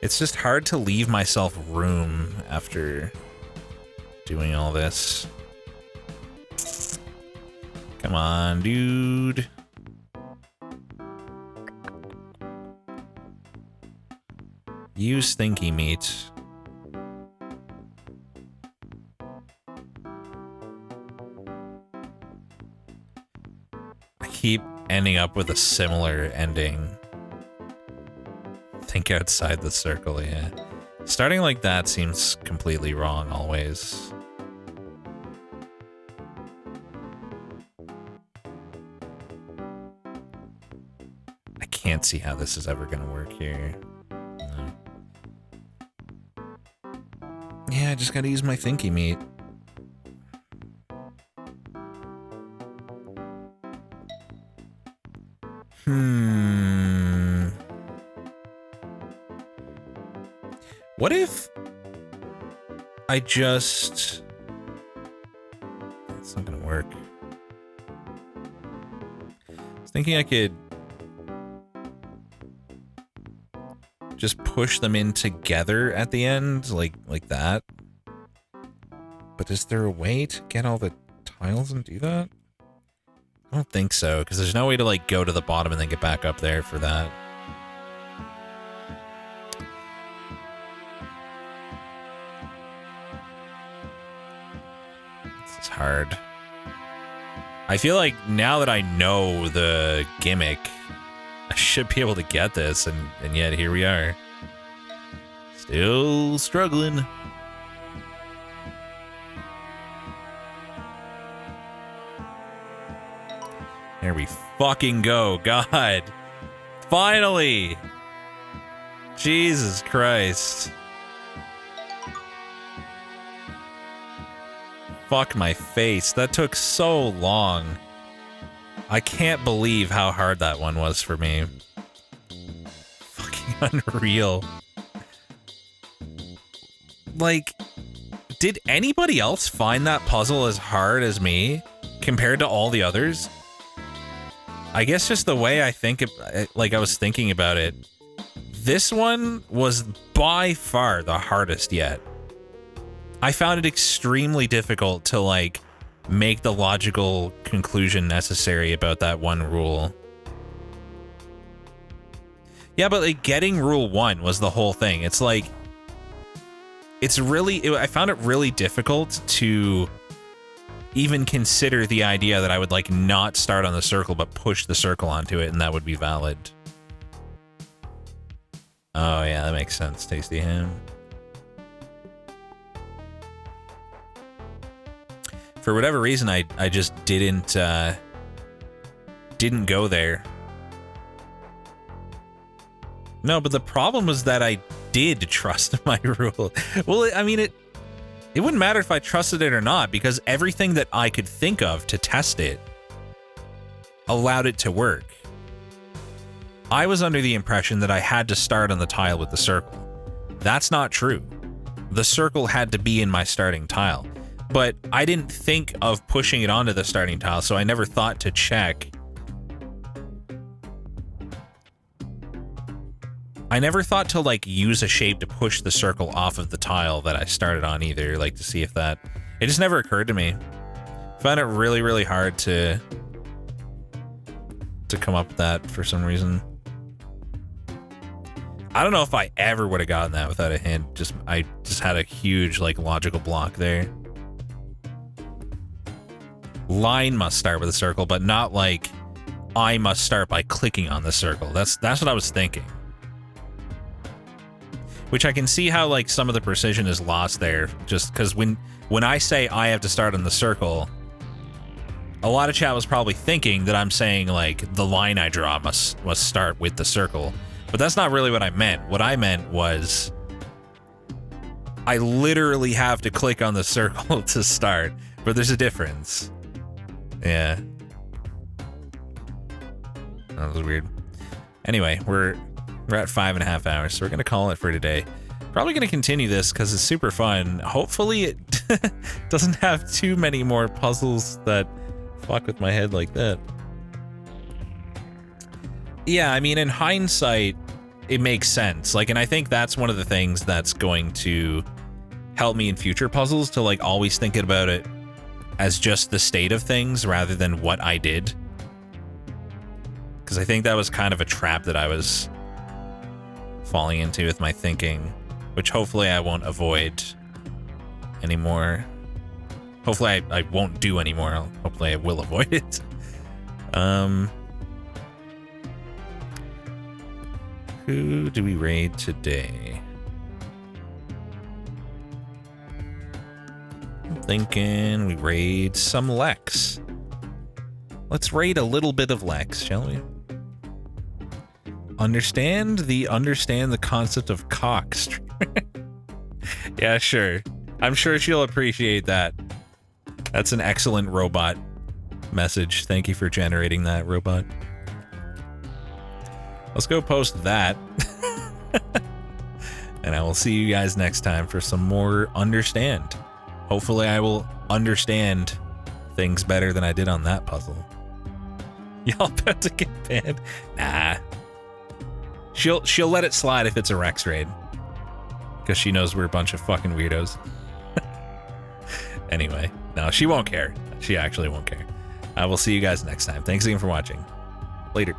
It's just hard to leave myself room after doing all this. Come on, dude. Use stinky meat. I keep ending up with a similar ending. Think outside the circle, yeah. Starting like that seems completely wrong always. I can't see how this is ever gonna work here. No. Yeah, I just gotta use my thinky meat. What if I just... It's not gonna work. I was thinking I could just push them in together at the end, like that. But is there a way to get all the tiles and do that? I don't think so, because there's no way to like go to the bottom and then get back up there for that. It's hard. I feel like now that I know the gimmick, I should be able to get this, and yet here we are. Still struggling. There we fucking go. God. Finally. Jesus Christ. Fuck my face. That took so long. I can't believe how hard that one was for me. Fucking unreal. Like, did anybody else find that puzzle as hard as me compared to all the others? I guess just the way I think, like I was thinking about it, this one was by far the hardest yet. I found it extremely difficult to like make the logical conclusion necessary about that one rule. Yeah, but like getting rule 1 was the whole thing. It's like, it's really, I found it really difficult to even consider the idea that I would like not start on the circle but push the circle onto it and that would be valid. Oh yeah, that makes sense, Tasty Ham. For whatever reason, I just didn't go there. No, but the problem was that I did trust my rule. Well, I mean, it wouldn't matter if I trusted it or not, because everything that I could think of to test it allowed it to work. I was under the impression that I had to start on the tile with the circle. That's not true. The circle had to be in my starting tile. But I didn't think of pushing it onto the starting tile, so I never thought to check. I never thought to like use a shape to push the circle off of the tile that I started on either, like to see if that... It just never occurred to me. I found it really, really hard to come up with that for some reason. I don't know if I ever would have gotten that without a hint. I just had a huge like logical block there. Line must start with a circle, but not like I must start by clicking on the circle. That's what I was thinking. Which I can see how like some of the precision is lost there, just because when I say I have to start on the circle, a lot of chat was probably thinking that I'm saying like the line I draw must start with the circle, But that's not really what I meant. What I meant was I literally have to click on the circle to start, but there's a difference. Yeah. That was weird. Anyway, we're at 5.5 hours, so we're gonna call it for today. Probably gonna continue this because it's super fun. Hopefully it doesn't have too many more puzzles that fuck with my head like that. Yeah, I mean, in hindsight, it makes sense. Like, and I think that's one of the things that's going to help me in future puzzles, to like always think about it as just the state of things rather than what I did. Because I think that was kind of a trap that I was falling into with my thinking, which hopefully I won't avoid anymore. Hopefully I won't do anymore. Hopefully I will avoid it. Who do we raid today? I'm thinking we raid some Lex. Let's raid a little bit of Lex, shall we? Understand the concept of cock. Yeah, sure. I'm sure she'll appreciate that. That's an excellent robot message. Thank you for generating that, robot. Let's go post that. And I will see you guys next time for some more Understand. Hopefully I will understand things better than I did on that puzzle. Y'all about to get banned? Nah. She'll let it slide if it's a Rex raid. Because she knows we're a bunch of fucking weirdos. Anyway, no, she won't care. She actually won't care. I will see you guys next time. Thanks again for watching. Later.